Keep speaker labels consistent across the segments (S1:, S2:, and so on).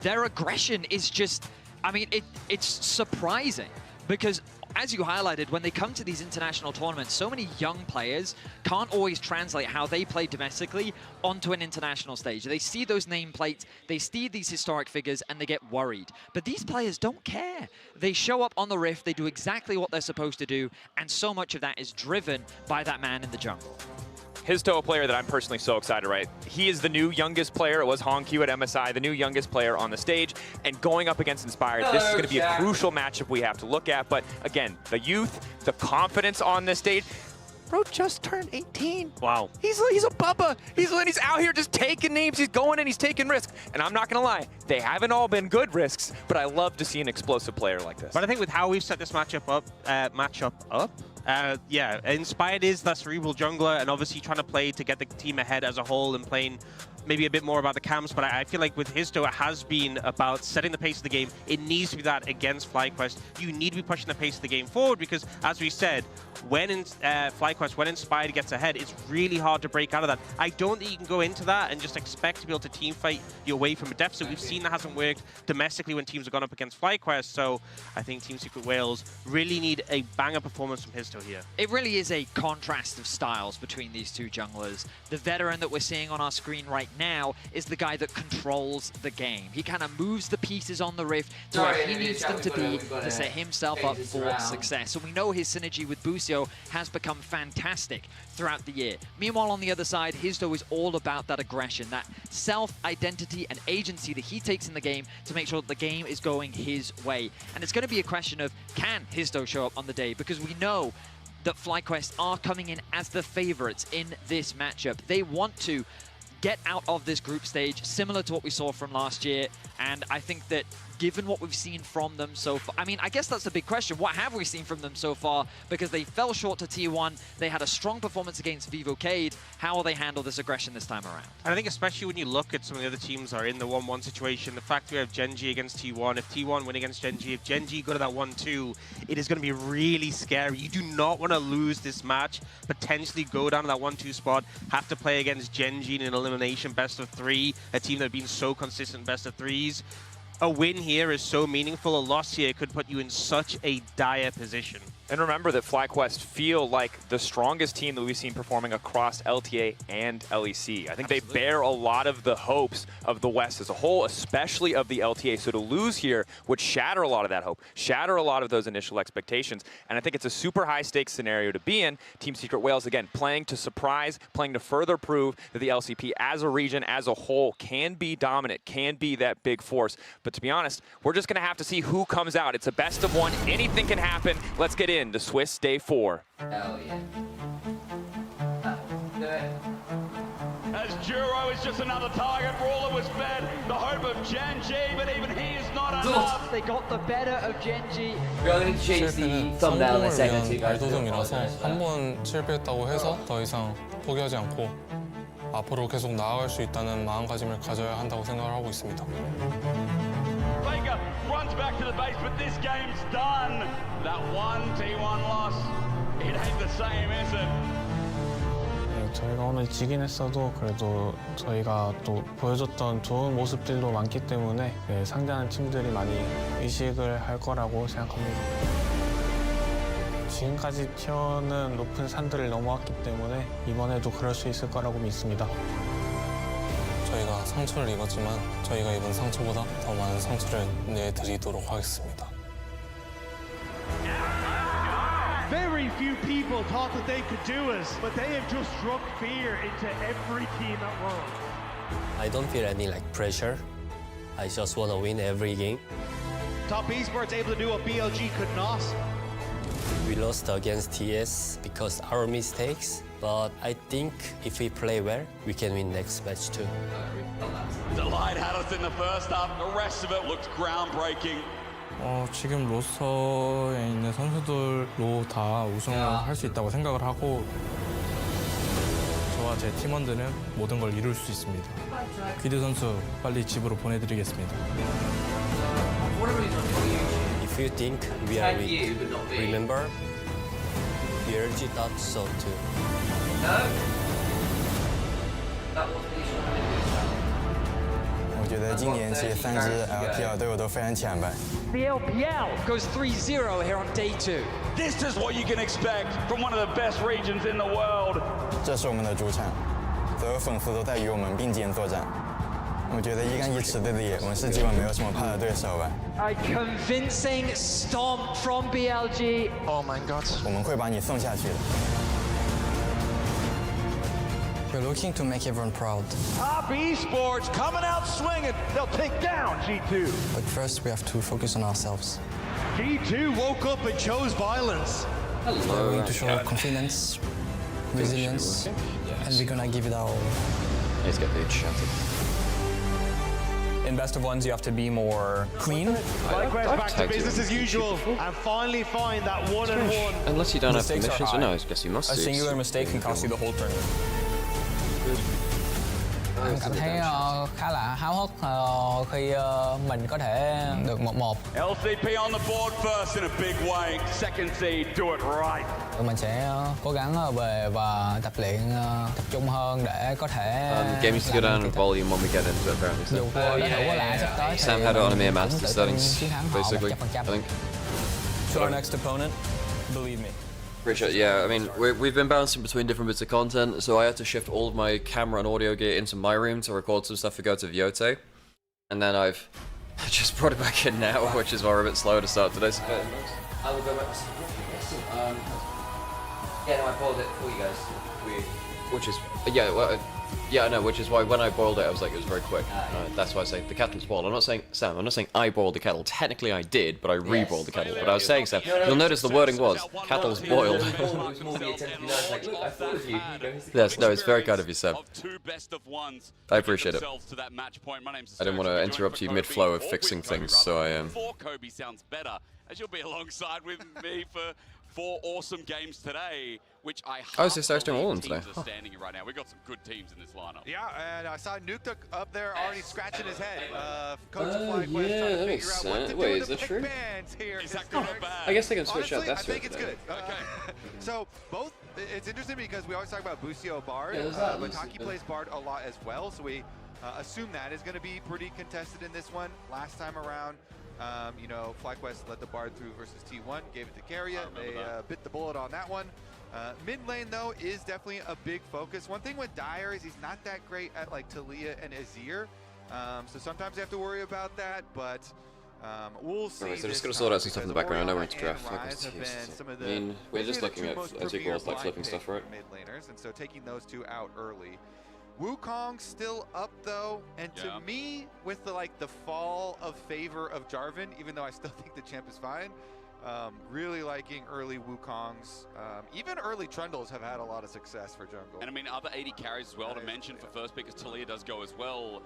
S1: Their aggression is just, I mean, it's surprising because, as you highlighted, when they come to these international tournaments, so many young players can't always translate how they play domestically onto an international stage. They see those nameplates, they see these historic figures, and they get worried. But these players don't care. They show up on the Rift, they do exactly what they're supposed to do, and so much of that is driven by that man in the jungle.
S2: Histo, a player that I'm personally so excited, right? He is the new youngest player. It was Hongq at MSI, the new youngest player on the stage. And going up against Inspired, this is going to be a crucial matchup we have to look at. But again, the youth, the confidence on this stage. Bro just turned 18.
S3: Wow.
S2: He's a bubba. He's out here just taking names. He's going and he's taking risks. And I'm not going to lie, they haven't all been good risks, but I love to see an explosive player like this.
S3: But I think with how we've set this matchup up, yeah, Inspired is that cerebral jungler and obviously trying to play to get the team ahead as a whole and playing maybe a bit more about the camps, but I feel like with Histo, it has been about setting the pace of the game. It needs to be that against FlyQuest. You need to be pushing the pace of the game forward because, as we said, when FlyQuest, when Inspired gets ahead, it's really hard to break out of that. I don't think you can go into that and just expect to be able to team fight your way from a deficit. We've seen that hasn't worked domestically when teams have gone up against FlyQuest, so I think Team Secret Wales really need a banger performance from Histo here.
S1: It really is a contrast of styles between these two junglers. The veteran that we're seeing on our screen right now is the guy that controls the game. He kind of moves the pieces on the Rift to where he needs them to be to set himself up for success. So we know his synergy with Busio has become fantastic throughout the year. Meanwhile, on the other side, Histo is all about that aggression, that self-identity and agency that he takes in the game to make sure that the game is going his way. And it's going to be a question of, can Histo show up on the day? Because we know that FlyQuest are coming in as the favorites in this matchup. They want to get out of this group stage, similar to what we saw from last year. And I think that given what we've seen from them so far, I mean, I guess that's the big question. What have we seen from them so far? Because they fell short to T1. They had a strong performance against Vivocade. How will they handle this aggression this time around?
S3: And I think especially when you look at some of the other teams are in the 1-1 situation, the fact we have Gen G against T1, if T1 win against Gen G, if Gen G go to that 1-2, it is going to be really scary. You do not want to lose this match, potentially go down to that 1-2 spot, have to play against Gen G in an elimination best of 3, a team that have been so consistent best of 3s. A win here is so meaningful. A loss here could put you in such a dire position.
S2: And remember that FlyQuest feel like the strongest team that we've seen performing across LTA and LEC. I think they bear a lot of the hopes of the West as a whole, especially of the LTA. So to lose here would shatter a lot of that hope, shatter a lot of those initial expectations. And I think it's a super high stakes scenario to be in. Team Secret Wales, again, playing to surprise, playing to further prove that the LCP as a region, as a whole, can be dominant, can be that big force. But to be honest, we're just going to have to see who comes out. It's a best of one. Anything can happen. Let's get in to Swiss Day 4.
S4: Hell yeah. Do it.
S5: As Juro is just another target, Brawler was fed the hope of Gen G, but even he is not enough.
S1: They got the better of Gen G.
S4: We're going to change the thumbnail in a second too, guys.
S6: 발도전이라서 한 번 실패했다고 해서 더 이상 포기하지 않고 앞으로 계속 나아갈 수 있다는 마음가짐을 가져야 한다고 생각을 하고 있습니다.
S5: Faker runs back to the base, but this game's done. That one T1 loss, it ain't the same, is it?
S6: 저희가 오늘 지긴 했어도 그래도 저희가 또 보여줬던 좋은 모습들도 많기 때문에 상대하는 팀들이 많이 의식을 할 거라고 생각합니다. 지금까지 티어는 높은 산들을 넘어왔기 때문에 이번에도 그럴 수 있을 거라고 믿습니다. 저희가 상처를 입었지만 저희가 입은 상처보다 더 많은 상처를 내드리도록 하겠습니다.
S7: Very few people thought that they could do it, but they have just struck fear into every team that we're on.
S8: I don't feel any pressure. I just want to win every game.
S7: Top Esports able to do what BLG could not.
S8: We lost against TS because our mistakes, but I think if we play well, we can win next match too.
S5: Delight had us in the first half. The rest of it looked groundbreaking.
S6: 지금 로스터에 있는 선수들로 다 우승을 할 수 있다고 생각을 하고 저와 제 팀원들은 모든 걸 이룰 수 있습니다. 귀드 선수 빨리 집으로 보내드리겠습니다.
S8: If you think we are weak, remember, BLG thought so too.
S4: No? That wasn't the issue.
S6: 觉得今年其实3支 LPL 队伍都非常强吧。
S7: The LPL
S1: Goes 3-0 here on day 2.
S5: This is what you can expect from one of the best regions in the world.
S6: 这是我们的主场，所有粉丝都在与我们并肩作战。我觉得一干一池队的野，我们是基本没有什么怕的对手吧。
S1: A convincing stomp from BLG.
S6: Oh my god！ 我们会把你送下去的。We're looking to make everyone proud.
S7: Top Esports coming out swinging. They'll take down G2.
S6: But first, we have to focus on ourselves.
S7: G2 woke up and chose violence.
S6: We're going to show confidence, resilience, and we're gonna give it our all.
S9: Let's get the shattered.
S6: In best of ones, you have to be more clean.
S7: FlyQuest back to business as usual and finally find that 1-on-1.
S9: Unless you don't have
S6: Mistakes are
S9: permissions,
S6: high.
S9: no, I guess you must
S6: A
S9: do.
S6: singular mistake can cost you the whole tournament.
S10: Em cảm thấy khá là háo hức khi mình có thể được 1-1.
S5: LCP on the board first in a big way. Second seed, do it right.
S10: Tụi mình sẽ cố gắng về và tập luyện tập trung hơn để có thể
S9: Game used to go down in volume when we get into it, apparently.
S10: dù
S9: So.
S10: đối thủ có lại sắp tới
S9: Sam
S10: thì
S9: had it on a mere
S10: mình
S9: master
S10: tự tin
S9: settings,
S10: chiến thắng họ
S9: basically,
S10: 100%.
S9: I think.
S6: To our next opponent, believe me.
S9: Appreciate it. Yeah, I mean, we've been bouncing between different bits of content, so I had to shift all of my camera and audio gear into my room to record some stuff for Go to Vyote. And then I've just brought it back in now, which is why we're a bit slow to start today. So,
S4: I will go back to yeah, no, I boiled it for you guys.
S9: which is, yeah, well, yeah, I know, which is why when I boiled it, I was like, it was very quick. That's why I say the kettle's boiled. I'm not saying, Sam, I'm not saying I boiled the kettle. Technically I did, but I re-boiled the kettle. But I was saying, Sam, you'll notice the wording was, kettle's boiled. Yes, no, it's very kind of you, Sam. I appreciate it. I didn't want to interrupt you mid-flow of fixing things, so I am.
S5: Kobe sounds better, as you'll be alongside with me for 4 awesome games today, which I
S9: Oh, so Star's doing all of them today.
S5: teams are standing right now. We've got some good teams in this lineup.
S11: Yeah, and I saw Nuke up there already scratching his head. Coach of
S9: Oh,
S11: FlyQuest
S9: yeah,
S11: trying to
S9: that makes
S11: figure out what
S9: sense.
S11: to
S9: Wait,
S11: do
S9: is
S11: with
S9: that
S11: the
S9: true?
S11: pick bands here.
S5: Is that good or bad?
S9: I guess they can switch
S11: Honestly,
S9: out. That's
S11: I think it's
S9: good.
S11: good.
S5: Okay.
S11: So both, it's interesting because we always talk about Busio Bard,
S9: Yeah, there's that.
S11: but Taki plays Bard a lot as well, so we assume that is going to be pretty contested in this one. Last time around, you know, FlyQuest led the Bard through versus T1, gave it to Carrier. They bit the bullet on that one. Mid lane, though, is definitely a big focus. One thing with Dyer is he's not that great at, like, Talia and Azir. So sometimes you have to worry about that, but we'll see.
S9: Alright, so just gonna sort out some stuff in the background. I know we're into draft. I mean, we're just looking at as equals, like flipping stuff, right?
S11: Mid laners, and so taking those two out early. Wukong still up though, and to me, with the fall of favor of Jarvan, even though I still think the champ is fine, really liking early Wukongs. Even early Trundles have had a lot of success for jungle.
S5: And I mean, other 80 carries as well to mention for first pick, as Talia does go as well.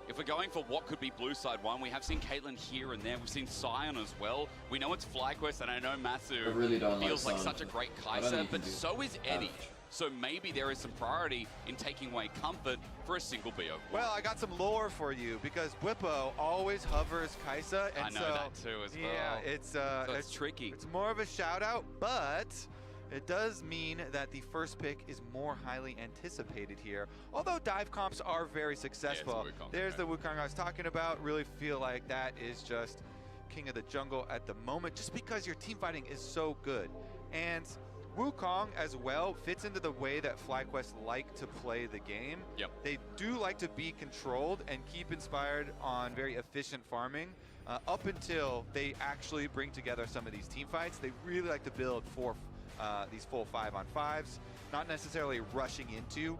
S5: If we're going for what could be blue side one, we have seen Caitlyn here and there. We've seen Sion as well. We know it's FlyQuest, and I know Masu feels like such a great Kai'Sa, but so is Eddie. So maybe there is some priority in taking away comfort for a single BO.
S11: Well, I got some lore for you because Bwipo always hovers Kai'Sa, and
S5: I know that too as well.
S11: Yeah,
S5: it's tricky.
S11: It's more of a shout out, but it does mean that the first pick is more highly anticipated here. Although dive comps are very successful.
S5: Yeah,
S11: there's the Wukong I was talking about. Really feel like that is just king of the jungle at the moment, just because your team fighting is so good. And Wukong as well fits into the way that FlyQuest like to play the game.
S5: Yep.
S11: They do like to be controlled and keep inspired on very efficient farming. Up until they actually bring together some of these team fights, they really like to build for these full 5-on-5s, not necessarily rushing into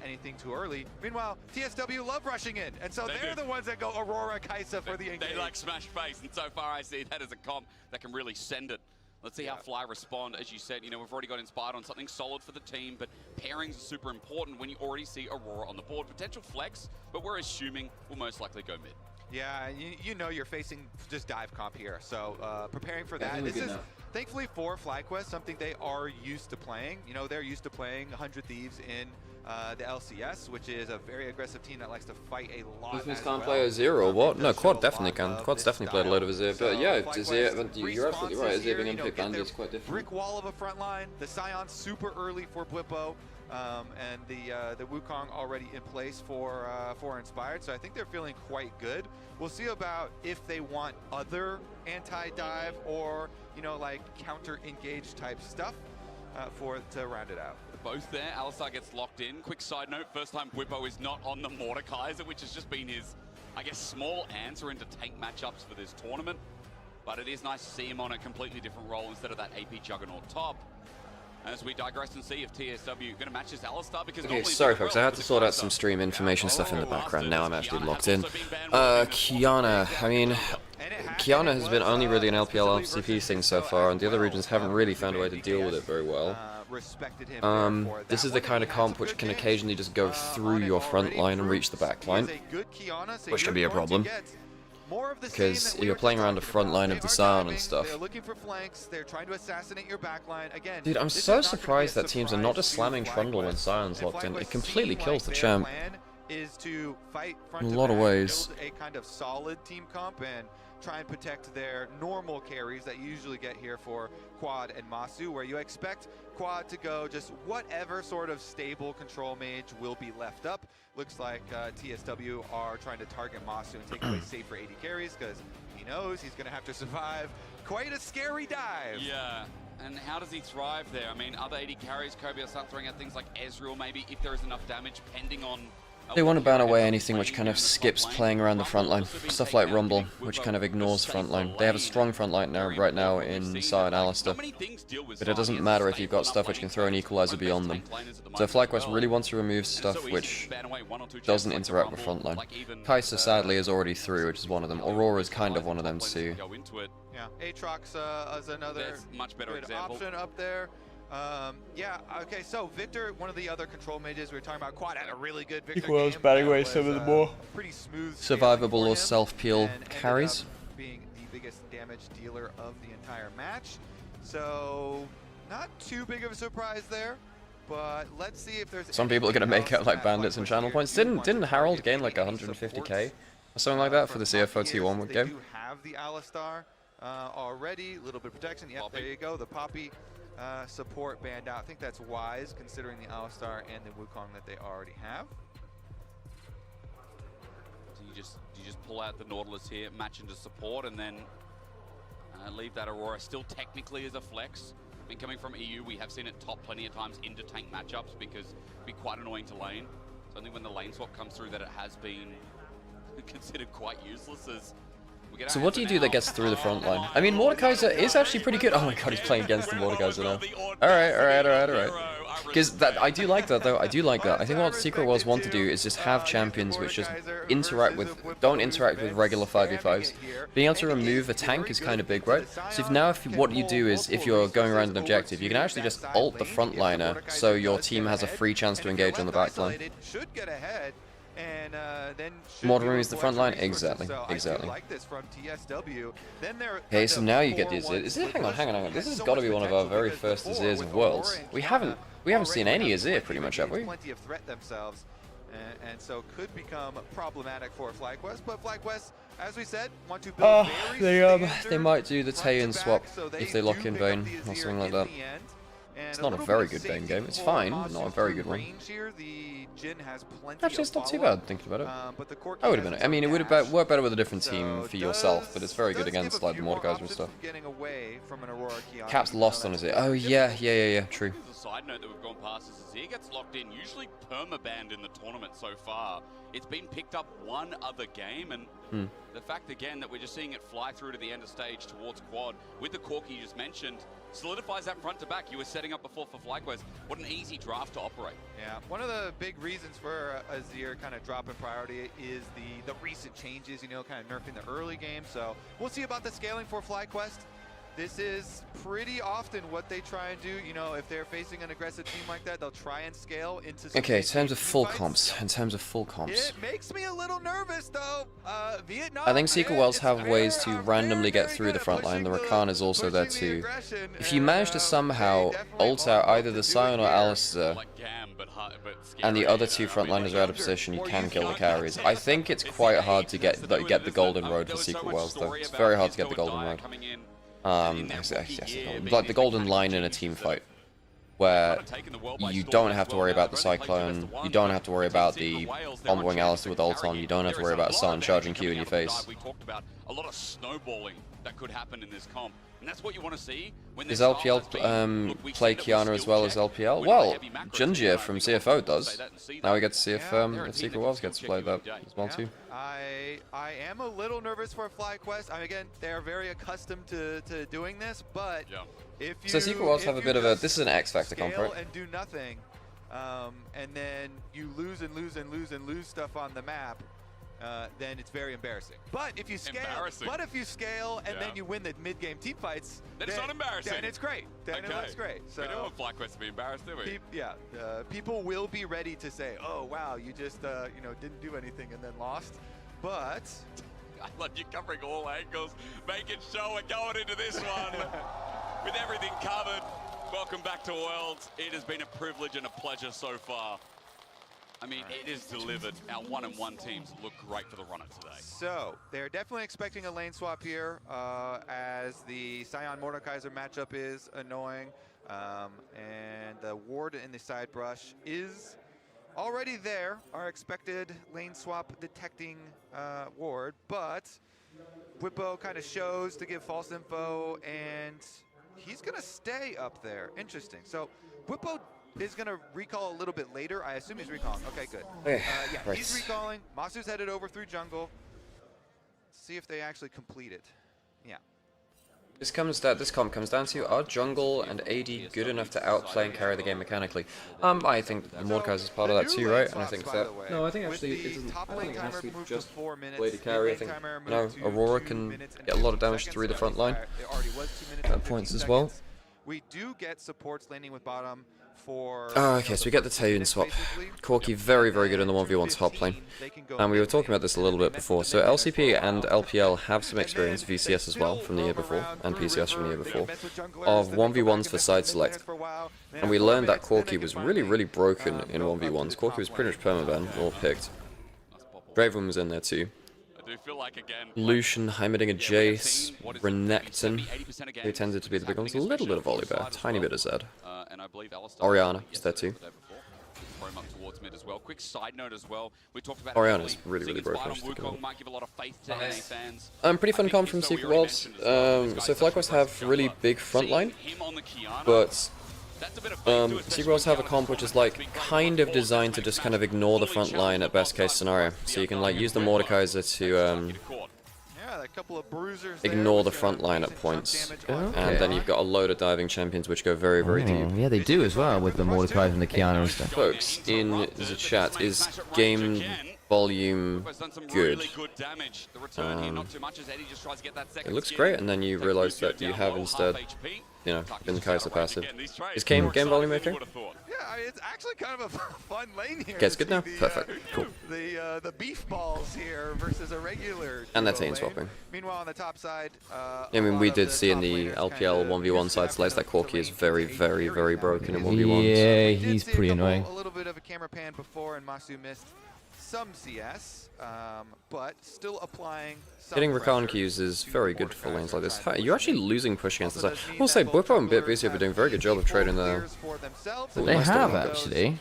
S11: anything too early. Meanwhile, TSW love rushing in, and so they're the ones that go Aurora Kai'Sa for the engage.
S5: They like smash face, and so far I see that as a comp that can really send it. Let's see how Fly respond. As you said, you know, we've already got inspired on something solid for the team, but pairings are super important when you already see Aurora on the board. Potential flex, but we're assuming we'll most likely go mid.
S11: Yeah, you know you're facing just dive comp here, so preparing for that. This is, thankfully for FlyQuest, something they are used to playing. You know, they're used to playing 100 Thieves in the LCS, which is a very aggressive team that likes to fight a lot.
S9: Thieves can't play Azir or what? No, Quad definitely can. Quad's definitely played a load of Azir, but yeah, Azir, you're absolutely right. Azir being unpicked and is quite different.
S11: Brick wall of a front line. The Sion super early for Bwipo. and the Wukong already in place for Inspired, so I think they're feeling quite good. We'll see about if they want other anti-dive or, you know, like counter-engage type stuff to round it out.
S5: Both there, Alistar gets locked in. Quick side note, first time Whippo is not on the Mordekaiser, which has just been his, I guess, small answer into tank matchups for this tournament. But it is nice to see him on a completely different role instead of that AP Juggernaut top. As we digress and see if TSW going to match this Alistar, because
S9: okay, sorry folks, I had to sort out some stream information stuff in the background. Now I'm actually locked in. Kiana, I mean, Kiana has been only really an LPL LCP thing so far, and the other regions haven't really found a way to deal with it very well. This is the kind of comp which can occasionally just go through your front line and reach the back line, which can be a problem. Because you're playing around the front line of the Sion and stuff. Dude, I'm so surprised that teams are not just slamming Trundle when Sion's locked in. It completely kills the champ. In a lot of ways.
S11: A kind of solid team comp and try and protect their normal carries that you usually get here for Quad and Masu, where you expect Quad to go just whatever sort of stable control mage will be left up. Looks like TSW are trying to target Masu and take away safer AD carries, because he knows he's going to have to survive quite a scary dive.
S5: Yeah, and how does he thrive there? I mean, other AD carries, Kobe will start throwing out things like Ezreal, maybe, if there is enough damage, pending on...
S9: They want to ban away anything which kind of skips playing around the front line. Stuff like Rumble, which kind of ignores front line. They have a strong front line right now in Sion and Alistar. But it doesn't matter if you've got stuff which can throw an equalizer beyond them. So FlyQuest really wants to remove stuff which doesn't interact with front line. Kai'Sa sadly is already through, which is one of them. Aurora's kind of one of them too.
S11: Yeah, Aatrox is another
S5: much better
S11: good option up there. Yeah, okay, so Victor, one of the other control mages we were talking about, Quad had a really good Victor game.
S9: batting away some of the more
S11: pretty smooth
S9: survivable or self-peel carries.
S11: Being the biggest damage dealer of the entire match. So, not too big of a surprise there, but let's see if there's...
S9: Some people are going to make out like bandits and channel points. Didn't Harold gain like 150k? Or something like that for the CFO T1 game?
S11: They do have the Alistar already, a little bit of protection. Yep, there you go, the Poppy. Support banned out. I think that's wise considering the Alistar and the Wukong that they already have.
S5: So you just pull out the Nautilus here, match into support, and then leave that Aurora still technically as a flex. I mean, coming from EU, we have seen it top plenty of times into tank matchups because it'd be quite annoying to lane. So I think when the lane swap comes through that it has been considered quite useless as...
S9: So what do you do that gets through the front line? I mean, Mordekaiser is actually pretty good. Oh my god, he's playing against the Mordekaiser now. Alright. Because I do like that though, I do like that. I think what Secret Worlds want to do is just have champions which just don't interact with regular 5v5s. Being able to remove a tank is kind of big, right? So what you do is, if you're going around an objective, you can actually just ult the frontliner so your team has a free chance to engage on the backline.
S11: And then
S9: Mod removes the front line? Exactly. Okay, so now you get the Azir. Hang on. This has got to be one of our very first Azirs of Worlds. We haven't seen any Azir pretty much, have we?
S11: Plenty of threat themselves, and so could become problematic for FlyQuest. But FlyQuest, as we said, want to build
S9: they might do the Taeyin swap if they lock in Vayne or something like that. It's not a very good Vayne game. It's fine, but not a very good one. Actually, it's not too bad thinking about it. I would have been. I mean, it would have worked better with a different team for yourself, but it's very good against like the Mordekaiser and stuff. Cap's lost on Azir. Oh yeah, true.
S5: Side note that we've gone past is Azir gets locked in, usually perma-banned in the tournament so far. It's been picked up one other game, and the fact again that we're just seeing it fly through to the end of stage towards Quad with the Corki you just mentioned solidifies that front to back you were setting up before for FlyQuest. What an easy draft to operate.
S11: Yeah, one of the big reasons for Azir kind of dropping priority is the recent changes, you know, kind of nerfing the early game. So we'll see about the scaling for FlyQuest. This is pretty often what they try and do. You know, if they're facing an aggressive team like that, they'll try and scale into some
S9: in terms of full
S11: fights.
S9: comps.
S11: It makes me a little nervous, though. Vietnam,
S9: I think Secret Worlds have ways to randomly get through the front line. The Rakan is also there too. If you manage to somehow ult out either the Sion or Alistar, and the other two frontliners are out of position, you can kill the carries. I think it's quite hard to get the golden road for Secret Worlds, though. It's very hard to get the golden road. Like the golden line in a team fight. where you don't have to worry about the Cyclone, you don't have to worry about the onboarding Alistair with ult on, you don't have to worry about Sun charging Q in your face.
S5: We talked about a lot of snowballing that could happen in this comp, and that's what you want to see. When
S9: Does LPL play Kiana as well as LPL? Well, Junjie from CFO does. Now we get to see if Secret Worlds gets to play that as well too.
S11: I am a little nervous for FlyQuest. I mean, again, they're very accustomed to doing this, but if you
S9: So Secret Worlds have a bit of a, this is an X Factor comp, right?
S11: And do nothing, and then you lose and lose and lose and lose stuff on the map, then it's very embarrassing. But if you scale, and then you win the mid-game team fights,
S5: then it's not embarrassing.
S11: Then it's great. Then it looks great. So
S5: we don't want FlyQuest to be embarrassed, do we?
S11: People will be ready to say, "Oh wow, you just you know, didn't do anything and then lost." But
S5: I love you covering all angles, making sure we're going into this one with everything covered. Welcome back to Worlds. It has been a privilege and a pleasure so far. I mean, it is delivered. Our 1-1 teams look great for the runner today.
S11: So, they're definitely expecting a lane swap here, as the Sion Mordekaiser matchup is annoying. And the ward in the side brush is already there, our expected lane swap detecting ward, but Whippo kind of shows to give false info, and he's going to stay up there. Interesting. So, Whippo is going to recall a little bit later. I assume he's recalling. Okay, good. Yeah, he's recalling. Masu's headed over through jungle. See if they actually complete it. Yeah.
S9: This comp comes down to, are jungle and AD good enough to outplay and carry the game mechanically? I think Mordekaiser is part of that too, right? And I think that, no, I think actually it doesn't, I don't think it has to be just play to carry. I think, you know, Aurora can get a lot of damage through the front line at points as well.
S11: We do get supports landing with bottom for...
S9: okay, so we get the Taeyoon swap. Corki very, very good in the 1v1 top lane. And we were talking about this a little bit before. So LCP and LPL have some experience, VCS as well, from the year before, and PCS from the year before, of 1v1s for side select. And we learned that Corki was really, really broken in 1v1s. Corki was pretty much permaban, or picked. Draven was in there too. Lucian, Heimerdinger, Jace, Renekton, who tended to be the big ones, a little bit of Volibear, tiny bit of Zed. Orianna is there too. Orianna's really, really broken. Pretty fun comp from Secret Worlds. So FlyQuest have really big frontline, but Secret Worlds have a comp which is like kind of designed to just kind of ignore the front line at best case scenario. So you can like use the Mordekaiser to ignore the front line at points. And then you've got a load of diving champions which go very, very deep.
S12: Yeah, they do as well with the Mordekaiser and the Kiana and stuff.
S9: Folks, in the chat, is game volume good? It looks great, and then you realize that you have instead, you know, been Kaiser passive. Is game volume okay?
S11: Yeah, it's actually kind of a fun lane here.
S9: Okay, it's good now? Perfect. Cool.
S11: The beef balls here versus a regular.
S9: And they're team swapping.
S11: Meanwhile, on the top side,
S9: I mean, we did see in the LPL 1v1 side slays that Corki is very, very, very broken in 1v1s.
S12: Yeah, he's pretty annoying.
S11: A little bit of a camera pan before, and Masu missed some CS, but still applying.
S9: Getting Rakan Qs is very good for lanes like this. You're actually losing push against the side. I will say, Whippo and BitVC have been doing a very good job of trading there.
S12: They have, actually.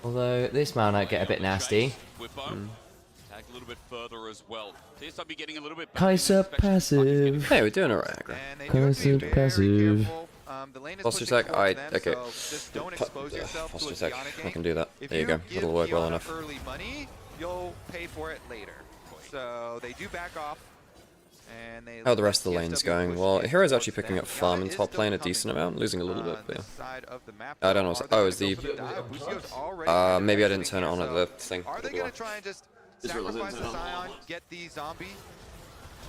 S12: Although, this man might get a bit nasty. Kaiser passive.
S9: Hey, we're doing alright, aggro.
S12: Kaiser passive.
S9: Posture tech, okay. Posture tech, I can do that. There you go, it'll work well enough.
S11: Early money, you'll pay for it later. So they do back off. And they
S9: how are the rest of the lanes going? Well, Hero's actually picking up farm in top lane a decent amount, losing a little bit, but yeah. I don't know, oh, is the... maybe I didn't turn it on at the thing.
S11: Are they going to try and just sacrifice the Sion, get the zombie?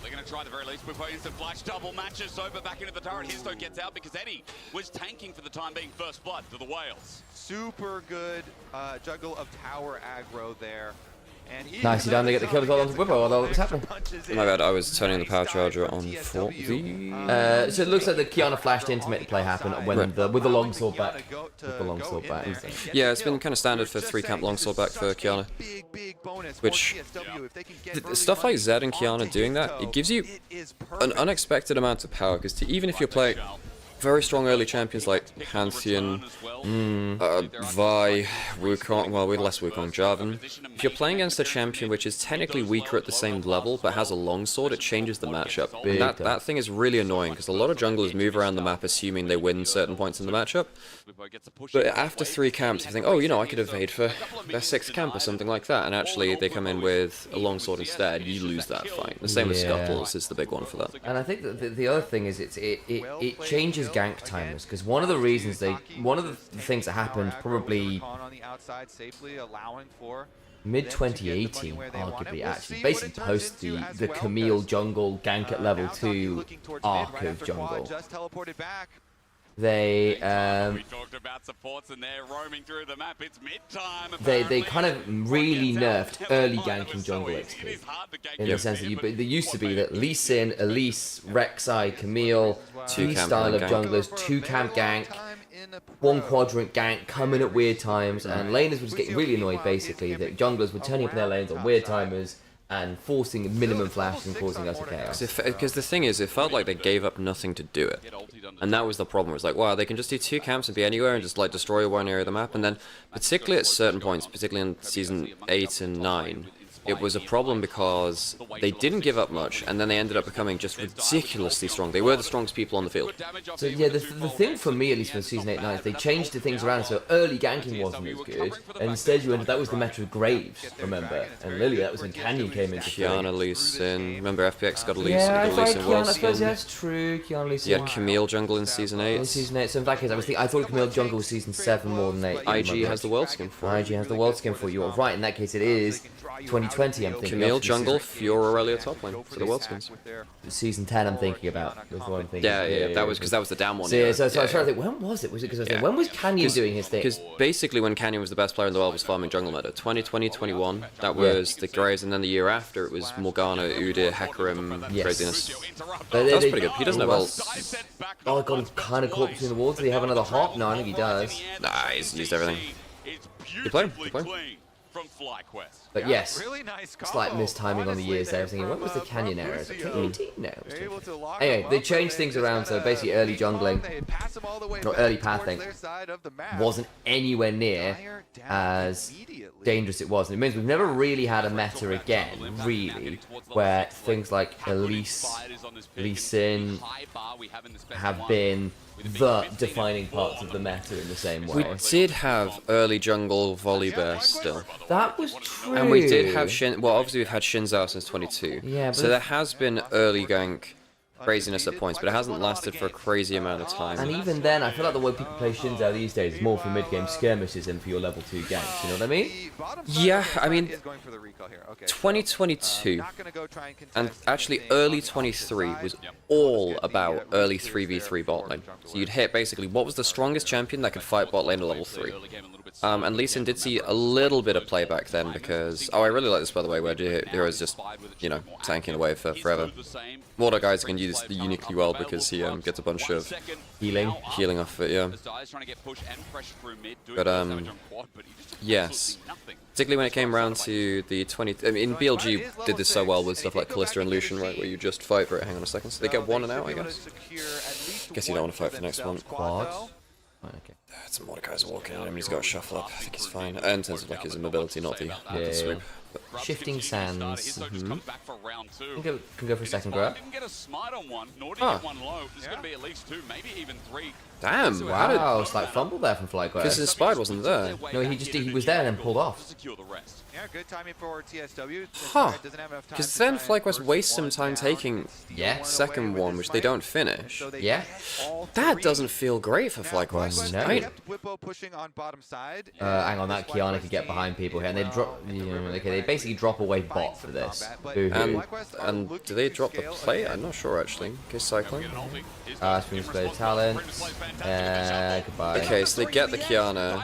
S5: They're going to try the very least. We've got instant flash, double matches, over back into the turret. Histo gets out because Eddie was tanking for the time being first blood to the Whales.
S11: Super good juggle of tower aggro there.
S12: Nicely done to get the kill as well onto Whippo, although it was happening.
S9: My bad, I was turning the power charger on for the...
S12: so it looks like the Kiana flashed in to make the play happen when with the longsword back. With the longsword back.
S9: Yeah, it's been kind of standard for 3-camp longsword back for Kiana. Which, stuff like Zed and Kiana doing that, it gives you an unexpected amount of power, because even if you're playing very strong early champions like Pantheon, Vi, Wukong, well, with less Wukong, Jarvan. If you're playing against a champion which is technically weaker at the same level but has a longsword, it changes the matchup. And that thing is really annoying because a lot of junglers move around the map assuming they win certain points in the matchup. But after 3 camps, you think, oh, you know, I could evade for their 6th camp or something like that, and actually they come in with a longsword instead, you lose that fight. The same with Scuttles is the big one for that.
S12: And I think that the other thing is it changes gank timers, because one of the reasons one of the things that happened probably mid-2018, arguably, actually, basically post the Camille jungle gank at level 2 arc of jungle. They they kind of really nerfed early ganking jungle XP, in the sense that there used to be that Lee Sin, Elise, Rek'Sai, Camille, 2 style of junglers, 2 camp gank, 1 quadrant gank, coming at weird times, and laners were just getting really annoyed basically that junglers were turning up in their lanes on weird timers and forcing minimum flashes and causing us chaos.
S9: Because the thing is, it felt like they gave up nothing to do it. And that was the problem. It was like, wow, they can just do 2 camps and be anywhere and just like destroy one area of the map. And then, particularly at certain points, particularly in Season 8 and 9, it was a problem because they didn't give up much, and then they ended up becoming just ridiculously strong. They were the strongest people on the field.
S12: So yeah, the thing for me, at least for Season 8 and 9, is they changed the things around, so early ganking wasn't as good, and instead that was the meta of Graves, remember? And Lily, that was when Canyon came into play.
S9: Kiana, Lee Sin, remember FPX got a Lee Sin,
S12: yeah,
S9: got a Lee Sin
S12: Kiana, I suppose that's true, Kiana, Lee Sin.
S9: You had Camille jungle in Season 8.
S12: In Season 8, so in that case, I thought Camille jungle was Season 7 more than 8.
S9: IG has the world skin for
S12: IG has the world skin for you. You're right, in that case it is 2020, I'm thinking.
S9: Camille jungle, Fiora Aurelia top lane for the world skins.
S12: Season 10 I'm thinking about.
S9: Yeah, that was because that was the down one.
S12: So, so I was trying to think, when was it? Was it because I was like, when was Canyon doing his thing?
S9: Because basically when Canyon was the best player in the world was farming jungle meta. 2020, 21, that was the Graves, and then the year after it was Morgana, Udyr, Hecarim, craziness. That was pretty good. He doesn't have ult.
S12: Oh, I got him kind of caught between the walls. Does he have another hop? No, I think he does.
S9: Nah, he's used everything. You play him.
S12: But yes, slight mistiming on the years there. I was thinking, when was the Canyon era? Was it 2018? No, it was 2018. Anyway, they changed things around, so basically early jungling, not early pathing, wasn't anywhere near as dangerous it was. And it means we've never really had a meta again, really, where things like Elise, Lee Sin have been the defining parts of the meta in the same way.
S9: We did have early jungle Volibear still.
S12: That was true.
S9: And we did have Shin. Well, obviously we've had Shinzao since 22.
S12: Yeah, but
S9: so there has been early gank craziness at points, but it hasn't lasted for a crazy amount of time.
S12: And even then, I feel like the way people play Shinzao these days is more for mid-game skirmishes than for your level 2 ganks, you know what I mean?
S9: Yeah, I mean, 2022, and actually early 23 was all about early 3v3 bot lane. So you'd hit basically what was the strongest champion that could fight bot lane at level 3. And Lee Sin did see a little bit of play back then because, I really like this by the way, where Hero's just, you know, tanking away for forever. Water guys can use this uniquely well because he gets a bunch of healing off of it, yeah. But yes, particularly when it came around to the 20. I mean, BLG did this so well with stuff like Kalista and Lucian, right, where you just fight for it. Hang on a second, so they get 1 and out, I guess. Guess you don't want to fight for the next one.
S12: Quad. Okay.
S9: It's Mordekaiser walking at him, he's got a shuffle up. I think he's fine. In terms of like his mobility, not the swoop.
S12: Shifting sands. Can go for a second grab.
S9: Huh. Damn!
S12: Wow, it's like fumble there from FlyQuest.
S9: Because his Inspired wasn't there.
S12: No, he was there and then pulled off.
S11: Yeah, good timing for TSW.
S9: Huh. Because then FlyQuest wastes some time taking second one, which they don't finish.
S12: Yeah.
S9: That doesn't feel great for FlyQuest.
S12: No.
S9: Right?
S12: Hang on, that Kiana could get behind people here, and they drop. Okay, they basically drop away bot for this.
S9: And do they drop the play? I'm not sure actually. Okay, cycling.
S12: Spring Display Talent. Goodbye.
S9: Okay, so they get the Kiana. I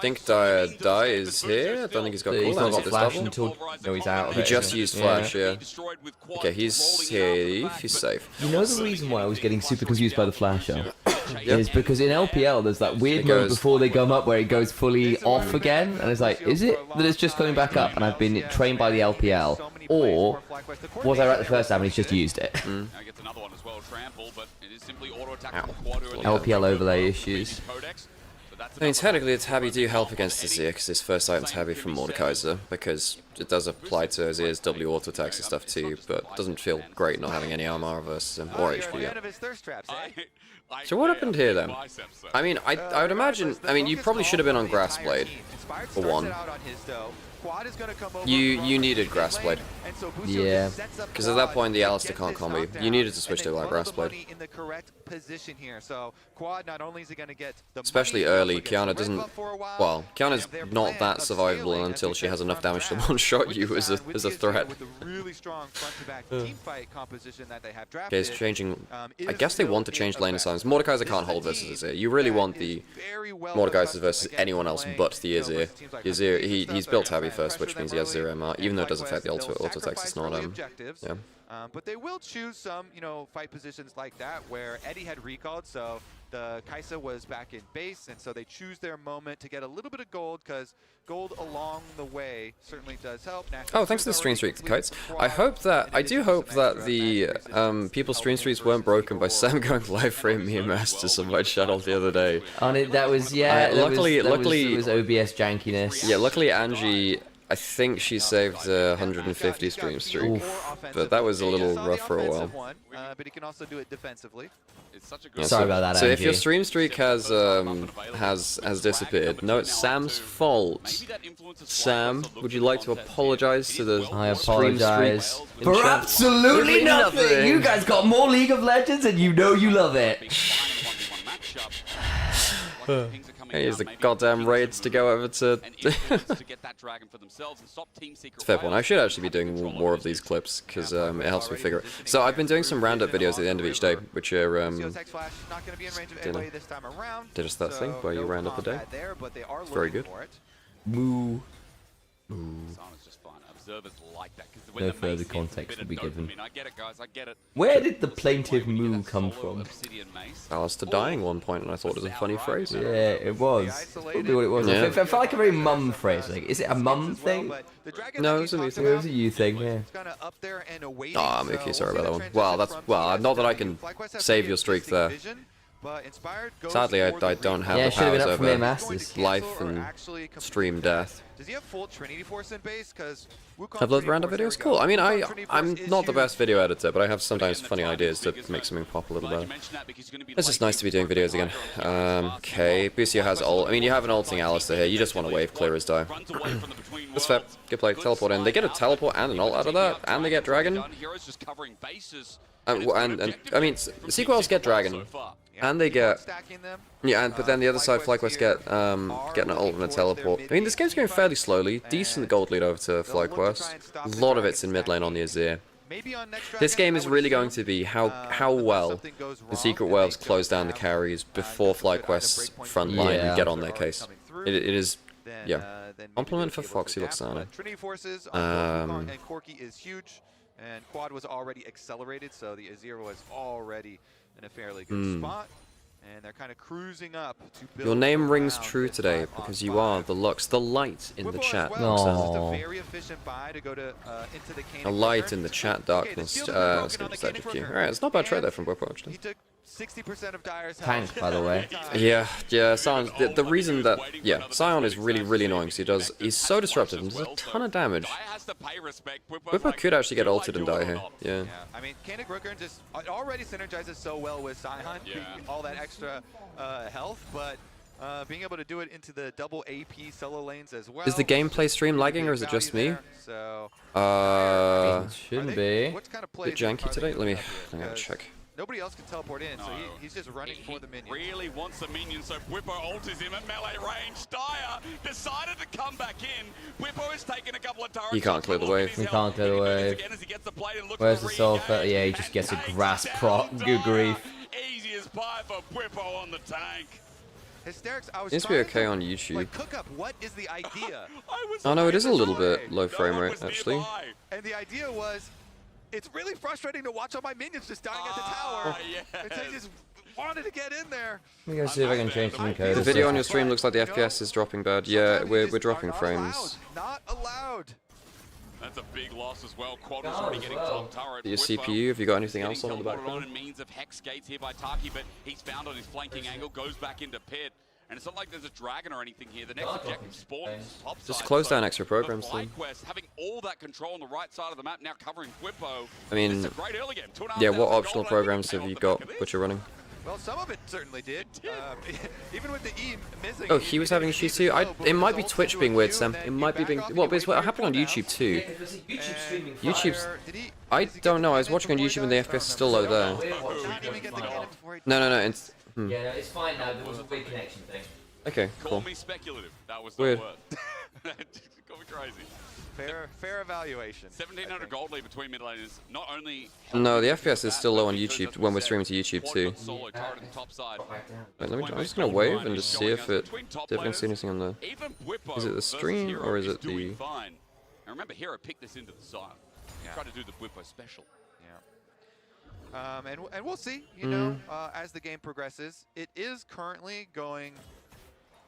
S9: think Die is here. I don't think he's got
S12: He's not got flash
S9: level.
S12: until. No, he's out.
S9: He just used flash, yeah. Okay, he's safe. He's safe.
S12: You know the reason why I was getting super confused by the flasher? Is because in LPL there's that weird mode before they come up where it goes fully off again, and it's like, is it that it's just coming back up? And I've been trained by the LPL, Or was I right the first time and he's just used it?
S5: Now gets another one as well, trample, but it is simply auto attack from Quad.
S12: LPL overlay issues.
S9: I mean, technically, Tabby do help against Azir because his first item Tabby from Mordekaiser, because it does apply to Azir's W auto attacks and stuff too, but it doesn't feel great not having any armor versus him, or HP yet. So what happened here then? I mean, I would imagine, I mean, you probably should have been on Grassblade, for one. You needed Grassblade.
S12: Yeah.
S9: Because at that point, the Alistar can't combo. You needed to switch to like Grassblade. Especially early, Kiana doesn't... Well, Kiana's not that survivable until she has enough damage to one-shot you as a threat. Okay, it's changing... I guess they want to change lane assignments. Mordekaiser can't hold versus Azir. You really want the Mordekaiser versus anyone else but the Azir. Azir, he's built Tabby first, which means he has 0 MR. Even though it does affect the auto attacks, it's not yeah.
S11: But they will choose some, fight positions like that where Eddie had recalled, so the Kai'Sa was back in base, and so they choose their moment to get a little bit of gold, because gold along the way certainly does help.
S9: Oh, thanks for the stream streak, Kites. I do hope that the people's stream streaks weren't broken by Sam going live frame me and Master so much channel the other day.
S12: On it, that was, yeah, luckily it was OBS jankiness.
S9: Yeah, luckily Angie, I think she saved 150 stream streak, but that was a little rough for a while.
S11: But he can also do it defensively.
S9: Yeah,
S12: Sorry about that,
S9: so
S12: Angie.
S9: if your stream streak has disappeared, no, it's Sam's fault. Sam, would you like to apologize to the
S12: I
S9: stream
S12: apologize
S9: streak
S12: for
S9: in chat?
S12: absolutely nothing. You guys got more League of Legends and you know you love it.
S9: Here's the goddamn raids to go over to... It's a fair point. I should actually be doing more of these clips, because it helps me figure it. So I've been doing some roundup videos at the end of each day, which are... just that thing where you round up a day. It's very good.
S12: Moo.
S5: Observers like that,
S12: No further context will be given.
S5: I mean, I get it, guys, I get it.
S12: Where did the plaintive moo come from?
S9: Alistar dying one point, and I thought it was a funny phrase.
S12: Yeah, it was. That's probably what it was.
S9: Yeah.
S12: It felt like a very mum phrase. Like, is it a mum thing?
S9: No, it was a me thing.
S12: It was a you thing, yeah.
S9: Oh, I'm okay, sorry about that one. Well, not that I can save your streak there. Sadly, I don't have the powers over life and stream death.
S11: Does he have full Trinity Force in base? Because
S9: Upload random videos? Cool. I mean, I'm not the best video editor, but I have sometimes funny ideas to make something pop a little better. It's just nice to be doing videos again. Okay, Busio has ult. I mean, you have an ulting Alistar here. You just want to wave clear his die. That's fair. Good play. Teleport in. They get a teleport and an ult out of that, and they get dragon. And I mean, Sequels get dragon, and they get but then the other side, FlyQuest get an ult and a teleport. I mean, this game's going fairly slowly. Decent gold lead over to FlyQuest. A lot of it's in mid lane on the Azir. This game is really going to be how well the Secret Worlds close down the carries before FlyQuest's front line and get on their case. It is, yeah. Compliment for Foxy Luxana.
S11: Trinity Forces and Corki is huge. And Quad was already accelerated, so the Azir was already in a fairly good spot. And they're kind of cruising up to build.
S9: Your name rings true today because you are the Lux, the light in the chat.
S11: A very efficient buy to go to into the
S9: a light in the chat darkness. Alright, it's not a bad trade there from Whippo actually.
S11: He took 60% of Dire's
S12: tank, by the way.
S9: Yeah, Sion. The reason that Sion is really annoying because he's so disruptive and does a ton of damage. Whippo could actually get ulted and die here. Yeah.
S11: I mean, Canic Rooker just already synergizes so well with Sion, all that extra health, but being able to do it into the double AP solo lanes as well.
S9: Is the gameplay stream lagging or is it just me?
S12: It shouldn't be.
S9: A bit janky today. Let me check.
S11: Nobody else can teleport in, so he's just running for the minion.
S5: He really wants the minion, so Whippo alters him at melee range. Dire decided to come back in. Whippo has taken a couple of turrets.
S9: He can't clear the wave.
S12: He can't clear the wave. Where's the sulfur? Yeah, he just gets a grass prop. Good grief.
S5: Easy as pie for Whippo on the tank.
S11: Hysterics, I was
S9: seems to be okay on YouTube.
S11: Like, cook up, what is the idea?
S9: Oh no, it is a little bit low frame rate actually.
S11: And the idea was, it's really frustrating to watch all my minions just dying at the tower. And so they just wanted to get in there.
S12: Let me go see if I can change some code.
S9: The video on your stream looks like the FPS is dropping bad. Yeah, we're dropping frames.
S11: Not allowed.
S5: That's a big loss as well. Quad was already getting top turret.
S9: Your CPU, have you got anything else on in the
S5: on
S9: background?
S5: means of hex gates here by Taki, but he's found on his flanking angle, goes back into pit. And it's not like there's a dragon or anything here. The next objective spawns topside.
S9: Just close down extra programs
S5: then.
S9: then.
S5: Having all that control on the right side of the map, now covering Whippo.
S9: I mean,
S5: It's a great early game.
S9: yeah, what optional programs have you got which are running?
S11: Well, some of it certainly did. Even with the E missing.
S9: Oh, he was having issues too? It might be Twitch being weird, Sam. It might be being... Well, but it's what happened on YouTube too. YouTube's... I don't know. I was watching on YouTube and the FPS is still low there. No. It's...
S12: Yeah, no, it's fine now. There was a weird connection thing.
S9: Okay,
S5: Call
S9: cool.
S5: me speculative. That was
S9: Weird.
S5: the word. Got me crazy.
S11: Fair evaluation.
S5: 1,700 gold lead between mid laners. Not only.
S9: No, the FPS is still low on YouTube when we're streaming to YouTube too.
S5: Solo turret and top side.
S9: Wait, I'm just gonna wave and just see if I can see anything on the...
S5: Even Whippo
S9: Is it the stream
S5: versus
S9: or is
S5: Hero
S9: it the...
S5: doing fine. And remember, Hero picked this into the side. Try to do the Whippo special.
S11: Yeah. And we'll see. You know, as the game progresses, it is currently going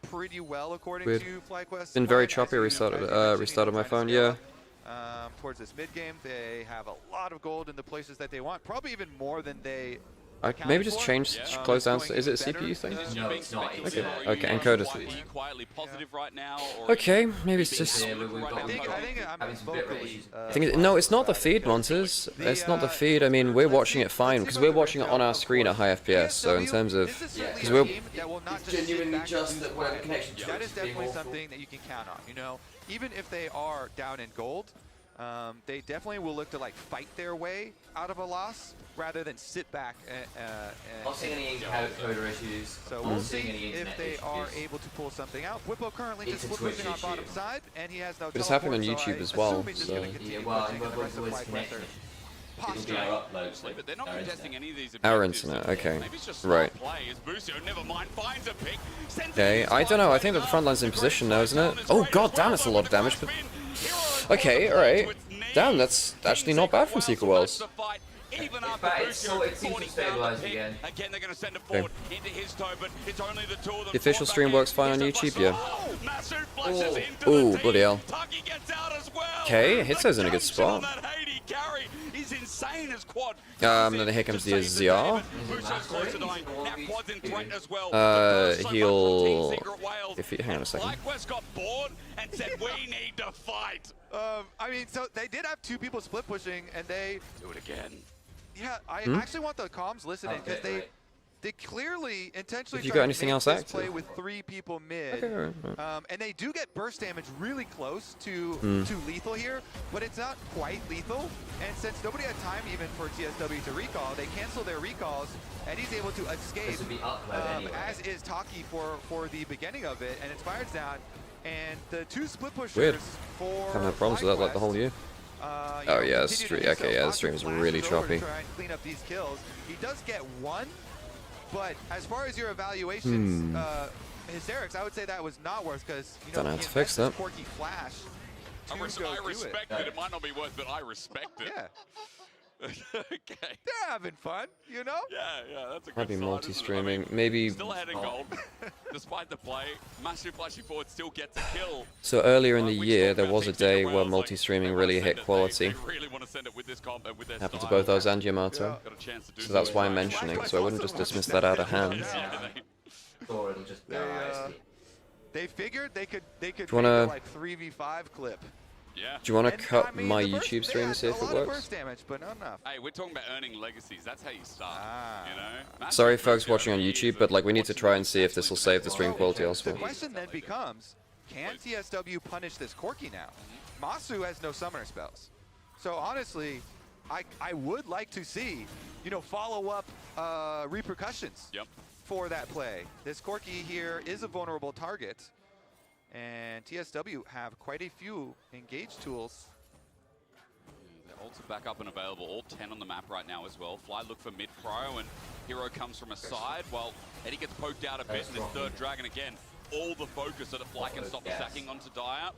S11: pretty well according
S9: Weird.
S11: to FlyQuest.
S9: Been very choppy. Restarted my phone. Yeah.
S11: Towards this mid game, they have a lot of gold in the places that they want. Probably even more than they.
S9: Maybe just change, close down. Is it a CPU thing?
S12: No, it's not.
S9: Okay, encoders. Okay, maybe it's just... No, it's not the feed, Monsters. It's not the feed. I mean, we're watching it fine, because we're watching it on our screen at high FPS, so in terms of... Because we're...
S12: Genuinely just that whatever connection to
S11: That is definitely something that you can count on, you know? Even if they are down in gold, they definitely will look to like fight their way out of a loss rather than sit back and
S12: not seeing any encoder issues.
S11: So we'll see if they are able to pull something out. Whippo currently just pushing on bottom side, and he has no
S9: But it's happening on YouTube as well, so...
S12: Yeah, well, Whippo's connection.
S5: But they're not contesting any of these
S9: Our
S5: objectives.
S9: internet, okay.
S5: Maybe it's just
S9: Right.
S5: smart play as Busio, never mind, finds a pick, sends
S9: Okay,
S5: it
S9: I don't know. I think that the front line's in position now, isn't it? Oh god damn, that's a lot of damage. But... Okay, alright. Damn, that's actually not bad from Secret Worlds.
S5: Even
S12: It seems to stabilize again.
S5: Again, they're going to send it forward into his toe, but it's only the two of them.
S9: The official stream works fine on YouTube, yeah.
S5: Massive flashes into
S9: Ooh,
S5: the
S9: bloody hell.
S5: Tucky gets out as well.
S9: Okay, Hitso's in a good spot.
S5: That Haiti carry is insane as Quad.
S9: Then here comes the ZR.
S5: Busho's close to dying. Now Quad's in threat as well.
S9: He'll... If he... Hang on a second.
S5: FlyQuest got bored and said, we need to fight.
S11: I mean, so they did have two people split pushing, and they...
S5: Do it again.
S11: Yeah, I actually want the comms listening, because they clearly intentionally
S9: Have you
S11: try
S9: got
S11: to
S9: anything
S11: make
S9: else
S11: this
S9: active?
S11: play with three people mid.
S9: Okay, right.
S11: And they do get burst damage really close to lethal here, but it's not quite lethal. And since nobody had time even for TSW to recall, they cancel their recalls, and he's able to escape, as is Taki for the beginning of it, and Inspired's down. And the two split pushers
S9: Weird.
S11: for
S9: Haven't had problems with that like the whole year. Oh yeah, the stream. Okay, yeah, the stream is really choppy.
S11: Clean up these kills. He does get one, but as far as your evaluations, Hysterics, I would say that was not worth, because you know,
S9: Don't know how to fix that.
S11: Quirky flash.
S5: I respect it. It might not be worth, but I respect it.
S11: Yeah.
S5: Okay.
S11: They're having fun, you know?
S5: Yeah, that's a good
S9: Might be
S5: sign,
S9: multi-streaming.
S5: isn't it? I mean,
S9: Maybe...
S5: still ahead in gold, despite the play. Massive flashing forward still gets a kill.
S9: So earlier in the year, there was a day where multi-streaming really hit quality.
S5: They really want to send it with this comp, with their
S9: Happened to
S5: style.
S9: both us and Yamato.
S5: Got a chance to do
S9: So that's why I'm mentioning it, so I wouldn't just dismiss that out of hand.
S12: Or it'll just
S11: They figured they could make
S9: you wanna-
S11: a, like 3v5 clip.
S5: Yeah.
S9: Do you want to
S11: And,
S9: cut
S11: I mean,
S9: my
S11: the burst-
S9: YouTube stream and see if
S11: a
S9: it
S11: lot of
S9: works?
S11: burst damage, but not enough.
S5: Hey, we're talking about earning legacies. That's how you start. You know. Massive
S9: Sorry folks
S5: Busio
S9: watching on
S5: is
S9: YouTube, but like we need to try and see if this will save the stream quality
S11: The
S9: elsewhere.
S11: question then becomes, can TSW punish this Corki now? Masu has no summoner spells. So honestly, I would like to see, you know, follow-up repercussions for that play. This Corki here is a vulnerable target, and TSW have quite a few engage tools.
S5: Their ults are back up and available, all 10 on the map right now as well. Fly look for mid cryo, and Hero comes from a side, while Eddie gets poked out a bit, and this third dragon again, all the focus so that Fly can stop stacking onto Dire.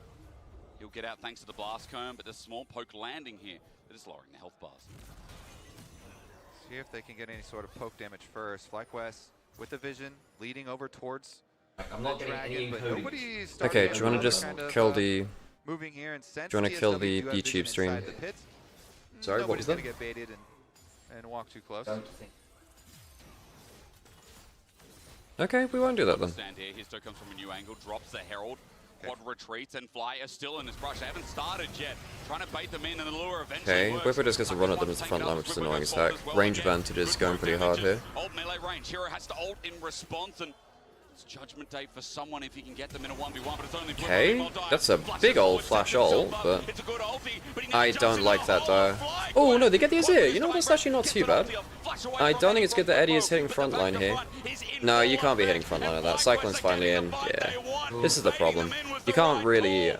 S5: He'll get out thanks to the blast cone, but the small poke landing here, that is lowering the health bars.
S11: See if they can get any sort of poke damage first. FlyQuest with the vision, leading over towards
S12: I'm not getting any
S11: but
S12: encoding.
S11: nobody's
S9: Okay,
S11: starting
S9: do you want to just
S11: kind of,
S9: kill the
S11: moving here, and since
S9: Do you want to kill
S11: TSW
S9: the
S11: do have
S9: YouTube
S11: vision
S9: stream?
S11: inside the pits,
S9: Sorry, what was
S11: nobody's
S9: that?
S11: gonna get baited and walk too close.
S9: Okay, we won't do that then.
S5: Stand here. Histo comes from a new angle, drops the Herald. Quad retreats, and Fly are still in this brush. They haven't started yet. Trying to bait them in, and the lure eventually
S9: Okay,
S5: works.
S9: Whipper just gets a run at them as the front line, which is annoying as heck. Range advantage is going pretty hard here.
S5: Ult melee range. Hero has to ult in response, and it's Judgment Day for someone if he can get them in a 1v1, but it's only
S9: Okay, that's a big old flash ult, but I don't like that Dire. Oh no, they get the Azir. You know what, that's actually not too bad. I don't think it's good that Eddie is hitting frontline here. No, you can't be hitting frontline at that. Cyclone's finally in. Yeah, this is the problem. You can't really,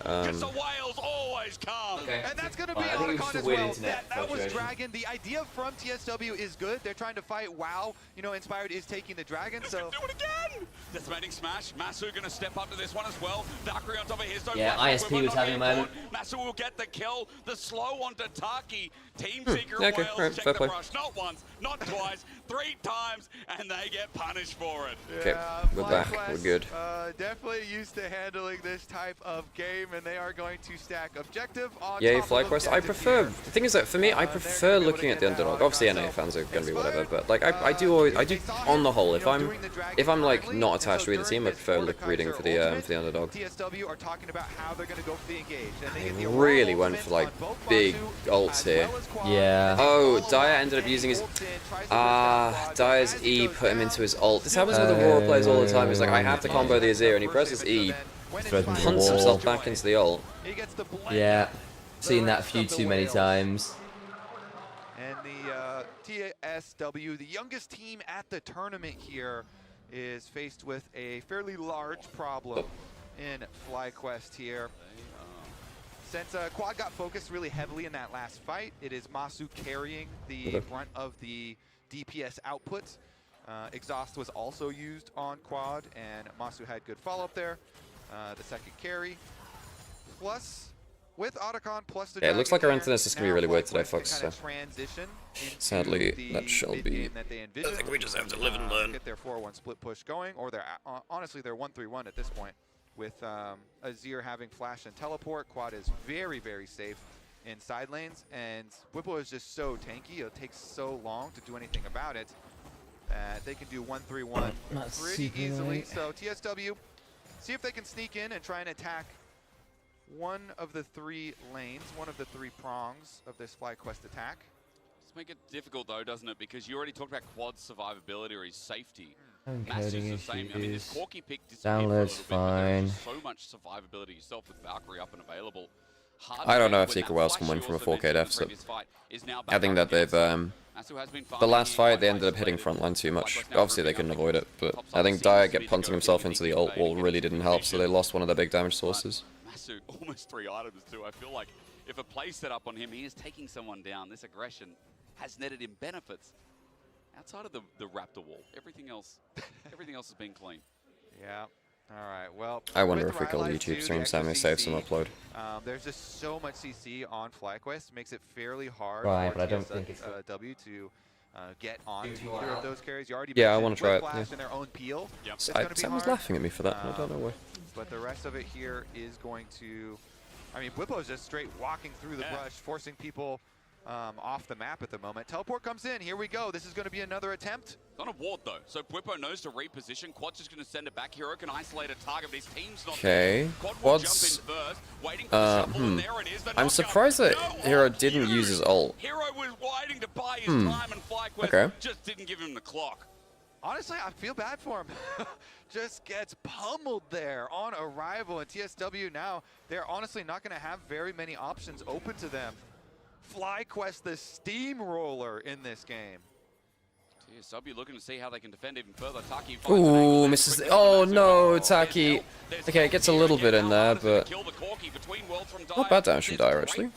S11: Okay. And that's going to be Otacon as well. That was Dragon. The idea from TSW is good. They're trying to fight WoW. You know, Inspired is taking the Dragon, so...
S5: Do it again! Decimating Smash. Masu going to step up to this one as well. Valkyrie on top of his...
S12: Yeah, ISP was having a moment.
S5: Masu will get the kill. The slow onto Taki. Team Seeker
S9: Okay,
S5: Wales
S9: right,
S5: check
S9: fair
S5: the
S9: play.
S5: brush. Not once, not twice, 3 times, and they get punished for it.
S9: Okay, we're back. We're good.
S11: Definitely used to handling this type of game, and they are going to stack objective on
S9: Yay,
S11: top of
S9: FlyQuest. I prefer, the thing is that for me, I prefer looking at the underdog. Obviously, NA fans are gonna be whatever, but like I do on the whole, if I'm like not attached to either team, I prefer rooting for the underdog.
S11: TSW are talking about how they're going to go for the engage. And they get the
S9: Really went for like big ults here.
S12: Yeah.
S9: Oh, Dire ended up using his Dire's E put him into his ult. This happens with the Aurora players all the time. It's like I have to combo the Azir, and he presses E, punts himself back into the ult.
S12: Yeah. Seen that a few too many times.
S11: And the TSW, the youngest team at the tournament here, is faced with a fairly large problem in FlyQuest here. Since Quad got focused really heavily in that last fight, it is Masu carrying the brunt of the DPS output. Exhaust was also used on Quad, and Masu had good follow-up there. The second carry. Plus, with Otacon plus the
S9: Yeah, it looks like our internet is just gonna be really weird today,
S11: FlyQuest
S9: folks.
S11: can
S9: So
S11: kinda transition
S9: sadly,
S11: into
S9: that shall
S11: the
S9: be.
S11: mid-game that they
S9: I
S11: envisioned.
S9: think we just have to live and learn.
S11: Get their 4-1 split push going, or they're honestly they're 1-3-1 at this point. With Azir having flash and teleport, Quad is very, very safe in side lanes, and Whipple is just so tanky. It takes so long to do anything about it. They can do 1-3-1 pretty easily. So TSW, see if they can sneak in and try and attack one of the 3 lanes, one of the 3 prongs of this FlyQuest attack.
S5: Just make it difficult though, doesn't it? Because you already talked about Quad's survivability or his safety.
S12: Encoding
S5: the same. I mean, this
S12: issues.
S5: Corky pick disappeared for a
S12: Download's
S5: little bit, but there is
S12: fine.
S5: so much survivability yourself with Valkyrie up and available.
S9: I don't know if Seeker Wales can win from a 4K deficit. I think that they've, the last fight they ended up hitting frontline too much. Obviously they couldn't avoid it, but I think Dire punting himself into the ult wall really didn't help, so they lost one of their big damage sources.
S5: Masu, almost 3 items too. I feel like if a play set up on him, he is taking someone down. This aggression has netted him benefits. Outside of the Raptor wall, everything else has been clean.
S11: Yeah. All right. Well,
S9: I wonder
S11: with
S9: if we kill the
S11: Rylai's
S9: YouTube
S11: too,
S9: stream,
S11: the
S9: Sammy
S11: extra
S9: save some
S11: CC,
S9: upload.
S11: There's just so much CC on FlyQuest, makes it fairly hard
S12: Right,
S11: for
S12: but I don't think it's
S11: TSW to get on either of those carries. You already
S9: Yeah, I
S11: mentioned
S9: want to try it.
S11: Whiplash
S9: Yeah.
S11: and their own peel. It's
S9: I,
S11: gonna be
S9: Sam was
S11: hard.
S9: laughing at me for that. I don't know why.
S11: But the rest of it here is going to... I mean, Whipple's just straight walking through the brush, forcing people off the map at the moment. Teleport comes in. Here we go. This is going to be another attempt.
S5: It's on a ward though, so Bwippo knows to reposition. Quad's just going to send it back. Hero can isolate a target, but his team's not
S9: Okay.
S5: there. Quad will jump
S9: Quad's.
S5: in first, waiting for the shuffle, and there it is. The
S9: I'm
S5: knockup.
S9: surprised that
S5: No,
S9: Hero didn't use his ult.
S5: Hero was waiting to buy his time, and FlyQuest
S9: Okay.
S5: just didn't give him the clock.
S11: Honestly, I feel bad for him. Just gets pummeled there on arrival. And TSW now, they're honestly not going to have very many options open to them. FlyQuest, the steamroller in this game.
S5: TSW looking to see how they can defend even further. Taki
S9: Ooh, misses. Oh no, Taki. Okay, it gets a little bit in there, but not bad damage from Dire actually.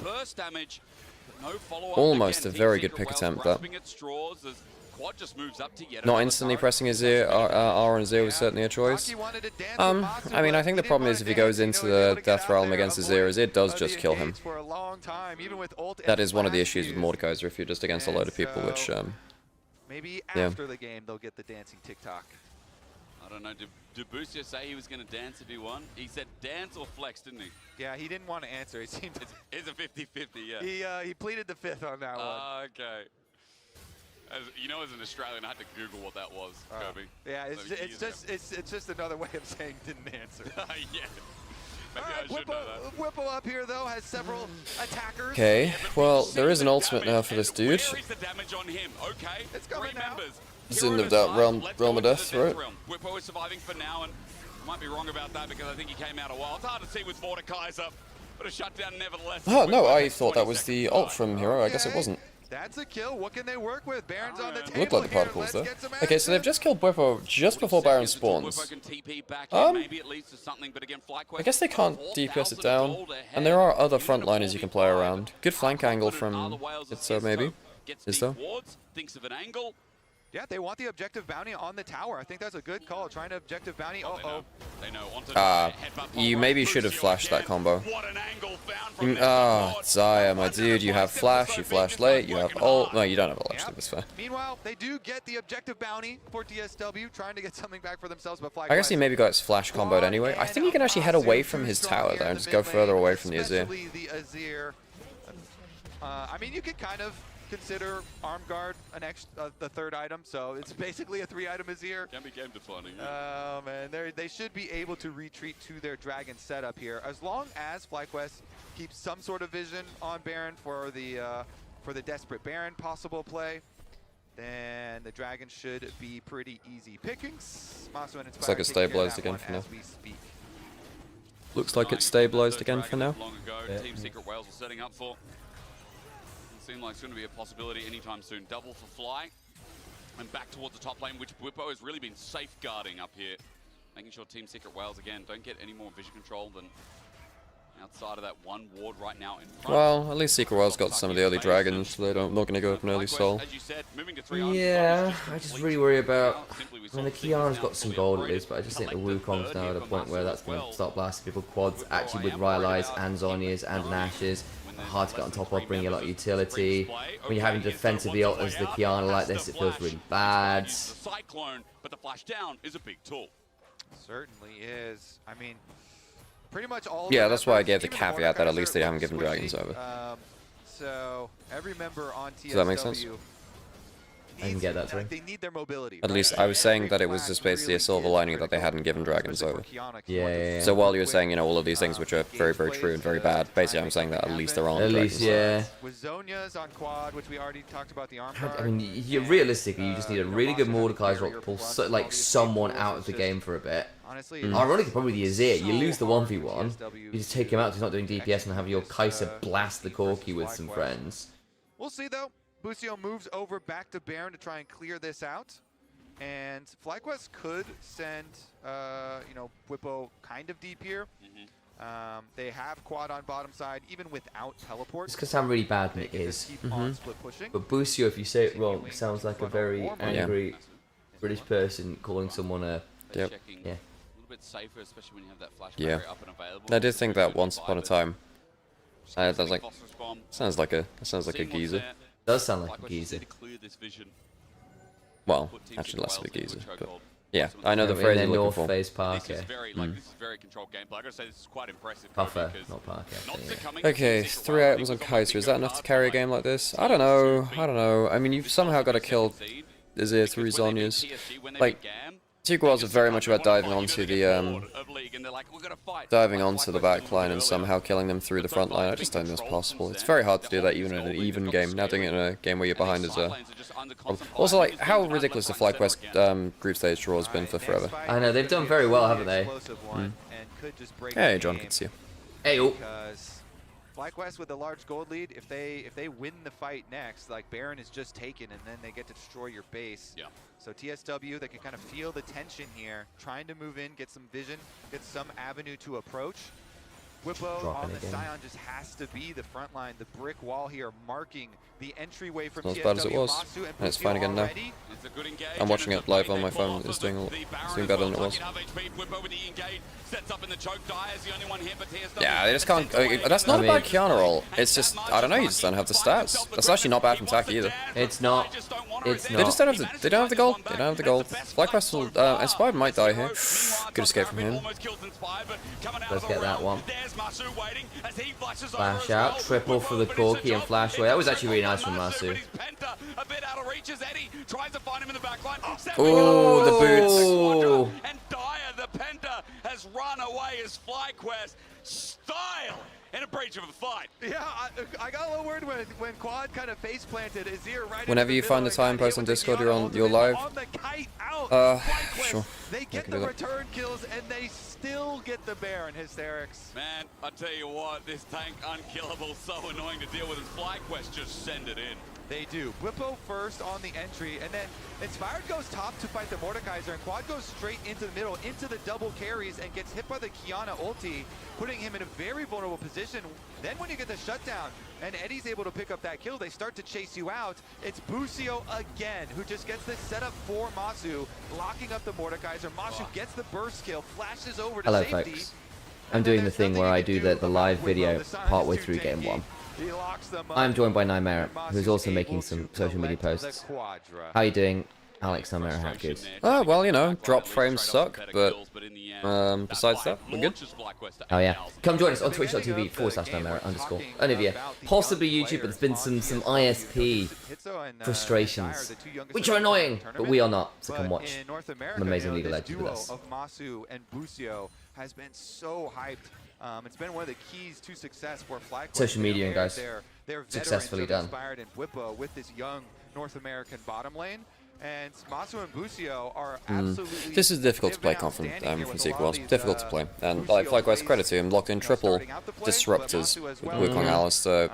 S9: Almost a very good pick attempt that. Not instantly pressing his ear, R on his ear was certainly a choice. I mean, I think the problem is if he goes into the Death Realm against his ear, it does just kill him. That is one of the issues with Mordekaiser if you're just against a load of people, which,
S11: maybe
S9: yeah.
S11: after the game they'll get the dancing TikTok.
S5: I don't know. Did Boostio say he was going to dance if he won? He said dance or flex, didn't he?
S11: Yeah, he didn't want to answer. It seemed
S5: it's a 50-50, yeah.
S11: He pleaded the fifth on that one.
S5: Okay. As an Australian, I had to Google what that was, Kirby.
S11: Yeah, it's just another way of saying didn't answer.
S5: Yeah.
S11: All right, Whippo up here though has several attackers.
S9: Okay, well there is an ultimate now for this dude.
S5: The damage on him. Okay,
S11: it's coming now.
S9: It's in the realm of death, right?
S5: Whippo is surviving for now, and I might be wrong about that because I think he came out a while. It's hard to see with Mordekaiser, but a shutdown nevertheless.
S9: Oh no, I thought that was the ult from Hero. I guess it wasn't.
S11: That's a kill. What can they work with? Baron's on the table.
S9: Looked like the particles though. Okay, so they've just killed Whippo just before Baron spawns. I guess they can't DPS it down, and there are other frontliners you can play around. Good flank angle from Itzo maybe. Is there?
S5: Thinks of an angle.
S11: Yeah, they want the objective bounty on the tower. I think that's a good call. Trying to objective bounty.
S9: You maybe should have flashed that combo. Zaya, my dude, you have flash, you flash late, you have ult. No, you don't have ult, actually, that's fair.
S11: Meanwhile, they do get the objective bounty for TSW, trying to get something back for themselves, but
S9: I guess he maybe got his flash comboed anyway. I think he can actually head away from his tower there and just go further away from the Azir.
S11: I mean, you could kind of consider Arm Guard the third item, so it's basically a 3-item Azir.
S5: Can be game defining.
S11: Oh man, they should be able to retreat to their dragon setup here, as long as FlyQuest keeps some sort of vision on Baron for the desperate Baron possible play. Then the dragon should be pretty easy pickings.
S9: Looks like it's stabilized again for now. Looks like it's stabilized again for now.
S5: Team Secret Whales are setting up for. Seem like it's going to be a possibility anytime soon. Double for Fly, and back towards the top lane, which Whippo has really been safeguarding up here, making sure Team Secret Whales again don't get any more vision control than outside of that one ward right now in front.
S9: Well, at least Secret Whales got some of the early dragons, so they're not going to go up an early soul.
S12: Yeah, I just really worry about. I mean, the Kiana's got some gold at least, but I just think the Wukong's now at a point where that's going to start blasting people quads. Actually, with Rylai's and Zhonya's and Nash's. Hard to get on top of, bringing a lot of utility. When you're having defensively ult as the Kiana like this, it feels really bad.
S5: But the flash down is a big tool.
S11: Certainly is. I mean, pretty much all.
S9: Yeah, that's why I gave the caveat that at least they haven't given dragons over.
S11: So every member on TSW.
S9: Does that make sense?
S12: I can get that too.
S11: They need their mobility.
S9: At least I was saying that it was just basically a silver lining that they hadn't given dragons over.
S12: Yeah.
S9: So while you were saying, all of these things which are very, very true and very bad, basically I'm saying that at least they're on dragons.
S12: At least, yeah.
S11: With Zhonya's on quad, which we already talked about the arm guard.
S12: I mean, realistically, you just need a really good Mordekaiser to pull someone out of the game for a bit. Ironically, probably the Azir. You lose the 1v1, you just take him out because he's not doing DPS and have your Kai'Sa blast the Corki with some friends.
S11: We'll see though. Boostio moves over back to Baron to try and clear this out. And FlyQuest could send, Whippo kind of deep here. They have quad on bottom side, even without teleport.
S12: It's because I'm really bad and it is. But Boostio, if you say it wrong, sounds like a very angry British person calling someone a...
S9: Yep.
S12: Yeah.
S5: A little bit safer, especially when you have that flash up and available.
S9: I did think that once upon a time. That was like, sounds like a geezer.
S12: Does sound like a geezer.
S9: Well, actually less of a geezer, but yeah, I know the phrase you're looking for.
S12: North Face Parker.
S5: This is very controlled gameplay. I gotta say, this is quite impressive.
S12: Puffer, not Parker.
S9: Okay, 3 items on Kai'Sa. Is that enough to carry a game like this? I don't know. I mean, you've somehow got to kill Azir through Zhonya's. Like, Secret Whales are very much about diving onto the backline and somehow killing them through the front line. I just don't think that's possible. It's very hard to do that even in an even game. Now doing it in a game where you're behind is a... Also, like, how ridiculous the FlyQuest group stage draw has been for forever.
S12: I know, they've done very well, haven't they?
S9: Hey, John, good to see you.
S12: Hey,
S11: FlyQuest with a large gold lead, if they win the fight next, like Baron is just taken and then they get to destroy your base.
S5: Yeah.
S11: So TSW, they can kind of feel the tension here, trying to move in, get some vision, get some avenue to approach. Whippo on the Scion just has to be the front line, the brick wall here marking the entryway from
S9: not as bad as it was. And it's fine again now. I'm watching it live on my phone. It's doing better than it was. Yeah, they just can't. That's not a bad Kiana roll. It's just, I don't know, you just don't have the stats. That's actually not bad from Taki either.
S12: It's not. It's not.
S2: They just don't have the. They don't have the gold. They don't have the gold. FlyQuest will. Inspired might die here. Good escape from him.
S12: Let's get that one. Flash out, triple for the Corki and flash away. That was actually really nice from Masu.
S2: Oh, the boots.
S5: And Dyer, the Penta, has run away as FlyQuest. Style in a breach of a fight.
S11: Yeah, I got a little worried when Quad kind of face planted Azir right.
S2: Whenever you find the time, post on Discord. You're live. Sure.
S11: They get the return kills and they still get the Baron hysterics.
S5: Man, I tell you what, this tank unkillable, so annoying to deal with. As FlyQuest just send it in.
S11: They do. Whippo first on the entry, and then Inspired goes top to fight the Mordekaiser, and Quad goes straight into the middle, into the double carries, and gets hit by the Kiana ulti, putting him in a very vulnerable position. Then when you get the shutdown, and Eddie's able to pick up that kill, they start to chase you out. It's Busio again, who just gets this setup for Masu, locking up the Mordekaiser. Masu gets the burst kill, flashes over to
S12: Hello,
S11: safety.
S12: folks. I'm doing the thing where I do the live video partway through game 1. I'm joined by Nymera, who's also making some social media posts. How are you doing, Alex Nymera? How good?
S2: Well, you know, drop frames suck, but besides that, we're good.
S12: Oh yeah. Come join us on twitch.tv/Nymera_ Onivia. Possibly YouTube, but there's been some ISP frustrations, which are annoying, but we are not. So come watch some amazing League of Legends with us.
S11: Of Masu and Busio has been so hyped. It's been one of the keys to success for FlyQuest.
S12: Social media, guys.
S11: They're
S12: Successfully done.
S11: Inspired in Whippo with this young North American bottom lane. And Masu and Busio are absolutely...
S2: This is difficult to play confident from Secret Worlds. Difficult to play. And like FlyQuest, credit to him, locked in triple disruptors with Wukong, Alistair,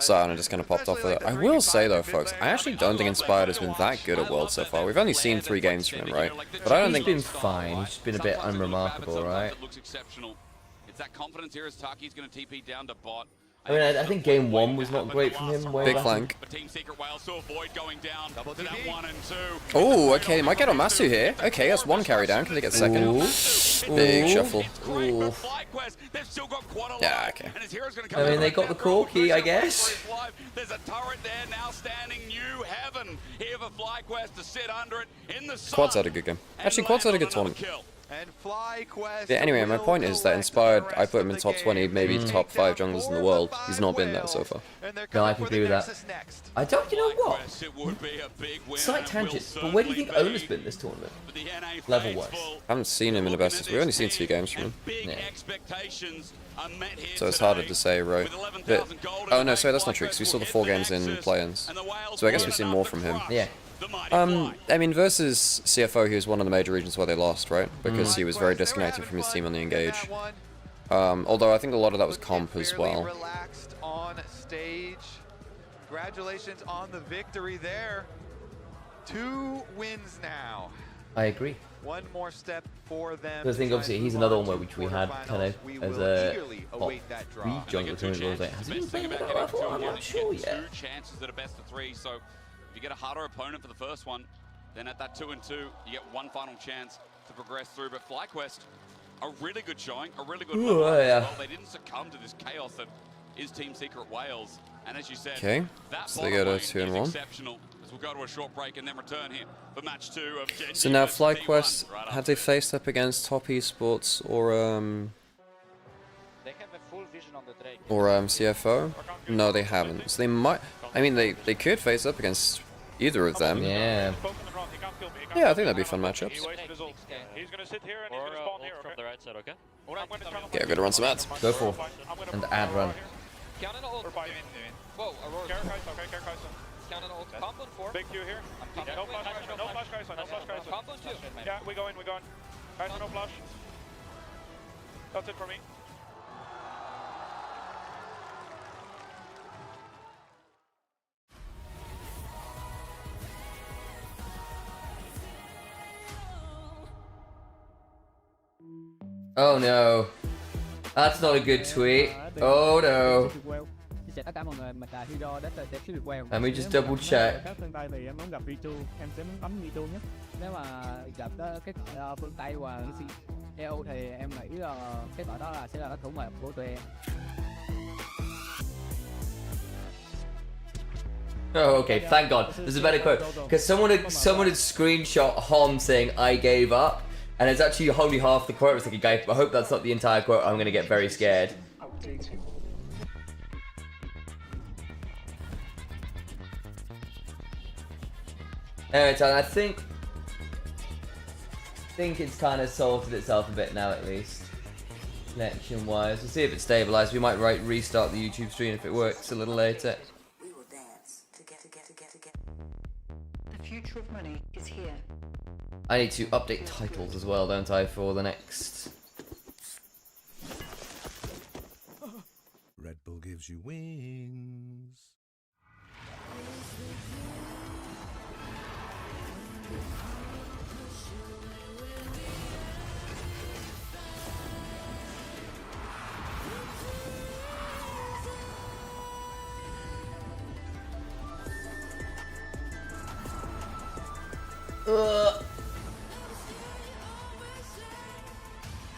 S2: Sion just kind of popped off with it. I will say though, folks, I actually don't think Inspired has been that good at Worlds so far. We've only seen 3 games from him, right? But I don't think...
S12: He's been fine. He's just been a bit unremarkable, right?
S5: It's that confidence here as Taki's going to TP down to bot.
S12: I mean, I think game 1 was not great from him.
S2: Big flank.
S5: Oh,
S2: oh, okay, they might get on Masu here. Okay, that's 1 carry down. Can they get 2nd?
S12: Ooh.
S2: Big shuffle.
S12: Ooh.
S2: Yeah, okay.
S12: I mean, they got the Corki, I guess.
S5: There's a turret there now standing new heaven here for FlyQuest to sit under it in the sun.
S2: Quad's had a good game. Actually, Quad's had a good tournament.
S11: And FlyQuest.
S2: Yeah, anyway, my point is that Inspired, I put him in top 20, maybe top 5 junglers in the world. He's not been there so far.
S12: No, I can agree with that. I don't, you know what? Slight tangent, but where do you think Ona's been this tournament? Level-wise.
S2: I haven't seen him in the best. We've only seen 2 games from him.
S12: Yeah.
S2: So it's harder to say, right? But, oh no, sorry, that's not true, because we saw the 4 games in play-ins. So I guess we've seen more from him.
S12: Yeah.
S2: I mean, versus CFO, he was one of the major reasons why they lost, right? Because he was very disconnected from his team on the Engage. Although I think a lot of that was comp as well.
S11: Relaxed on stage. Congratulations on the victory there. 2 wins now.
S12: I agree.
S11: 1 more step for them.
S12: I think obviously he's another one which we had kind of as a top 3 jungler tournament. I was like, has he been playing with that level? I'm not sure yet.
S5: 2 chances at a best of 3, so if you get a harder opponent for the first one, then at that 2-2, you get 1 final chance to progress through. But FlyQuest, a really good showing, a really good
S12: Ooh, yeah.
S5: well. They didn't succumb to this chaos that is Team Secret Wales. And as you said,
S2: okay,
S5: that
S2: so they go to 2-1.
S5: Exceptional. As we'll go to a short break and then return here for match 2 of Gen
S2: So now FlyQuest, have they faced up against top esports or CFO? No, they haven't. So they might. I mean, they could face up against either of them.
S12: Yeah.
S2: Yeah, I think that'd be fun matchups. Yeah, go to run some ads.
S12: Go for and ad run.
S7: Big Q here. No flash, guys. No flash, guys. Yeah, we're going. Guys, no flash. That's it for me.
S12: Oh no. That's not a good tweet. Oh no.
S10: Chào tất cả mọi người, mình là Hero đến từ Team Secret Wales.
S12: Let me just double check.
S7: Các phương Tây thì em muốn gặp V2, em sẽ muốn bấm V2 nhé.
S10: Nếu mà gặp cái phương Tây và EU thì em nghĩ cái đội đó là sẽ là cái thủ mệnh của tụi em.
S12: Oh, okay, thank God. There's a better quote. Because someone had screenshot Hom saying, I gave up. And it's actually only half the quote. It's like, I hope that's not the entire quote. I'm going to get very scared. Alright, so I think it's kind of sorted itself a bit now, at least. Connection-wise. We'll see if it's stabilized. We might restart the YouTube stream if it works a little later.
S13: We will dance together. The future of money is here.
S12: I need to update titles as well, don't I, for the next...
S14: Red Bull gives you wings.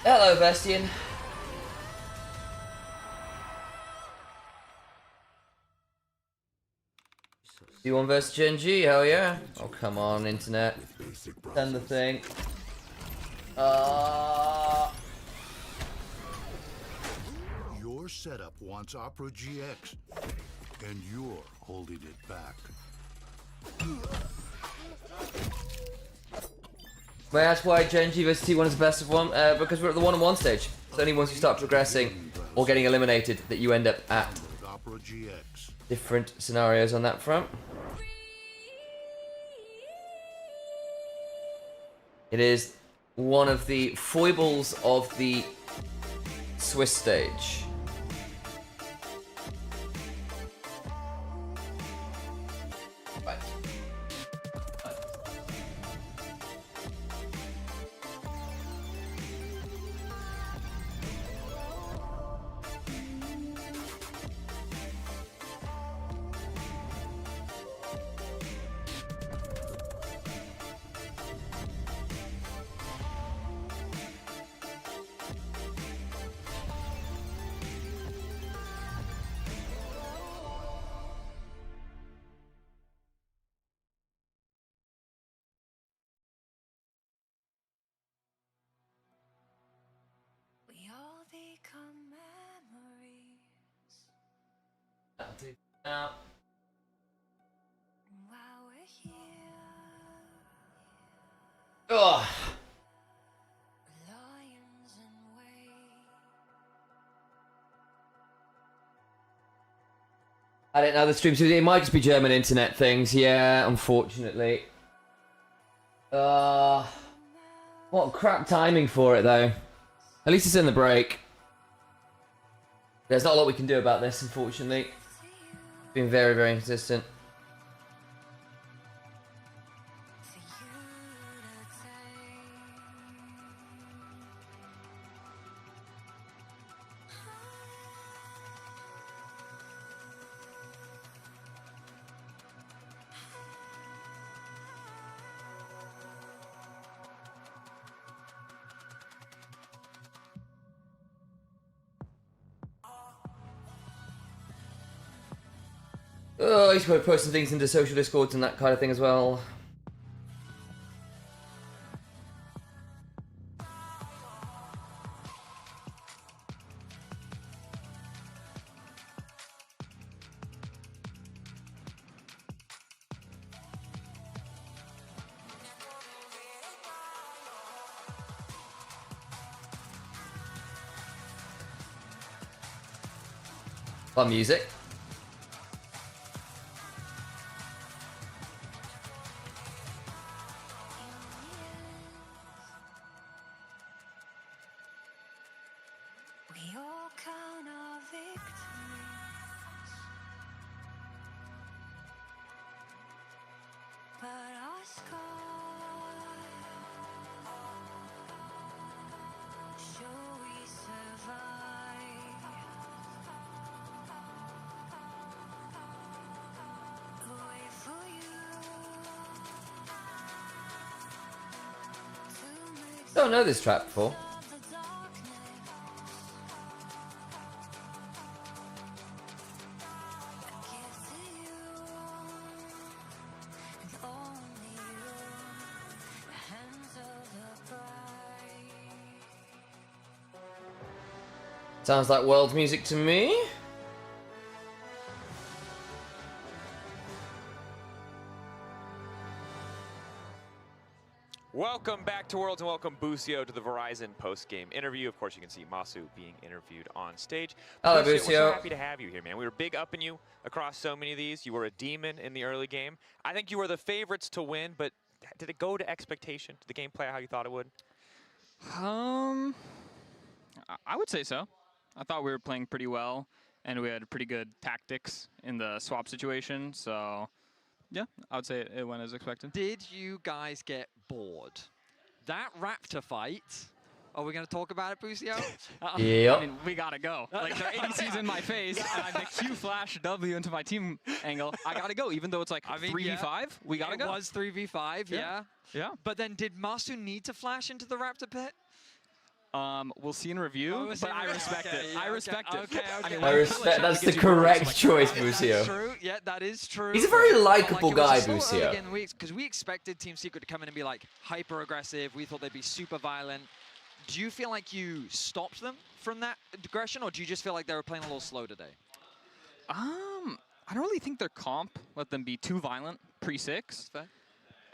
S12: Hello, Bastian. C1 versus Gen G, hell yeah. Oh, come on, internet. Send the thing.
S14: Your setup wants Opera GX, and you're holding it back.
S12: May I ask why Gen G vs T1 is the best of one? Because we're at the 1-on-1 stage. It's only once you start progressing or getting eliminated that you end up at different scenarios on that front. It is one of the foibles of the Swiss stage. Right. Now. Ugh. I don't know the stream. It might just be German internet things. Yeah, unfortunately. What crap timing for it though. At least it's in the break. There's not a lot we can do about this, unfortunately. It's been very, very inconsistent. Oh, he's probably posting things into social discords and that kind of thing as well. Fun music. Don't know this track before. Sounds like world music to me.
S2: Welcome back to Worlds and welcome Busio to the Verizon post-game interview. Of course, you can see Masu being interviewed on stage.
S12: Hello,
S2: Busio. We're
S12: Busio.
S2: so happy to have you here, man. We were big upping you across so many of these. You were a demon in the early game. I think you were the favorites to win, but did it go to expectation? Did the game play out how you thought it would?
S15: I would say so. I thought we were playing pretty well, and we had pretty good tactics in the swap situation, so yeah, I would say it went as expected.
S1: Did you guys get bored? That Raptor fight, are we going to talk about it, Busio?
S12: Yep.
S15: I mean, we gotta go. Like, their ADC's in my face, and I make Q flash W into my team angle. I gotta go, even though it's like 3v5, we gotta go.
S1: It was 3v5, yeah.
S15: Yeah.
S1: But then did Masu need to flash into the Raptor pit?
S15: We'll see in review, but I respect it. I respect it.
S1: Okay.
S15: I mean,
S12: I respect. That's the correct choice, Busio.
S1: That's true. Yeah, that is true.
S12: He's a very likable guy,
S1: Busio.
S12: Busio.
S1: Because we expected Team Secret to come in and be like hyper aggressive. We thought they'd be super violent. Do you feel like you stopped them from that aggression, or do you just feel like they were playing a little slow today?
S15: I don't really think their comp let them be too violent pre-6.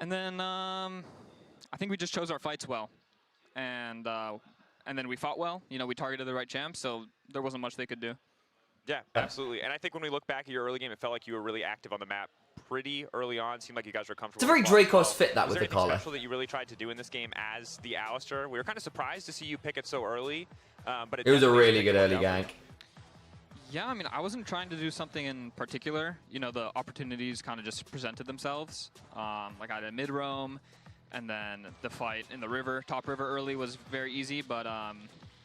S15: And then I think we just chose our fights well. And then we fought well. You know, we targeted the right champs, so there wasn't much they could do.
S2: Yeah, absolutely. And I think when we look back at your early game, it felt like you were really active on the map pretty early on. Seemed like you guys were comfortable.
S12: It's a very Dracos fit, that, with the collar.
S2: Was there anything special that you really tried to do in this game as the Alistar? We were kind of surprised to see you pick it so early, but
S12: it was a really good early gank.
S15: Yeah, I mean, I wasn't trying to do something in particular. You know, the opportunities kind of just presented themselves. Like I had a mid-roam, and then the fight in the river, top river early was very easy, but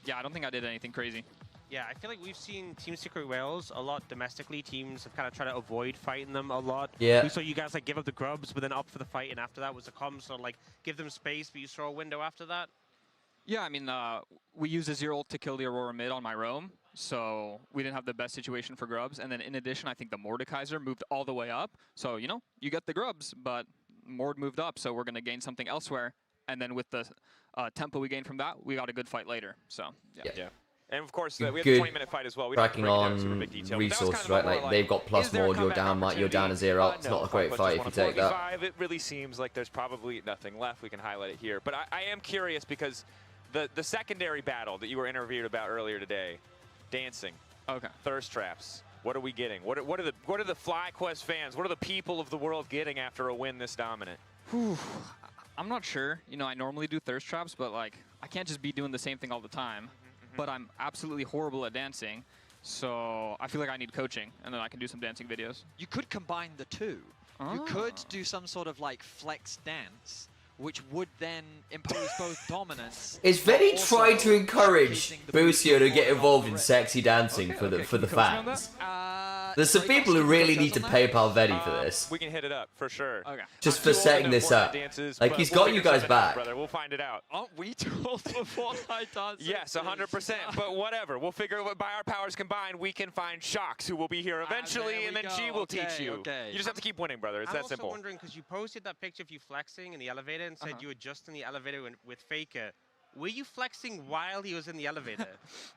S15: yeah, I don't think I did anything crazy.
S3: Yeah, I feel like we've seen Team Secret Wales a lot domestically. Teams have kind of tried to avoid fighting them a lot.
S12: Yeah.
S3: We saw you guys like give up the grubs, but then up for the fight, and after that was the comms, so like give them space, but you saw a window after that.
S15: Yeah, I mean, we used a 0 ult to kill the Aurora mid on my roam, so we didn't have the best situation for grubs. And then in addition, I think the Mordekaiser moved all the way up. So, you know, you get the grubs, but Mord moved up, so we're going to gain something elsewhere. And then with the tempo we gained from that, we got a good fight later. So, yeah.
S2: And of course, we had the 20-minute fight as well. We
S12: tracking on resources, right? Like, they've got plus Mord, you're down a 0. It's not a great fight if you take that.
S2: It really seems like there's probably nothing left. We can highlight it here. But I am curious because the secondary battle that you were interviewed about earlier today, dancing, thirst traps. What are we getting? What are the FlyQuest fans? What are the people of the world getting after a win this dominant?
S15: Whew. I'm not sure. You know, I normally do thirst traps, but like I can't just be doing the same thing all the time. But I'm absolutely horrible at dancing, so I feel like I need coaching, and then I can do some dancing videos.
S1: You could combine the two. You could do some sort of like flex dance, which would then impose both dominance.
S12: It's very tried to encourage Busio to get involved in sexy dancing for the fans. There's some people who really need to pay Palvetti for this.
S2: We can hit it up for sure.
S12: Just for setting this up. Like, he's got you guys back.
S2: Brother, we'll find it out.
S1: Aren't we told before I dance?
S2: Yes, 100%. But whatever. We'll figure out by our powers combined, we can find Shocks, who will be here eventually, and then she will teach you. You just have to keep winning, brother. It's that simple.
S3: I'm also wondering, because you posted that picture of you flexing in the elevator and said you were just in the elevator with Faker. Were you flexing while he was in the elevator?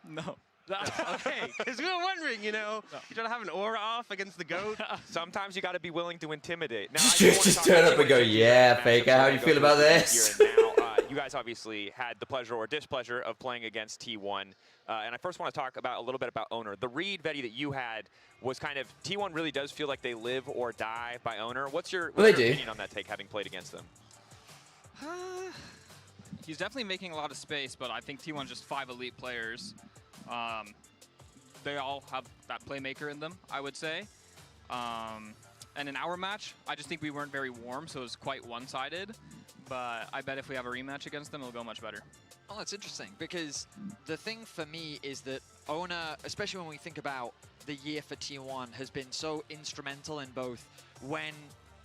S15: No.
S3: Okay, because we were wondering, you know, you trying to have an aura off against the GOAT?
S2: Sometimes you got to be willing to intimidate. Now,
S12: just turn up and go, yeah, Faker, how do you feel about this?
S2: Now, you guys obviously had the pleasure or displeasure of playing against T1. And I first want to talk about a little bit about Owner. The read, Vetty, that you had was kind of, T1 really does feel like they live or die by Owner. What's your opinion on that take, having played against them?
S15: He's definitely making a lot of space, but I think T1's just 5 elite players. They all have that playmaker in them, I would say. And in our match, I just think we weren't very warm, so it was quite one-sided. But I bet if we have a rematch against them, it'll go much better.
S1: Oh, that's interesting, because the thing for me is that Owner, especially when we think about the year for T1, has been so instrumental in both when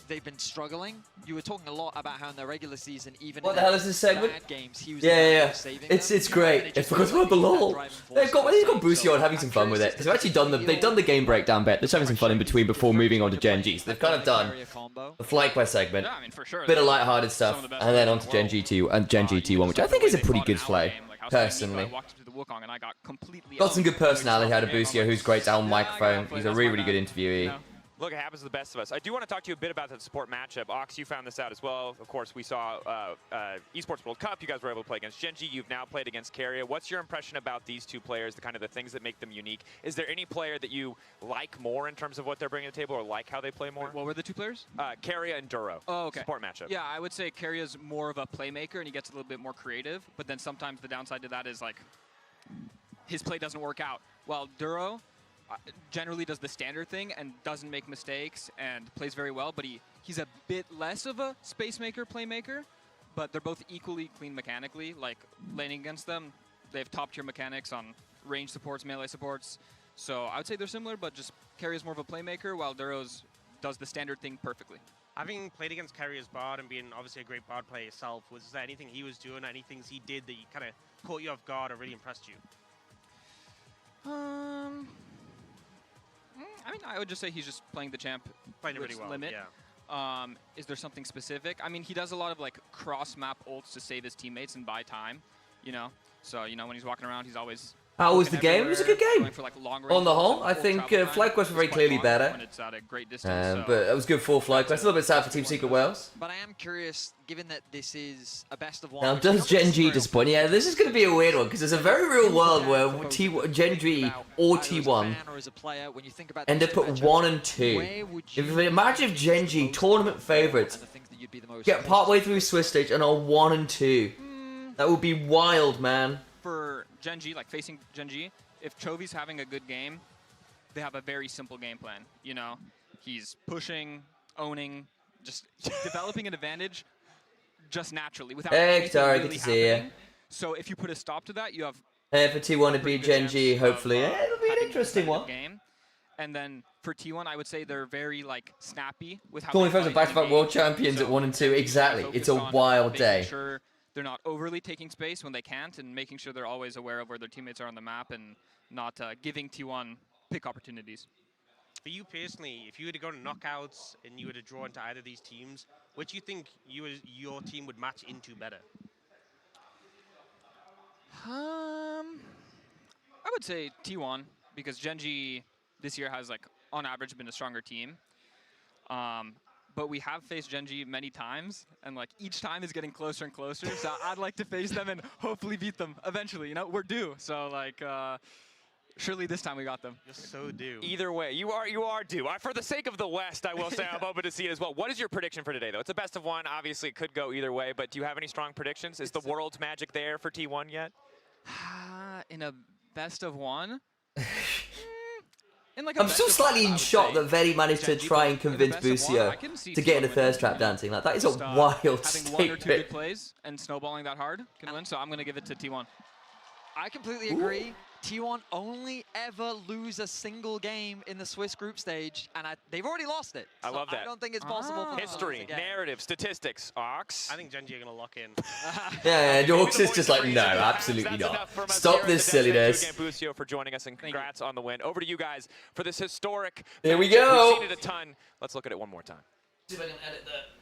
S1: they've been struggling. You were talking a lot about how in their regular season, even
S12: what
S1: in
S12: the hell is this segment?
S1: bad games, he was saving
S12: It's
S1: them.
S12: great. It's because of the lol. They've got Busio on having some fun with it. They've actually done the game breakdown bit. They're having some fun in between before moving on to Gen G. So they've kind of done the FlyQuest segment,
S15: Yeah, I mean, for sure.
S12: bit of lighthearted stuff, and then on to Gen GT and Gen GT1, which I think is a pretty good play.
S15: house.
S12: personally.
S15: I walked up to the Wukong and I got completely
S12: Got some good personality out of
S15: I'm
S12: Busio,
S15: like,
S12: who's great down
S15: yeah,
S12: microphone.
S15: play,
S12: He's a
S15: that's
S12: really,
S15: my
S12: really good
S15: bad.
S12: interviewee.
S15: You know?
S2: Look, it happens to the best of us. I do want to talk to you a bit about the support matchup. Ox, you found this out as well. Of course, we saw Esports World Cup. You guys were able to play against Gen G. You've now played against Carrier. What's your impression about these two players, the kind of the things that make them unique? Is there any player that you like more in terms of what they're bringing to the table or like how they play more?
S15: What were the two players?
S2: Carrier and Duro.
S15: Oh, okay.
S2: Support matchup.
S15: Yeah, I would say Carrier's more of a playmaker and he gets a little bit more creative, but then sometimes the downside to that is like his play doesn't work out. While Duro generally does the standard thing and doesn't make mistakes and plays very well, but he's a bit less of a space maker, playmaker, but they're both equally clean mechanically. Like laning against them, they have top tier mechanics on range supports, melee supports. So I would say they're similar, but just Carrier's more of a playmaker while Duro's does the standard thing perfectly.
S3: Having played against Carrier's Bard and being obviously a great Bard player yourself, was there anything he was doing, any things he did that kind of caught you off guard or really impressed you?
S15: I mean, I would just say he's just playing the champ
S3: Playing it really well,
S15: limit.
S3: yeah.
S15: Is there something specific? I mean, he does a lot of like cross-map ults to save his teammates and buy time, you know? So, you know, when he's walking around, he's always...
S12: How was the game? It was a good game.
S15: For, like,
S12: On the whole, I think FlyQuest were very clearly better.
S15: When it's at a great distance,
S12: But it was good for FlyQuest. A little bit sad for Team Secret Wales.
S1: But I am curious, given that this is a best of one.
S12: Now, does Gen G disappoint? Yeah, this is going to be a weird one because there's a very real world where Gen G or T1 end up at 1 and 2. Imagine if Gen G, tournament favourites, get partway through Swiss stage and are 1 and 2. That would be wild, man.
S15: For Gen G, like facing Gen G, if Chovy's having a good game, they have a very simple game plan. You know, he's pushing, owning, just developing an advantage just naturally without anything
S12: sorry,
S15: really
S12: good to see you.
S15: So if you put a stop to that, you have
S12: For T1 to beat Gen G, hopefully. It'll be an interesting one.
S15: Game. And then for T1, I would say they're very like snappy with how.
S12: Tony Frozen are back-to-back world champions at 1 and 2. Exactly. It's a wild day.
S15: Sure they're not overly taking space when they can't, and making sure they're always aware of where their teammates are on the map and not giving T1 pick opportunities.
S3: For you personally, if you were to go to knockouts and you were to draw into either of these teams, which do you think your team would match into better?
S15: I would say T1 because Gen G this year has like on average been a stronger team. But we have faced Gen G many times, and like each time is getting closer and closer. So I'd like to face them and hopefully beat them eventually. You know, we're due. So like, surely this time we got them.
S3: You're so due.
S2: Either way, you are due. For the sake of the West, I will say I'm open to see it as well. What is your prediction for today, though? It's a best of one. Obviously, it could go either way. But do you have any strong predictions? Is the world's magic there for T1 yet?
S15: In a best of one.
S12: I'm still slightly in shock that Veri managed to try and convince Busio to get into thirst trap dancing. Like, that is a wild
S15: having one or two
S12: statement.
S15: good plays and snowballing that hard can win, so I'm going to give it to T1.
S1: I completely agree. T1 only ever lose a single game in the Swiss group stage, and they've already lost it.
S2: I love that.
S1: I don't think it's possible for them to lose
S2: History,
S1: again.
S2: narrative, statistics. Ox?
S3: I think Gen G are going to lock in.
S12: Yeah, and Ox is just like, no, absolutely not. Stop this silliness.
S2: Again, Busio for joining us, and congrats on the win. Over to you guys for this historic
S12: Here we
S2: matchup.
S12: go.
S2: We've seen it a ton. Let's look at it one more time.
S12: See if I can edit that.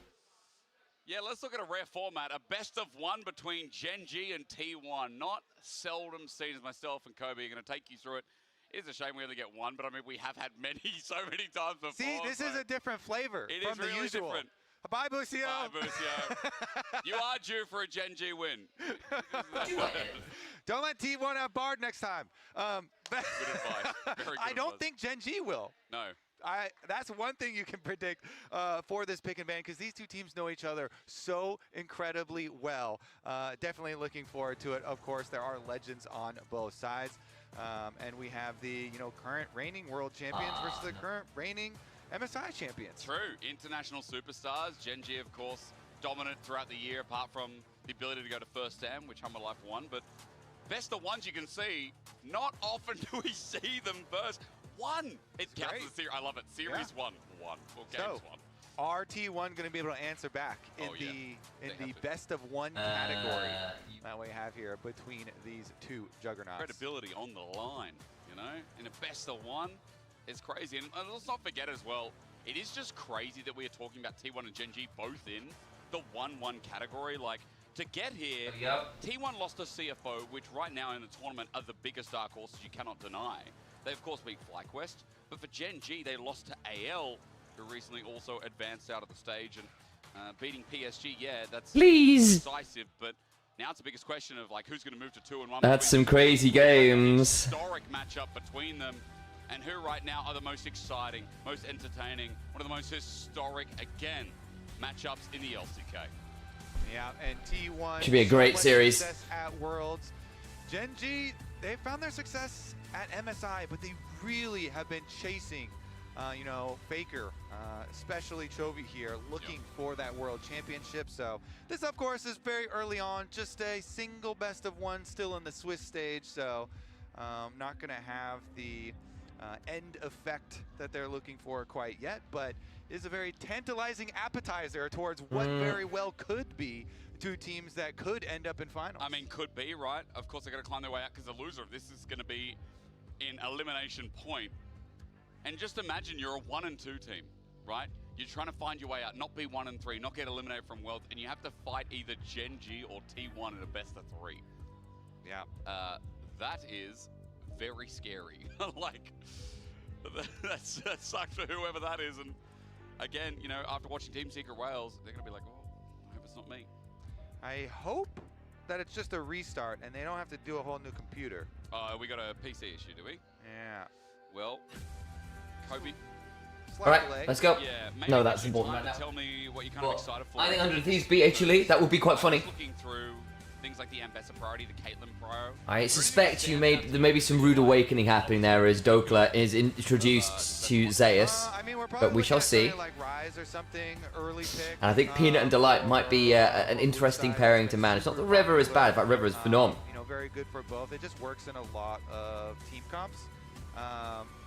S5: Yeah, let's look at a rare format, a best of one between Gen G and T1. Not seldom seen, as myself and Kobe are going to take you through it. It's a shame we only get one, but I mean, we have had many, so many times before.
S11: See, this is a different flavor
S5: It
S11: from
S5: is
S11: the
S5: really
S11: usual.
S5: different.
S11: Bye, Busio.
S5: Bye, Busio. You are due for a Gen G win.
S11: Don't let T1 have Bard next time.
S5: Good advice. Very good
S11: I don't
S5: advice.
S11: think Gen G will.
S5: No.
S11: That's one thing you can predict for this pick and ban, because these two teams know each other so incredibly well. Definitely looking forward to it. Of course, there are legends on both sides, and we have the current reigning world champions versus the current reigning MSI champions.
S5: True. International superstars. Gen G, of course, dominant throughout the year, apart from the ability to go to first Sam, which Humber Life won. But best of ones you can see, not often do we see them first. One. It counts as a series. I love it. Series one. Well, games one.
S11: Are T1 going to be able to answer back in the best of one category that we have here between these two juggernauts?
S5: Credibility on the line, in a best of one. It's crazy. And let's not forget as well, it is just crazy that we are talking about T1 and Gen G both in the 1-1 category. Like, to get here, T1 lost a CFO, which right now in the tournament are the biggest dark horses you cannot deny. They of course beat FlyQuest, but for Gen G they lost to AL, who recently also advanced out of the stage, and beating PSG, yeah, that's decisive, but now it's the biggest question of like who's going to move to 2 and 1.
S12: That's some crazy games.
S5: Historic matchup between them, and who right now are the most exciting, most entertaining, one of the most historic, again, matchups in the LCK.
S11: Yeah, and T1
S12: should be a great series.
S11: At Worlds. Gen G, they found their success at MSI, but they really have been chasing, you know, Faker, especially Chovy here, looking for that World Championship. So this, of course, is very early on, just a single best of one still in the Swiss stage. So not going to have the end effect that they're looking for quite yet, but is a very tantalizing appetizer towards what very well could be two teams that could end up in finals.
S5: I mean, could be, right? Of course, they're going to climb their way out because the loser of this is going to be in elimination point. And just imagine you're a 1 and 2 team, right? You're trying to find your way out, not be 1 and 3, not get eliminated from Worlds, and you have to fight either Gen G or T1 in a best of 3.
S11: Yeah.
S5: That is very scary. Like, that sucks for whoever that is. And again, you know, after watching Team Secret Wales, they're going to be like, oh, I hope it's not me.
S11: I hope that it's just a restart and they don't have to do a whole new computer.
S5: We got a PC issue, do we?
S11: Yeah.
S5: Well, Kobe.
S12: All right, let's go.
S5: Yeah,
S12: No, that's important right now.
S5: Tell me what you're kind of excited for.
S12: I think 100 Thieves beat HLE. That would be quite funny.
S5: Looking through things like the Ambassador priority, the Caitlyn Pro.
S12: I suspect there may be some rude awakening happening there as Dokla is introduced to Zeus, but we shall see.
S11: Like Rise or something, early pick.
S12: And I think Peanut and Delight might be an interesting pairing to manage. Not that River is bad. In fact, River is phenomenal.
S11: You know, very good for both. It just works in a lot of team comps.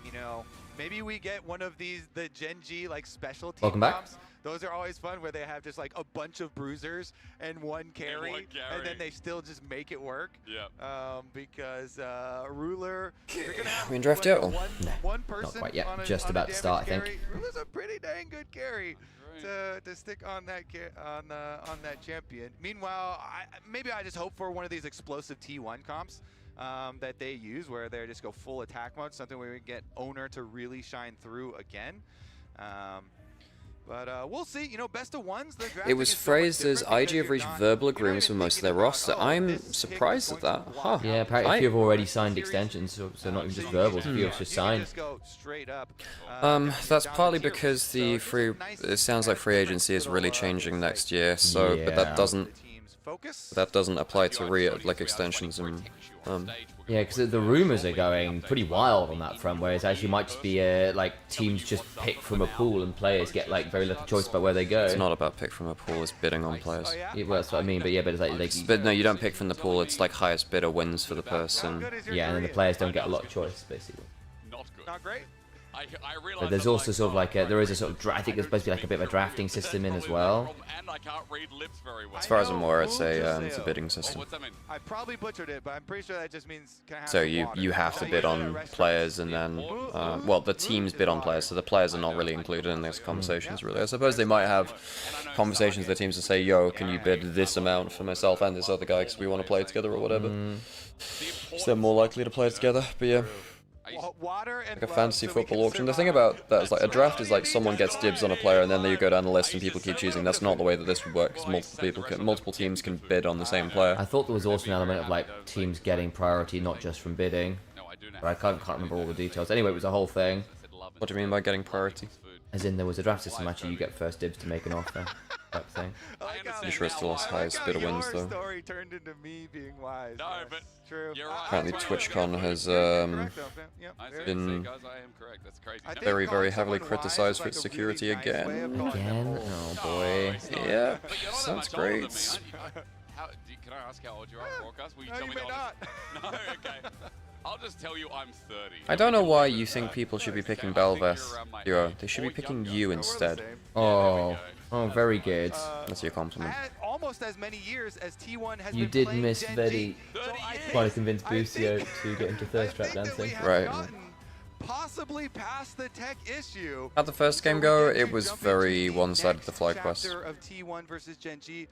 S11: You know, maybe we get one of these, the Gen G like special team comps. Those are always fun where they have just like a bunch of bruisers and one carry, and then they still just make it work.
S5: Yeah.
S11: Because Ruler, you're gonna have
S12: we in draft yet?
S11: one person
S12: not quite yet.
S11: on
S12: Just about to start, I think.
S11: Carry. Ruler's a pretty dang good carry to stick on that on that champion. Meanwhile, maybe I just hope for one of these explosive T1 comps. That they use where they just go full attack mode, something where we get Owner to really shine through again. But we'll see. You know, best of ones.
S16: It was phrased as IG have reached verbal agreements with most of their roster. I'm surprised at that. Huh.
S12: Yeah, apparently a few have already signed extensions, so not even just verbals, a few have just signed.
S16: That's partly because the it sounds like free agency is really changing next year. So, but that doesn't apply to like extensions and.
S12: Yeah, because the rumors are going pretty wild on that front, whereas actually might just be like teams just pick from a pool and players get like very little choice about where they go.
S16: It's not about pick from a pool; it's bidding on players.
S12: Yeah, well, that's what I mean. But yeah, but it's like
S16: but no, you don't pick from the pool. It's like highest bidder wins for the person.
S12: Yeah, and then the players don't get a lot of choice, basically.
S5: Not good.
S11: Not great.
S12: But there's also sort of like there is a sort of I think there's supposed to be like a bit of a drafting system in as well.
S16: As far as I'm aware, it's a bidding system.
S11: I probably butchered it, but I'm pretty sure that just means.
S16: So you have to bid on players, and then well, the teams bid on players, so the players are not really included in these conversations. Really, I suppose they might have conversations with the teams to say, "Yo, can you bid this amount for myself and this other guy because we want to play together or whatever." So they're more likely to play together. But yeah. Like a fantasy football auction. The thing about that is like a draft is like someone gets dibs on a player and then you go down the list and people keep choosing. That's not the way that this would work because multiple teams can bid on the same player.
S12: I thought there was also an element of like teams getting priority, not just from bidding. But I can't remember all the details. Anyway, it was a whole thing.
S16: What do you mean by getting priority?
S12: As in there was a draft system actually, you get first dibs to make an offer. Type thing.
S16: You sure it's still highest bidder wins though?
S11: Story turned into me being wise.
S5: No, but
S11: true.
S16: Apparently TwitchCon has been very, very heavily criticized for its security again.
S12: Again? Oh boy.
S16: Yeah, sounds great.
S5: Can I ask how old you are on broadcast? Will you tell me not? No, okay. I'll just tell you I'm 30.
S16: I don't know why you think people should be picking Belveth, Hero. They should be picking you instead.
S12: Oh, very good.
S16: That's your compliment.
S11: Almost as many years as T1 has
S12: you did miss Veddy trying to convince Bucio to get into thirst trap dancing.
S16: Right.
S11: Possibly past the tech issue.
S16: At the first game go, it was very one-sided, the FlyQuest.
S11: Of T1 versus Gen G.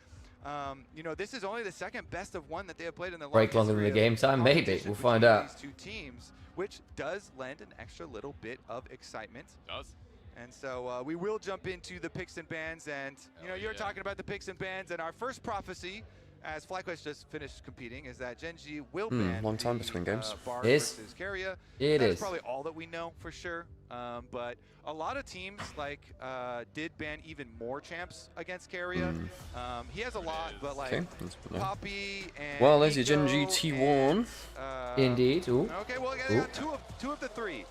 S11: You know, this is only the second best of one that they have played in the
S12: Break longer than the game time, maybe. We'll find out.
S11: These two teams, which does lend an extra little bit of excitement.
S5: Does.
S11: And so we will jump into the picks and bans, and you know, you're talking about the picks and bans, and our first prophecy, as FlyQuest just finished competing, is that Gen G will ban
S16: long time between games.
S11: Bard
S12: It is.
S11: versus Keria.
S12: It
S11: That's
S12: is.
S11: probably all that we know for sure. But a lot of teams like did ban even more champs against Keria. He has a lot, but like Poppy and
S16: well, there's your
S11: Nico
S16: Gen G T1.
S12: Indeed. Ooh.
S11: Okay, well, they got two of the three.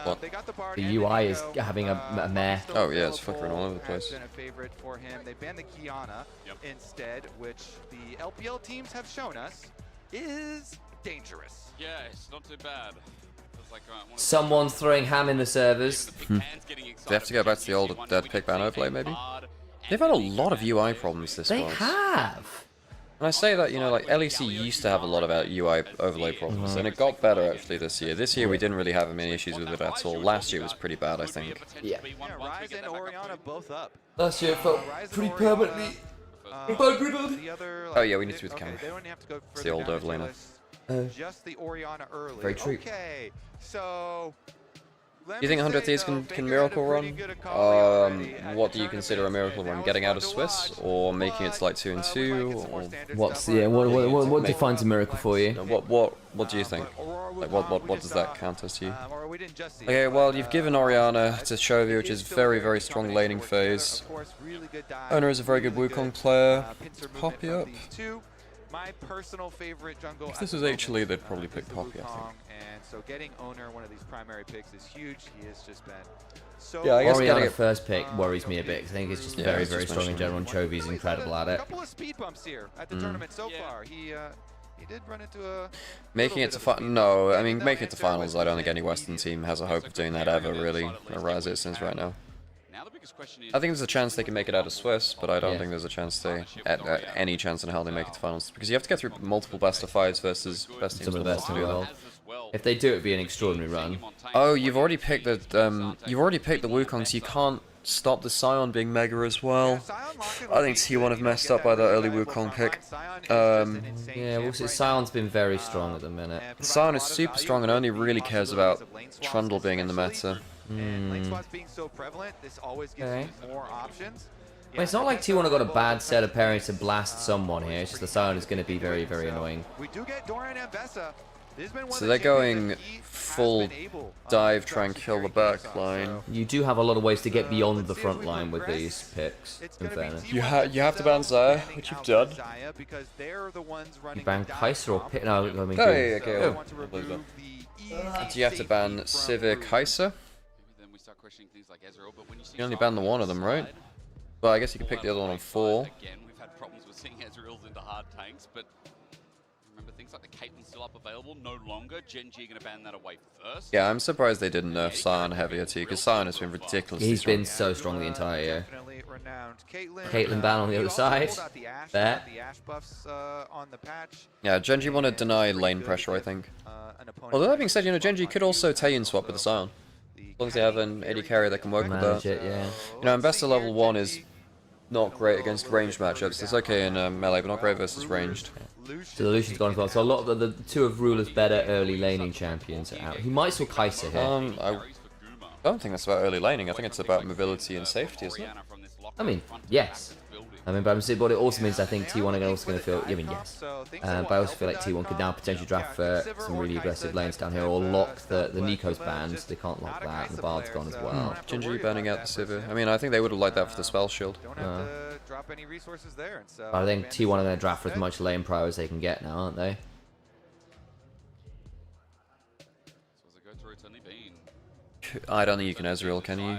S16: What?
S11: They got the Bard
S12: The
S11: and
S12: UI
S11: Nico.
S12: is having a meh.
S16: Oh yeah, it's flickering all over the place.
S11: Has been a favorite for him. They banned the Kiana instead, which the LPL teams have shown us is dangerous.
S5: Yeah, it's not too bad. It's like,
S12: Someone's throwing ham in the servers.
S16: They have to go back to the old dead pick ban overlay, maybe? They've had a lot of UI problems this
S12: They
S16: month.
S12: have.
S16: And I say that, you know, like LEC used to have a lot of UI overlay problems, and it got better actually this year. This year we didn't really have many issues with it at all. Last year was pretty bad, I think.
S12: Yeah.
S11: Rise and Oriana both up.
S12: Last year it felt pretty permanently.
S16: Oh yeah, we need to do the camera.
S11: They don't have to go
S16: It's the old overlay now.
S11: Just the Oriana early.
S12: Very true.
S11: Okay, so.
S16: Do you think 100 Thieves can miracle run? What do you consider a miracle run? Getting out of Swiss, or making it to like 2-2, or
S12: What's what defines a miracle for you?
S16: What do you think? Like what does that count as to you? Okay, well you've given Oriana to Chovy, which is very strong laning phase. Owner is a very good Wukong player. Poppy up.
S11: My personal favorite jungle.
S16: If this was HLE, they'd probably pick Poppy, I think.
S11: And so getting Owner, one of these primary picks, is huge. He has just been so.
S16: Yeah, I guess
S12: Oriana first pick worries me a bit. 'Cause I think it's just very
S16: just
S12: strong in general, and Chovy's incredible at it.
S11: A couple of speed bumps here at the tournament so far. He did run into a.
S16: Making it to no, I mean making it to finals. I don't think any Western team has a hope of doing that ever really. Rise it since right now. I think there's a chance they can make it out of Swiss, but I don't think there's a chance any chance in hell they make it to finals, because you have to get through multiple best of fives versus best teams
S12: Some of the best in the world. If they do, it'd be an extraordinary run.
S16: Oh, you've already picked the Wukong, so you can't stop the Sion being mega as well. I think T1 have messed up by that early Wukong pick.
S12: Yeah, well, Sion's been very strong at the minute.
S16: Sion is super strong and only really cares about Trundle being in the meta.
S11: And lane swaps being so prevalent, this always gives you more options.
S12: Well, it's not like T1 have got a bad set of pairings to blast someone here. It's just the Sion is going to be very annoying.
S11: We do get Doran and Vesa.
S16: So they're going full dive, try and kill the back line.
S12: You do have a lot of ways to get beyond the front line with these picks, in fairness.
S16: You have to ban Xayah, which you've done.
S12: You ban Kaiser or Pit? No, I mean...
S16: Okay, do you have to ban Sivir Kaiser? You only ban the one of them, right? Well, I guess you can pick the other one on 4.
S5: Again, we've had problems with seeing Ezreals into hard tanks, but remember things like the Caitlyn's still up available, no longer. Gen G are going to ban that away first.
S16: Yeah, I'm surprised they didn't nerf Sion heavier too, because Sion has been ridiculously
S12: He's
S16: strong.
S12: been so strong the entire year. Caitlyn ban on the other side. There.
S16: Yeah, Gen G want to deny lane pressure, I think. Although that being said, you know, Gen G could also Taeyin swap with the Sion. As long as they have an AD carry that can work with that.
S12: Yeah.
S16: You know, Investor level 1 is not great against ranged matchups. It's okay in melee, but not great versus ranged.
S12: So the Lucian's gone as well. So a lot of the two of Ruler's better early laning champions are out. He might still Kaiser here.
S16: I don't think that's about early laning. I think it's about mobility and safety, isn't it?
S12: I mean, yes. I mean, but it also means I think T1 are also going to feel. I mean, yes. But I also feel like T1 could now potentially draft for some really aggressive lanes down here, or lock the Nico's banned. They can't lock that. And the Bard's gone as well.
S16: Gen G banning out the Sivir. I mean, I think they would have liked that for the spell shield.
S11: Drop any resources there. And so
S12: I think T1 are going to draft for as much lane pro as they can get now, aren't they?
S16: I don't think you can Ezreal, can you?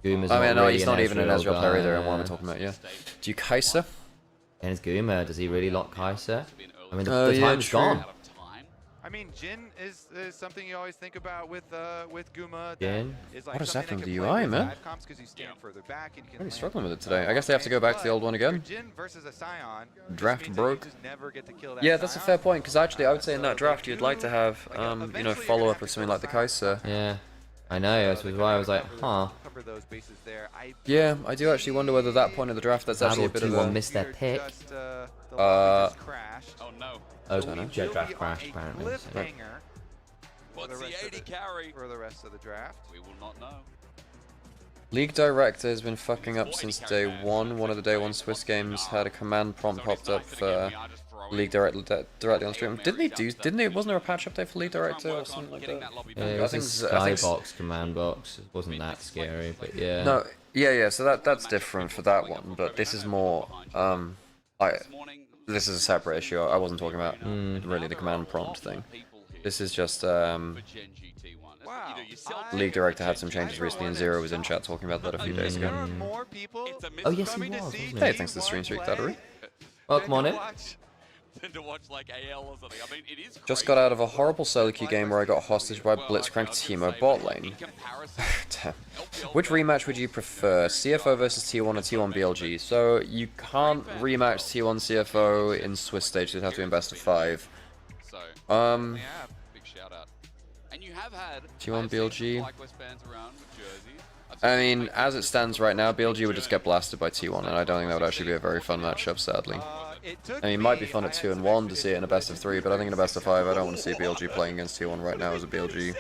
S12: Guma's
S16: I mean, no,
S12: really
S16: he's not even an Ezreal player either, and
S12: guy.
S16: what am I talking about, yeah. Do you Kaiser?
S12: And it's Guma. Does he really lock Kaiser? I mean, the
S16: yeah,
S12: time's
S16: true.
S12: gone.
S11: I mean, Jin is something you always think about with Guma.
S12: Jin?
S16: What is happening to the UI, man? Really struggling with it today. I guess they have to go back to the old one again. Draft broke. Yeah, that's a fair point, because actually I would say in that draft you'd like to have, you know, follow-up of something like the Kaiser.
S12: Yeah. I know, that's why I was like, huh.
S11: Cover those bases there.
S16: Yeah, I do actually wonder whether that point of the draft that's actually a bit of a...
S12: missed their pick.
S11: Oh no.
S12: Oh, Jet draft crashed apparently. So.
S5: What's the 80 carry?
S11: For the rest of the draft?
S5: We will not know.
S16: League Director has been fucking up since day one. One of the day one Swiss games had a command prompt popped up for League Director directly on stream. Wasn't there a patch update for League Director or something like that?
S12: Yeah, it was a skybox command box. It wasn't that scary, but yeah.
S16: No, yeah. So that's different for that one, but this is more. This is a separate issue. I wasn't talking about really the command prompt thing. This is just League Director had some changes recently, and Zero was in chat talking about that a few days ago.
S12: Oh yes, he was.
S16: Hey, thanks to the stream streak, Dattery.
S12: Welcome on in.
S5: To watch like AL or something. I mean, it is
S16: Just got out of a horrible solo queue game where I got hostage by Blitzcrank Teemo bot lane. Damn. Which rematch would you prefer? CFO versus T1 or T1 BLG? So you can't rematch T1 CFO in Swiss stage, it'd have to be in best of 5.
S5: big shout out. And you have had
S16: T1 BLG. I mean, as it stands right now, BLG would just get blasted by T1, and I don't think that would actually be a very fun matchup, sadly. I mean, it might be fun at 2 and 1 to see it in a best of 3, but I think in a best of 5, I don't want to see BLG playing against T1 right now as a BLG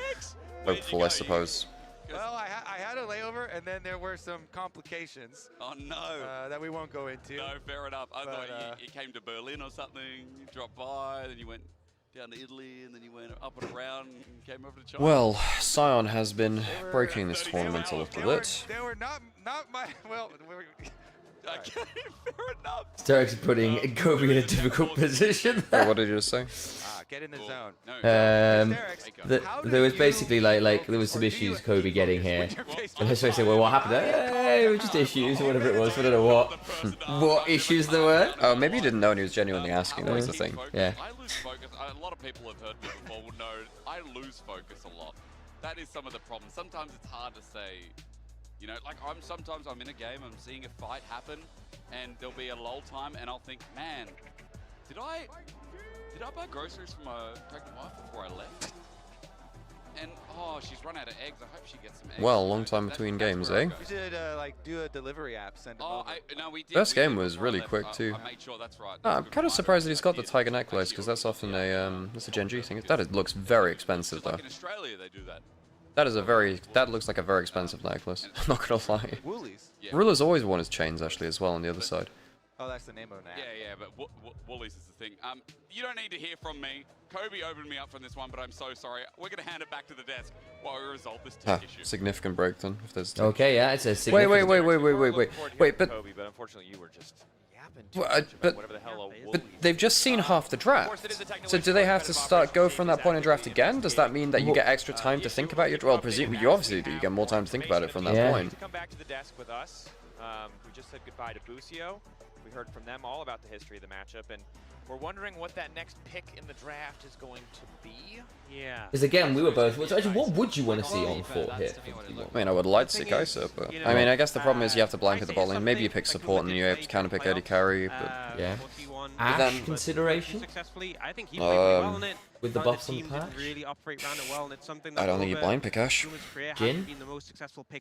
S16: hopeful, I suppose.
S11: Well, I had a layover, and then there were some complications.
S5: Oh no!
S11: That we won't go into.
S5: No, fair enough. I thought you came to Berlin or something, you dropped by, then you went down to Italy, and then you went up and around and came over to China.
S16: Well, Sion has been breaking this tournament a little bit.
S11: They were not my, well,
S5: okay, fair enough.
S12: Derek's putting Kobe in a difficult position.
S16: Wait, what did you just say?
S11: Get in the zone.
S12: There was basically like there was some issues Kobe getting here, and his face said, "Well, what happened?" Hey, it was just issues or whatever it was. I don't know what issues there were.
S16: Oh, maybe you didn't know and he was genuinely asking. That was the thing.
S12: Yeah.
S5: I lose focus. A lot of people have heard me before will know I lose focus a lot. That is some of the problems. Sometimes it's hard to say. You know, like sometimes I'm in a game, I'm seeing a fight happen, and there'll be a lull time, and I'll think, man, did I buy groceries for my pregnant wife before I left? And oh, she's run out of eggs. I hope she gets some eggs.
S16: Well, long time between games, eh?
S11: You should like do a delivery app, send them over.
S5: No, we did.
S16: First game was really quick too.
S5: I made sure that's right.
S16: Oh, I'm kind of surprised that he's got the tiger necklace because that's often that's a Gen G thing. Looks very expensive though.
S5: Like in Australia, they do that.
S16: That looks like a very expensive necklace. I'm not gonna lie.
S11: Woolies.
S5: Yeah.
S16: Ruler's always worn his chains actually as well on the other side.
S11: Oh, that's the name of an app.
S5: Yeah, but Woolies is the thing. You don't need to hear from me. Kobe opened me up from this one, but I'm so sorry. We're going to hand it back to the desk while we resolve this tech issue.
S16: Significant break then, if there's...
S12: Okay, yeah, it's a significant...
S16: Wait, but...
S2: Kobe, but unfortunately you were just yapping
S16: but they've just seen half the draft. So do they have to go from that point in draft again? Does that mean that you get extra time to think about your... Well, presumably you obviously do. You get more time to think about it from that point.
S2: Come back to the desk with us. We just said goodbye to Busio. We heard from them all about the history of the matchup, and we're wondering what that next pick in the draft is going to be. Yeah.
S12: Because again, we were both... So actually, what would you want to see on 4 here?
S16: I mean, I would like to see Kaiser, but... I mean, I guess the problem is you have to blanket the bot lane. Maybe you pick support and you have to counter-pick early carry, but...
S12: Yeah. Ash consideration?
S3: I think he played well on it.
S12: With the buffs on the patch?
S3: Really operate around it well, and it's something
S16: I don't think you blind pick Ash.
S12: Jin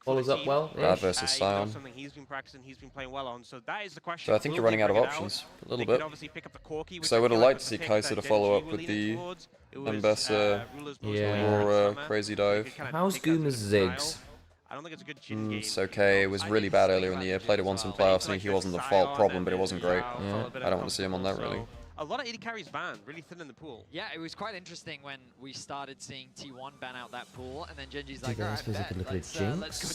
S12: follows up well.
S16: Rad versus Sion.
S3: Something he's been practicing, he's been playing well on. So that is the question.
S16: So I think you're running out of options a little bit. So I would have liked to see Kaiser to follow up with the Mbessa or Crazy Dive.
S12: How's Goomer's Ziggs?
S3: I don't think it's a good Jin game.
S16: It's okay. It was really bad earlier in the year. Played it once in playoffs, and he wasn't the fault problem, but it wasn't great. Yeah. I don't want to see him on that really.
S3: A lot of 80 carries banned, really thin in the pool.
S1: Yeah, it was quite interesting when we started seeing T1 ban out that pool, and then Genji's like, alright, let's go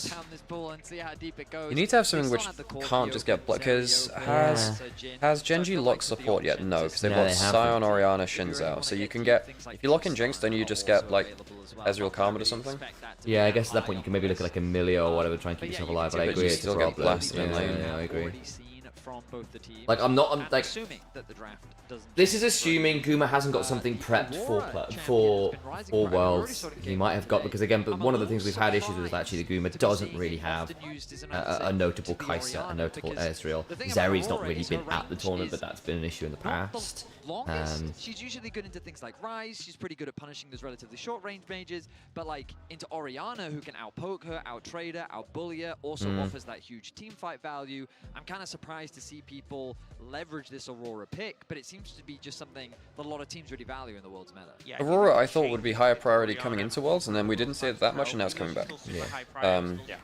S1: down this pool and see how deep it goes.
S16: You need to have something which can't just get blocked, because has Genji locked support yet? No, because they've got Sion, Orianna, Shinzao. So you can get, if you lock in Jinx, then you just get like Ezreal Karma or something.
S12: Yeah, I guess at that point you can maybe look at like Emilia or whatever, try and keep yourself alive, but I agree, it's a problem.
S16: Yeah,
S12: I agree.
S1: from both the teams.
S12: Like, I'm like,
S1: assuming that the draft doesn't.
S12: This is assuming Guma hasn't got something prepped for Worlds. He might have got, because again, but one of the things we've had issues with is actually the Guma doesn't really have a notable Kai'Sa, a notable Ezreal. Zeri's not really been at the tournament, but that's been an issue in the past.
S1: She's usually good into things like Rise. She's pretty good at punishing those relatively short-range mages, but like into Orianna, who can outpoke her, outtrade her, outbully her, also offers that huge team fight value. I'm kind of surprised to see people leverage this Aurora pick, but it seems to be just something that a lot of teams really value in the Worlds meta.
S16: Yeah, Aurora, I thought would be higher priority coming into Worlds, and then we didn't see it that much, and now it's coming back.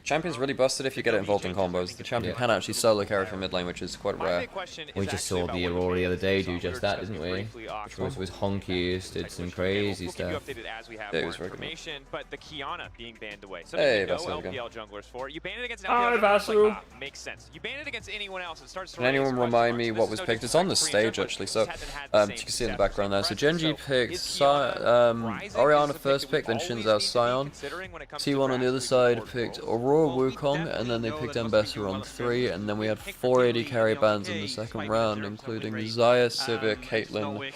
S16: Champion's really busted if you get it involved in combos. The champion can actually solo carry from mid lane, which is quite rare.
S12: We just saw the Aurora the other day do just that, didn't we? Which was honky, did some crazy stuff.
S2: Yeah, it was very good. But the Kiana being banned away. So
S16: hey,
S2: no LPL junglers for. You ban it against an LPL jungler, like, makes sense. You ban it against anyone else, it starts to.
S16: Can anyone remind me what was picked? It's on the stage actually, so you can see in the background there. So Genji picked Orianna first pick, then Xin Zhao Sion. T1 on the other side picked Aurora Wukong, and then they picked Ambassador on 3, and then we had 4 AD carry bans in the second round, including Xayah, Sivir, Caitlyn.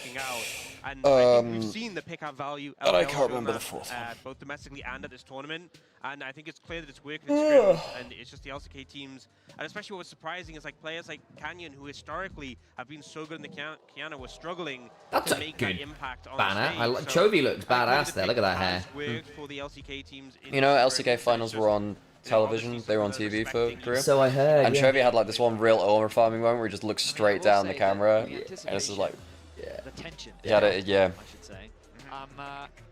S3: And we've seen the pick-up value.
S16: And I can't remember the fourth one.
S3: Both domestically and at this tournament, and I think it's clear that it's working in scrims, and it's just the LCK teams, and especially what was surprising is like players like Canyon, who historically have been so good in the Kiana, were struggling to make that impact on
S12: banner.
S3: the stage.
S12: Chovy looks badass there. Look at that hair.
S3: For the LCK teams
S16: You know, LCK finals were on television, they were on TV for Korea.
S12: So I heard.
S16: And Chovy had like this one real armor farming moment where he just looked straight down the camera, and it's just like,
S1: the tension.
S16: yeah,
S1: I should say.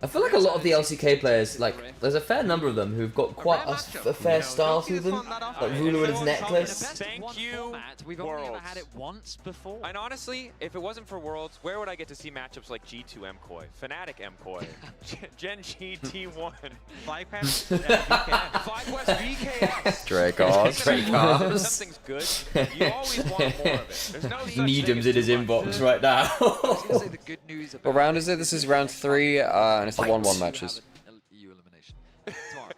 S12: I feel like a lot of the LCK players, like, there's a fair number of them who've got quite a fair style to them. Like Ruler and his necklace.
S2: Thank you,
S1: We've only ever had it once before.
S2: And honestly, if it wasn't for Worlds, where would I get to see matchups like G2 MKOI, Fnatic MKOI, Gen G T1,
S3: FlyQuest
S2: VKS,
S16: Dracos.
S2: Something's good. You always want more of it. There's no such thing
S12: Needham's
S2: as
S12: in his
S2: too much.
S12: inbox right now.
S16: What round is it? This is round 3, and it's the 1-1 matches.
S1: EU elimination tomorrow.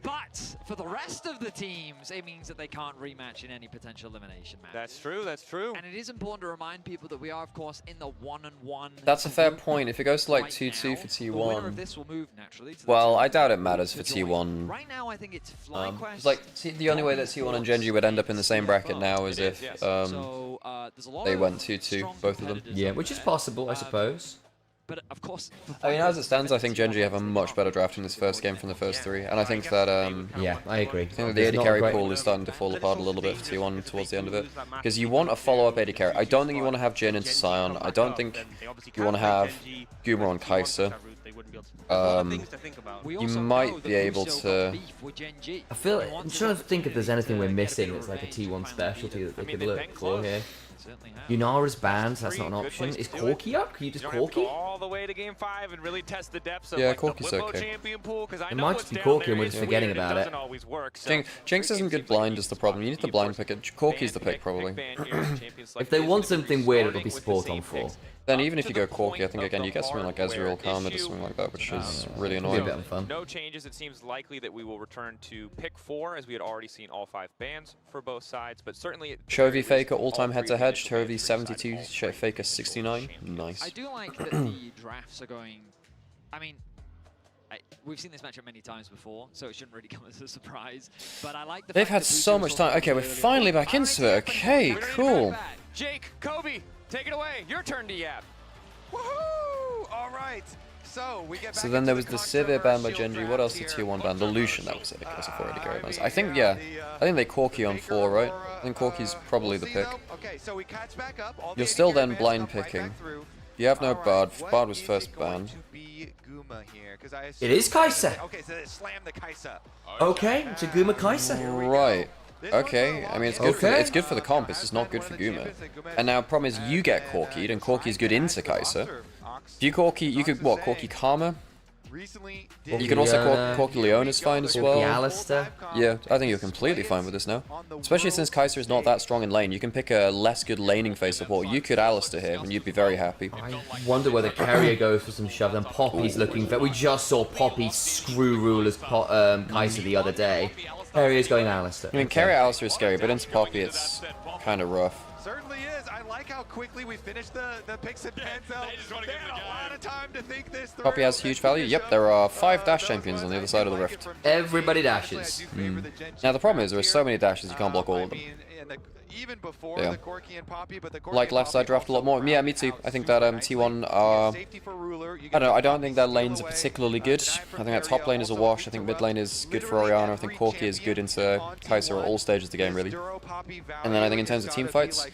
S1: But for the rest of the teams, it means that they can't rematch in any potential elimination match.
S2: That's true, that's true.
S1: And it is important to remind people that we are, of course, in the 1-on-1.
S16: That's a fair point. If it goes to like 2-2 for
S1: The winner of
S16: T1,
S1: this will move naturally to
S16: well, I doubt it matters for T1.
S1: Right now, I think it's FlyQuest.
S16: It's like the only way that T1 and Genji would end up in the same bracket now is if they went 2-2, both of them.
S12: Yeah, which is possible, I suppose.
S1: But of course,
S16: I mean, as it stands, I think Genji have a much better draft in this first game from the first 3, and I think that
S12: yeah, I agree.
S16: I think that the AD carry pool is starting to fall apart a little bit for T1 towards the end of it, because you want a follow-up AD carry. I don't think you want to have Jhin into Sion. I don't think you want to have Guma on Kai'Sa. You might be able to.
S12: I feel. I'm trying to think if there's anything we're missing that's like a T1 specialty that they could look for here. Yunara's banned, so that's not an option. Is Corki up? Can you just Corki?
S2: All the way to game 5 and really test the depths of
S16: Yeah,
S2: like,
S16: Corki's
S2: the Limbo
S16: okay.
S2: champion pool, because I
S12: It
S2: know
S12: might
S2: what's
S12: just be
S2: down
S12: Corki
S2: there
S12: and we're
S2: is
S12: just forgetting
S2: weird,
S12: about
S2: it
S12: it.
S2: doesn't always work, so
S16: Jinx isn't good blind is the problem. You need to blind pick it. Corki's the pick probably.
S12: If they want something weird, it'll be support on 4.
S16: Then even if you go Corki, I think again you get something like Ezreal, Karma, or something like that, which is really annoying.
S12: Be a bit of fun.
S2: No changes. It seems likely that we will return to pick 4, as we had already seen all 5 bans for both sides, but certainly
S16: Chovy Faker all-time head-to-head. Chovy 72, Faker 69. Nice.
S1: I do like that the drafts are going. I mean, we've seen this matchup many times before, so it shouldn't really come as a surprise. But I like the
S16: They've
S1: fact
S16: had
S1: that
S16: so much time. Okay, we're finally back into it. Okay, cool.
S2: Jake, Kobe, take it away. Your turn to yap.
S11: Woohoo! All right. So we get back
S16: So then there was
S11: into
S16: the Sivir ban by Genji. What else? The
S11: here.
S16: tier 1 ban. The Lucian, that was it. That's a 4 AD carry bans. I think, yeah. I think they Corki on 4, right? I think Corki's probably the pick.
S11: Okay, so we catch back up. All the
S16: You're still
S11: AD
S16: then
S11: carry
S16: blind
S11: bans come right
S16: picking.
S11: back through.
S16: You have no Bard.
S11: What
S16: Bard was
S11: is
S16: first
S11: it going
S16: banned.
S11: to be Guma here? 'Cause I
S12: It is Kai'Sa.
S11: Okay, so they slam the Kai'Sa.
S12: Okay, it's a Guma Kai'Sa.
S16: Right. Okay, I mean it's good for the comp, it's just not good for Guma. And now problem is you get Corki'd, and Corki's good into Kai'Sa. Do you Corki, you could what, Corki Karma? You could also Corki Leona's fine as well.
S12: Alistar.
S16: Yeah, I think you're completely fine with this now. Especially since Kai'Sa is not that strong in lane, you can pick a less good laning phase support. You could Alistar here, and you'd be very happy.
S12: I wonder whether Carrier goes for some shove, and Poppy's looking for. We just saw Poppy screw Ruler's Kai'Sa the other day. Carrier's going Alistair.
S16: I mean, Carrier Alistair is scary, but into Poppy, it's kind of rough.
S11: Certainly is. I like how quickly we finished the picks and pans out. They had a lot of time to think this through.
S16: Poppy has huge value. Yep, there are 5 dash champions on the other side of the rift.
S12: Everybody dashes.
S16: Now the problem is there are so many dashes you can't block all of them.
S11: Even before
S16: Yeah.
S11: the Corki and Poppy, but the Corki
S16: Like
S11: and
S16: left side
S11: Poppy
S16: draft a lot more. Yeah, me too. I think that T1 are... I don't know, I don't think their lanes are particularly good. I think that top lane is a wash. I think mid lane is good for Orianna. I think Corki is good into Kai'Sa at all stages of the game, really. And then I think in terms of team fights,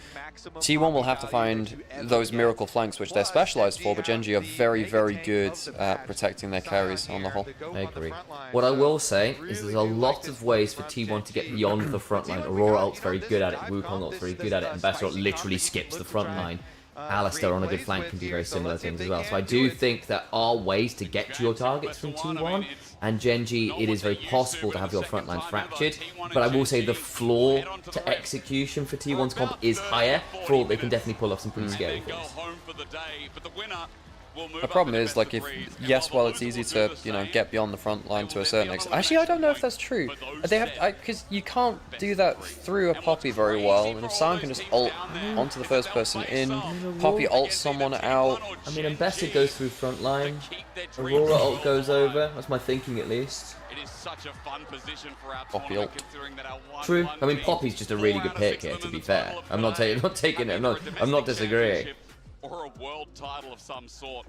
S16: T1 will have to find those miracle flanks, which they're specialized for, but Gen G are very, very good at protecting their carries on the whole.
S12: I agree. What I will say is there's a lot of ways for T1 to get beyond the front line. Aurora ult's very good at it, Wukong ult's very good at it, and Bastion literally skips the front line. Alistair on a good flank can do very similar things as well. So I do think there are ways to get to your targets from T1, and Gen G, it is very possible to have your front line fractured, but I will say the floor to execution for T1's comp is higher, for all they can definitely pull off some pretty scary things.
S16: The problem is, like, yes, while it's easy to, you know, get beyond the front line to a certain extent. Actually, I don't know if that's true. They have, because you can't do that through a Poppy very well, and if someone can just ult onto the first person in, Poppy ults someone out.
S12: I mean, Ambassador goes through front line, Aurora ult goes over, that's my thinking at least.
S16: Poppy ult.
S12: True. I mean, Poppy's just a really good pick here, to be fair. I'm not taking it, I'm not disagreeing.
S5: Or a world title of some sort.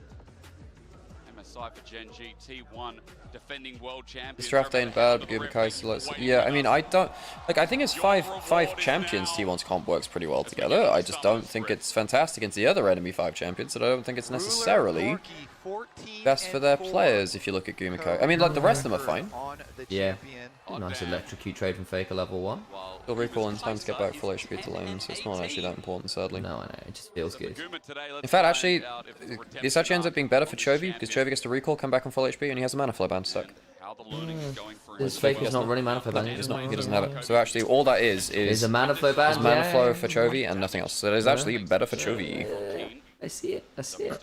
S5: MSI for Gen G, T1 defending world champions.
S16: This draft ain't bad, but give Kai'Sa. Yeah, I mean, I don't like. I think it's five champions. T1's comp works pretty well together. I just don't think it's fantastic against the other enemy 5 champions. And I don't think it's necessarily best for their players. If you look at Gumiko, I mean, like the rest of them are fine.
S12: Yeah. Nice electrocute trade from Faker level 1.
S16: He'll recall in time to get back full HP to lane, so it's not actually that important, sadly.
S12: No, I know, it just feels good.
S16: In fact, actually, this actually ends up being better for Chovy, because Chovy gets to recall, come back on full HP, and he has a mana flow band stack.
S12: This Faker's not running mana flow band.
S16: He doesn't have it. So actually, all that is
S12: a mana flow band.
S16: Mana flow for Chovy and nothing else. So it is actually better for Chovy.
S12: I see it. I see it.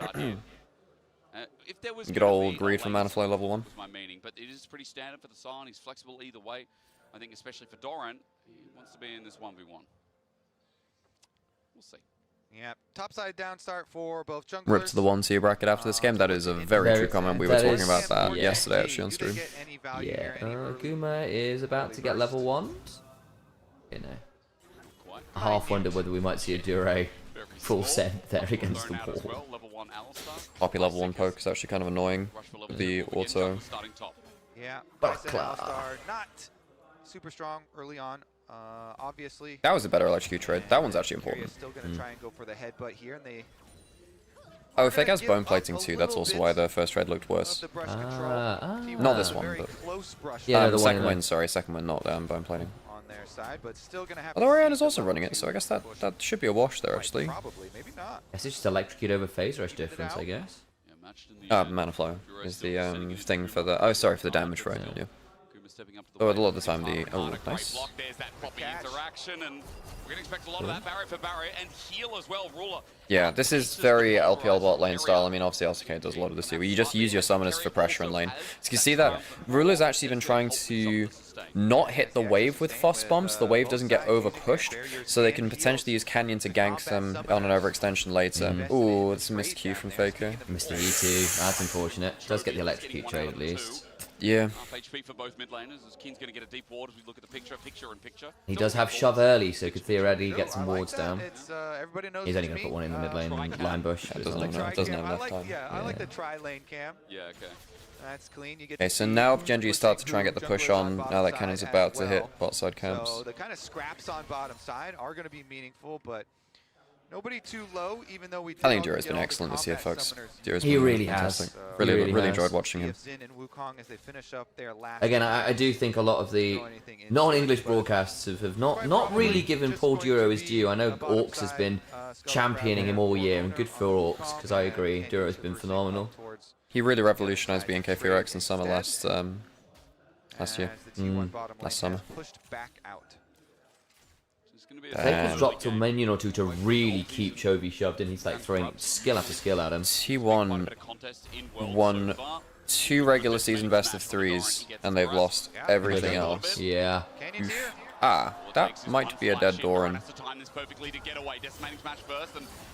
S16: Good old greed for mana flow level 1.
S5: My meaning, but it is pretty standard for the Sion. He's flexible either way. I think especially for Doran, he wants to be in this 1v1. We'll see.
S11: Yeah, top side down start for both junglers.
S16: Rip to the 1-tier bracket after this game. That is a very true comment. We were talking about that yesterday actually on stream.
S12: Yeah, Guma is about to get level 1. You know, I half wonder whether we might see a Dure full set there against the wall.
S16: Poppy level 1 poke is actually kind of annoying. The auto.
S11: Yeah,
S12: Buckler.
S11: Not super strong early on. Obviously,
S16: that was a better electrocute trade. That one's actually important.
S11: Still gonna try and go for the headbutt here, and they.
S16: Oh, if it has bone plating too, that's also why the first trade looked worse. Not this one, but
S12: yeah, the
S16: second win. Sorry, second win, not bone plating.
S11: On their side, but still gonna have.
S16: Although Orianna's also running it, so I guess that should be a wash there actually.
S11: Probably, maybe not.
S12: It's just electrocute over phase rush difference, I guess.
S16: Mana flow is the thing for the. Oh, sorry, for the damage right now. Yeah. Oh, a lot of the time the. Oh, nice. Yeah, this is very LPL bot lane style. I mean, obviously LCK does a lot of this too, where you just use your summoners for pressure in lane. So you see that Ruler's actually been trying to not hit the wave with Foss bombs. The wave doesn't get over pushed, so they can potentially use Canyon to gank them on an overextension later. Ooh, it's a missed Q from Faker.
S12: Mr. E2, that's unfortunate. Does get the electrocute trade at least.
S16: Yeah.
S5: HP for both mid laners as Keen's going to get a deep ward as we look at the picture in picture.
S12: He does have shove early, so he could theoretically get some wards down. He's only going to put one in the mid lane line bush.
S16: Doesn't have enough time.
S11: Yeah, I like the tri-lane cam.
S5: Yeah, okay.
S11: That's clean. You get
S16: okay, so now Gen G start to try and get the push on now that Cannon's about to hit bot side camps.
S11: So the kind of scraps on bottom side are going to be meaningful, but nobody too low, even though we.
S16: I think Duro's been excellent this year, folks.
S12: He really has.
S16: Really enjoyed watching him.
S12: Again, I do think a lot of the non-English broadcasts have not really given Paul Duro his due. I know Orcs has been championing him all year, and good for Orcs, because I agree, Duro's been phenomenal.
S16: He really revolutionized BNK for Rex in summer last year. Last summer.
S12: Faker's dropped to a minion or two to really keep Chovy shoved in. He's like throwing skill after skill at him.
S16: T1 won 2 regular season best of 3s, and they've lost everything else.
S12: Yeah.
S16: Oof. Ah, that might be a dead Doran.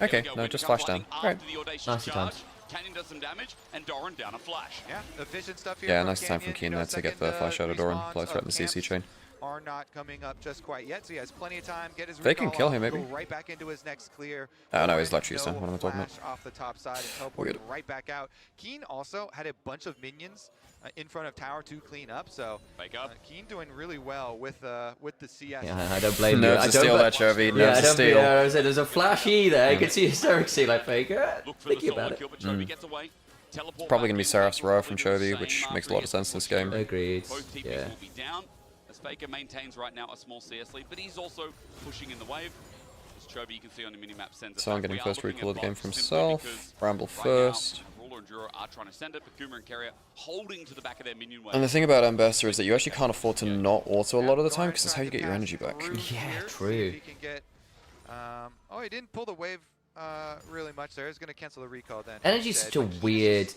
S16: Okay, no, just flash down. Alright.
S12: Nicely timed.
S5: Canyon does some damage, and Doran down a flash.
S11: Yeah, efficient stuff here.
S16: Yeah, nice time from Keen there to get the flash out of Doran. Play threat in the CC chain.
S11: Are not coming up just quite yet, so he has plenty of time. Get his
S16: They can kill him,
S11: go
S16: maybe.
S11: right back into his next clear.
S16: Oh no, he's Electro Star. What am I talking about?
S11: Off the top side and
S16: We're
S11: teleporting right back out. Keen also had a bunch of minions in front of tower to clean up, so Keen doing really well with the CS.
S12: Yeah, I don't blame you.
S16: Nerves to steal that, Chovy. Nerves to steal.
S12: Yeah, I said there's a flash E there. You can see Hysteric like Faker. Thinking about it.
S16: It's probably going to be Seraph's Row from Chovy, which makes a lot of sense in this game.
S12: Agreed.
S5: Yeah. Will be down, as Faker maintains right now a small CS lead, but he's also pushing in the wave. As Chovy, you can see on the minimap, sends
S16: So I'm getting first recall of the game for himself. Bramble first.
S5: Ruler and Juro are trying to send it, but Kuma and Carrier holding to the back of their minion wave.
S16: And the thing about Ambassador is that you actually can't afford to not auto a lot of the time, because that's how you get your energy back.
S12: Yeah, true.
S11: He can get, oh, he didn't pull the wave really much there. He's going to cancel the recall then.
S12: Energy's such a weird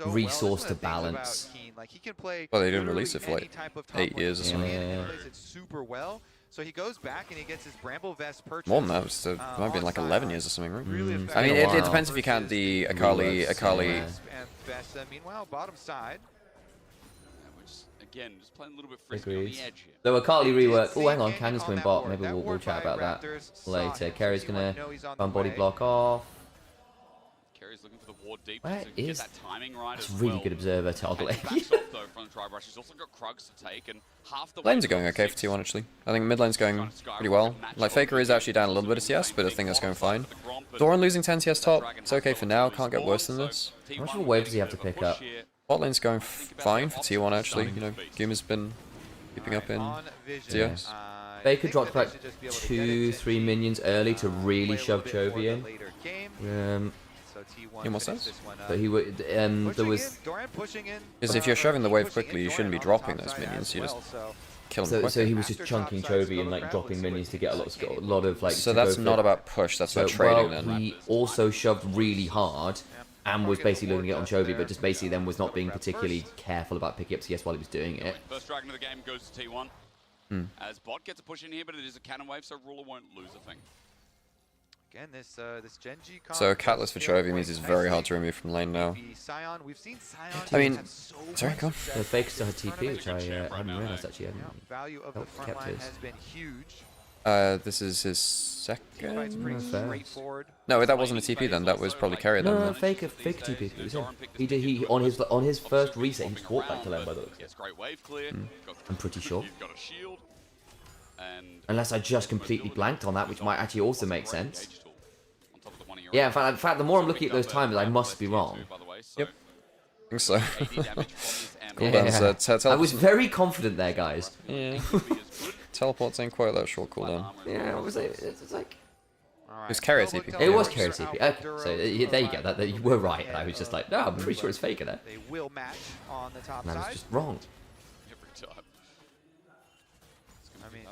S12: resource
S11: well.
S12: to balance.
S11: Like, he can play
S16: Well, they didn't release it for like 8 years or something.
S11: He plays it super well. So he goes back and he gets his Bramble Vest purchase.
S16: More than that, it might have been like 11 years or something, right?
S11: Really
S16: I mean, it depends if you count the Akali.
S11: And Vest, meanwhile, bottom side.
S5: Again, just playing a little bit frisky on the edge here.
S12: Though Akali rework. Oh, hang on, Canyon's coming bot. Maybe we'll chat about that later. Carrie's gonna run body block off.
S5: Carrie's looking for the ward deep.
S12: Where
S5: so
S12: is?
S5: that timing right
S12: That's
S5: as
S12: really
S5: well.
S12: good observer toggling.
S5: Backs off though from the Tri-Brush. She's also got Krugs to take, and half the
S16: Lanes are going okay for T1 actually. I think mid lane's going pretty well. Like Faker is actually down a little bit of CS, but I think that's going fine. Doran losing 10 CS top. It's okay for now. Can't get worse than this.
S12: How much of a wave does he have to pick up?
S16: Bot lane's going fine for T1 actually. You know, Guma's been keeping up in CS.
S12: Faker dropped like 2-3 minions early to really shove Chovy in.
S16: In what sense?
S12: But he would. There was.
S16: Because if you're shoving the wave quickly, you shouldn't be dropping those minions. You just kill them quickly.
S12: So he was just chunking Chovy and like dropping minions to get a lot of like.
S16: So that's not about push. That's about trading. Then
S12: he also shoved really hard and was basically looking at it on Chovy, but just basically then was not being particularly careful about picking up CS while he was doing it.
S5: First dragon of the game goes to T1. As bot gets a push in here, but it is a cannon wave, so Ruler won't lose a thing.
S11: Again, this Genji
S16: so Catalyst for Chovy means it's very hard to remove from lane now. I mean, sorry, go on.
S12: The Faker still had TP, which I hadn't realised actually.
S11: Value of the front line has been huge.
S16: This is his second. No, that wasn't a TP then. That was probably carrier then.
S12: No, Faker TP. It was him. He on his first reset, he just walked back to lane by the looks. I'm pretty sure. Unless I just completely blanked on that, which might actually also make sense. Yeah, in fact, the more I'm looking at those timers, I must be wrong.
S16: Yep. I think so.
S12: I was very confident there, guys.
S16: Yeah. Teleports ain't quite that short cooldown.
S12: Yeah, what was it? It's like...
S16: It was carrier TP.
S12: It was carrier TP. Okay, so there you go. That you were right. And I was just like, no, I'm pretty sure it's Faker there.
S11: They will match on the top
S12: and
S11: side.
S12: I was just wrong.
S11: I mean,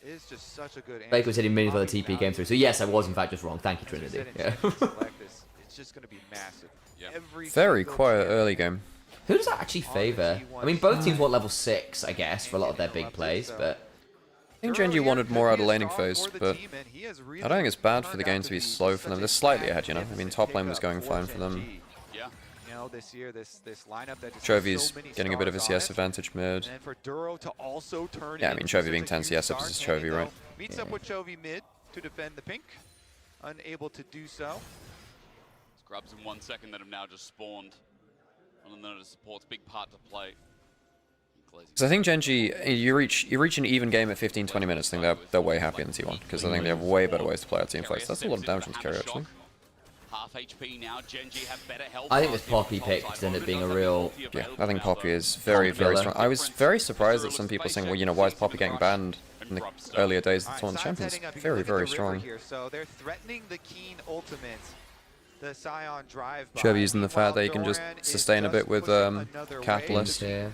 S11: it is just such a good answer.
S12: Faker was hitting minions while the TP came through. So yes, I was in fact just wrong. Thank you, Trinity. Yeah.
S11: It's just going to be massive.
S16: Very quiet early game.
S12: Who does that actually favour? I mean, both teams want level 6, I guess, for a lot of their big plays, but...
S16: I think Genji wanted more out of laning phase, but I don't think it's bad for the game to be slow for them. They're slightly ahead, you know? I mean, top lane was going fine for them. Chovy's getting a bit of a CS advantage mid. Yeah, I mean, Chovy being 10 CS ups is Chovy, right?
S11: Meets up with Chovy mid to defend the pink. Unable to do so.
S5: Grubs in 1 second that have now just spawned. And then the support's big part to play.
S16: So I think Genji, you reach an even game at 15-20 minutes. I think they're way happier than T1 because I think they have way better ways to play our team fights. That's a lot of damage on this carry actually.
S5: Half HP now. Genji have better health.
S12: I think this Poppy pick could end up being a real...
S16: Yeah, I think Poppy is very, very strong. I was very surprised that some people saying, well, you know, why is Poppy getting banned in the earlier days of the Tournament Champions? Very, very strong.
S11: So they're threatening the Keen ultimate. The Scion drive
S16: Chovy using the fact that you can just sustain a bit with Catalyst.
S12: Yeah.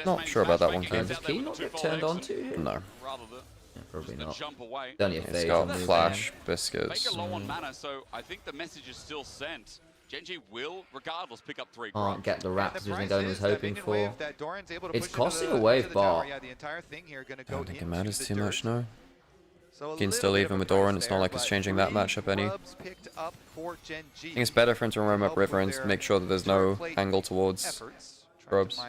S16: Not sure about that one, Keen.
S12: Does Keen not get turned on to?
S16: No.
S12: Yeah, probably not. Only a
S16: He's
S12: phase
S16: got
S12: on move
S16: Flash,
S12: there.
S16: Biscuits.
S5: Low on mana, so I think the message is still sent. Genji will, regardless, pick up 3
S12: Can't get the Raptors as Dona was hoping for. It's
S11: push
S12: costing
S11: into
S12: a wave
S11: the tower.
S12: bot.
S11: Yeah, the entire thing here gonna
S16: I
S11: go
S16: don't think it
S11: into
S16: matters
S11: the
S16: too
S11: dirt.
S16: much, no.
S11: So a
S16: Gain's
S11: little
S16: still
S11: bit
S16: even
S11: of a
S16: with
S11: price
S16: Doran, it's not
S11: there,
S16: like it's
S11: but
S16: changing that
S11: 3
S16: matchup any. I
S11: clubs picked up for Gen G.
S16: think it's better for him to roam up river and make sure that there's no angle towards
S11: efforts.
S16: Grubs.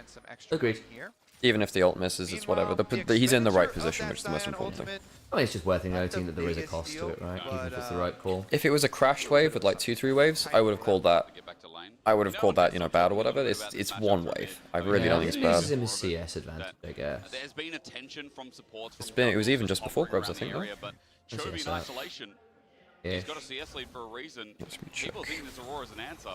S12: Agreed.
S11: Here.
S16: Even if the ult misses, it's whatever. He's in the right position, which is the most important thing.
S12: I mean, it's just worth noting that there is a cost to it, right? Even if it's the right call.
S16: If it was a crashed wave with like 2-3 waves, I would have called that. I would have called that, you know, bad or whatever. It's one wave. I really don't think it's bad.
S12: This is him as CS advantage, I guess.
S5: There's been attention from supports.
S16: It was even just before Grubs, I think, though.
S5: But Chovy in isolation, he's got a CS lead for a reason. People think this Aurora is an answer,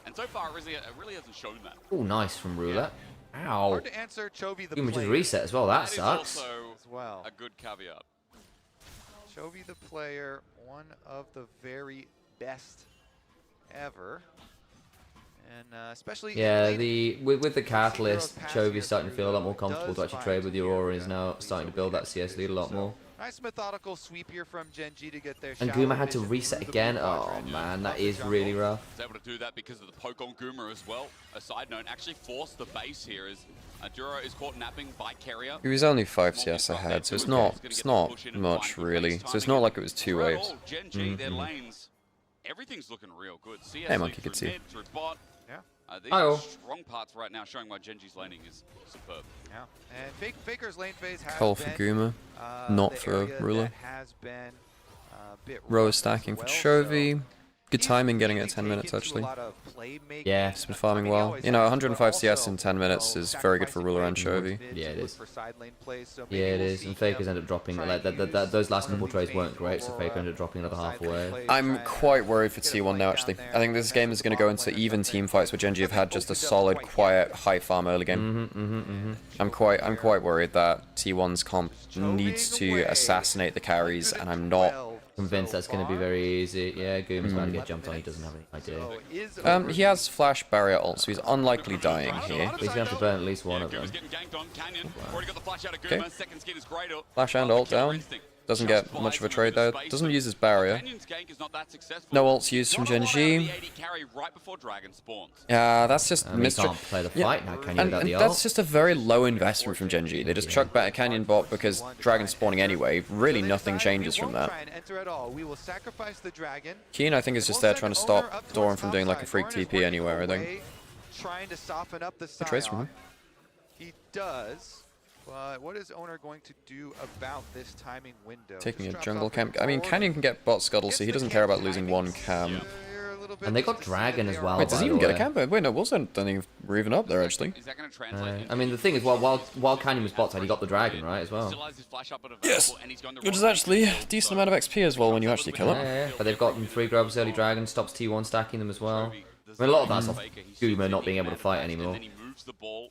S5: and so far it really hasn't shown that.
S12: Oh, nice from Roulette. Ow.
S11: Hard to answer Chovy the
S12: You can just
S11: player.
S12: reset as well. That
S5: is
S12: sucks.
S5: also
S11: As well.
S5: a good caveat.
S11: Chovy the player, one of the very best ever. And especially
S12: Yeah,
S11: in late,
S12: with the Catalyst, Chovy's starting to feel a lot more comfortable to actually trade with the Aurora and is now starting to build that CS lead a lot more.
S11: nice methodical sweep here from Gen G to get their
S12: And
S11: shallow
S12: Guma had to
S11: vision
S12: reset
S11: through the
S12: again.
S11: blue
S12: Oh
S11: quadrant.
S12: man, that is really rough.
S5: He's able to do that because of the poke on Guma as well. A side note, actually forced the base here as Adura is caught napping by Carrier.
S16: He was only 5 CS ahead, so it's not much really. So it's not like it was 2 waves.
S5: Overall, Gen G, their lanes, everything's looking real good. CS
S16: Hey,
S5: lead
S16: Monkey
S5: through
S16: could see.
S5: mid, through bot.
S11: Yeah.
S5: These
S12: Hi-oh.
S5: are strong parts right now, showing why Gen G's laning is superb.
S11: Yeah. And Faker's lane phase has
S16: Call for
S11: been,
S16: Guma, not
S11: the
S16: for
S11: area
S16: Ruler.
S11: that has been a bit
S16: Row
S11: rough as
S16: stacking for
S11: well,
S16: Chovy.
S11: so
S16: Good
S11: he's
S16: timing getting it
S11: really
S16: at 10 minutes
S11: taken to a
S16: actually.
S11: lot of playmaking.
S12: Yeah.
S16: He's been farming
S11: I mean, he
S16: well.
S11: always
S16: You know,
S11: has,
S16: 105
S11: but
S16: CS
S11: also,
S16: in 10 minutes is very good for
S11: sacrificing
S16: Ruler and
S11: way
S16: Chovy.
S11: mids
S12: Yeah, it
S11: to look
S12: is.
S11: for side lane plays, so
S12: Yeah,
S11: maybe
S12: it
S11: we'll
S12: is.
S11: see
S12: And Fakers
S11: him
S12: ended up dropping
S11: try
S12: like
S11: and use
S12: those last couple
S11: early
S12: trades weren't
S11: phase
S12: great, so
S11: over,
S12: Faker ended up dropping another half
S11: side lane
S12: away.
S11: plays,
S16: I'm
S11: try and,
S16: quite worried for
S11: get a
S16: T1
S11: flank
S16: now,
S11: down
S16: actually.
S11: there,
S16: I think this
S11: and
S16: game
S11: then
S16: is going to
S11: bottom
S16: go
S11: lane
S16: into
S11: or
S16: even
S11: something.
S16: team fights where Gen G have had just a solid, quiet, high farm early game. I'm quite worried that T1's comp needs to assassinate the carries, and I'm not
S12: Convinced that's going to be very easy. Yeah, Guma's about to get jumped on. He doesn't have any idea.
S11: So
S16: He has flash barrier ult, so he's unlikely dying here.
S12: But he's going to have to burn at least one of them.
S5: Guma's getting ganked on Canyon. Already got the flash out of
S16: Okay.
S5: Guma. Second skin is great.
S16: Flash and ult down. Doesn't get much of a trade there. Doesn't use his barrier.
S5: Canyon's gank is not that successful.
S16: No ults used from Gen G.
S5: Carry right before Dragon spawns.
S16: Yeah, that's just
S12: And he can't play the fight now, can you, without the
S16: that's
S12: ult?
S16: just a very low investment from Gen G. They just chuck back a Canyon bot because Dragon's spawning anyway. Really nothing changes from that.
S11: Try and enter at all. We will sacrifice the dragon.
S16: Keen, I think, is just there trying to stop Doran from doing like a freak TP anywhere, I think.
S11: Trying to soften up the
S16: Good trades from him.
S11: He does. But what is Owner going to do about this timing window?
S16: Taking a
S11: Just drops
S16: jungle
S11: off
S16: camp.
S11: the
S16: I mean,
S11: board.
S16: Canyon can get bot scuttle, so he doesn't care about losing one cam.
S11: You're a little bit
S12: And they got
S11: just to see that
S12: Dragon
S11: they
S12: as
S11: are
S12: well.
S16: Wait, does
S12: by
S16: he
S12: the
S16: even get a
S12: way.
S16: camp? Wait, no, Wilson don't even we're even up there, actually.
S5: Is that going to translate?
S12: I mean, the thing is, while Canyon was bot side, he got the Dragon, right, as well.
S5: Still has his flash up and
S16: Yes,
S5: available, and he's going to
S16: which is
S5: run
S16: actually a
S5: right
S16: decent
S5: so
S16: amount of XP as well when you actually kill
S12: Yeah,
S16: it.
S12: yeah, but they've gotten 3 grubs, early Dragon, stops T1 stacking them as well. I mean, a lot of that's off Guma not being able to fight anymore.
S5: And then he moves the ball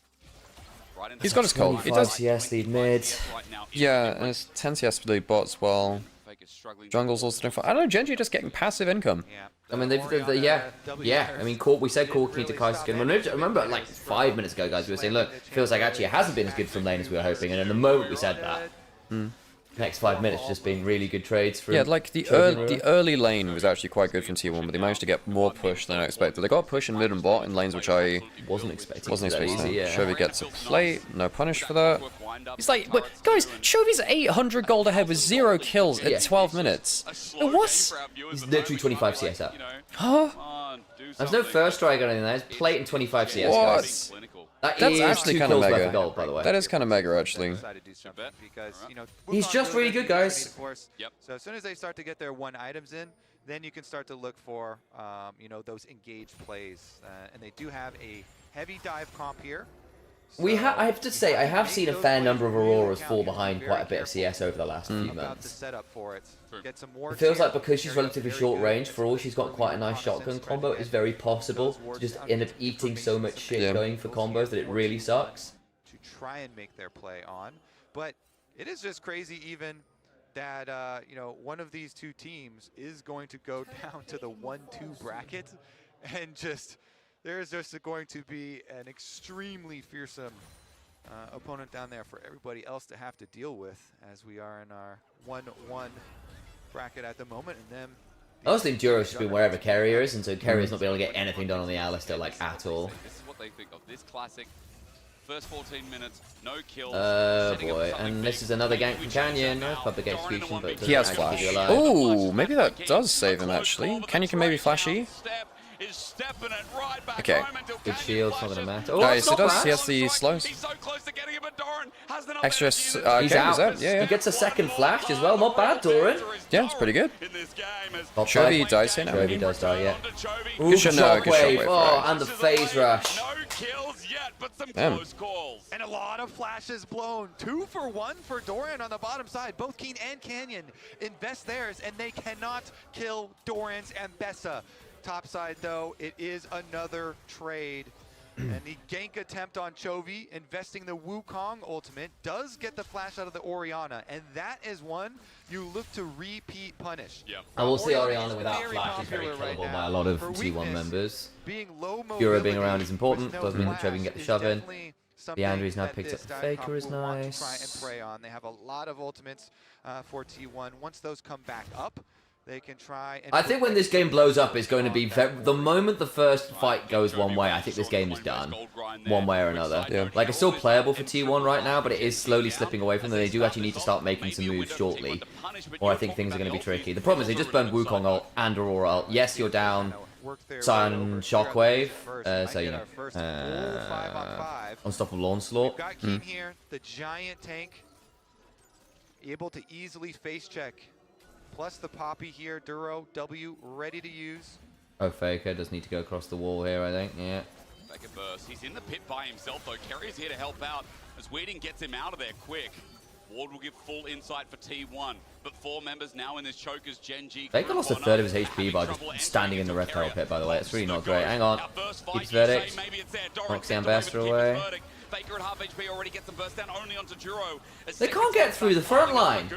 S5: right into
S16: He's got his call. He
S12: 25
S16: does.
S12: CS lead mid.
S5: right now.
S16: Yeah, and it's 10 CS lead bot as well.
S5: Fake is struggling.
S16: Jungle's also doing fine. I don't know, Gen G just getting passive income.
S11: Yeah.
S12: I mean, yeah. I mean, we said Cork need to Kai's skin. Remember, like 5 minutes ago, guys, we were saying, look, feels like actually it hasn't been as good from lane as we were hoping. And in the moment we said that, next 5 minutes just been really good trades for.
S16: Yeah, like the early lane was actually quite good from T1, but they managed to get more push than I expected. They got push in mid and bot in lanes which I
S12: wasn't expecting.
S16: Easy,
S12: Yeah.
S16: Chovy gets a plate, no punish for that. He's like, wait, guys, Chovy's 800 gold ahead with 0 kills at 12 minutes. What?
S12: He's literally 25 CS up.
S16: Huh?
S12: There's no first strike or anything. There's plate and 25 CS, guys.
S16: That's
S12: That is
S16: actually
S12: 2
S16: kind of
S12: kills worth
S16: mega.
S12: of gold, by the way.
S16: That is kind of mega, actually.
S11: Because, you know,
S12: He's just really good, guys.
S11: So as soon as they start to get their 1 items in, then you can start to look for, you know, those engaged plays. And they do have a heavy dive comp here.
S12: I have to say, I have seen a fair number of Auroras fall behind quite a bit of CS over the last few months.
S11: Setup for it. Get some more
S12: It feels like because she's relatively short range, for all she's got quite a nice shotgun combo, it's very possible to just end up eating so much shit going for combos that it really sucks.
S11: To try and make their play on. But it is just crazy even that, you know, one of these 2 teams is going to go down to the 1-2 bracket and just... There's just going to be an extremely fearsome opponent down there for everybody else to have to deal with as we are in our 1-1 bracket at the moment. And then
S12: I also think Duro's just been wherever Carrier is, and so Carrier's not been able to get anything done on the Alistar, like, at all.
S5: This is what they think of this classic. First 14 minutes, no kills.
S12: Boy, and this is another gank from Canyon. Nice public execution, but
S16: He has flash. Ooh, maybe that does save him, actually. Canyon can maybe flash E. Okay.
S12: Good shield's not gonna matter. Oh,
S16: Nice,
S12: it's
S16: it
S12: not
S16: does.
S12: bad.
S16: He has the slows. Extra.
S12: He's
S16: Okay,
S12: out.
S16: yeah, yeah.
S12: He gets a second flash as well. Not bad, Doran.
S16: Yeah, it's pretty good.
S12: Top
S16: Chovy
S12: five.
S16: dies here now.
S12: Chovy does die, yeah. Ooh,
S16: Good shockwave. Good shockwave.
S12: Oh,
S16: Right.
S12: and the phase rush.
S16: Damn.
S11: And a lot of flashes blown. 2 for 1 for Doran on the bottom side. Both Keen and Canyon invest theirs, and they cannot kill Doran's and Bessa. Top side, though, it is another trade. And the gank attempt on Chovy, investing the Wukong ultimate, does get the flash out of the Orianna. And that is one you look to repeat punish.
S5: Yep.
S12: I will say Orianna
S11: is
S12: without
S11: very
S12: flash is very
S11: popular right
S12: killable
S11: now
S12: by a lot of
S11: for
S12: T1
S11: weakness.
S12: members.
S11: Being low
S12: Fura being
S11: mobility
S12: around is important.
S11: with no
S12: Doesn't mean that Chovy can
S11: flash
S12: get the
S11: is
S12: shove in.
S11: definitely
S12: The
S11: something
S12: Andrew's now
S11: that
S12: picked up
S11: this
S12: the
S11: dive
S12: Faker
S11: comp
S12: is
S11: will want to
S12: nice.
S11: try and prey on. They have a lot of ultimates for T1. Once those come back up, they can try and...
S12: I think when this game blows up, it's going to be... the moment the first fight goes one way, I think this game is done. One way or another.
S16: Yeah.
S12: Like, it's still playable for T1 right now, but it is slowly slipping away from them. They do actually need to start making some moves shortly, or I think things are going to be tricky. The problem is they just burned Wukong ult and Aurora ult. Yes, you're down Sion Shockwave, so, you know, Unstoppable Onslaught.
S11: We've got Keen here, the giant tank, able to easily face check. Plus the Poppy here, Duro, W, ready to use.
S12: Oh, Faker does need to go across the wall here, I think, yeah.
S5: Faker burst. He's in the pit by himself, though. Carrier's here to help out as Weeding gets him out of there quick. Ward will give full insight for T1, but 4 members now in this choke as Gen G.
S12: Faker lost a third of his HP by just standing in the reptile pit, by the way. It's really not great. Hang on. Keeps verdict. Knocks the Ambassador away.
S5: Faker at half HP already gets them burst down only onto Duro.
S12: They can't get through the front line.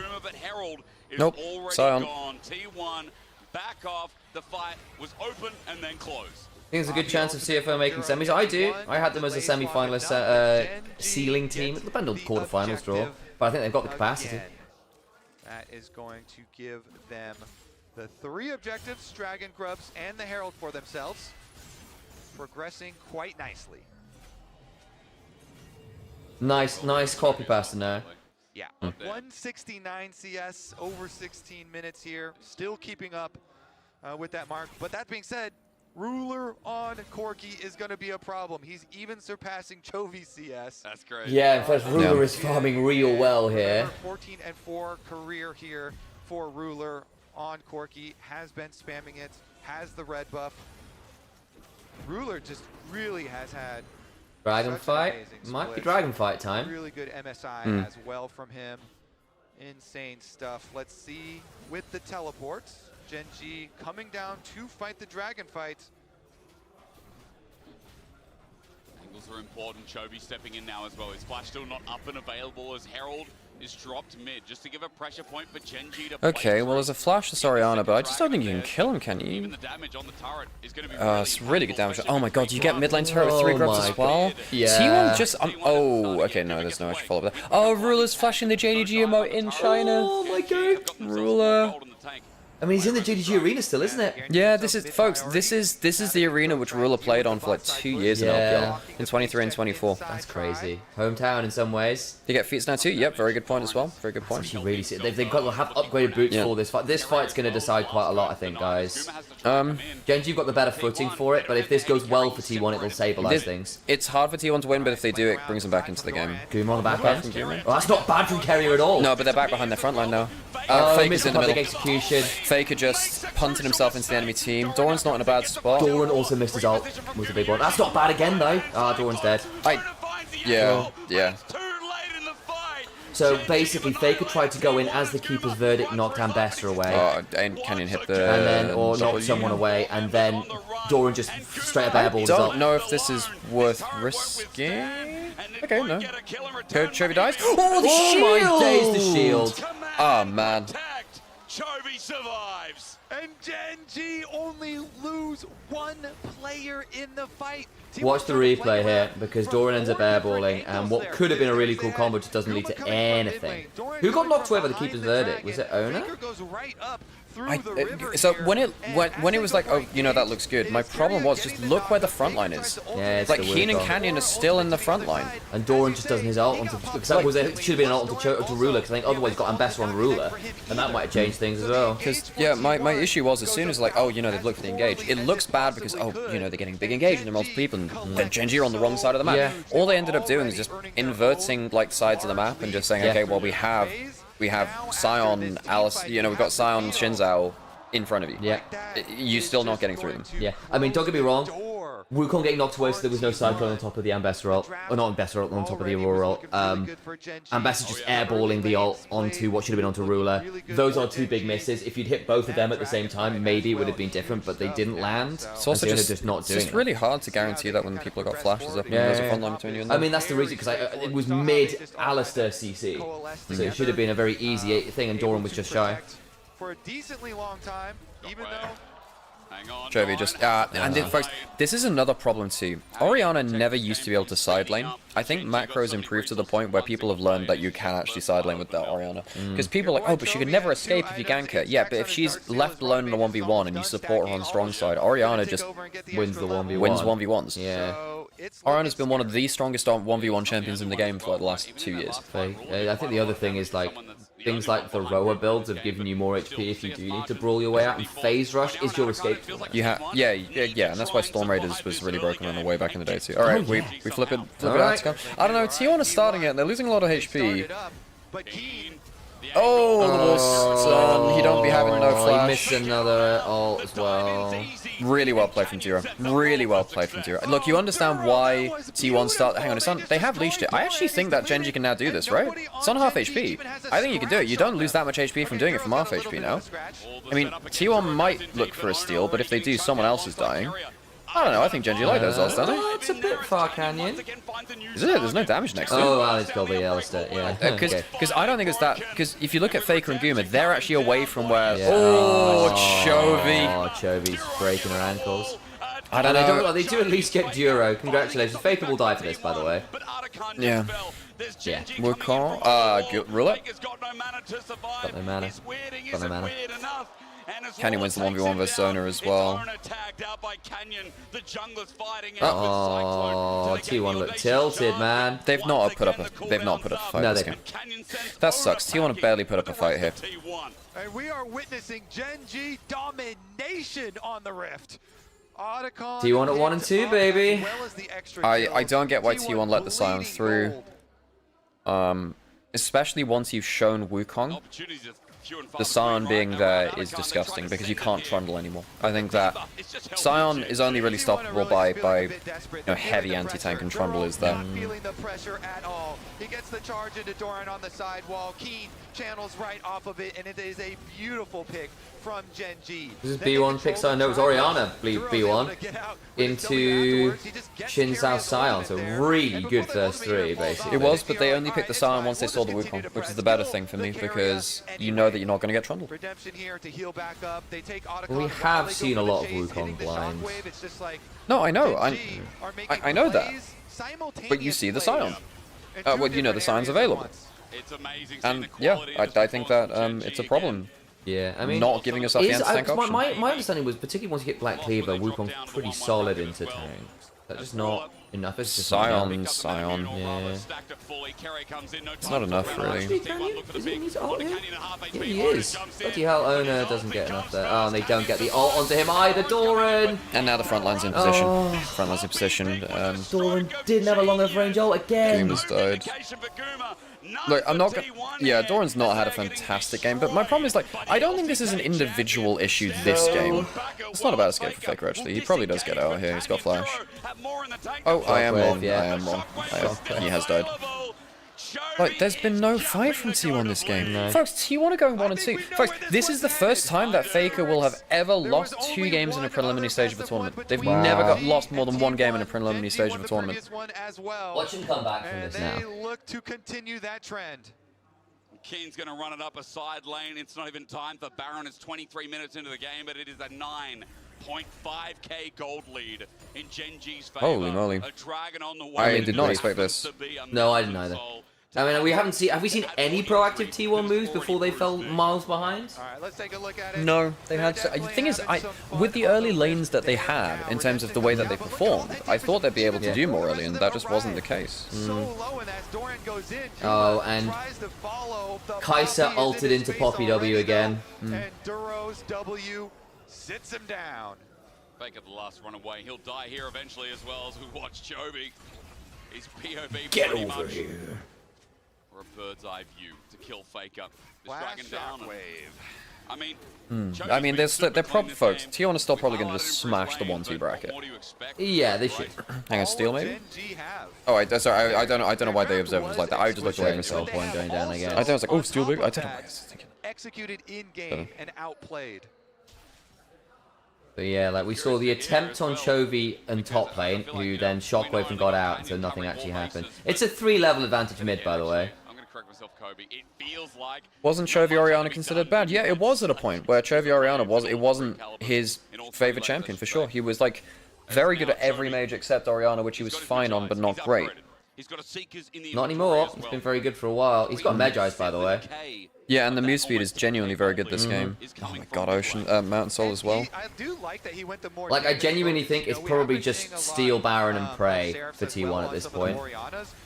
S16: Nope. Sion.
S5: T1 back off. The fight was open and then closed.
S12: I think there's a good chance of CFO making semis. I do. I had them as a semi-finalist ceiling team. It depends on the quarterfinals draw, but I think they've got the capacity.
S11: That is going to give them the 3 objectives, Dragon Grubs and the Herald for themselves. Progressing quite nicely.
S12: Nice copy pasta now.
S11: Yeah, 169 CS, over 16 minutes here. Still keeping up with that mark. But that being said, Ruler on Corki is going to be a problem. He's even surpassing Chovy CS.
S5: That's great.
S12: Yeah, in fact, Ruler is farming real well here.
S11: 14 and 4 career here for Ruler on Corki. Has been spamming it, has the red buff. Ruler just really has had
S12: Dragon fight? Might be Dragon fight time.
S11: really good MSI as well from him. Insane stuff. Let's see with the teleports. Gen G coming down to fight the Dragon fight.
S5: Angles are important. Chovy stepping in now as well. His flash still not up and available as Herald is dropped mid, just to give a pressure point for Gen G to
S16: Okay, well, there's a flash to Orianna, but I just don't think you can kill him, can you?
S5: Even the damage on the turret is going to be
S16: It's really good damage. Oh my god, you get mid lane turret with 3 grubs as well?
S12: Yeah.
S16: T1 just... oh, okay, no, there's no extra follow-up there. Oh, Ruler's flashing the JDG emote in China.
S12: Oh my god.
S16: Ruler.
S12: I mean, he's in the GDG arena still, isn't it?
S16: Yeah, this is, folks, this is the arena which Ruler played on for like 2 years in LPL, in 23 and 24.
S12: That's crazy. Hometown in some ways.
S16: You get feats now too? Yep, very good point as well. Very good point.
S12: You really see they've got to have upgraded boots for this fight. This fight's going to decide quite a lot, I think, guys. Genji, you've got the better footing for it, but if this goes well for T1, it will stabilize things.
S16: It's hard for T1 to win, but if they do, it brings them back into the game.
S12: Goom on the back end? Well, that's not bad from Carrier at all.
S16: No, but they're back behind their front line now. Faker's in the middle.
S12: Execution.
S16: Faker just punted himself into the enemy team. Doran's not in a bad spot.
S12: Doran also missed his ult. Was a big one. That's not bad again, though. Doran's dead.
S16: Yeah.
S12: So basically, Faker tried to go in as the keeper's verdict, knocked Ambassador away.
S16: Oh, and Canyon hit the...
S12: and then, or knocked someone away, and then Doran just straight up airballed.
S16: Don't know if this is worth risking. Okay, no. Chovy dies. Oh, the shield!
S12: Oh my days, the shield.
S16: Oh, man.
S11: Chovy survives. And Gen G only lose 1 player in the fight.
S12: Watch the replay here, because Doran ends up airballing, and what could have been a really cool combo just doesn't lead to anything. Who got knocked away by the keeper's verdict? Was it Ona?
S16: So when it was like, oh, you know, that looks good, my problem was just look where the front line is.
S12: Yeah, it's
S16: like
S12: the
S16: Keen and
S12: weird
S16: Canyon are still in the front line.
S12: And Doran just doesn't his ult onto, because that was it should have been an ult onto Ruler, because I think otherwise got Ambassador on Ruler, and that might have changed things as well.
S16: Because yeah, my issue was as soon as like, oh, you know, they've looked for the engage, it looks bad because, oh, you know, they're getting big engage and there are multiple people and then Genji are on the wrong side of the map.
S12: Yeah.
S16: All they ended up doing is just inverting like sides of the map and just saying, okay, well we have Sion, Alice, you know, we've got Sion, Shinzao in front of you.
S12: Yeah.
S16: You're still not getting through them.
S12: Yeah. I mean, don't get me wrong. Wukong getting knocked away, so there was no Cyclone on top of the Ambassador ult. Or not Ambassador ult, on top of the Aurora ult. Ambassador just airballing the ult onto what should have been onto Ruler. Those are two big misses. If you'd hit both of them at the same time, maybe it would have been different, but they didn't land.
S16: It's also
S12: just not doing
S16: it's really hard to guarantee that when people have got flashes up and there's a front line between you and them.
S12: I mean, that's the reason, because it was mid Alistair CC. So it should have been a very easy thing, and Doran was just shy.
S11: For a decently long time, even though...
S16: Chovy just, and folks, this is another problem too. Orianna never used to be able to side lane. I think macro's improved to the point where people have learned that you can actually side lane with that Orianna. Because people are like, oh, but she could never escape if you gank her. Yeah, but if she's left alone in a 1v1 and you support her on strong side, Orianna just
S12: wins the 1v1.
S16: Wins 1v1s.
S12: Yeah.
S16: Orianna's been one of the strongest 1v1 champions in the game for like the last 2 years.
S12: I think the other thing is like, things like the Roa builds have given you more HP if you do need to brawl your way out, and Phase Rush is your escape.
S16: Yeah, and that's why Storm Raiders was really broken on the way back in the day too. Alright, we flip it out to come. I don't know, T1 is starting it, and they're losing a lot of HP. Oh, he don't be having no flash.
S12: He missed another ult as well.
S16: Really well played from Tiro. Really well played from Tiro. Look, you understand why T1 start... Hang on, it's on... They have leashed it. I actually think that Genji can now do this, right? It's on half HP. I think you can do it. You don't lose that much HP from doing it from half HP now. I mean, T1 might look for a steal, but if they do, someone else is dying. I don't know, I think Genji like those ults, don't they?
S12: It's a bit far, Canyon.
S16: Is it? There's no damage next to it.
S12: Oh, well, it's got to be Alistair, yeah.
S16: Because I don't think it's that... Because if you look at Faker and Guma, they're actually away from where...
S12: Yeah.
S16: Oh, Chovy.
S12: Oh, Chovy's breaking her ankles.
S16: I don't know.
S12: They do at least get Duro. Congratulations. Faker will die for this, by the way.
S16: Yeah.
S12: Yeah.
S16: Wukong, Ruler.
S12: Got no mana. Got no mana.
S16: Canyon wins the 1v1 versus Zona as well.
S12: Oh, T1 look tilted, man.
S16: They've not put up a fight this game. That sucks. T1 have barely put up a fight here.
S11: And we are witnessing Genji domination on the Rift.
S12: T1 at 1 and 2, baby.
S16: I don't get why T1 let the Sion through. Especially once you've shown Wukong. The Sion being there is disgusting because you can't trundle anymore. I think that Sion is only really stoppable by heavy anti-tank, and trundle is there.
S11: Not feeling the pressure at all. He gets the charge into Doran on the sidewall. Keen channels right off of it, and it is a beautiful pick from Genji.
S12: This is B1 pick Sion. No, it was Orianna B1 into Shinzao Sion. So really good first three, basically.
S16: It was, but they only picked the Sion once they saw the Wukong, which is the better thing for me because you know that you're not going to get trundled.
S12: We have seen a lot of Wukong blinds.
S16: No, I know. I know that. But you see the Sion. Well, you know the Sion's available. And yeah, I think that it's a problem.
S12: Yeah, I mean,
S16: not giving yourself the anti-tank option.
S12: My understanding was, particularly once you get Black Cleaver, Wukong's pretty solid into tanks. That's just not enough. It's just
S16: Sion.
S12: Yeah.
S16: It's not enough, really.
S12: Is he need ult here? Yeah, he is. Bloody hell, Ona doesn't get enough there. Oh, and they don't get the ult onto him either, Doran!
S16: And now the front line's in position. Front line's in position.
S12: Doran didn't have a long enough range ult again.
S16: Guma's died. Look, I'm not gonna... Yeah, Doran's not had a fantastic game, but my problem is, like, I don't think this is an individual issue this game. It's not a bad escape for Faker, actually. He probably does get out here. He's got flash. Oh, I am wrong. Yeah. I am wrong. He has died. Like, there's been no fight from T1 this game.
S12: No.
S16: Folks, T1 are going 1 and 2. Folks, this is the first time that Faker will have ever lost 2 games in a preliminary stage of a tournament. They've never got lost more than 1 game in a preliminary stage of a tournament.
S12: Watch him come back from this now.
S11: They look to continue that trend.
S5: Keen's going to run it up a side lane. It's not even time for Baron. It's 23 minutes into the game, but it is a 9 0.5k gold lead in Gen G's favor.
S16: Holy moly.
S5: A dragon on the way.
S16: I did not expect this.
S12: No, I didn't either. I mean, have we seen any proactive T1 moves before they fell miles behind?
S11: All right, let's take a look at it.
S16: No, they had. The thing is, with the early lanes that they had, in terms of the way that they performed, I thought they'd be able to do more early, and that just wasn't the case.
S12: Oh, and Kai'Sa ulted into Poppy W again.
S11: And Duro's W sits him down.
S5: Fake at the last runaway. He'll die here eventually as well as we watch Chovy. He's POV
S12: Get
S5: pretty
S12: over
S5: much
S12: here.
S5: for a bird's eye view to kill Faker. This
S11: Flash
S5: dragon down.
S11: shockwave.
S16: I mean, they're probably folks. T1 is still probably going to just smash the 1-2 bracket.
S12: Yeah, they should.
S16: Hang on, steal maybe? Oh, sorry, I don't know why they observed us like that. I just looked away from myself.
S12: Point going down again.
S16: I was like, oh, steal big. I don't know what I was thinking.
S11: Executed in game and outplayed.
S12: But yeah, like we saw the attempt on Chovy and top lane, who then shockwave and got out, so nothing actually happened. It's a 3-level advantage mid, by the way.
S5: I'm going to correct myself, Kobe. It feels like
S16: Wasn't Chovy Orianna considered bad? Yeah, it was at a point where Chovy Orianna wasn't his favorite champion for sure. He was like very good at every mage except Orianna, which he was fine on, but not great.
S12: Not anymore. He's been very good for a while. He's got Medjai's, by the way.
S16: Yeah, and the move speed is genuinely very good this game. Oh my god, Mountain Soul as well.
S11: I do like that he went the more.
S12: Like, I genuinely think it's probably just Steel Baron and Prey for T1 at this point.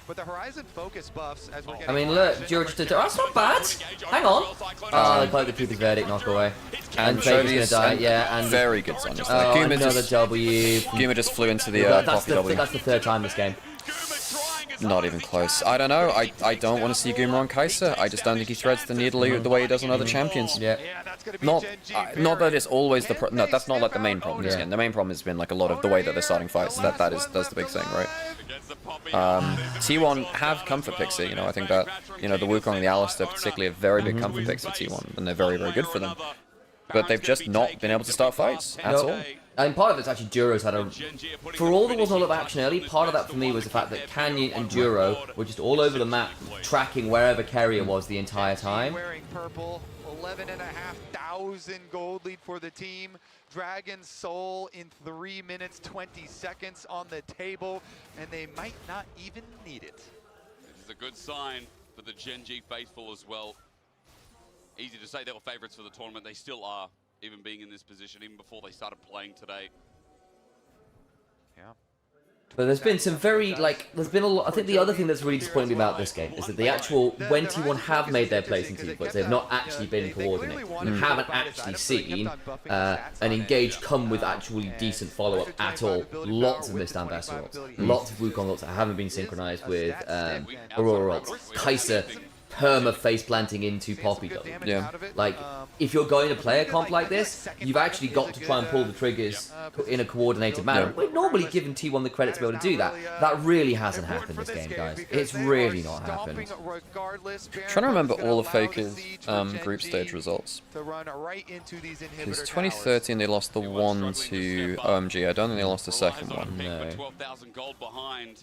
S11: But the Horizon focus buffs as we're
S12: I mean, look, George did. That's not bad. Hang on. Oh, they played the Keeper's Verdict knock away. And Faker's gonna die. Yeah, and
S16: very good Sonya.
S12: Oh, another W.
S16: Guma just flew into the Poppy W.
S12: That's the third time this game.
S16: Not even close. I don't know. I don't want to see Guma on Kai'Sa. I just don't think he threads the needle the way he does on other champions.
S12: Yeah.
S16: Not that it's always the no. That's not like the main problem. Yeah. The main problem has been like a lot of the way that they're starting fights. That's the big thing, right? T1 have comfort picks here. You know, I think that the Wukong and the Alistar particularly are very big comfort picks for T1, and they're very good for them. But they've just not been able to start fights at all.
S12: And part of it's actually Duro's had a... For all there wasn't a lot of action early, part of that for me was the fact that Canyon and Duro were just all over the map, tracking wherever Keria was the entire time.
S11: Wearing purple, 11,500 gold lead for the team. Dragon Soul in 3 minutes, 20 seconds on the table, and they might not even need it.
S5: This is a good sign for the Gen G faithful as well. Easy to say they were favorites for the tournament. They still are, even being in this position, even before they started playing today.
S11: Yeah.
S12: But there's been some very, there's been a lot. I think the other thing that's really disappointing me about this game is that the actual, when T1 have made their place in team fights, they've not actually been coordinated. You haven't actually seen an engage come with actually decent follow-up at all. Lots of missed Ambassador ults. Lots of Wukong ults that haven't been synchronized with Aurora ults. Kai'Sa perma face planting into Poppy W.
S16: Yeah.
S12: Like, if you're going to play a comp like this, you've actually got to try and pull the triggers in a coordinated manner.
S16: Yeah.
S12: We're normally giving T1 the credit to be able to do that. That really hasn't happened this game, guys. It's really not happened.
S16: Trying to remember all of Faker's group stage results. Because 2013 they lost the one to OMG. I don't think they lost the second one.
S12: No.
S5: 12,000 gold behind.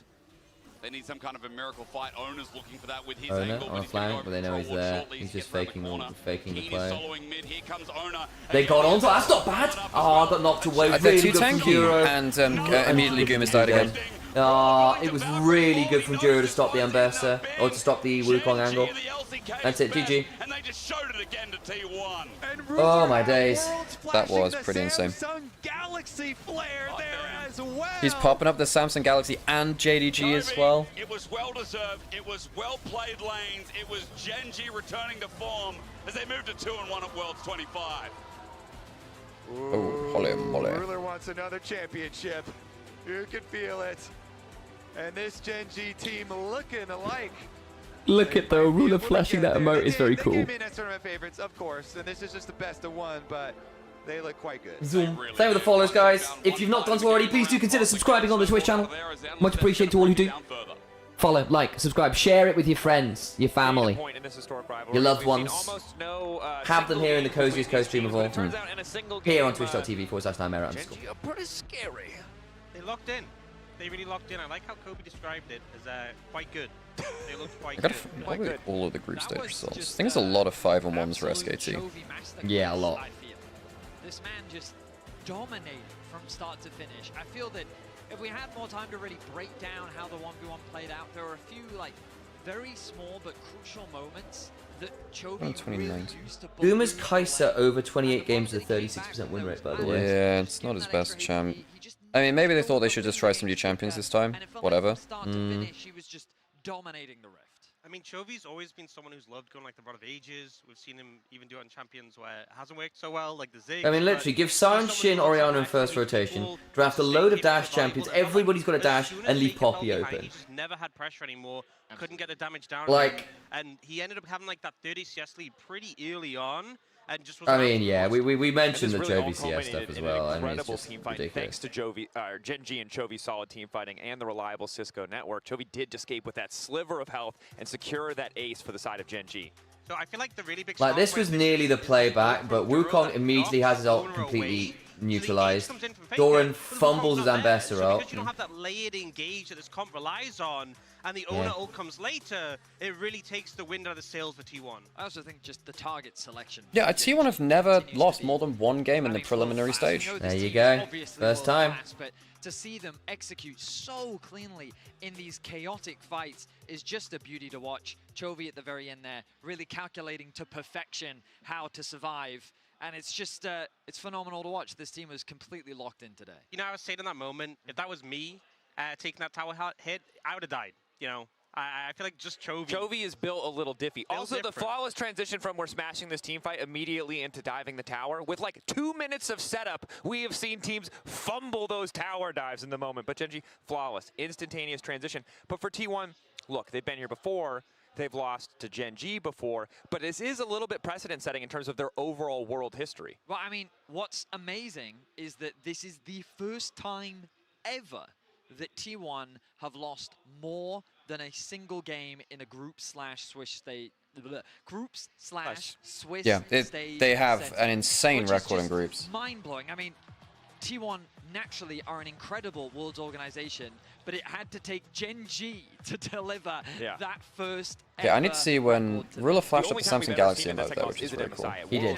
S5: They need some kind of a miracle fight. Owner's looking for that with his
S12: Owner
S5: angle,
S12: on a flank, but they know he's there. He's just faking the play.
S5: Here comes Owner.
S12: They got onto. That's not bad. Oh, I got knocked away.
S16: They're
S12: Really
S16: too
S12: good from
S16: tanky,
S12: Duro.
S16: and immediately Guma's died again.
S12: It was really good from Duro to stop the Ambassador, or to stop the Wukong angle. That's it, GG.
S5: And they just showed it again to T1.
S12: Oh my days.
S16: That was pretty insane.
S11: Galaxy flare there as well.
S16: He's popping up the Samsung Galaxy and JDG as well.
S5: It was well deserved. It was well played lanes. It was Gen G returning to form as they moved to 2-1 at Worlds 25.
S16: Oh, holy moly.
S11: Ruler wants another championship. You can feel it. And this Gen G team looking alike.
S12: Look at the Ruler flashing that emote is very cool.
S11: They came in as tournament favorites, of course, and this is just the best of one, but they look quite good.
S12: Zoom. Same with the followers, guys. If you've not done so already, please do consider subscribing on the Twitch channel. Much appreciated to all who do. Follow, like, subscribe, share it with your friends, your family, your loved ones. Have them here in the coziest co-stream of all. Here on twitch.tv/9merit_.
S11: Pretty scary.
S3: They locked in. They really locked in. I like how Kobe described it as quite good. They looked quite good.
S16: Probably all of the group stage results. I think there's a lot of 5-on-1s for SKT.
S12: Yeah, a lot.
S1: This man just dominating from start to finish. I feel that if we had more time to really break down how the 1v1 played out, there were a few like very small but crucial moments that Chovy really used to
S12: Boomer's Kaiser over 28 games with a 36% win rate, by the way.
S16: Yeah, it's not his best champ. I mean, maybe they thought they should just try some new champions this time. Whatever.
S1: He was just dominating the Rift.
S3: I mean, Chovy's always been someone who's loved going like the Rod of Ages. We've seen him even do it on champions where it hasn't worked so well, like the Zig.
S12: I mean, literally, give Siren, Shin, Orianna in first rotation, draft a load of dash champions, everybody's got a dash, and leave Poppy open.
S3: He just never had pressure anymore, couldn't get the damage down.
S12: Like,
S3: and he ended up having like that 30 CS lead pretty early on. And just was
S12: I mean, yeah, we mentioned the
S2: really
S12: Chovy CS stuff as well. I mean, it's just ridiculous.
S2: Thanks to Gen G and Chovy's solid team fighting and the reliable Cisco network, Chovy did escape with that sliver of health and secure that ace for the side of Gen G.
S3: So I feel like the really big
S12: this was nearly the playback, but Wukong immediately has his ult completely neutralized. Doran fumbles his Ambassador out.
S3: Because you don't have that layered engage that this comp relies on, and the owner ult comes later, it really takes the wind out of the sails for T1.
S1: I also think just the target selection.
S16: Yeah, T1 have never lost more than one game in the preliminary stage.
S12: There you go. First time.
S1: But to see them execute so cleanly in these chaotic fights is just a beauty to watch. Chovy at the very end there, really calculating to perfection how to survive. And it's just, it's phenomenal to watch. This team was completely locked in today.
S3: You know, I was saying in that moment, if that was me taking that tower hit, I would have died. You know, I feel like just Chovy.
S2: Chovy is built a little diffy. Also, the flawless transition from we're smashing this team fight immediately into diving the tower. With like 2 minutes of setup, we have seen teams fumble those tower dives in the moment. But Gen G, flawless, instantaneous transition. But for T1, look, they've been here before. They've lost to Gen G before, but this is a little bit precedent-setting in terms of their overall world history.
S1: Well, I mean, what's amazing is that this is the first time ever that T1 have lost more than a single game in a groups/Swiss stage. Groups/Swiss stage.
S16: They have
S1: setting,
S16: an insane record in groups.
S1: Mind-blowing. I mean, T1 naturally are an incredible Worlds organization, but it had to take Gen G to deliver that first.
S16: Yeah, I need to see when Ruler flashed up the Samsung Galaxy emote though, which is very cool.
S12: He did.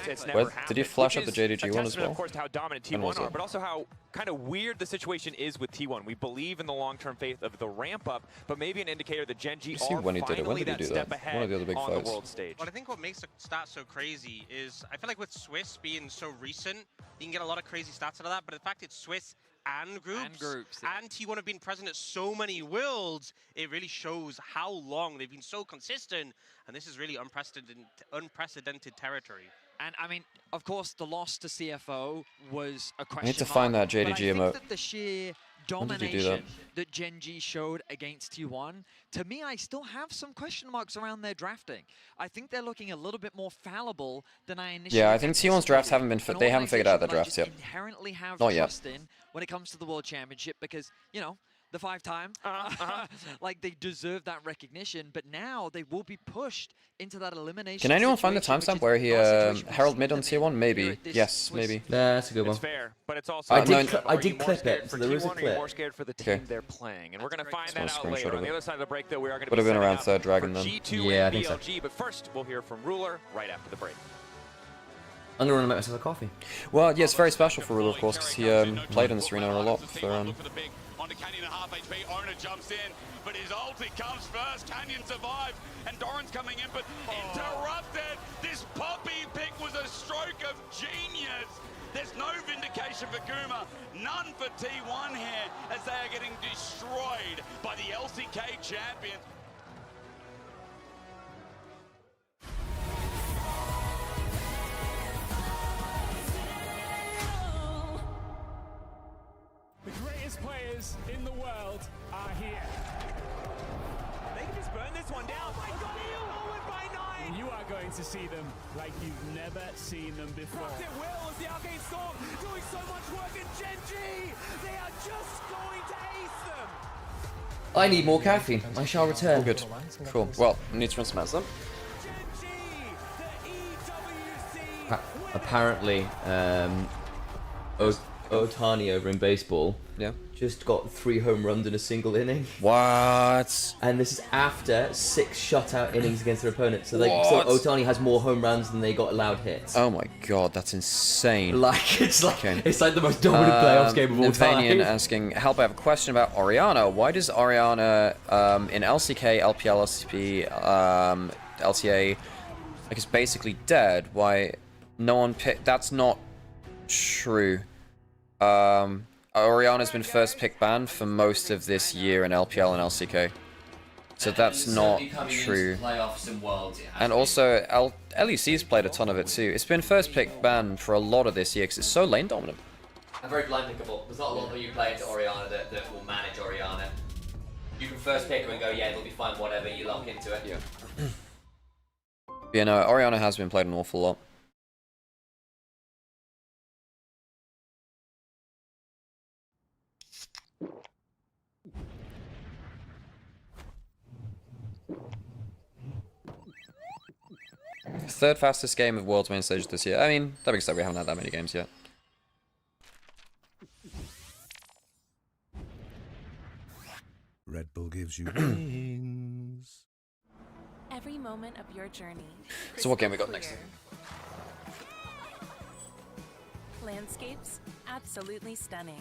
S16: Did he flash up the JDG one as well?
S2: Of course, to how dominant T1 are, but also how kind of weird the situation is with T1. We believe in the long-term faith of the ramp-up, but maybe an indicator that Gen G are
S16: when he did it. When
S2: finally
S16: did he
S2: that
S16: do
S2: step
S16: that?
S2: ahead
S16: One of the other big
S2: on the
S16: fights.
S2: world stage.
S3: But I think what makes the stats so crazy is, I feel like with Swiss being so recent, you can get a lot of crazy stats out of that, but the fact it's Swiss and groups, and T1 have been present at so many worlds, it really shows how long they've been so consistent, and this is really unprecedented territory.
S1: And I mean, of course, the loss to CFO was a question.
S16: I need to find that JDG
S1: but I think
S16: emote.
S1: that the sheer
S16: When did he do
S1: domination that Gen G showed against T1, to me, I still have some question marks around their drafting. I think they're looking a little bit more fallible than I initially.
S16: Yeah, I think T1's drafts haven't been. They haven't figured out their drafts yet.
S1: Inherently have
S16: Not yet.
S1: trust in when it comes to the World Championship because, you know, the 5-time, like they deserve that recognition, but now they will be pushed into that elimination.
S16: Can anyone find the timestamp where he Herald mid on Tier 1? Maybe. Yes, maybe.
S12: Yeah, that's a good one.
S2: It's fair, but it's also
S12: I did clip it, so there is a clip.
S2: More scared for the team they're playing, and we're going to find that out later. On the other side of the break, though, we are going to
S16: Would have been around Third Dragon then.
S2: G2
S12: Yeah, I
S2: and
S12: think so.
S2: BLG, but first we'll hear from Ruler right after the break.
S12: I'm going to make myself a coffee.
S16: Well, yeah, it's very special for Ruler, of course, because he played in this arena a lot for
S5: Onto Canyon at half HP, Owner jumps in, but his ulti comes first, Canyon survives, and Doran's coming in, but interrupted! This Poppy pick was a stroke of genius! There's no vindication for Kuma, none for T1 here, as they are getting destroyed by the LCK champions.
S17: The greatest players in the world are here. They can just burn this one down. Oh my god, forward by 9! You are going to see them like you've never seen them before. Rocket Will as the Arcane Storm doing so much work in Gen G! They are just going to ace them!
S12: I need more caffeine. I shall return.
S16: All good. Cool. Well, need to run some ads then.
S12: Apparently, Otani over in baseball
S16: Yeah.
S12: just got 3 home runs in a single inning.
S16: What?
S12: And this is after 6 shutout innings against their opponents. So so Ohtani has more home runs than they got allowed hits.
S16: Oh my god, that's insane.
S12: It's like the most dominant playoffs game of all time.
S16: Navanian asking, help, I have a question about Orianna. Why does Orianna in LCK, LPL, LCP, LTA, like, it's basically dead? Why no one picked? That's not true. Orianna's been first pick banned for most of this year in LPL and LCK. So that's not true. And also, LEC's played a ton of it too. It's been first pick banned for a lot of this year because it's so lane dominant.
S12: And very blind pickable. There's not a lot of you play into Orianna that will manage Orianna. You can first pick her and go, yeah, it'll be fine, whatever, you lock into it.
S16: Yeah. Yeah, no, Orianna has been played an awful lot. Third fastest game of World's main stage this year. I mean, that being said, we haven't had that many games yet.
S14: Red Bull gives you wings.
S18: Every moment of your journey.
S16: So what game we got next?
S18: Landscapes, absolutely stunning.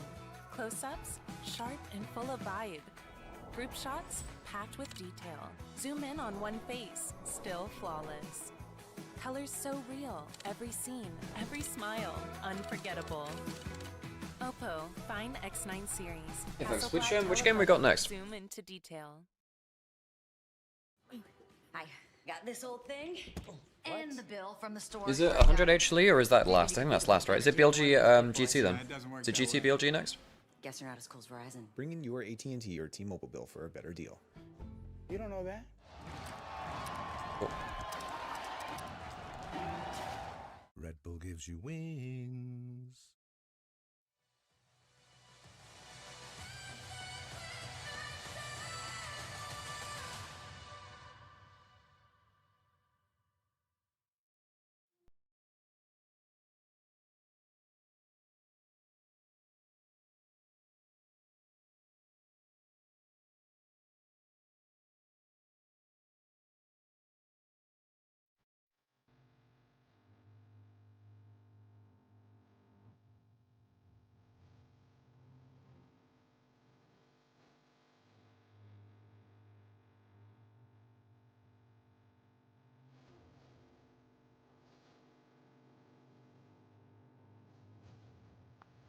S18: Close-ups, sharp and full of vibe. Group shots, packed with detail. Zoom in on one face, still flawless. Colors so real, every scene, every smile, unforgettable. Oppo, find X9 series.
S16: Yeah, thanks. Which game we got next?
S18: Zoom into detail.
S13: I got this old thing and the bill from the store.
S16: Is it 100 HLE or is that last? I think that's last, right? Is it BLG GT then? Is it GT BLG next?
S13: Guess you're not as cool as Verizon.
S19: Bring in your AT&T or T-Mobile bill for a better deal. You don't know that?
S16: Cool.
S14: Red Bull gives you wings.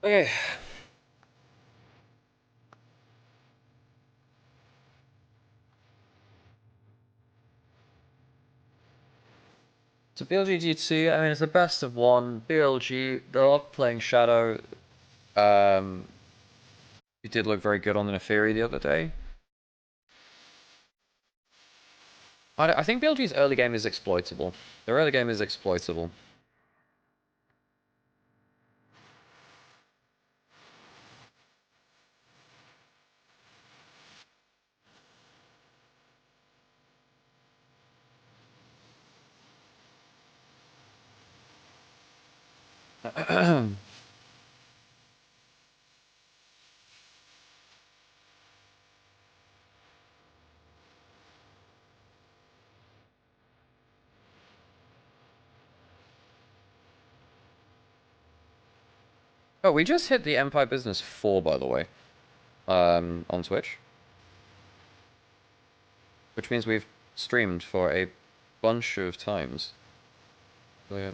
S16: Okay. So BLG G2, I mean, it's the best of one. BLG, they're playing Shadow. He did look very good on the Neferi the other day. I think BLG's early game is exploitable. Their early game is exploitable. Oh, we just hit the Empire Business 4, by the way, on Twitch. Which means we've streamed for a bunch of times. So, yeah.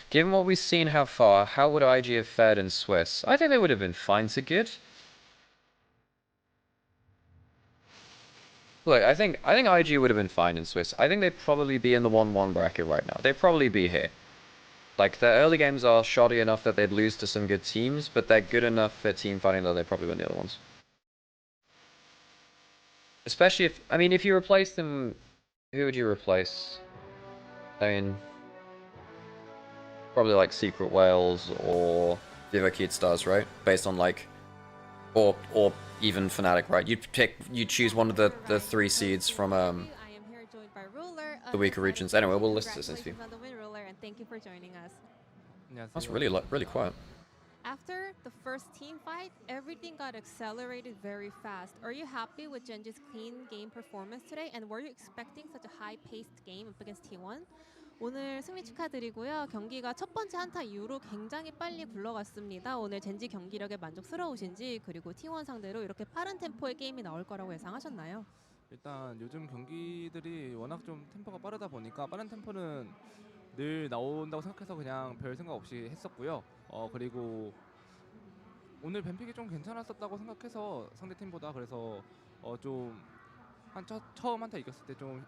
S16: Given what we've seen how far, how would IG have fared in Swiss? I think they would have been fine to good. Look, I think IG would have been fine in Swiss. I think they'd probably be in the 1-1 bracket right now. They'd probably be here. Like, their early games are shoddy enough that they'd lose to some good teams, but they're good enough for team fighting that they'd probably win the other ones. Especially if, I mean, if you replace them, who would you replace? I mean, probably like Secret Whales or Vivo Cute Stars, right? Based on like, or even Fnatic, right? You'd choose one of the 3 seeds from the weaker regions. Anyway, we'll listen to this interview.
S20: And thank you for joining us.
S16: That's really quiet.
S20: After the first team fight, everything got accelerated very fast. Are you happy with Genji's clean game performance today? And were you expecting such a high-paced game up against T1? 오늘 승리 축하드리고요. 경기가 첫 번째 한타 이후로 굉장히 빨리 굴러갔습니다. 오늘 젠지 경기력에 만족스러우신지 그리고 T1 상대로 이렇게 빠른 템포의 게임이 나올 거라고 예상하셨나요?
S21: 일단 요즘 경기들이 워낙 좀 템포가 빠르다 보니까 빠른 템포는 늘 나온다고 생각해서 그냥 별 생각 없이 했었고요. 그리고 오늘 뱀픽이 좀 괜찮았었다고 생각해서 상대팀보다 그래서 좀 처음 한타 이겼을 때 좀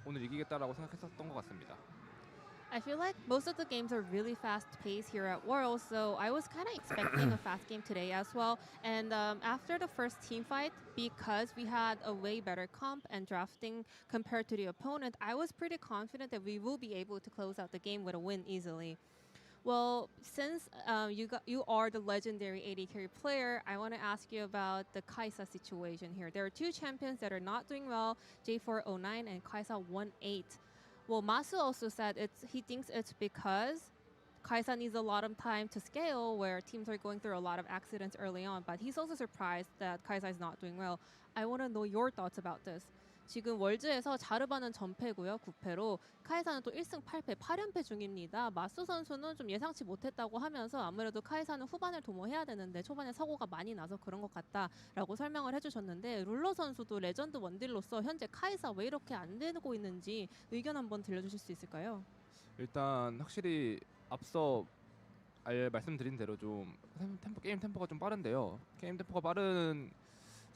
S21: 오늘 이기겠다라고 생각했었던 것 같습니다.
S20: I feel like most of the games are really fast-paced here at Worlds, so I was kind of expecting a fast game today as well. And after the first team fight, because we had a way better comp and drafting compared to the opponent, I was pretty confident that we will be able to close out the game with a win easily. Well, since you are the legendary AD carry player, I want to ask you about the Kai'Sa situation here. There are two champions that are not doing well, J409 and Kai'Sa 18. Well, Masu also said he thinks it's because Kai'Sa needs a lot of time to scale, where teams are going through a lot of accidents early on. But he's also surprised that Kai'Sa is not doing well. I want to know your thoughts about this. 지금 월즈에서 자르바는 전패고요, 9패로. 카이사는 또 1승 8패, 8연패 중입니다. 마수 선수는 좀 예상치 못했다고 하면서 아무래도 카이사는 후반을 도모해야 되는데 초반에 사고가 많이 나서 그런 것 같다라고 설명을 해주셨는데 룰러 선수도 레전드 원딜로서 현재 카이사 왜 이렇게 안 되고 있는지 의견 한번 들려주실 수 있을까요?
S21: 일단 확실히 앞서 말씀드린 대로 좀 게임 템포가 좀 빠른데요. 게임 템포가 빠른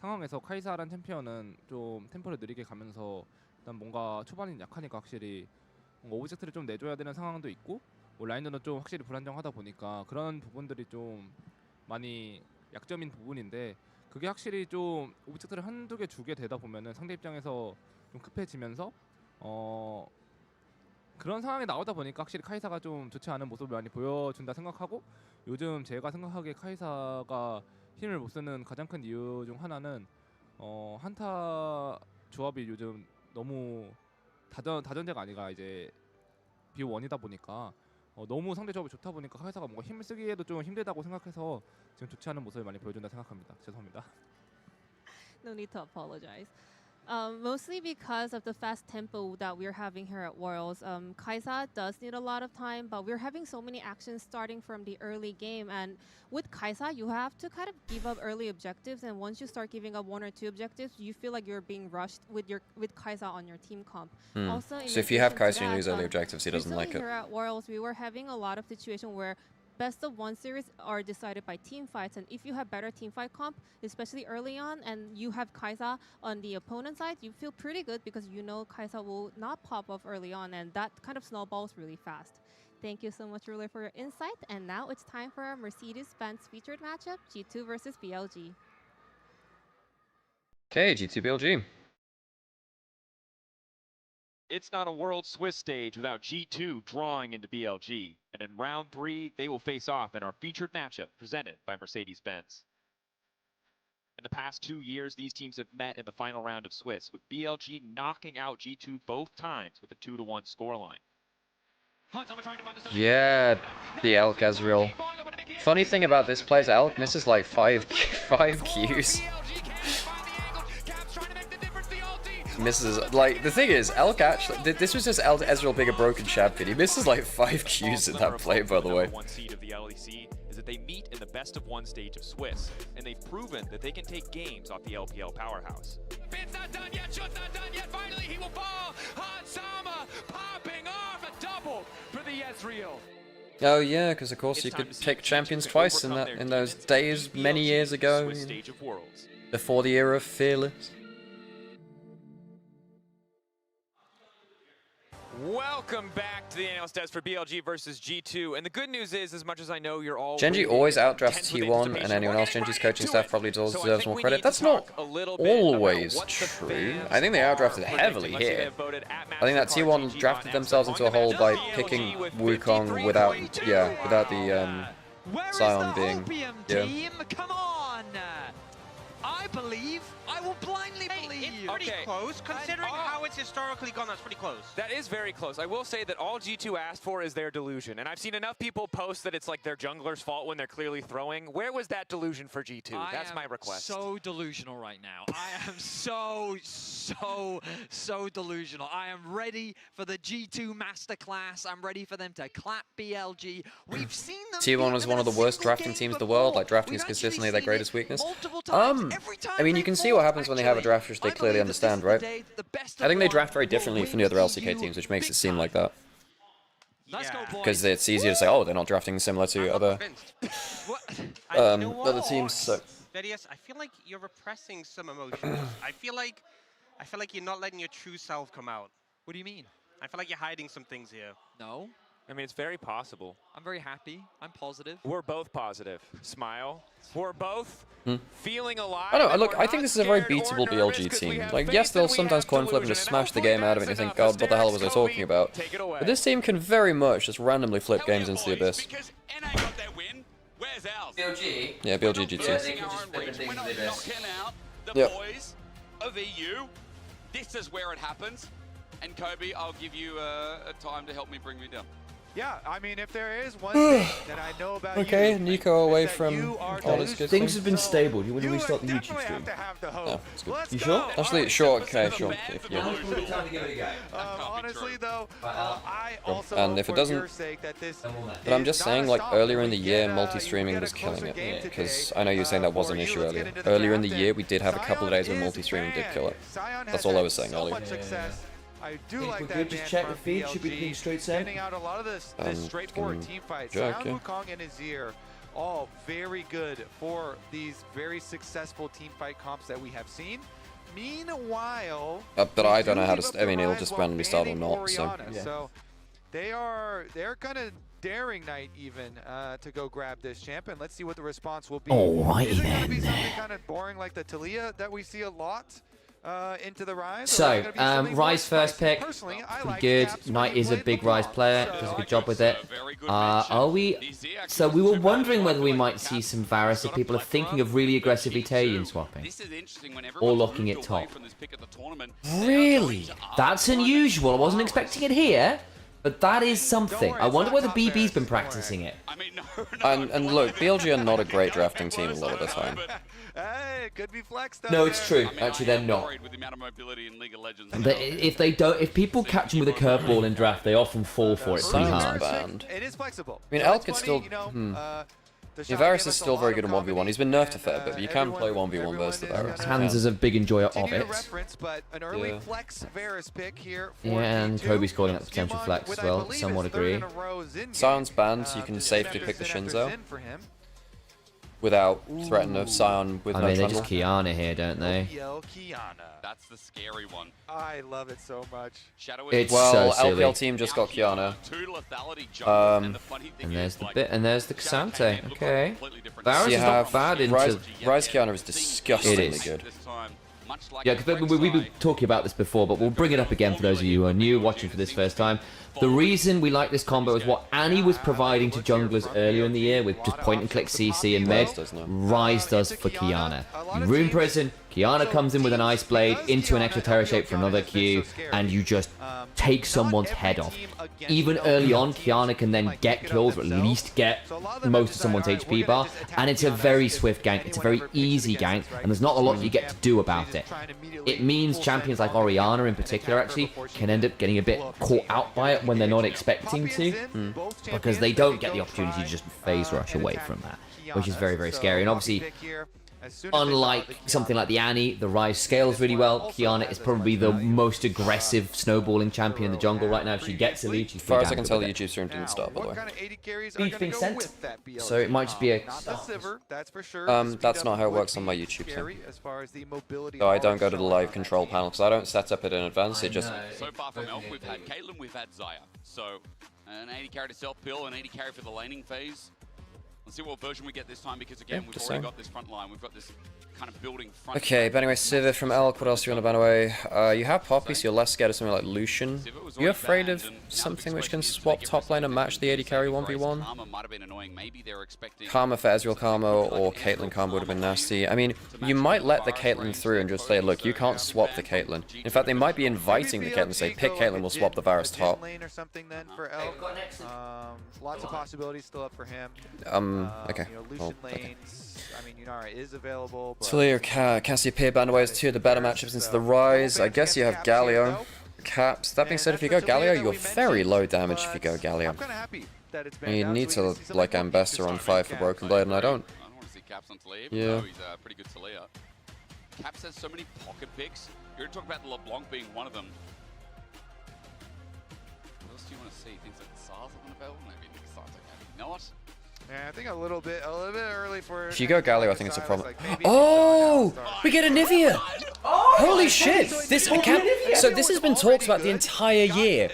S21: 상황에서 카이사라는 챔피언은 좀 템포를 느리게 가면서 일단 뭔가 초반이 약하니까 확실히 뭔가 오브젝트를 좀 내줘야 되는 상황도 있고 라인전은 좀 확실히 불안정하다 보니까 그런 부분들이 좀 많이 약점인 부분인데 그게 확실히 좀 오브젝트를 한두 개 주게 되다 보면은 상대 입장에서 좀 급해지면서 그런 상황이 나오다 보니까 확실히 카이사가 좀 좋지 않은 모습을 많이 보여준다 생각하고 요즘 제가 생각하기에 카이사가 힘을 못 쓰는 가장 큰 이유 중 하나는 한타 조합이 요즘 너무 다전제가 아니라 이제 B1이다 보니까 너무 상대 조합이 좋다 보니까 카이사가 뭔가 힘을 쓰기에도 좀 힘들다고 생각해서 지금 좋지 않은 모습을 많이 보여준다 생각합니다. 죄송합니다.
S20: No need to apologize. Mostly because of the fast tempo that we're having here at Worlds. Kai'Sa does need a lot of time, but we're having so many actions starting from the early game. And with Kai'Sa, you have to kind of give up early objectives. And once you start giving up 1 or 2 objectives, you feel like you're being rushed with Kai'Sa on your team comp. Also,
S16: so if you have Kai'Sa and you lose early objectives, he doesn't like it.
S20: Here at Worlds, we were having a lot of situations where best of 1 series are decided by team fights, and if you have better team fight comp, especially early on, and you have Kai'Sa on the opponent side, you feel pretty good because you know Kai'Sa will not pop off early on, and that kind of snowballs really fast. Thank you so much, Ruler, for your insight, and now it's time for our Mercedes-Benz featured matchup, G2 versus BLG.
S16: Okay, G2 BLG.
S22: It's not a World Swiss stage without G2 drawing into BLG. And in round 3, they will face off in our featured matchup presented by Mercedes-Benz. In the past 2 years, these teams have met in the final round of Swiss, with BLG knocking out G2 both times with a 2-1 scoreline.
S16: Yeah, the Elk Ezreal. Funny thing about this plays Elk misses like 5 Qs. Misses, like, the thing is, Elk actually, this was just Ezreal being a broken champion. He misses like 5 Qs in that play, by the way.
S22: One seed of the LEC is that they meet in the best of 1 stage of Swiss, and they've proven that they can take games off the LPL powerhouse.
S23: It's not done yet, shot's not done yet, finally he will fall! Hansama popping off a double for the Ezreal.
S16: Oh yeah, because of course you could pick champions twice in those days many years ago, before the era of Fearless.
S2: Welcome back to the analyst desk for BLG versus G2, and the good news is, as much as I know you're all
S16: Genji always outdrafts T1, and anyone else Genji's coaching staff probably deserves more credit. That's not always true. I think they outdrafted heavily here. I think that T1 drafted themselves into a hole by picking Wukong without the Sion being,
S1: Come on! I believe believe. I will blindly believe.
S3: It's pretty close, considering how it's historically gone. That's pretty close.
S2: That is very close. I will say that all G2 asked for is their delusion. And I've seen enough people post that it's like their jungler's fault when they're clearly throwing. Where was that delusion for G2? That's my request.
S1: So delusional right now. I am so delusional. I am ready for the G2 masterclass. I'm ready for them to clap BLG. We've seen them.
S16: T1 was one of the worst drafting teams in the world. Like, drafting is consistently their greatest weakness. I mean, you can see what happens when they have a draft which they clearly understand, right? I think they draft very differently from the other LCK teams, which makes it seem like that. Because it's easier to say, oh, they're not drafting similar to other teams. So.
S3: Vedius, I feel like you're repressing some emotions. I feel like you're not letting your true self come out.
S1: What do you mean?
S3: I feel like you're hiding some things here.
S1: No.
S2: I mean, it's very possible.
S1: I'm very happy. I'm positive.
S2: We're both positive. Smile. We're both feeling alive.
S16: I don't know. Look, I think this is a very beatable BLG team. Like, yes, they'll sometimes coin flip and just smash the game out of it and you think, God, what the hell was I talking about? But this team can very much just randomly flip games into the abyss.
S5: BLG?
S16: Yeah, BLG G2.
S5: The boys of EU. This is where it happens. And Kobe, I'll give you a time to help me bring me down.
S11: Yeah, I mean, if there is one thing that I know about
S16: okay,
S11: you,
S16: Nico away from all this good
S12: things have been stable. You want to restart the YouTube stream?
S16: Oh, that's good. You sure? Actually, sure. Okay, sure. Yeah.
S11: Honestly, though, I also
S16: and if it doesn't, but I'm just saying, like earlier in the year, multi-streaming was killing it. Because I know you were saying that was an issue earlier. Earlier in the year, we did have a couple of days when multi-streaming did kill it. That's all I was saying earlier.
S11: I do like that,
S12: just check the feed. Should be being straight set.
S11: Out a lot of this straightforward team fights. Sion Wukong and Azir, all very good for these very successful team fight comps that we have seen. Meanwhile,
S16: but I don't know how to. I mean, it'll just randomly start or not. So,
S11: so they're kind of daring Knight even to go grab this champion. Let's see what the response will be.
S12: Alrighty then.
S11: Is it going to be something kind of boring like the Talia that we see a lot? Into the Rise.
S12: So, Rise first pick, pretty good. Knight is a big Rise player, does a good job with it. Are we? So we were wondering whether we might see some Varus if people are thinking of really aggressively Taeyin swapping. Or locking it top. Really? That's unusual. I wasn't expecting it here. But that is something. I wonder whether BB's been practicing it.
S16: And look, BLG are not a great drafting team a lot of the time.
S11: Hey, it could be flexed.
S12: No, it's true. Actually, they're not. If people catch them with a curveball in draft, they often fall for it pretty hard.
S11: It is flexible.
S16: I mean, Elk could still. Varus is still very good in 1v1. He's been nerfed a fair bit, but you can play 1v1 versus the Varus.
S12: Hans is a big enjoyer of it.
S11: Yeah,
S12: and Kobe's calling out the potential flex as well. Somewhat agree.
S16: Sion's banned, so you can safely pick the Shinzo. Without threatening of Sion with no
S12: they
S16: trundle.
S12: just Kiana here, don't they?
S5: That's the scary one.
S11: I love it so much.
S12: It's
S16: well,
S12: so silly.
S16: LPL team just got Kiana.
S12: And there's the bit, and there's the Xante. Okay. Varus
S16: is
S12: not bad into...
S16: Rise Kiana is disgustingly good.
S12: Yeah, because we've been talking about this before, but we'll bring it up again for those of you who are new, watching for this first time. The reason we like this combo is what Annie was providing to junglers earlier in the year with just point-and-click CC and mid. Rise does for Kiana. You Rune Prison, Kiana comes in with an Ice Blade into an extra Terra Shape for another Q, and you just take someone's head off. Even early on, Kiana can then get kills, or at least get most of someone's HP bar, and it's a very swift gank, it's a very easy gank, and there's not a lot you get to do about it. It means champions like Orianna in particular actually can end up getting a bit caught out by it when they're not expecting to, because they don't get the opportunity to just phase rush away from that, which is very, very scary. And obviously, unlike something like the Annie, the Rise scales really well. Kiana is probably the most aggressive snowballing champion in the jungle right now. If she gets a lead, she's
S16: as far as I can tell, the YouTube stream didn't start, by the way.
S12: Speed's being sent, so it might just be a...
S16: That's not how it works on my YouTube stream. So I don't go to the live control panel, because I don't set up it in advance, it just...
S5: So far from Elk, we've had Caitlyn, we've had Xayah. So, an 80 carry to self-pill, an 80 carry for the laning phase. Let's see what version we get this time, because again, we've already got this front line. We've got this kind of building front.
S16: Okay, but anyway, Civiv from Elk, what else do you want to ban away? You have Poppy, so you're less scared of something like Lucian. Are you afraid of something which can swap top lane and match the AD carry 1v1? Karma for Ezreal Karma or Caitlyn Karma would have been nasty. I mean, you might let the Caitlyn through and just say, look, you can't swap the Caitlyn. In fact, they might be inviting the Caitlyn to say, pick Caitlyn, we'll swap the Varus top.
S11: Lane or something then for Elk. Lots of possibilities still up for him.
S16: Okay.
S11: You know, Lucian lanes. I mean, Yunara is available.
S16: Talia or Cassiopeia banned away as two of the better matchups into the Rise. I guess you have Galio. Caps. That being said, if you go Galio, you're very low damage if you go Galio. And you need to like Ambassador on 5 for Broken Blade, and I don't.
S5: I don't want to see Caps on Talia.
S16: Yeah.
S5: He's pretty good Talia. Caps has so many pocket picks. You're going to talk about the LeBlanc being one of them. What else do you want to see? Things like the SARS on the belt? Maybe the SARS, okay. Not.
S11: Yeah, I think a little bit early for.
S16: If you go Galio, I think it's a problem. Oh, we get Onivia! Holy shit! This so this has been talked about the entire year.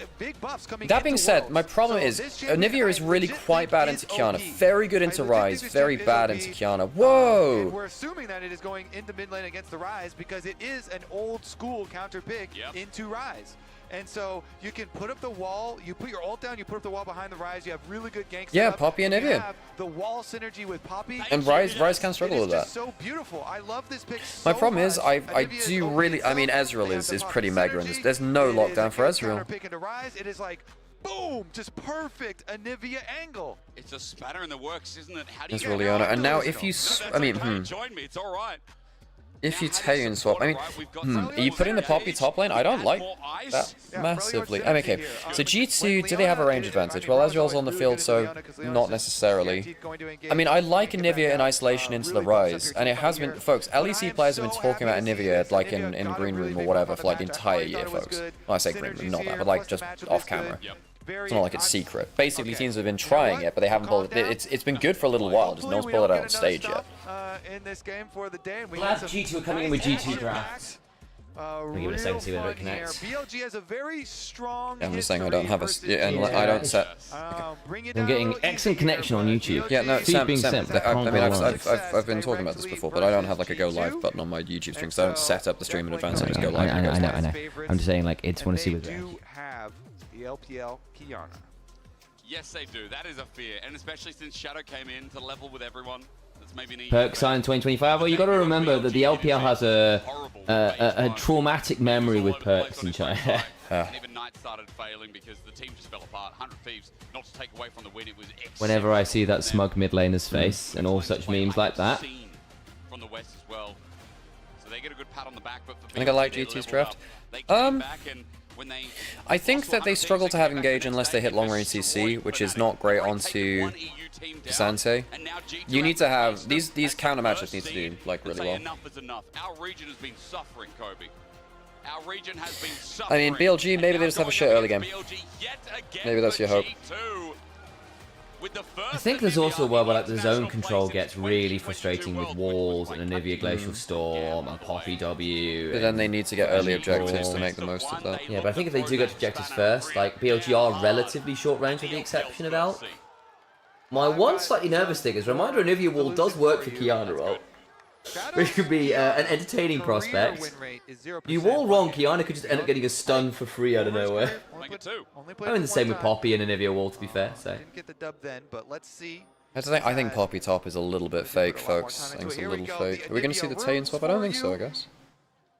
S16: That being said, my problem is Onivia is really quite bad into Kiana, very good into Rise, very bad into Kiana. Whoa!
S11: We're assuming that it is going into mid lane against the Rise because it is an old school counter pick into Rise. And so you can put up the wall, you put your ult down, you put up the wall behind the Rise, you have really good ganks.
S16: Yeah, Poppy and Onivia.
S11: The wall synergy with Poppy.
S16: And Rise can struggle with that.
S11: So beautiful. I love this pick so
S16: My problem is,
S11: much.
S16: I do really, I mean, Ezreal is pretty mega in this. There's no lockdown for Ezreal.
S11: Pick into Rise, it is like, boom, just perfect Onivia angle.
S5: It's a spatter in the works, isn't it? How do you
S16: Ezreal Leona, and now if you, I mean,
S5: join me, it's all right.
S16: If you Taeyeon swap, I mean, are you putting the Poppy top lane? I don't like that massively. I mean, okay, so G2, do they have a range advantage? Well, Ezreal's on the field, so not necessarily. I mean, I like Onivia in isolation into the Rise, and it has been, folks, LEC players have been talking about Onivia, like in Green Room or whatever, for like the entire year, folks. Well, I say Green Room, not that, but like just off camera. It's not like it's secret. Basically, teams have been trying it, but they haven't pulled it. It's been good for a little while, just no one's pulled it out on stage yet.
S11: In this game for the day, and we
S12: Glad G2 are coming in with G2 drafts. I'll give it a second to see whether it connects.
S11: BLG has a very strong.
S16: Yeah, I'm just saying I don't have a, and I don't set.
S12: Okay. I'm getting excellent connection on YouTube.
S16: Yeah, no, Sam, I mean, I've been
S12: I
S16: talking about this before, but I don't have like a go live button on my YouTube stream, so I don't set up the stream in advance. I just go live.
S12: I know. I'm just saying, like, it's want to see what.
S11: They do have the LPL Kiana.
S5: Yes, they do. That is a fear, and especially since Shadow came in to level with everyone. That's maybe an
S12: Perk sign 2025. Well, you got to remember that the LPL has a traumatic memory with perks in China.
S5: And even Knight started failing because the team just fell apart. 100 Thieves, not to take away from the win, it was
S12: Whenever I see that smug mid laner's face and all such memes like that.
S5: From the West as well. So they get a good pat on the back, but
S16: I think I like GT's draft. I think that they struggle to have engage unless they hit long range CC, which is not great onto Desante. You need to have these counter matchups need to do like really well.
S5: Enough is enough. Our region has been suffering, Kobe. Our region has been suffering.
S16: I mean, BLG, maybe they just have a shit early game. Maybe that's your hope.
S12: I think there's also a world where like the zone control gets really frustrating with walls and Onivia Glacial Storm and Poppy W.
S16: But then they need to get early objectives to make the most of that.
S12: Yeah, but I think if they do get objectives first, like BLG are relatively short range with the exception of Elk. My one slightly nervous thing is reminder Onivia wall does work for Kiana ult, which could be an entertaining prospect. You wall wrong, Kiana could just end up getting a stun for free out of nowhere. I mean the same with Poppy and Onivia wall, to be fair. So.
S11: Didn't get the dub then, but let's see.
S16: I think Poppy top is a little bit fake, folks. I think it's a little fake. Are we going to see the Taeyeon swap? I don't think so, I guess.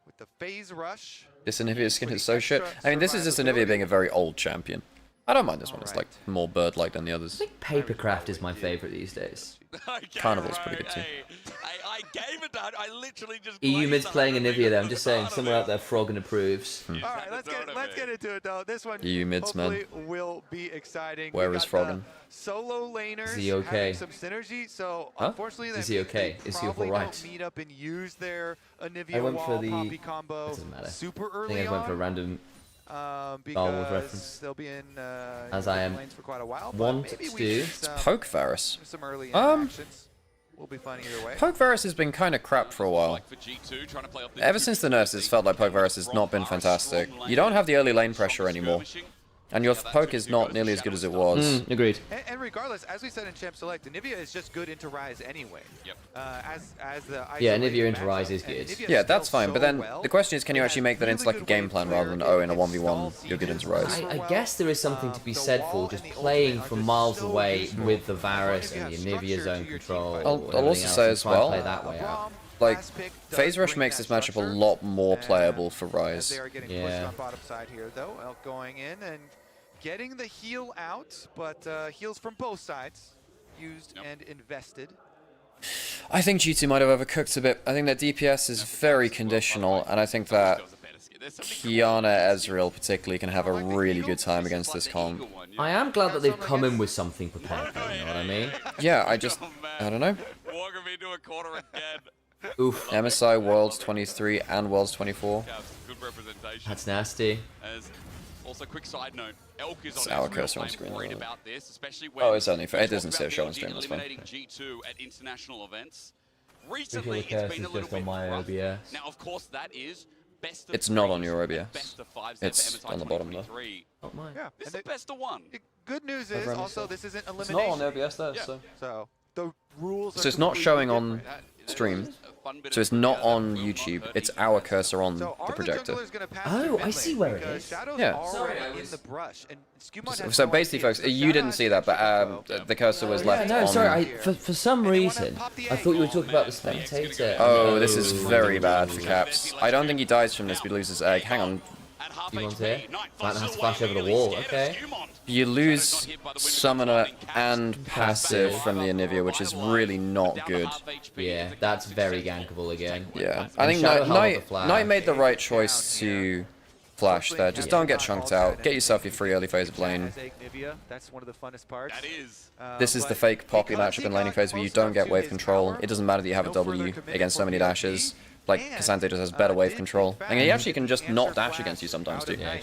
S11: With the phase rush.
S16: This Onivia skin is so shit. I mean, this is just Onivia being a very old champion. I don't mind this one. It's like more bird-like than the others.
S12: I think Papercraft is my favorite these days.
S16: Carnival's pretty good too.
S5: I gave it that. I literally just.
S12: EU mid's playing Onivia there. I'm just saying, somewhere out there, Froggen approves.
S11: All right, let's get into it though. This one
S16: EU mids, man.
S11: Will be exciting.
S16: Where is Froggen?
S11: Solo laners.
S12: Is he okay?
S11: Some synergy. So
S16: huh?
S11: Unfortunately,
S12: is he okay? Is he all right?
S11: Meet up and use their Onivia
S12: I went for the
S11: Poppy combo.
S12: Doesn't matter.
S11: Super early
S12: I think I went for a random. Star Wars reference.
S11: They'll be in
S12: as I am
S11: for quite a while,
S12: want to do.
S16: It's Poke Varus.
S11: Some early interactions. We'll be fine either way.
S16: Poke Varus has been kind of crap for a while. Ever since the nerfs, it's felt like Poke Varus has not been fantastic. You don't have the early lane pressure anymore. And your poke is not nearly as good as it was.
S12: Agreed.
S11: And regardless, as we said in Champ Select, Onivia is just good into Rise anyway.
S5: Yep.
S11: As the
S12: Onivia into Rise is good.
S16: Yeah, that's fine. But then the question is, can you actually make that into like a game plan rather than, oh, in a 1v1, you're good into Rise?
S12: I guess there is something to be said for just playing from miles away with the Varus and the Onivia zone control.
S16: I'll also say as well,
S12: play that way out.
S16: like, Phase Rush makes this matchup a lot more playable for Rise.
S11: Yeah. Bottom side here, though, going in and getting the heal out, but heals from both sides used and invested.
S16: I think G2 might have overcooked a bit. I think that DPS is very conditional, and I think that Kiana Ezreal particularly can have a really good time against this comp.
S12: I am glad that they've come in with something prepared, though, you know what I mean?
S16: Yeah, I don't know. Oof. MSI Worlds 23 and Worlds 24.
S12: That's nasty.
S5: Also, quick side note, Elk is
S16: It's
S5: on
S16: our
S5: Ezreal
S16: cursor on
S5: playing
S16: screen.
S5: worried about this, especially when
S16: Oh, it's only for it doesn't say show on
S5: BLG
S16: stream. That's fine.
S5: eliminating G2 at international events.
S12: Visual
S5: Recently, it's
S12: curse
S5: been
S12: is
S5: a little
S12: just on
S5: bit
S12: my
S5: rough.
S12: OBS.
S5: Now, of course, that is best of
S16: It's not on
S5: threes,
S16: your
S5: the
S16: OBS.
S5: best of fives there for
S16: It's
S5: MSI
S16: on the bottom though.
S5: 2023.
S12: Not mine.
S11: Yeah.
S5: This is the best of one.
S11: Good news is also this isn't elimination.
S16: It's not on OBS though,
S11: so the rules are
S16: So it's not showing on
S11: completely different.
S16: stream. So it's not on YouTube. It's our cursor on the projector.
S12: Oh, I see where it is.
S16: Yeah.
S11: In the brush, and
S16: So basically, folks, you didn't see that, but the cursor was left
S12: no,
S16: on.
S12: sorry. For some reason, I thought you were talking about the spectator.
S16: Oh, this is very bad for Caps. I don't think he dies from this, but he loses egg. Hang on.
S12: Scumon's here. Plant has to flash over the wall. Okay.
S16: You lose Summoner and Passive from the Onivia, which is really not good.
S12: Yeah, that's very gankable again.
S16: Yeah, I think Knight made the right choice to flash there. Just don't get chunked out. Get yourself your free early phase of lane.
S11: That's one of the funnest parts.
S16: This is the fake Poppy matchup in laning phase where you don't get wave control. It doesn't matter that you have a W against so many dashes. Like, Cassante just has better wave control. And he actually can just not dash against you sometimes, too.
S12: Yeah,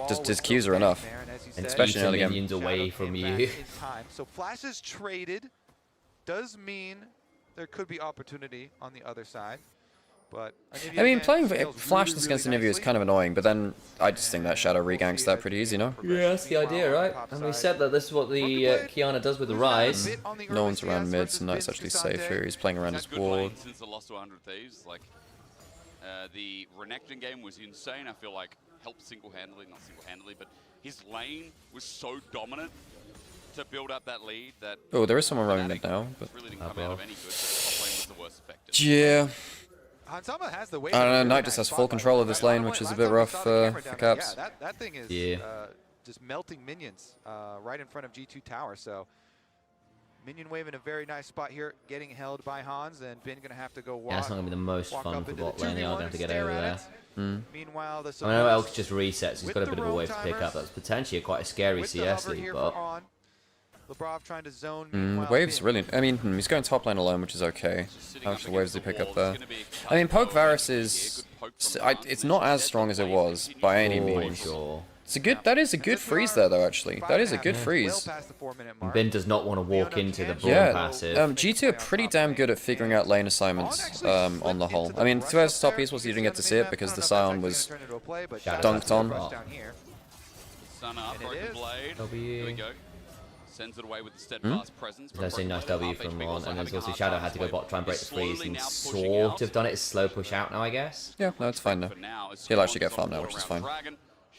S16: just his Qs are enough.
S11: And
S16: especially in early game.
S12: Minions away from you.
S11: So flashes traded does mean there could be opportunity on the other side. But
S16: I mean, playing flashes against Onivia is kind of annoying, but then I just think that Shadow reganks that pretty easy, no?
S12: Yeah, that's the idea, right? And we said that this is what the Kiana does with the Rise.
S16: No one's around mid, so Knight's actually safe here. He's playing around his ward.
S5: Since the loss to 100 Thieves, like the Renekton game was insane. I feel like helped single-handedly, not single-handedly, but his lane was so dominant to build up that lead that.
S16: Oh, there is someone running mid now, but
S5: really didn't come out of any good. So top lane was the worst affected.
S16: yeah.
S11: Has the
S16: I don't know, Knight just has full control of this lane, which is a bit rough for Caps.
S11: Yeah, that thing is just melting minions right in front of G2 Tower. So minion wave in a very nice spot here, getting held by Hans, and Bin gonna have to go walk.
S12: Yeah, it's not gonna be the most fun for bot lane. They are gonna have to get over there.
S11: Meanwhile, the
S12: I know Elk just resets. He's got a bit of a wave to pick up. That's potentially quite a scary CS lead, but.
S11: Lebrov trying to zone.
S16: Wave's really. I mean, he's going top lane alone, which is okay. How much waves do he pick up there? I mean, Poke Varus is. It's not as strong as it was by any means. It's a good. That is a good freeze there, though. Actually, that is a good freeze.
S12: Bin does not want to walk into the Braum passive.
S16: G2 are pretty damn good at figuring out lane assignments on the whole. I mean, first top piece was you didn't get to see it because the Scion was dunked on.
S5: Sun up, broken blade. Here we go. Sends it away with the steadfast presence.
S12: There's a nice W from on, and there's also Shadow had to go bot, try and break the freeze, and sort of done it. It's slow push out now, I guess.
S16: Yeah, no, it's fine now. He'll actually get farm now, which is fine.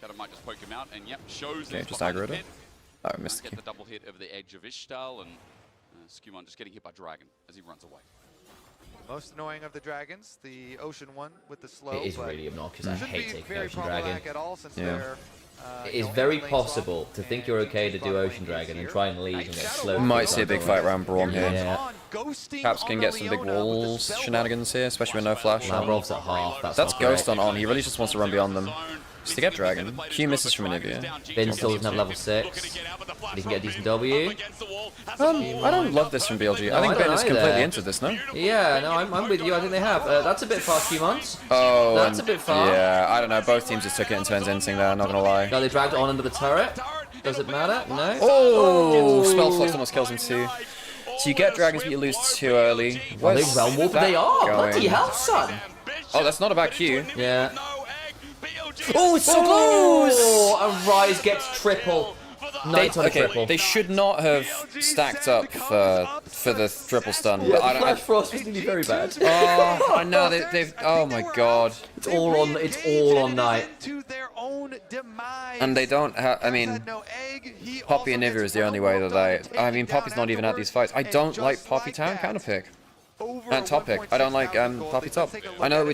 S5: Shadow might just poke him out, and yep, shows
S16: Okay, just aggroed it. Oh, I missed the
S5: Get
S16: key.
S5: the double hit over the edge of Ishtal, and Scumon just getting hit by Dragon as he runs away.
S11: Most annoying of the dragons, the Ocean one with the slow.
S12: It is really obnoxious. I hate taking Ocean Dragon.
S11: Yeah.
S12: It is very possible to think you're okay to do Ocean Dragon and try and leave and get slow.
S16: Might see a big fight around Braum here.
S12: Yeah.
S16: Caps can get some big walls shenanigans here, especially with no flash.
S12: Lavrov's at half.
S16: That's Ghost on. He really just wants to run beyond them. Just to get Dragon. Q misses from Onivia.
S12: Bin still doesn't have level 6. But he can get a decent W.
S16: I don't love this from BLG. I think Ben is completely into this, no?
S12: Yeah, no, I'm with you. I think they have. That's a bit far, Q-Months.
S16: Oh,
S12: that's a bit far.
S16: Yeah, I don't know. Both teams just took it in turns insing there, not gonna lie.
S12: No, they dragged it on under the turret. Does it matter? No.
S16: Oh, Spell Flux almost kills him too. So you get Dragons, but you lose too early.
S12: Well, they realm warp, they are. Bloody hell, son.
S16: Oh, that's not a bad Q.
S12: Yeah. Oh, it's so close! And Rise gets triple.
S16: They should not have stacked up for the triple stun.
S12: Yeah,
S16: but I
S12: the
S16: don't.
S12: Flash Frost was really very bad.
S16: Oh, I know they've. Oh my god.
S12: It's all on Knight.
S16: And they don't have. I mean, Poppy and Onivia is the only way that they. I mean, Poppy's not even at these fights. I don't like Poppy Town counter pick. Top pick. I don't like Poppy top. I know we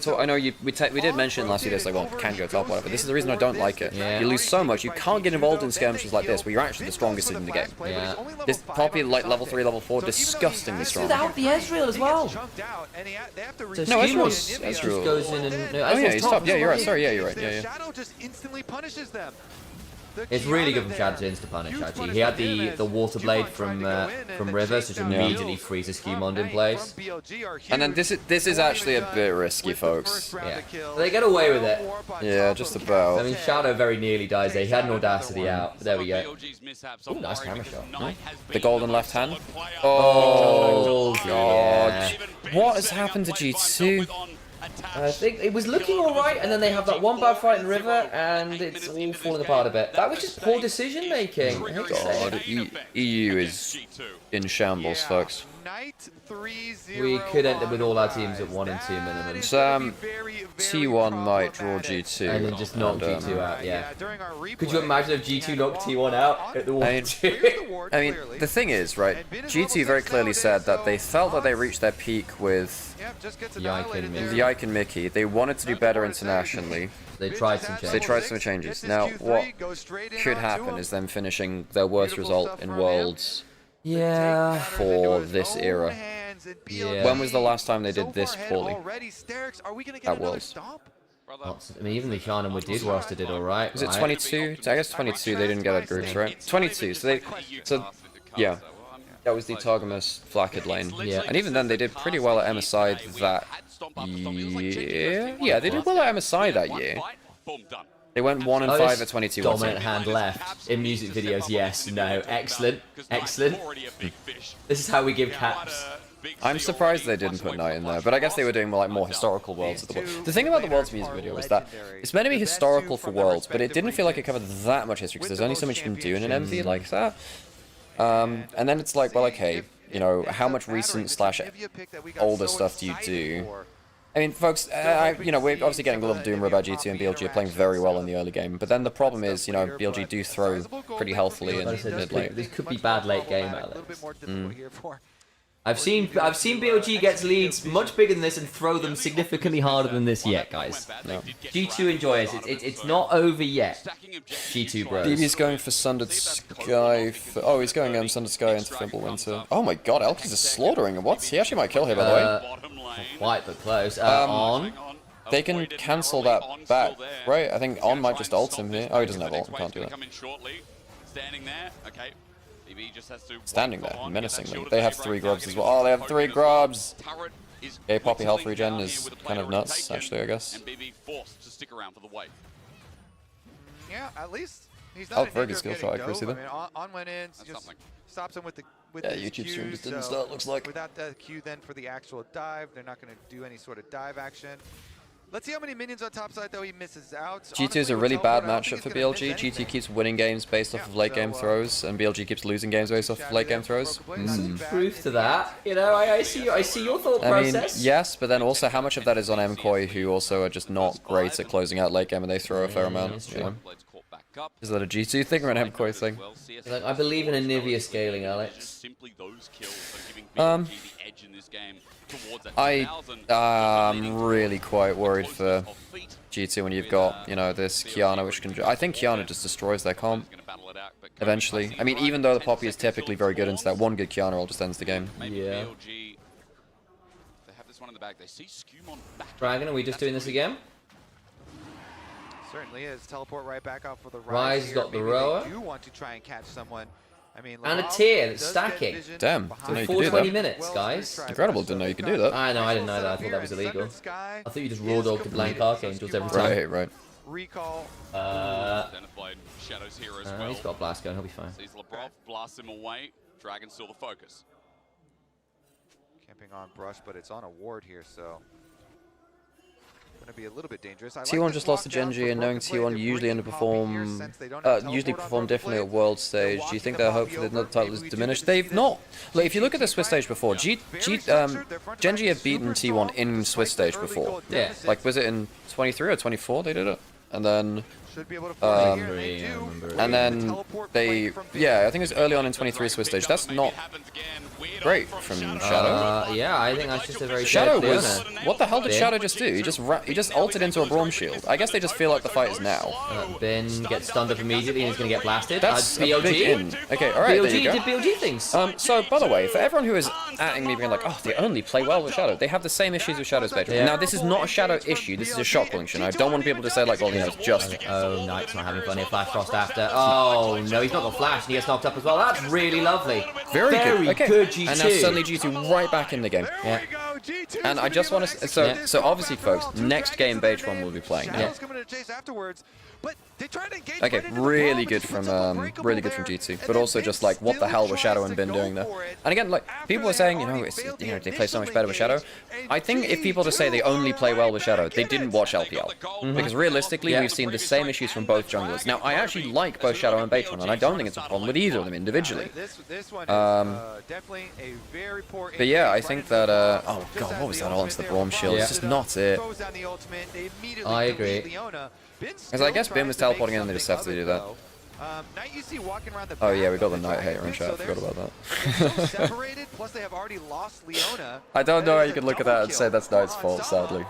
S16: did mention last year this, like, well, can go top, whatever. This is the reason I don't like it.
S12: Yeah.
S16: You lose so much. You can't get involved in skirmishes like this where you're actually the strongest in the game.
S12: Yeah.
S16: This Poppy, like level 3, level 4, disgustingly strong.
S12: Without the Ezreal as well. So
S16: No, Ezreal's
S12: just goes in and no,
S16: oh yeah, he's top. Yeah, you're right.
S12: well.
S16: Sorry, yeah, you're right. Yeah.
S11: Shadow just instantly punishes them.
S12: It's really good from Shadow to insta-punish, actually. He had the Water Blade from River, so just immediately freezes Humond in place.
S16: And then this is actually a bit risky, folks.
S12: Yeah. They get away with it.
S16: Yeah, just about.
S12: I mean, Shadow very nearly dies there. He had an Audacity out. But there we go. Ooh, nice camera shot. No?
S16: The golden left hand.
S12: Oh,
S16: God.
S12: yeah.
S16: What has happened to G2?
S12: I think it was looking alright, and then they have that one bad fight in River, and it's all falling apart a bit. That was just poor decision making.
S16: God, EU is in shambles, folks.
S12: We could end up with all our teams at 1 and 2 minimum.
S16: T1 might draw G2.
S12: And then just knock G2 out, yeah. Could you imagine if G2 knocked T1 out at the 1-2?
S16: I mean, the thing is, right, G2 very clearly said that they felt that they reached their peak with the Ike and Mickey. They wanted to do better internationally.
S12: They tried some changes.
S16: Now, what could happen is them finishing their worst result in Worlds for this era.
S12: Yeah.
S16: When was the last time they did this poorly at Worlds?
S12: I mean, even the Shannon we did roster did alright.
S16: Was it 22? I guess 22 they didn't get out groups, right? 22, so yeah. That was the Targamas Flacked lane.
S12: Yeah.
S16: And even then they did pretty well at MSI that year. Yeah, they did well at MSI that year. They went 1 and 5 at 22.
S12: Dominant hand left in music videos. Yes, no, excellent, excellent. This is how we give caps.
S16: I'm surprised they didn't put Knight in there, but I guess they were doing like more historical Worlds at the world. The thing about the Worlds music video is that it's meant to be historical for Worlds, but it didn't feel like it covered that much history because there's only so much you can do in an MV like that. And then it's like, well, okay, you know, how much recent / older stuff do you do? I mean, folks, you know, we're obviously getting a little doomer about G2 and BLG are playing very well in the early game, but then the problem is, you know, BLG do throw pretty healthily in mid lane.
S12: This could be bad late game, Alex. I've seen BLG gets leads much bigger than this and throw them significantly harder than this yet, guys.
S16: No.
S12: G2 enjoys it. It's not over yet. G2 bros.
S16: BB's going for Sundered Sky. Oh, he's going Sundered Sky into Fimbulwinter. Oh my god, Elkins is slaughtering him. What? He actually might kill here, by the way.
S12: Not quite, but close. On.
S16: They can cancel that back, right? I think On might just ult him here. Oh, he doesn't have ult. Can't do that. Standing there, menacingly. They have 3 grubs as well. Oh, they have 3 grubs! Okay, Poppy health regen is kind of nuts, actually, I guess.
S11: Yeah, at least he's not
S16: very good skill shot accuracy, though.
S11: I mean, On went in, just stops him with the
S16: YouTube stream just didn't start, looks like.
S11: Without the Q then for the actual dive, they're not going to do any sort of dive action. Let's see how many minions on top side, though, he misses out.
S16: G2 is a really bad matchup for BLG. G2 keeps winning games based off of late game throws, and BLG keeps losing games based off of late game throws.
S12: Proof to that. You know, I see your thought process.
S16: I mean, yes, but then also how much of that is on MKoi, who also are just not great at closing out late game, and they throw a fair amount. You know? Is that a G2 thing or an MKoi thing?
S12: Like, I believe in Onivia scaling, Alex.
S16: I'm really quite worried for G2 when you've got, you know, this Kiana, which can... I think Kiana just destroys their comp eventually. I mean, even though the Poppy is typically very good into that, one good Kiana ult just ends the game.
S12: Yeah. Dragon, are we just doing this again?
S11: Certainly is. Teleport right back out for the
S12: Rise got the rower.
S11: They do want to try and catch someone. I mean,
S12: and a tier that's stacking.
S16: Damn, didn't know you could do that.
S12: 420 minutes, guys.
S16: Incredible, didn't know you could do that.
S12: I know, I didn't know that. I thought that was illegal. I thought you just raw dogged the blank Archangels every time.
S16: Right.
S11: Recall.
S12: He's got a blast gun, he'll be fine.
S5: Blasts him away. Dragon's still the focus.
S11: Camping on brush, but it's on a ward here, so. to be a little bit dangerous.
S16: T1 just lost to Genji, and knowing T1 usually usually perform differently at World Stage, do you think their hope for the another title is diminished? They've not. Like, if you look at the Swiss Stage before, Genji have beaten T1 in Swiss Stage before.
S12: Yeah.
S16: Like, was it in 23 or 24 they did it? And then they, yeah, I think it was early on in 23 Swiss Stage. That's not great from Shadow.
S12: Yeah, I think that's just a very
S16: Shadow was. What the hell did Shadow just do? He just ulted into a Braum shield. I guess they just feel like the fight is now.
S12: Ben gets stunned up immediately and he's going to get blasted.
S16: That's
S12: BLG.
S16: a big in. Okay, all right, there you go.
S12: did BLG things.
S16: So, by the way, for everyone who is atting me being like, oh, they only play well with Shadow, they have the same issues with Shadow's Spectrum. Now, this is not a Shadow issue. This is a shot function. I don't want people to say like, well, you know, it's just.
S12: Oh, Knight's not having fun here. Flash Frost after. Oh no, he's not got flash and he gets knocked up as well. That's really lovely.
S16: Very good. Okay.
S12: Good G2.
S16: And now suddenly G2 right back in the game.
S12: Yeah.
S16: And I just want to. So obviously, folks, next game Beige1 will be playing now. Okay, really good from G2, but also just like what the hell was Shadow and Bin doing there? And again, like people were saying, you know, they play so much better with Shadow. I think if people just say they only play well with Shadow, they didn't watch LPL because realistically, we've seen the same issues from both junglers. Now, I actually like both Shadow and Beige1, and I don't think it's a problem with either of them individually. But yeah, I think that. Oh god, what was that all into the Braum shield? It's just not it.
S12: I agree.
S16: Because I guess Bin was teleporting in and they just have to do that. Oh yeah, we got the Knight hater in chat, I forgot about that. I don't know how you can look at that and say that's Knight's fault, sadly.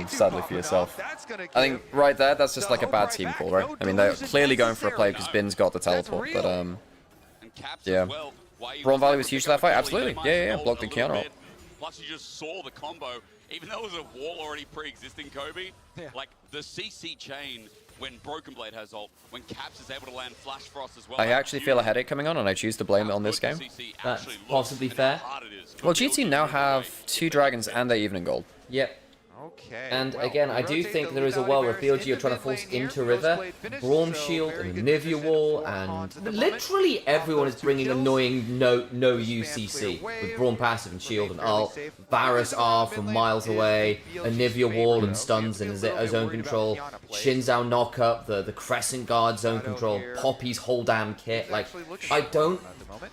S16: Sadly for yourself. I think right there, that's just like a bad team call, right? I mean, they're clearly going for a play because Bin's got the teleport, but yeah. Braum value was huge to that fight, absolutely. Yeah, blocked the Kiana.
S5: Plus, you just saw the combo. Even though it was a wall already pre-existing, Kobe, like the CC chain when Broken Blade has ult, when Caps is able to land Flash Frost as well.
S16: I actually feel a headache coming on, and I choose to blame it on this game.
S12: That's possibly fair.
S16: Well, GT now have 2 dragons and they're even in gold.
S12: Yep. And again, I do think there is a world where BLG are trying to force into River, Braum Shield, and Onivia Wall, and literally everyone is bringing annoying no UCC with Braum passive and Shield and ult, Varus R from miles away, Onivia Wall and stuns in his zone control, Shinzao knock up, the Crescent Guard zone control, Poppy's whole damn kit. Like, I don't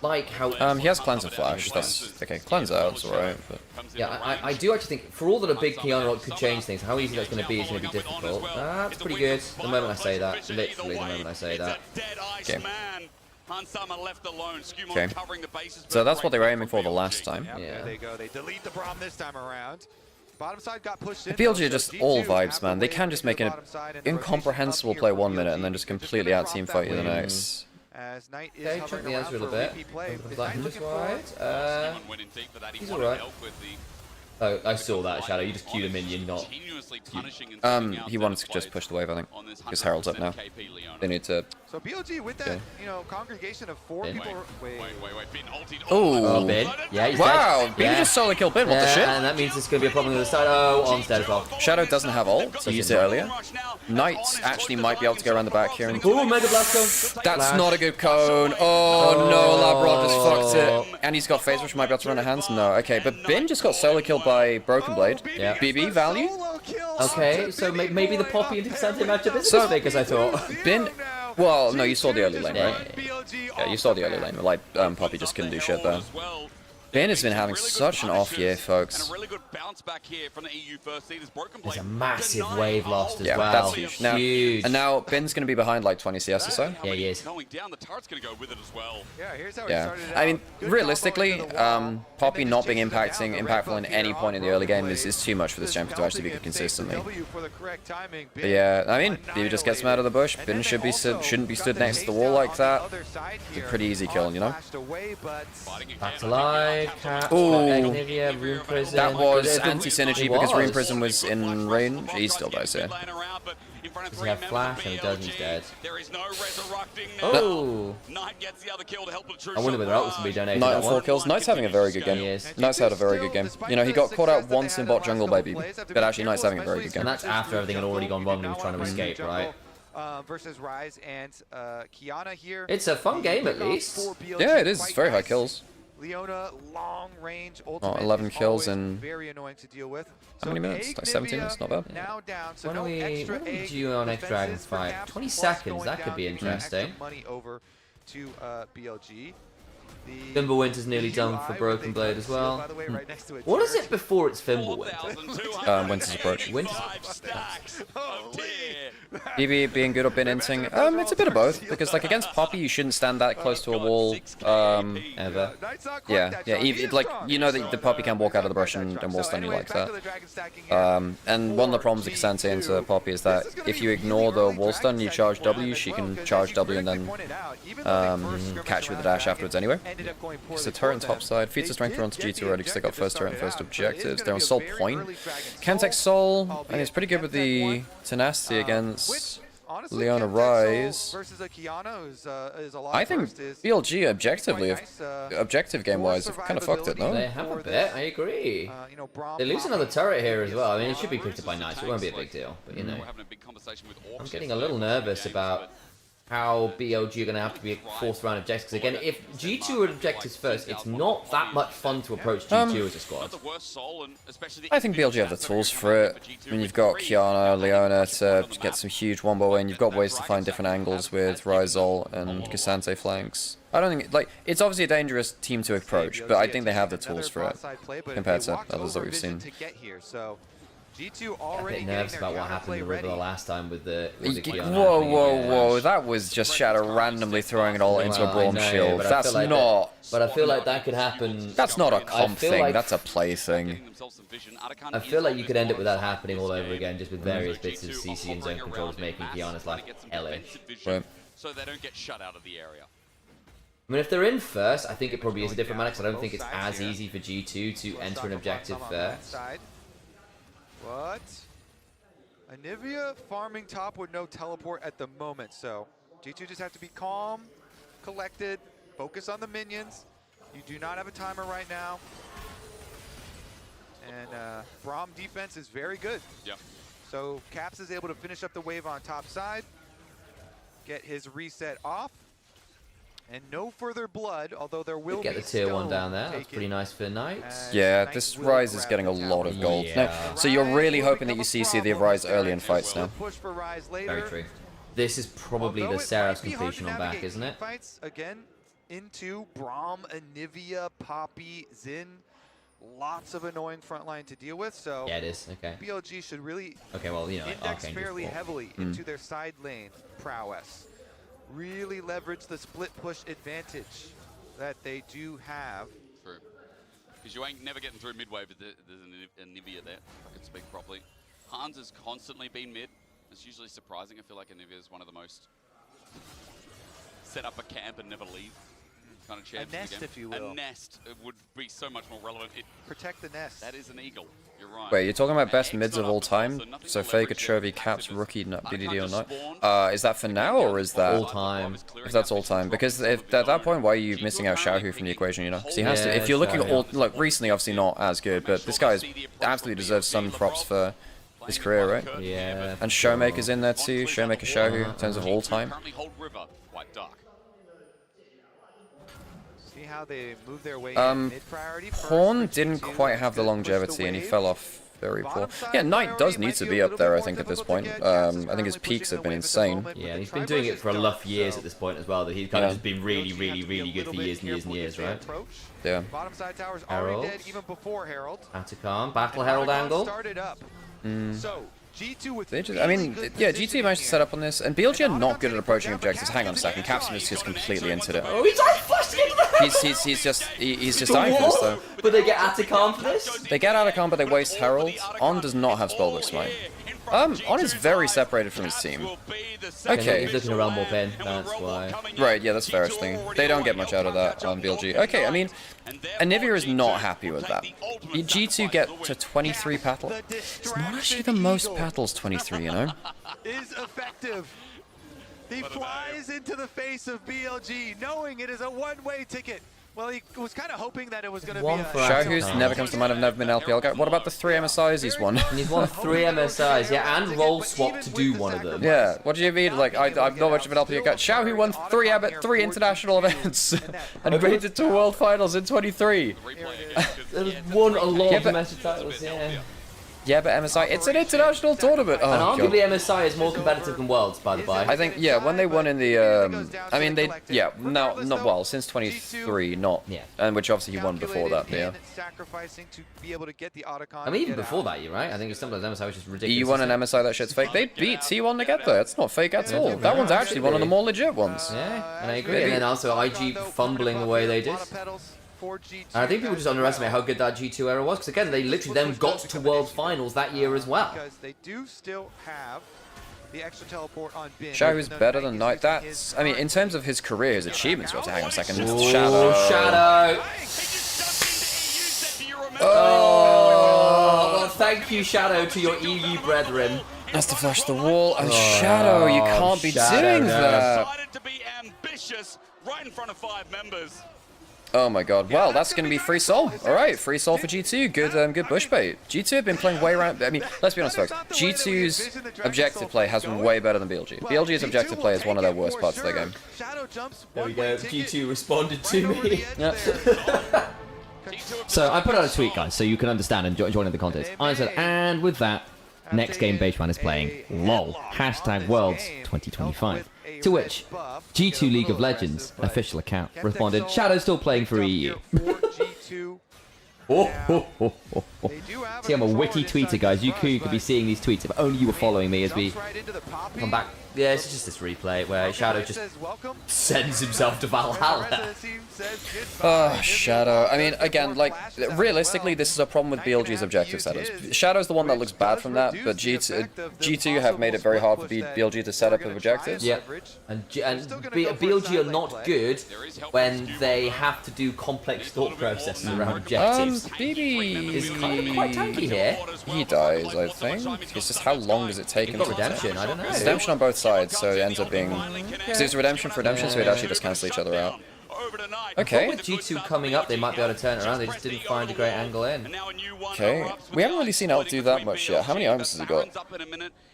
S12: like how
S16: he has Cleanse and Flash. That's okay. Cleanse out's alright, but
S12: yeah, I do actually think for all that a big Kiana could change things, how easy that's going to be is going to be difficult. That's pretty good. The moment I say that, literally the moment I say that.
S16: Okay. Okay. So that's what they were aiming for the last time.
S11: Yeah. There they go. They delete the Braum this time around. Bottom side got pushed in.
S16: BLG are just all vibes, man. They can just make an incomprehensible play 1 minute and then just completely out-team fight you the next.
S11: As Knight is
S12: okay, check the answer a little bit. He's alright. He's alright. Oh, I saw that, Shadow. You just queued a minion, not...
S16: He wanted to just push the wave, I think. Because Herald's up now. They need to...
S11: So BLG with that, you know, congregation of 4 people... Wait.
S16: Oh,
S12: Bin. Yeah, he's
S16: wow,
S12: dead.
S16: Bin just solo killed Bin. What the shit?
S12: And that means it's going to be a problem on the other side. Oh, On's dead as well.
S16: Shadow doesn't have ult. He used it earlier. Knight actually might be able to go around the back here.
S12: Ooh, Mega Blast Cone.
S16: That's not a good cone. Oh, no, Labrod just fucked it. And he's got Phase Rush, might be able to run a hands. No, okay. But Bin just got solo killed by Broken Blade.
S12: Yeah.
S16: BB value.
S12: Okay, so maybe the Poppy and Xante matchup isn't as big as I thought.
S16: Bin... Well, no, you saw the early lane, right? Yeah, you saw the early lane. Like, Poppy just couldn't do shit there. Bin has been having such an off year, folks.
S12: There's a massive wave lost as well.
S16: Yeah, that's huge. Now, and now Bin's going to be behind like 20 CS or so.
S12: Yeah, he is.
S16: Yeah, I mean, realistically, Poppy not being impactful in any point in the early game is too much for this champion to actually be good consistently. But yeah, I mean, BB just gets him out of the bush. Bin shouldn't be stood next to the wall like that. It's a pretty easy kill, you know?
S12: Back to life.
S16: Ooh,
S12: Rune Prison.
S16: that was anti-synergy because Rune Prison was in range. He still dies here.
S12: Does he have flash? And he does, he's dead. Oh! I wonder whether else was going to be donated.
S16: Knight on 4 kills. Knight's having a very good game.
S12: He is.
S16: Knight's had a very good game. You know, he got caught out once in bot jungle by BB, but actually Knight's having a very good game.
S12: And that's after everything had already gone wrong and he was trying to escape, right?
S11: Versus Rise and Kiana here.
S12: It's a fun game at least.
S16: Yeah, it is. It's very high kills.
S11: Leona, long range,
S16: Oh,
S11: ultimate
S16: 11
S11: is
S16: kills
S11: always
S16: in
S11: very annoying to deal with.
S16: how many minutes? Like 17 minutes, not bad.
S11: Now down, so
S12: When
S11: no
S12: we
S11: extra
S12: do our next Dragon's fight? 20 seconds, that could be interesting.
S11: Money over to BLG.
S12: Fimbulwinter's nearly done for Broken Blade as well. What is it before it's Fimbulwinter?
S16: Winter's Approach.
S12: Winter's
S16: BB being good or bin inting? It's a bit of both, because like against Poppy you shouldn't stand that close to a wall ever. Yeah, like you know that the Poppy can walk out of the brush and wall stun you like that. And one of the problems with Cassante into Poppy is that if you ignore the wall stun, you charge W, she can charge W and then catch you with the dash afterwards anyway. So turret on top side, feats of strength are onto G2 already because they got first turret and first objectives. They're on Soul Point. Kentek Soul, and he's pretty good with the tenacity against Leona Rise. I think BLG objectively, objective game-wise, have kind of fucked it, no?
S12: They have a bit, I agree. They lose another turret here as well. I mean, it should be picked up by Knights, it won't be a big deal, but you know. I'm getting a little nervous about how BLG are going to have to be forced around objectives. Because again, if G2 are objectives first, it's not that much fun to approach G2 as a squad.
S16: I think BLG have the tools for it. I mean, you've got Kiana, Leona to get some huge wombo in. You've got ways to find different angles with Rizal and Cassante flanks. I don't think, like, it's obviously a dangerous team to approach, but I think they have the tools for it compared to others that we've seen.
S11: G2
S12: already a bit nervous about what happened in the river the last time with the Kiana.
S16: Whoa, that was just Shadow randomly throwing it all into a Braum shield. That's
S12: like
S16: not...
S12: But I feel like that could happen...
S16: That's not a comp thing, that's a play thing.
S12: I feel like you could end up with that happening all over again, just with various bits of CC and zone controls making Kiana's life hellish.
S16: Right.
S5: So they don't get shut out of the area.
S12: I mean, if they're in first, I think it probably is a different matter, because I don't think it's as easy for G2 to enter an objective first.
S11: But Onivia farming top with no teleport at the moment, so G2 just have to be calm, collected, focus on the minions. You do not have a timer right now. And Braum defense is very good.
S5: Yeah.
S11: So Caps is able to finish up the wave on top side, get his reset off. And no further blood, although there will
S12: get the tier 1 down there. That's pretty nice for Knights.
S16: Yeah, this Rise is getting a lot of gold. Now, so you're really hoping that you CC the Rise early in fights now.
S12: Very true. This is probably the Seraph's completion on back, isn't it?
S11: Fights again into Braum, Onivia, Poppy, Xin. Lots of annoying frontline to deal with, so
S12: yeah, it is. Okay.
S11: BLG should really
S12: index
S11: fairly heavily into their side lane prowess. Really leverage the split push advantage that they do have.
S5: True. Because you ain't never getting through mid-wave if there's an Onivia there, if I can speak properly. Hans has constantly been mid. It's usually surprising. I feel like Onivia is one of the most set up a camp and never leave kind of champs.
S11: A nest, if you will.
S5: A nest would be so much more relevant.
S11: Protect the nest.
S5: That is an eagle. You're right.
S16: Wait, you're talking about best mids of all time? So Faker, Chovy, Caps, Rookie, BDD or not? Is that for now or is that
S12: all time?
S16: If that's all time, because if at that point, why are you missing out Xiaohu from the equation? You know, because he has to. If you're looking at all, look, recently obviously not as good, but this guy absolutely deserves some props for his career, right?
S12: Yeah.
S16: And Showmaker's in there too. Showmaker, Xiaohu in terms of all time.
S11: See how they move their way in mid-priority.
S16: Pawn didn't quite have the longevity and he fell off very poor. Yeah, Knight does need to be up there, I think, at this point. I think his peaks have been insane.
S12: Yeah, and he's been doing it for enough years at this point as well, that he's kind of just been really, really, really good for years and years and years, right?
S16: Yeah.
S11: Bottom side tower's already dead even before Herald.
S12: Atacam, Battle Herald angle.
S11: Started up. So G2 with
S16: I mean, yeah, G2 managed to set up on this, and BLG are not good at approaching objectives. Hang on a second, Capsum is just completely into it.
S12: Oh, he's flashed into the
S16: He's just dying for this though.
S12: But they get Atacam for this?
S16: They get Atacam, but they waste Herald. On does not have Spellbook Smite. On is very separated from his team. Okay.
S12: He's looking around more pen, that's why.
S16: Right, yeah, that's fair actually. They don't get much out of that on BLG. Okay, I mean, Onivia is not happy with that. G2 get to 23 Paddle. It's not actually the most Paddles, 23, you know?
S11: Is effective. He flies into the face of BLG, knowing it is a one-way ticket. Well, he was kind of hoping that it was going to
S12: One
S11: be
S12: for
S16: Shohu's never comes to mind. I've never been an LPL guy. What about the 3 MSIs he's won?
S12: He's won 3 MSIs, yeah, and role swapped to do one of them.
S16: Yeah, what do you mean? Like, I'm not much of an LPL guy. Xiaohu won 3 international events and made it to World Finals in 23.
S12: Won a lot of domestic titles, yeah.
S16: Yeah, but MSI, it's an international tournament. Oh,
S12: and arguably
S16: God.
S12: MSI is more competitive than Worlds, by the by.
S16: I think, yeah, when they won in the, I mean, they, yeah, no, not well, since 23, not,
S12: yeah,
S16: and which obviously he won before that, yeah.
S12: I mean, even before that, you're right. I think sometimes MSI was just ridiculous.
S16: You won an MSI, that shit's fake. They beat T1 to get there. It's not fake at all. That one's actually one of the more legit ones.
S12: Yeah, and I agree. And then also IG fumbling the way they did. And I think people just underestimate how good that G2 era was, because again, they literally then got to World Finals that year as well.
S11: Because they do still have the extra teleport on bin.
S16: Shadow better than Knight. That's, I mean, in terms of his career, his achievements, we have to hang on a second.
S12: Ooh,
S16: Shadow.
S12: Shadow. Oh, well, thank you, Shadow, to your EU brethren.
S16: That's to flush the wall, and Shadow, you can't be doing that.
S5: To be ambitious right in front of 5 members.
S16: Oh my god, well, that's going to be free soul. Alright, free soul for G2. Good bush bait. G2 have been playing way around. I mean, let's be honest, folks. G2's objective play has been way better than BLG. BLG's objective play is one of their worst parts of their game.
S12: There we go, G2 responded to me.
S16: Yeah.
S4: So I put out a tweet, guys, so you can understand and join in the contest. I said, and with that, next game Beishman is playing, lol, #Worlds 2025. To which, G2 League of Legends official account responded, Shadow's still playing for EU. See, I'm a witty tweeter, guys. You could be seeing these tweets if only you were following me as we
S12: come back. Yeah, it's just this replay where Shadow just sends himself to Valhalla.
S16: Oh, Shadow. I mean, again, like, realistically, this is a problem with BLG's objective setups. Shadow's the one that looks bad from that, but G2 have made it very hard for BLG to set up objectives.
S12: Yeah, and BLG are not good when they have to do complex thought processes around objectives.
S16: BB
S12: is kind of quite tanky here.
S16: He dies, I think. It's just how long does it take him to
S12: redemption? I don't know.
S16: It's redemption on both sides, so it ends up being... Because it's redemption for redemption, so it actually just cancel each other out. Okay.
S12: With G2 coming up, they might be able to turn it around. They just didn't find a great angle in.
S16: Okay. We haven't really seen Elk do that much yet. How many items has he got?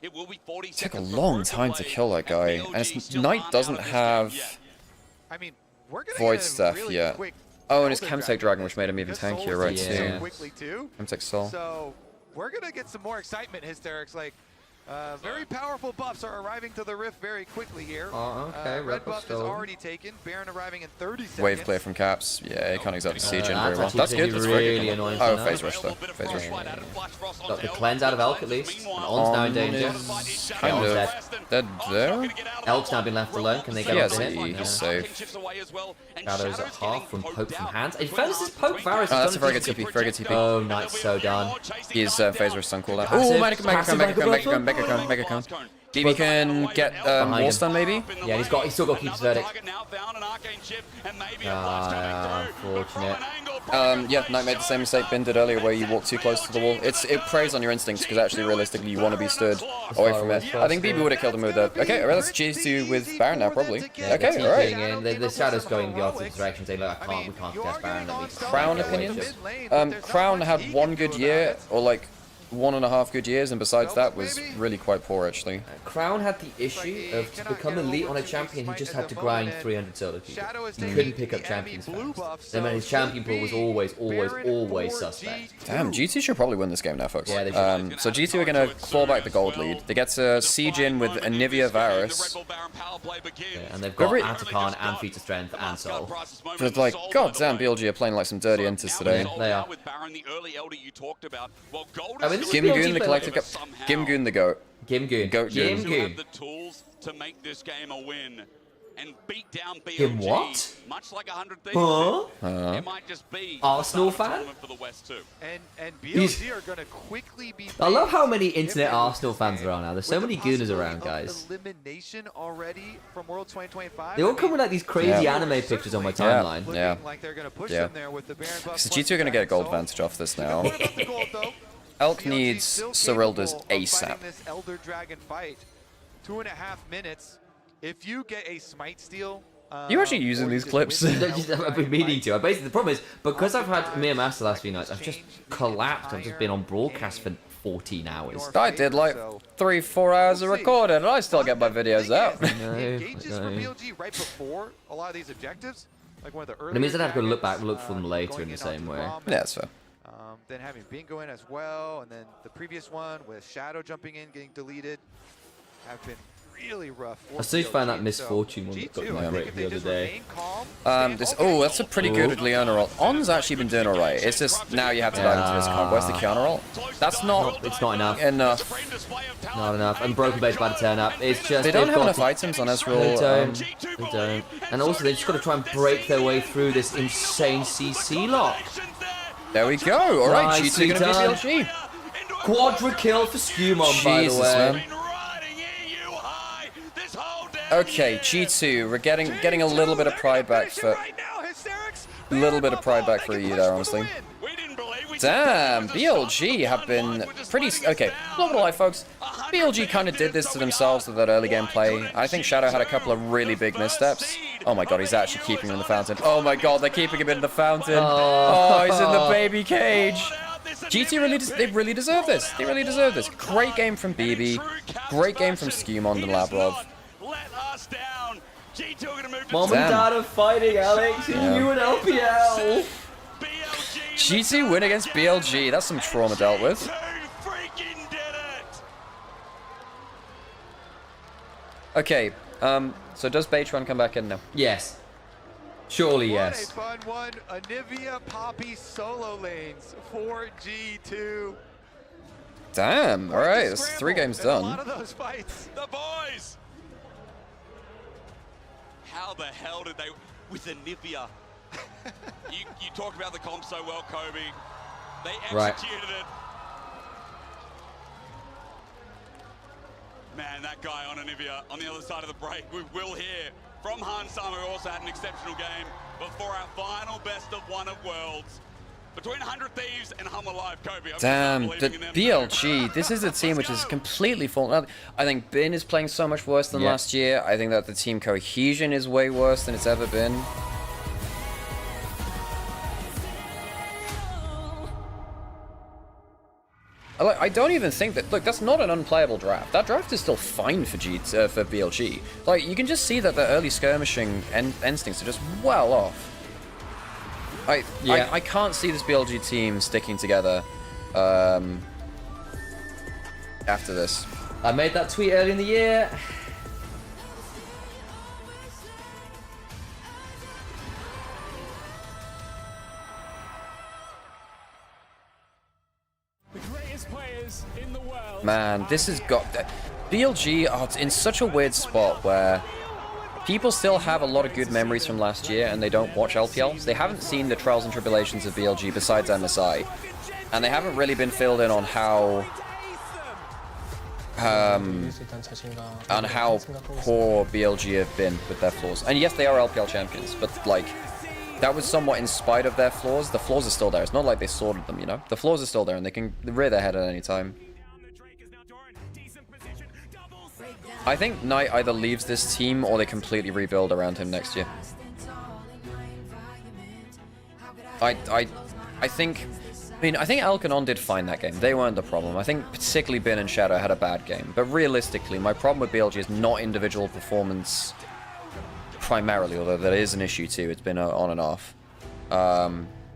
S16: It took a long time to kill that guy. And Knight doesn't have Void Staff yet. Oh, and his Chemtech Dragon, which made him even tankier, right, too. Chemtech Soul.
S11: So, we're going to get some more excitement, Hysterics. Like, very powerful buffs are arriving to the Rift very quickly here.
S12: Oh, okay.
S11: Red buff is already taken. Baron arriving in 30 seconds.
S16: Wave clear from Caps. Yeah, he can't exactly siege in very well.
S12: That's
S16: good. That's
S12: really annoying.
S16: Oh, phase rush though. Phase rush.
S12: Got the cleanse out of Elk at least. And On's now in danger.
S16: Kind of dead there.
S12: Elk's now been left alone. Can they get up to him?
S16: He's safe.
S12: Shadows at half from Poke from hands. In fairness, this Poke Varus
S16: that's a very good TP. Very good TP.
S12: Oh, Knight's so done.
S16: He's phase rush stun cooldown. Oh, Mega Cone. BB can get wall stun maybe?
S12: Yeah, he's still got Keeper's Verdict. Unfortunate.
S16: Yeah, Knight made the same mistake Ben did earlier where you walk too close to the wall. It preys on your instincts because actually realistically you want to be stood away from it. I think BB would have killed him with that. Okay, alright, let's G2 with Baron now probably.
S12: Yeah,
S16: okay, alright.
S12: The Shadow's going the opposite direction, saying, look, we can't contest Baron.
S16: Crown opinions? Crown had one good year, or like 1.5 good years, and besides that was really quite poor actually.
S12: Crown had the issue of to become elite on a champion, he just had to grind 300 solo people. He couldn't pick up champions fast. That meant his champion pool was always suspect.
S16: Damn, G2 should probably win this game now, folks.
S12: Yeah, they should.
S16: So G2 are going to claw back the gold lead. They get to siege in with Onivia Varus.
S12: Yeah, and they've got Atakan and Feat of Strength and Soul.
S16: But like, goddamn, BLG are playing like some dirty enters today.
S12: They are.
S16: I mean, Gimgoon the collective Gimgoon the goat.
S12: Gimgoon.
S16: Goat
S12: Gimgoon.
S5: The tools to make this game a win and beat down BLG.
S12: Gim what?
S5: Much like 100 Thieves.
S12: Huh?
S5: It might just be
S12: Arsenal fan?
S5: for the West too.
S11: And BLG are going to quickly be.
S12: I love how many internet Arsenal fans there are now. There's so many gooners around, guys.
S11: Elimination already from World 2025.
S12: They all come with like these crazy anime pictures on my timeline.
S11: Yeah. Like they're going to push them there with the Baron buff.
S16: So G2 are going to get a gold advantage off this now. Elk needs Cyrilda's ASAP.
S11: This Elder Dragon fight, 2.5 minutes. If you get a smite steal
S16: You actually using these clips?
S12: I've been meaning to. Basically, the problem is, because I've had Mere Master the last few nights, I've just collapsed. I've just been on broadcast for 14 hours.
S16: I did like 3-4 hours of recording, and I still get my videos out.
S11: Engages for BLG right before a lot of these objectives. Like one of the early.
S12: It means I'd have to look for them later in the same way.
S16: Yeah, that's fair.
S11: Then having Bingo in as well, and then the previous one with Shadow jumping in, getting deleted, have been really rough.
S12: I still found that Misfortune one that got my break the other day.
S16: That's a pretty good Leona roll. On's actually been doing alright. It's just now you have to dive into this comp. Where's the Kiana roll? That's not.
S12: It's not enough.
S16: Not
S12: enough. And Broken Bait's about to turn up. It's just
S16: they don't have enough items on Ezreal.
S12: They don't. And also they just got to try and break their way through this insane CC lock.
S16: There we go. All right, G2 gonna be BLG.
S12: Quadra kill for Skumon, by the way.
S16: Man. Okay, G2, we're getting a little bit of pride back for you there, honestly. Damn, BLG have been pretty okay. Not gonna lie, folks. BLG kind of did this to themselves with that early game play. I think Shadow had a couple of really big missteps. Oh my god, he's actually keeping him in the fountain. Oh my god, they're keeping him in the fountain. Oh, he's in the baby cage. G2 really deserve this. They really deserve this. Great game from BB. Great game from Skumon and Labrov.
S12: Mom and Dad are fighting, Alex.
S16: Yeah.
S12: You and LPL.
S16: G2 win against BLG. That's some trauma dealt with. Okay, so does Baytron come back in now?
S12: Yes. Surely yes.
S11: What a fun one. Onivia Poppy solo lanes for G2.
S16: Damn, alright, that's 3 games done.
S11: A lot of those fights.
S5: The boys! How the hell did they, with Onivia? you talk about the comp so well, Kobe. They executed it. Man, that guy on Onivia on the other side of the break, we will hear from Hans Sama, who also had an exceptional game. But for our final best of one of Worlds, between 100 Thieves and Hum Alive, Kobe.
S16: Damn, the BLG, this is a team which is completely fallen out. I think Bin is playing so much worse than last year. I think that the team cohesion is way worse than it's ever been. I don't even think that. Look, that's not an unplayable draft. That draft is still fine for for BLG. Like, you can just see that the early skirmishing instincts are just well off. I can't see this BLG team sticking together after this.
S12: I made that tweet early in the year.
S16: Man, this has got... BLG are in such a weird spot where people still have a lot of good memories from last year and they don't watch LPLs. They haven't seen the trials and tribulations of BLG besides MSI. And they haven't really been filled in on how... on how poor BLG have been with their flaws. And yes, they are LPL champions, but like... that was somewhat in spite of their flaws. The flaws are still there. It's not like they sorted them, you know? The flaws are still there and they can rear their head at any time. I think Knight either leaves this team or they completely rebuild around him next year. I think Elk and On did fine that game. They weren't the problem. I think particularly Bin and Shadow had a bad game. But realistically, my problem with BLG is not individual performance primarily, although that is an issue too. It's been on and off. I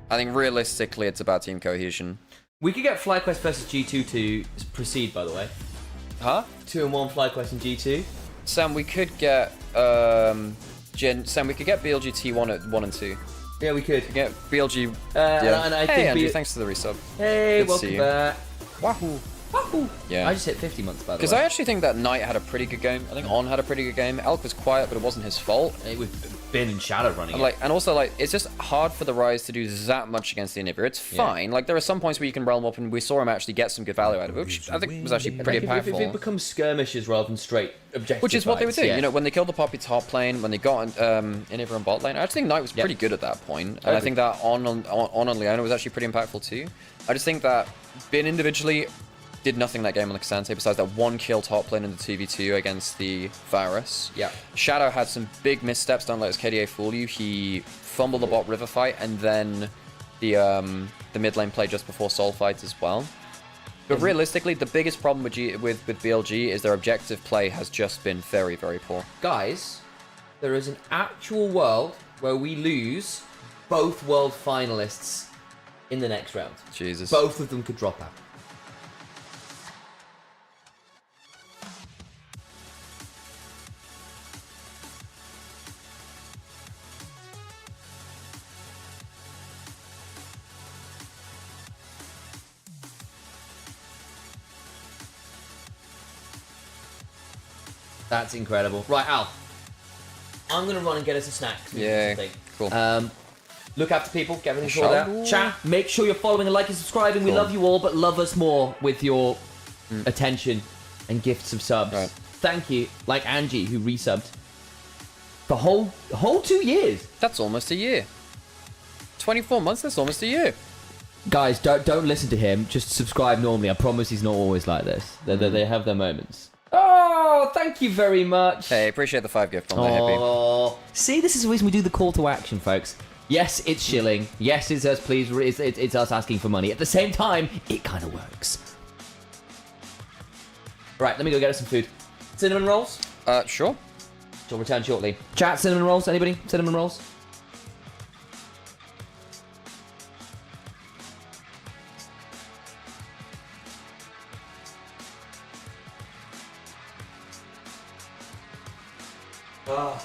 S16: think realistically, it's about team cohesion.
S12: We could get FlyQuest versus G2 to proceed, by the way.
S16: Huh?
S12: 2-1 FlyQuest and G2.
S16: Sam, we could get Sam, we could get BLG T1 at 1 and 2.
S12: Yeah, we could.
S16: Get BLG.
S12: Yeah. And I
S16: hey,
S12: think
S16: Andrew, thanks for the resub.
S12: Hey,
S16: good
S12: welcome back.
S16: Wahoo.
S12: Wahoo.
S16: Yeah.
S12: I just hit 50 months, by the way.
S16: Because I actually think that Knight had a pretty good game. I think On had a pretty good game. Elk was quiet, but it wasn't his fault.
S12: It was Bin and Shadow running
S16: and also, it's just hard for the Rise to do that much against the Onivia. It's fine. Like, there are some points where you can realm up, and we saw him actually get some good value out of it, which I think was actually pretty impactful.
S12: If it becomes skirmishes rather than straight objective
S16: which is what they would do.
S12: Yeah.
S16: You know, when they killed the Poppy top lane, when they got Onivia on bot lane, I actually think Knight was pretty good at that point. And I think that on Leona was actually pretty impactful too. I just think that Bin individually did nothing that game on the K'Sante besides that one kill top lane in the 2v2 against the Varus.
S12: Yeah.
S16: Shadow had some big missteps. Don't let his KDA fool you. He fumbled the bot river fight and then the mid lane play just before soul fight as well. But realistically, the biggest problem with BLG is their objective play has just been very, very poor.
S12: Guys, there is an actual world where we lose both world finalists in the next round.
S16: Jesus.
S12: Both of them could drop out. That's incredible. Right, Al. I'm going to run and get us a snack.
S16: Yeah, cool.
S12: Look after people, get everything sorted out. Chat, make sure you're following and liking and subscribing. We love you all, but love us more with your attention and gifts of subs.
S16: Right.
S12: Thank you. Like Angie, who resubbed. The whole 2 years.
S16: That's almost a year. 24 months, that's almost a year.
S12: Guys, don't listen to him. Just subscribe normally. I promise he's not always like this. They have their moments. Oh, thank you very much.
S16: Hey, appreciate the 5 gift on there, Hippie.
S12: Oh, see, this is the reason we do the call to action, folks. Yes, it's shilling. Yes, it's us, please. It's us asking for money. At the same time, it kind of works. Right, let me go get us some food. Cinnamon rolls?
S16: Sure.
S12: She'll return shortly. Chat, cinnamon rolls? Anybody? Cinnamon rolls? Oh.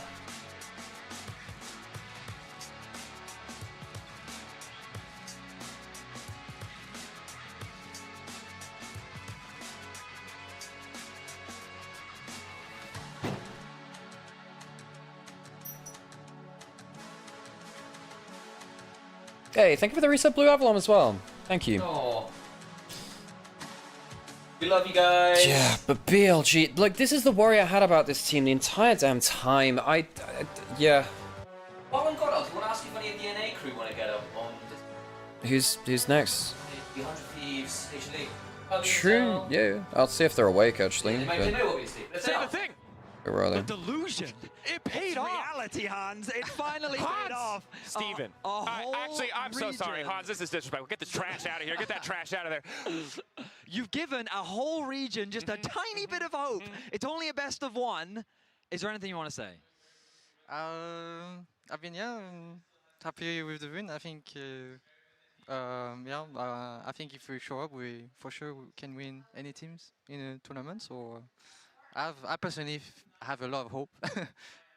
S16: Hey, thank you for the reset, Blue Avalon, as well. Thank you.
S12: Oh. We love you guys.
S16: Yeah, but BLG, like, this is the worry I had about this team the entire damn time. Yeah.
S12: While I'm got us, I want to ask if any of the NA crew want to get up on this.
S16: Who's next?
S12: The 100 Thieves, HLE.
S16: True, yeah. I'll see if they're awake, actually.
S12: They know, obviously. Let's say the
S23: thing.
S16: Where are they?
S23: The delusion. It paid off. Reality, Hans. It finally paid off.
S2: Steven. Actually, I'm so sorry, Hans. This is disrespectful. Get the trash out of here. Get that trash out of there.
S1: You've given a whole region just a tiny bit of hope. It's only a best of one. Is there anything you want to say?
S6: I mean, yeah, happy with the win. I think, I think if we show up, we for sure can win any teams in a tournament. So I personally have a lot of hope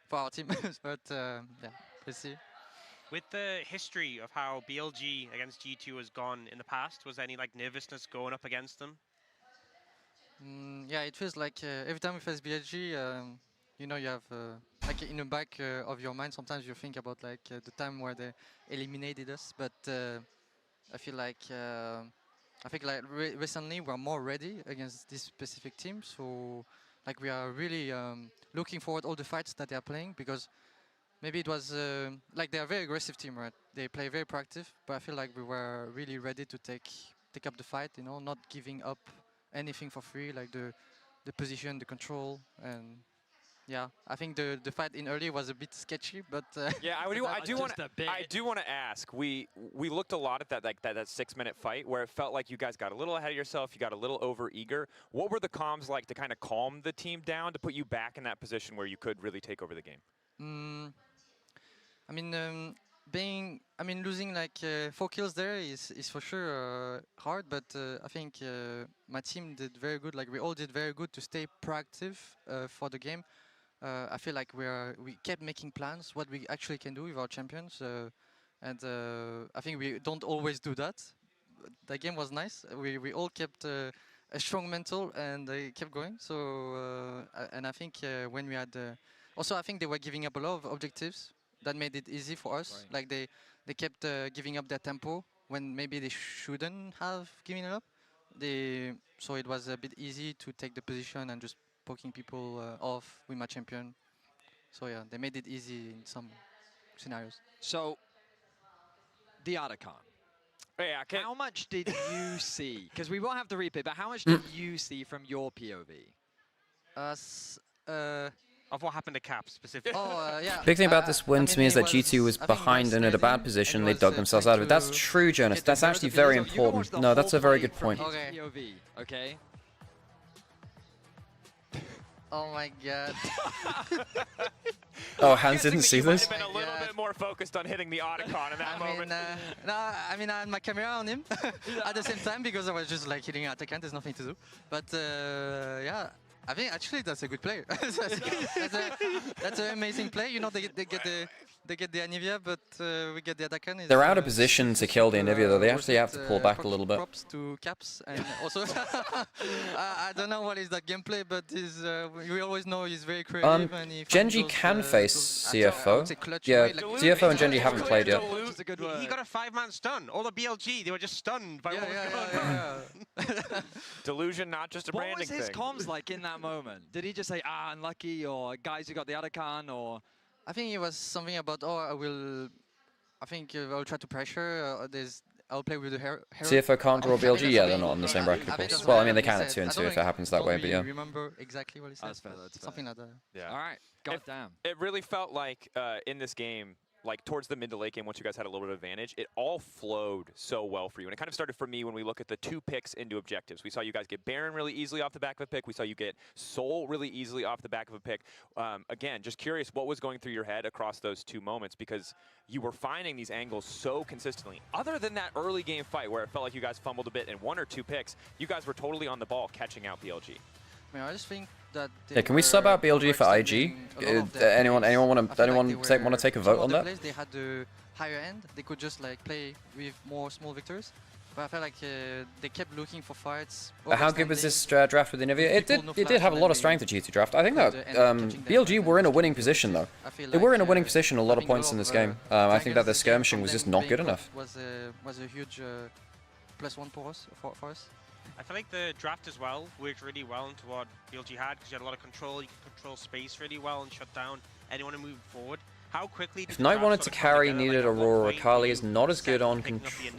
S6: for our team, but yeah, we'll see.
S3: With the history of how BLG against G2 has gone in the past, was there any like nervousness going up against them?
S6: Yeah, it feels like every time we face BLG, you know, you have like in the back of your mind, sometimes you think about like the time where they eliminated us, but I feel like I think like recently we're more ready against this specific team, so like we are really looking forward all the fights that they are playing, because maybe it was like they are a very aggressive team, right? They play very proactive, but I feel like we were really ready to take up the fight, you know, not giving up anything for free, like the position, the control, and yeah, I think the fight in early was a bit sketchy, but
S2: yeah, I do want to ask. We looked a lot at that 6-minute fight where it felt like you guys got a little ahead of yourself, you got a little over eager. What were the comms like to kind of calm the team down to put you back in that position where you could really take over the game?
S6: I mean, losing like 4 kills there is for sure hard, but I think my team did very good. Like we all did very good to stay proactive for the game. I feel like we kept making plans what we actually can do with our champions, and I think we don't always do that. The game was nice. We all kept a strong mental and they kept going. So and I think when we had also I think they were giving up a lot of objectives that made it easy for us. Right. Like they kept giving up their tempo when maybe they shouldn't have given it up. So it was a bit easy to take the position and just poking people off with my champion. So yeah, they made it easy in some scenarios.
S1: So, the Otacon. Yeah, how much did you see? Because we won't have the replay, but how much did you see from your POV?
S3: Of what happened to Cap specifically.
S16: The big thing about this win to me is that G2 was behind and in a bad position. They dug themselves out of it. That's true, Jonas. That's actually very important. No, that's a very good point.
S1: POV, okay?
S6: Oh my god.
S16: Oh, Hans didn't see this?
S2: Been a little bit more focused on hitting the Otacon in that moment.
S6: No, I mean, I had my camera on him at the same time because I was just like hitting Otacon. There's nothing to do. But yeah, I think actually that's a good play. that's an amazing play. You know, they get the Onivia, but we get the Otacon.
S16: They're out of position to kill the Onivia, though. They actually have to pull back a little bit.
S6: Props to Caps, and also I don't know what is that gameplay, but we always know he's very creative. And
S16: Genji can face CFO. Yeah, CFO and Genji haven't played yet.
S3: He got a 5-man stun. All the BLG, they were just stunned by what was going on.
S2: Delusion, not just a branding thing.
S1: What was his comms like in that moment? Did he just say, unlucky, or guys who got the Otacon, or...?
S6: I think it was something about, I will try to pressure, I'll play with the hero.
S16: CFO can't draw BLG? Yeah, they're not on the same bracket, of course. Well, I mean, they can at 2 and 2 if it happens that way, but yeah.
S6: I remember exactly what he said.
S1: That's fair, that's fair.
S6: Something like that.
S2: Yeah.
S1: All right, goddamn.
S2: It really felt like in this game, like towards the mid to late game, once you guys had a little bit of advantage, it all flowed so well for you. And it kind of started for me when we look at the 2 picks into objectives. We saw you guys get Baron really easily off the back of a pick. We saw you get Soul really easily off the back of a pick. Again, just curious what was going through your head across those 2 moments, because you were finding these angles so consistently. Other than that early game fight where it felt like you guys fumbled a bit in 1 or 2 picks, you guys were totally on the ball catching out BLG.
S6: I mean, I just think that
S16: yeah, can we sub out BLG for IG? Anyone want to take a vote on that?
S6: They had the higher end. They could just like play with more small victors. But I felt like they kept looking for fights.
S16: How good was this draft with Onivia? It did have a lot of strength, the G2 draft. I think that BLG were in a winning position, though. They were in a winning position a lot of points in this game. I think that their skirmishing was just not good enough.
S6: Was a huge +1 for us.
S3: I feel like the draft as well worked really well into what BLG had, because you had a lot of control. You could control space really well and shut down anyone who moved forward. How quickly?
S16: If Knight wanted to carry, needed Aurora. Kali is not as good on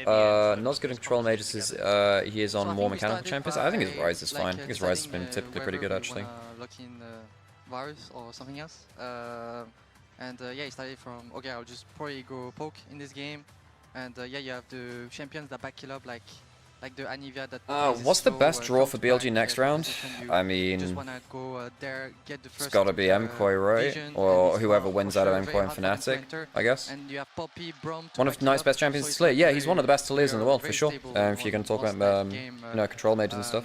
S16: not as good in control mages as he is on more mechanical champions. I think his Rise is fine. I think his Rise has been typically pretty good actually.
S6: Lucky in Varus or something else. And yeah, he started from okay, I'll just probably go poke in this game. And yeah, you have the champions that back kill up like the Onivia that
S16: what's the best draw for BLG next round? I mean, it's gotta be MKoi, right? Or whoever wins out of MKoi and Fnatic, I guess. One of Knight's best champions is Slayer. Yeah, he's one of the best Talias in the world, for sure. If you're gonna talk about, you know, control mages and stuff.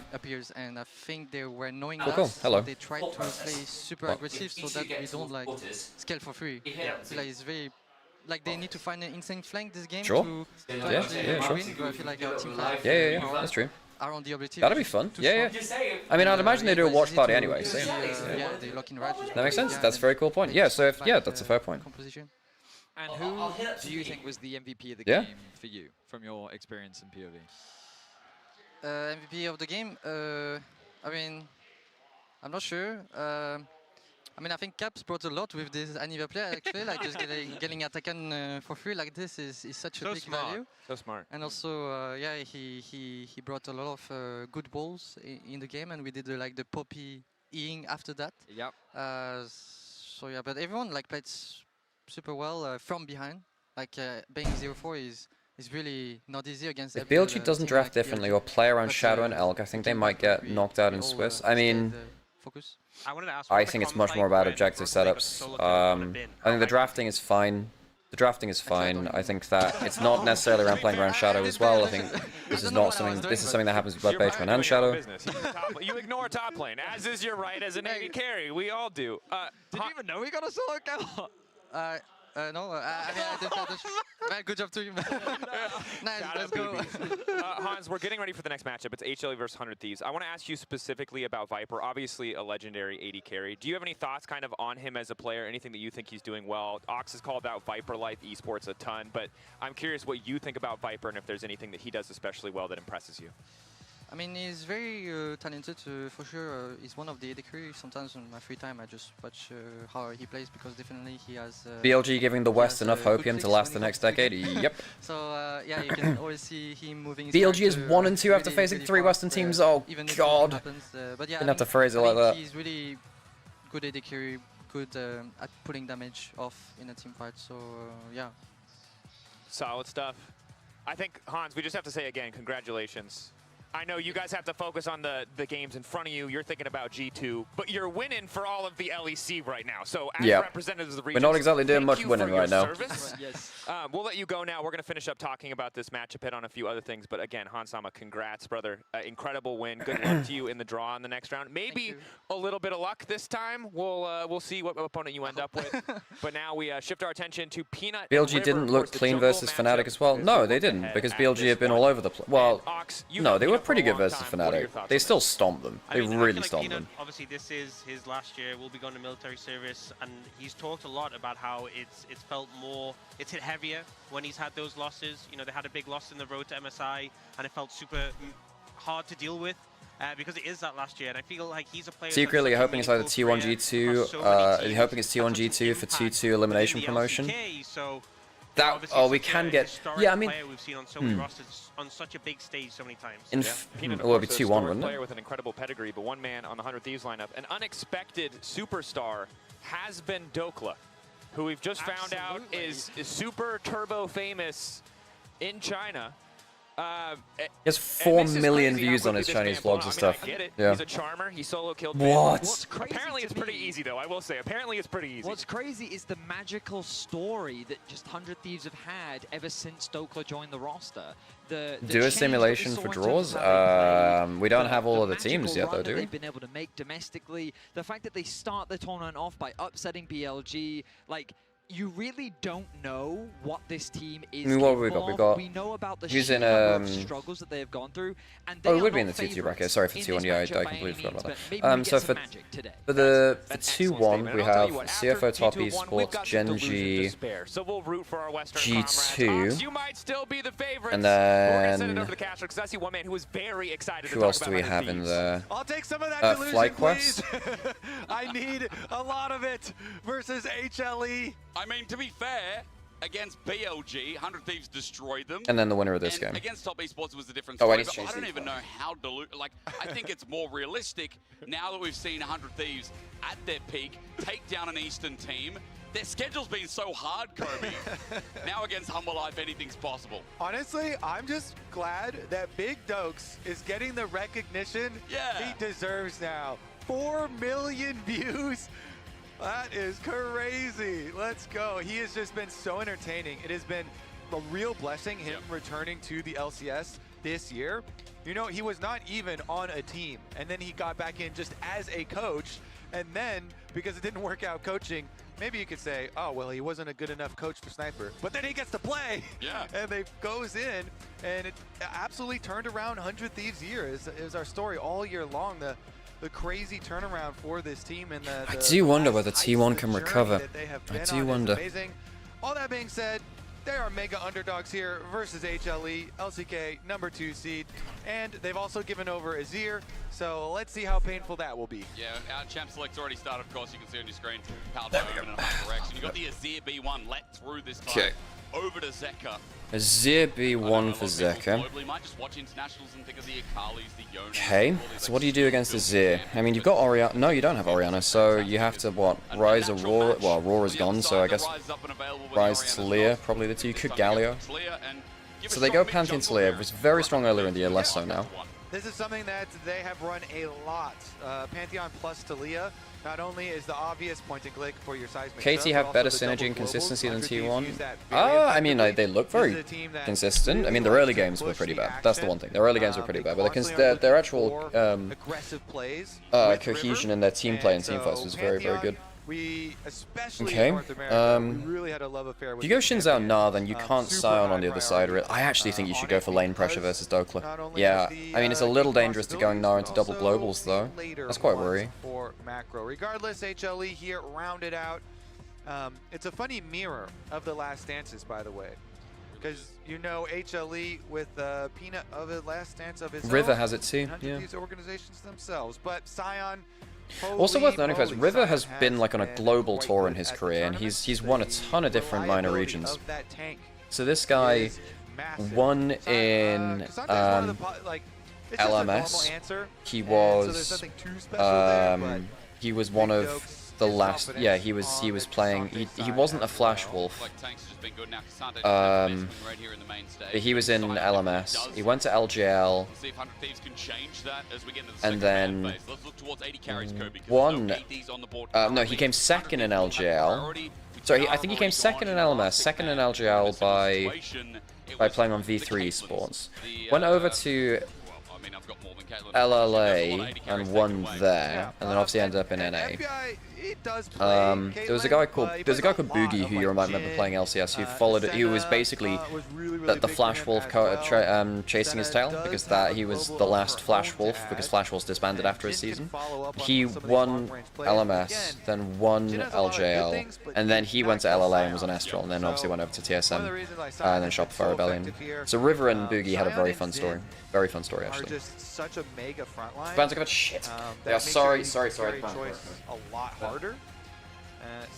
S6: And I think they were knowing
S16: cool. Hello.
S6: They tried to play super aggressive so that we don't like scale for free. So like it's very... Like they need to find an insane flank this game to
S16: yeah, sure.
S6: win. I feel like our team
S16: yeah, that's true.
S6: Are on the objective.
S16: That'd be fun. Yeah. I mean, I'd imagine they do a watch party anyway. So
S6: yeah, they lock in right.
S16: That makes sense. That's a very cool point. Yeah, so if, that's a fair point.
S1: And who do you think was the MVP of the game for you, from your experience in POV?
S6: MVP of the game? I mean, I'm not sure. I mean, I think Caps brought a lot with this Onivia player, actually. Like, just getting Otacon for free like this is such a big value.
S2: So smart.
S6: And also, yeah, he brought a lot of good balls in the game, and we did like the Poppy ENG after that.
S1: Yep.
S6: So yeah, but everyone like played super well from behind. Like being 0-4 is really not easy against.
S16: If BLG doesn't draft differently or play around Shadow and Elk, I think they might get knocked out in Swiss. I mean,
S6: focus.
S16: I think it's much more about objective setups. I think the drafting is fine. The drafting is fine. I think that it's not necessarily around playing around Shadow as well. I think this is not something. This is something that happens with Blood Baitman and Shadow.
S2: You ignore top lane, as is your right as an AD carry. We all do.
S1: Did you even know we got a solo account?
S6: No, I mean, I did that. Good job to you, man. Nice, let's go.
S2: Hans, we're getting ready for the next matchup. It's HLE versus 100 Thieves. I want to ask you specifically about Viper, obviously a legendary AD carry. Do you have any thoughts kind of on him as a player, anything that you think he's doing well? Ox has called out Viper Life Esports a ton, but I'm curious what you think about Viper and if there's anything that he does especially well that impresses you.
S6: I mean, he's very talented for sure. He's one of the AD carry. Sometimes in my free time, I just watch how he plays because definitely he has.
S16: BLG giving the West enough hopium to last the next decade. Yep.
S6: So yeah, you can always see him moving. His
S16: BLG is
S6: character,
S16: 1 and 2 after
S6: really,
S16: facing
S6: really
S16: 3
S6: fast,
S16: Western teams. Oh
S6: even if
S16: God.
S6: nothing happens, but yeah,
S16: Didn't have to phrase it like that.
S6: He's really good AD carry, good at pulling damage off in a team fight. So yeah.
S2: Solid stuff. I think, Hans, we just have to say again, congratulations. I know you guys have to focus on the games in front of you. You're thinking about G2, but you're winning for all of the LEC right now. So as representatives of the region,
S16: we're not exactly doing much winning right now.
S2: Yes. We'll let you go now. We're going to finish up talking about this matchup, hit on a few other things. But again, Hansama, congrats, brother. Incredible win. Good luck to you in the draw in the next round. Maybe a little bit of luck this time. We'll see what opponent you end up with. But now we shift our attention to Peanut.
S16: BLG didn't look clean versus Fnatic as well. No, they didn't, because BLG have been all over the place. Well, no, they were pretty good versus Fnatic. They still stomped them. They really stomped them.
S3: Obviously, this is his last year. Will be going to military service, and he's talked a lot about how it's felt more, it's hit heavier when he's had those losses. You know, they had a big loss in the road to MSI, and it felt super hard to deal with. Because it is that last year, and I feel like he's a player.
S16: Secretly hoping it's either T1 G2. Hoping it's T1 G2 for 2-2 elimination promotion. That we can get. Yeah, I mean.
S3: We've seen on so many rosters on such a big stage so many times.
S2: Peanut,
S16: well, it'd be 2-1, wouldn't it?
S2: Player with an incredible pedigree, but one man on the 100 Thieves lineup. An unexpected superstar has been Dokla, who we've just found out is super turbo famous in China.
S16: He has 4 million views on his Chinese vlogs and stuff. Yeah.
S2: He's a charmer. He solo killed.
S16: What?
S2: Apparently it's pretty easy though. I will say. Apparently it's pretty easy.
S1: What's crazy is the magical story that just 100 Thieves have had ever since Dokla joined the roster. The
S16: do a simulation for draws. We don't have all of the teams yet though, do we?
S1: They've been able to make domestically. The fact that they start the tournament off by upsetting BLG, like. You really don't know what this team is.
S16: I mean, what have we got? We got.
S1: We know about the struggles that they have gone through, and
S16: it would be in the 2-2 bracket. Sorry for 2-1. Yeah, I completely forgot about that. So for the 2-1, we have CFO Top Esports, Genji, G2,
S2: you might still be the favorites.
S16: And then
S2: we're gonna send it over to the caster because I see one man who is very excited.
S16: Who else do we have in there?
S11: I'll take some of that delusion,
S16: FlyQuest.
S11: I need a lot of it versus HLE.
S5: I mean, to be fair, against BLG, 100 Thieves destroyed them.
S16: And then the winner of this game.
S5: Against Top Esports was a different
S16: story,
S5: but I don't even know how like, I think it's more realistic now that we've seen 100 Thieves at their peak take down an Eastern team. Their schedule's been so hard, Kobe. Now against Humble Life, anything's possible.
S11: Honestly, I'm just glad that Big Dokes is getting the recognition he deserves now. 4 million views. That is crazy. Let's go. He has just been so entertaining. It has been a real blessing him returning to the LCS this year. You know, he was not even on a team, and then he got back in just as a coach, and then because it didn't work out coaching, maybe you could say, oh, well, he wasn't a good enough coach for Sniper. But then he gets to play, and they goes in, and it absolutely turned around 100 Thieves year. It was our story all year long. The crazy turnaround for this team and the
S16: I do wonder whether T1 can recover. I do wonder.
S11: All that being said, they are mega underdogs here versus HLE, LCK #2 seed, and they've also given over Azir, so let's see how painful that will be.
S5: Yeah, our champ select's already started, of course, you can see on your screen, powered by Omen and Hyperreaction. You got the Azir B1 let through this time. Over to Zeka.
S16: Azir B1 for Zeka. Okay, so what do you do against Azir? I mean, you've got Orianna. No, you don't have Orianna, so you have to, what, Rise Aurora? Well, Aurora's gone, so I guess Rise Talia, probably the two. You could Galio. So they go Pantheon Talia. It was very strong earlier in the year, less so now.
S11: This is something that they have run a lot. Pantheon plus Talia. Not only is the obvious point and click for your seismic,
S16: KT have better synergy and consistency than T1. I mean, they look very consistent. I mean, their early games were pretty bad. That's the one thing. Their early games were pretty bad, but their actual cohesion in their team play and team fights was very, very good. Okay. If you go Xin Zhao Na, then you can't Sion on the other side. I actually think you should go for lane pressure versus Dokla. Yeah, I mean, it's a little dangerous to go Na into double globals, though. That's quite worrying.
S11: Regardless, HLE here rounded out. It's a funny mirror of the last dances, by the way. Because you know HLE with Peanut of a last stance of his
S16: River
S11: own,
S16: has it too,
S11: and
S16: yeah.
S11: These organizations themselves, but Scion.
S16: Also worth noting, folks, River has been like on a global tour in his career, and he's won a ton of different minor regions. So this guy won in LMS. He was one of the last. Yeah, he was playing. He wasn't a Flash Wolf. But he was in LMS. He went to LGL, and then won. No, he came second in LGL. Sorry, I think he came second in LMS, second in LGL by playing on V3 Esports. Went over to LLA and won there, and then obviously ended up in NA. There was a guy called Boogie who you might remember playing LCS, who followed it. He was basically the Flash Wolf chasing his tail, because he was the last Flash Wolf, because Flash Wolf disbanded after his season. He won LMS, then won LJL, and then he went to LLA and was on Astral, and then obviously went over to TSM, and then Shopify Rebellion. So River and Boogie had a very fun story. Very fun story, actually.
S11: Such a mega frontline.
S16: Bands are shit. They are sorry.
S11: A lot harder.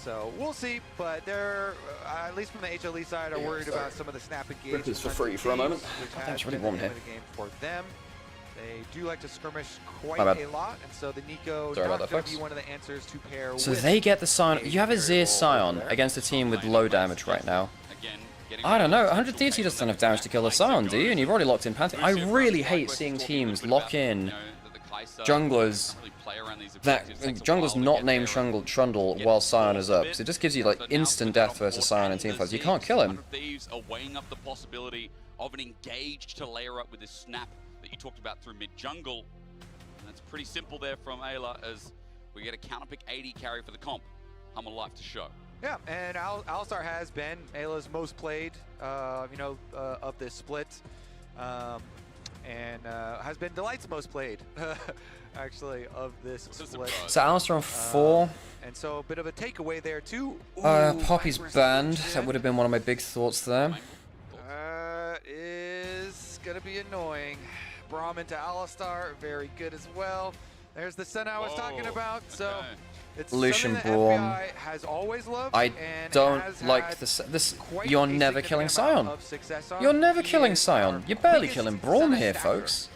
S11: So we'll see, but they're at least from the HLE side are worried about some of the snap engagement.
S16: Rippers for free for a moment. God, it's really warm here.
S11: For them, they do like to skirmish quite a lot, and so the Nico
S16: sorry about that,
S11: going
S16: folks.
S11: to be one of the answers to pair
S16: So
S11: with.
S16: they get the Scion. You have a Zir Scion against a team with low damage right now. I don't know, 100 Thieves, he doesn't have damage to kill the Scion, do you? And you've already locked in Pantheon. I really hate seeing teams lock in junglers junglers not named Trundle while Scion is up. So it just gives you like instant death versus Scion in teamfights. You can't kill him.
S5: Thieves are weighing up the possibility of an engaged to layer up with this snap that you talked about through mid jungle. And that's pretty simple there from Ayla as we get a counterpick 80 carry for the comp. Humble Life to show.
S11: Yeah, and Alistar has been Ayla's most played, of this split, and has been Delight's most played, actually, of this split.
S16: So Alistar on 4.
S11: And so a bit of a takeaway there too.
S16: Poppy's banned. That would have been one of my big thoughts there.
S11: Is gonna be annoying. Braum into Alistar, very good as well. There's the Senna I was talking about. So. It's
S16: Lucian Braum.
S11: has always loved
S16: I don't like this. You're never killing Scion. You're never killing Scion. You're barely killing Braum here, folks.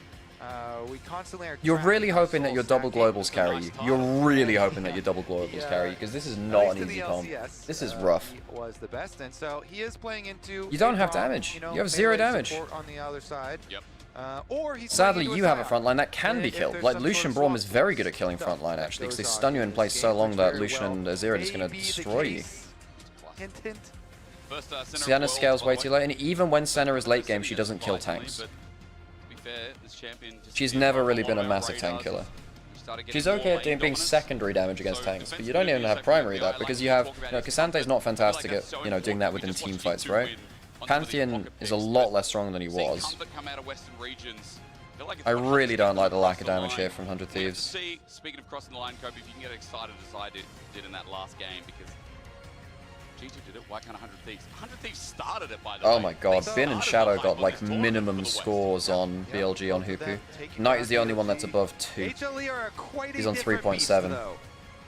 S16: You're really hoping that your double globals carry you. You're really hoping that your double globals carry you, because this is not an easy comp. This is rough.
S11: Was the best, and so he is playing into.
S16: You don't have damage. You have 0 damage.
S11: On the other side.
S5: Yep.
S16: Sadly, you have a frontline that can be killed. Like, Lucian Braum is very good at killing frontline, actually, because they stun you in place so long that Lucian and Azir are just going to destroy you. Sienna scales way too late, and even when Senna is late game, she doesn't kill tanks. She's never really been a massive tank killer. She's okay at being secondary damage against tanks, but you don't even have primary that, because you have, Cassante's not fantastic at, doing that within team fights, right? Pantheon is a lot less strong than he was. I really don't like the lack of damage here from 100 Thieves.
S5: Speaking of crossing the line, Kobe, if you can get excited as I did in that last game, because G2 did it, why can't 100 Thieves? 100 Thieves started it, by the way.
S16: Oh my god, Bin and Shadow got like minimum scores on BLG on Hoopu. Knight is the only one that's above 2. He's on 3.7.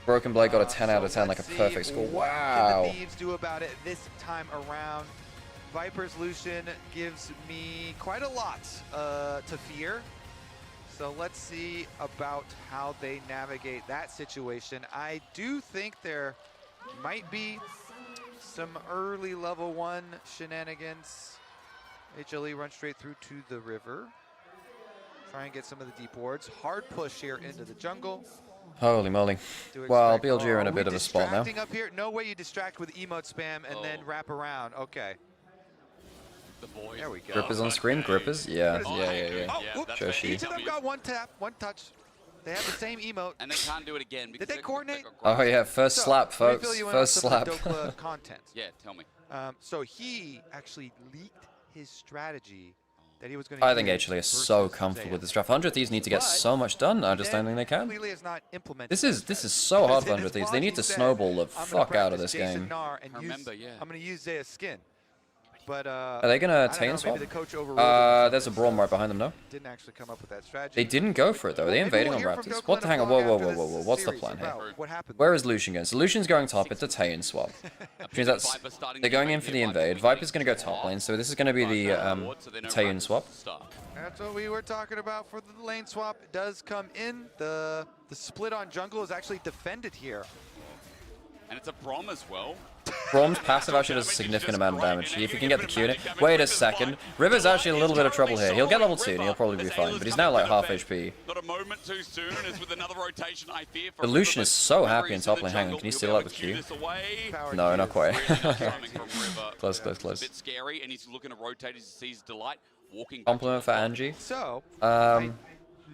S16: Broken Blade got a 10 out of 10, like a perfect score. Wow.
S11: What the Thieves do about it this time around? Viper's Lucian gives me quite a lot to fear. So let's see about how they navigate that situation. I do think there might be some early level 1 shenanigans. HLE run straight through to the river. Try and get some of the deep wards. Hard push here into the jungle.
S16: Holy moly. Well, BLG are in a bit of a spot now.
S11: Up here? No way you distract with emote spam and then wrap around. Okay. There we go.
S16: Grippers on screen? Grippers? Yeah.
S11: Each of them got 1 tap, 1 touch. They have the same emote.
S5: And they can't do it again.
S11: Did they coordinate?
S16: Oh yeah, first slap, folks. First slap.
S11: Content.
S5: Yeah, tell me.
S11: So he actually leaked his strategy that he was going to
S16: I think HLE is so comfortable with this draft. 100 Thieves need to get so much done. I just don't think they can. This is so hard for 100 Thieves. They need to snowball the fuck out of this game.
S11: I'm going to use Zaya's skin. but
S16: are they gonna Tayin swap? There's a Braum right behind them, no?
S11: Didn't actually come up with that strategy.
S16: They didn't go for it though. Are they invading on Raptors? What the hang on? Whoa. What's the plan here? Where is Lucian going? So Lucian's going top. It's a Tayin swap. Which means that's they're going in for the invade. Viper's gonna go top lane. So this is gonna be the Tayin swap.
S11: That's what we were talking about for the lane swap. It does come in. The split on jungle is actually defended here.
S5: And it's a Braum as well.
S16: Braum's passive actually does a significant amount of damage. If you can get the Q in it. Wait a second. River's actually in a little bit of trouble here. He'll get level 2 and he'll probably be fine, but he's now like half HP.
S5: Not a moment too soon, as with another rotation, I fear for
S16: The Lucian is so happy in top lane. Hang on, can you steal that with Q? No, not quite. Close.
S5: A bit scary, and he's looking to rotate as he sees Delight walking.
S16: Compliment for Angie.
S11: So,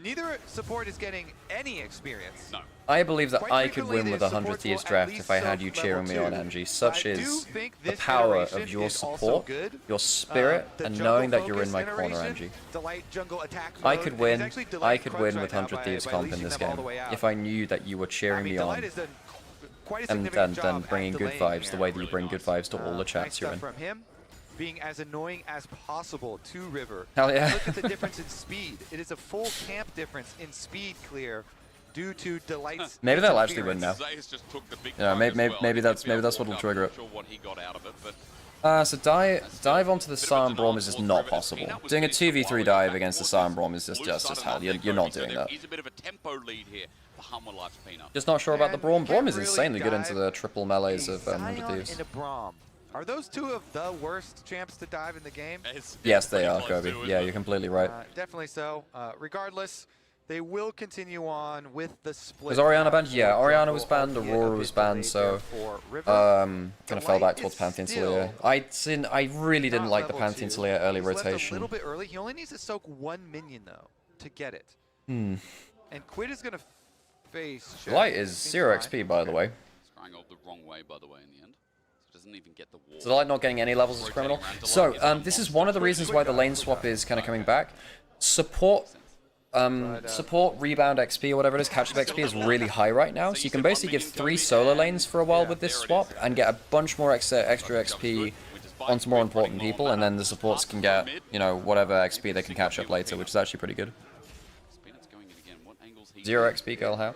S11: neither support is getting any experience.
S5: No.
S16: I believe that I could win with a 100 Thieves draft if I had you cheering me on, Angie. Such is the power of your support, your spirit, and knowing that you're in my corner, Angie. I could win with 100 Thieves comp in this game if I knew that you were cheering me on and then bringing good vibes the way that you bring good vibes to all the chats you're in.
S11: Being as annoying as possible to River.
S16: Hell yeah.
S11: Look at the difference in speed. It is a full camp difference in speed clear due to Delight's.
S16: Maybe they'll actually win now. Yeah, maybe that's what'll trigger it. So dive onto the Sion Braum is just not possible. Doing a 2v3 dive against the Sion Braum is just as hell. You're not doing that. Just not sure about the Braum. Braum is insanely good into the triple melees of 100 Thieves.
S11: Are those two of the worst champs to dive in the game?
S16: Yes, they are, Kobe. Yeah, you're completely right.
S11: Definitely so. Regardless, they will continue on with the split.
S16: Was Orianna banned? Yeah, Orianna was banned, Aurora was banned, so kind of fell back towards Pantheon Talia. I really didn't like the Pantheon Talia early rotation.
S11: A little bit early. He only needs to soak 1 minion though to get it.
S16: Hmm.
S11: And Quid is gonna face.
S16: Light is 0 XP, by the way.
S5: Scrying the wrong way, by the way, in the end. Doesn't even get the wall.
S16: So Light not getting any levels is criminal. So this is one of the reasons why the lane swap is kind of coming back. Support rebound XP or whatever it is, catch-up XP is really high right now. So you can basically give 3 solo lanes for a while with this swap and get a bunch more extra XP onto more important people, and then the supports can get, you know, whatever XP they can catch up later, which is actually pretty good. 0 XP, girl, how?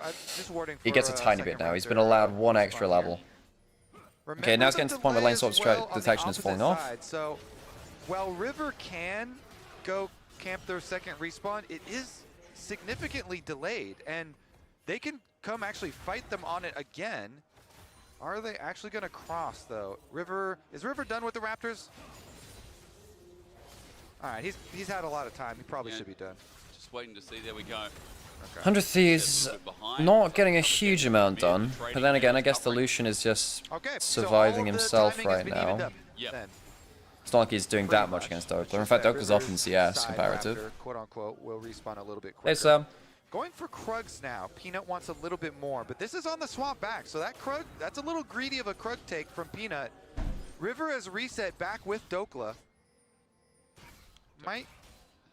S16: He gets a tiny bit now. He's been allowed 1 extra level. Okay, now it's getting to the point where lane swap detection is falling off.
S11: So, while River can go camp their second respawn, it is significantly delayed, and they can come actually fight them on it again. Are they actually going to cross, though? Is River done with the Raptors? All right, he's had a lot of time. He probably should be done.
S5: Just waiting to see. There we go.
S16: 100 Thieves not getting a huge amount done, but then again, I guess the Lucian is just surviving himself right now. It's not like he's doing that much against Doppler. In fact, Doppler's off in CS comparative.
S11: Quote unquote, will respawn a little bit quicker.
S16: Hey, Sam.
S11: Going for Krugs now. Peanut wants a little bit more, but this is on the swap back, so that Krug, that's a little greedy of a Krug take from Peanut. River has reset back with Dokla. Might.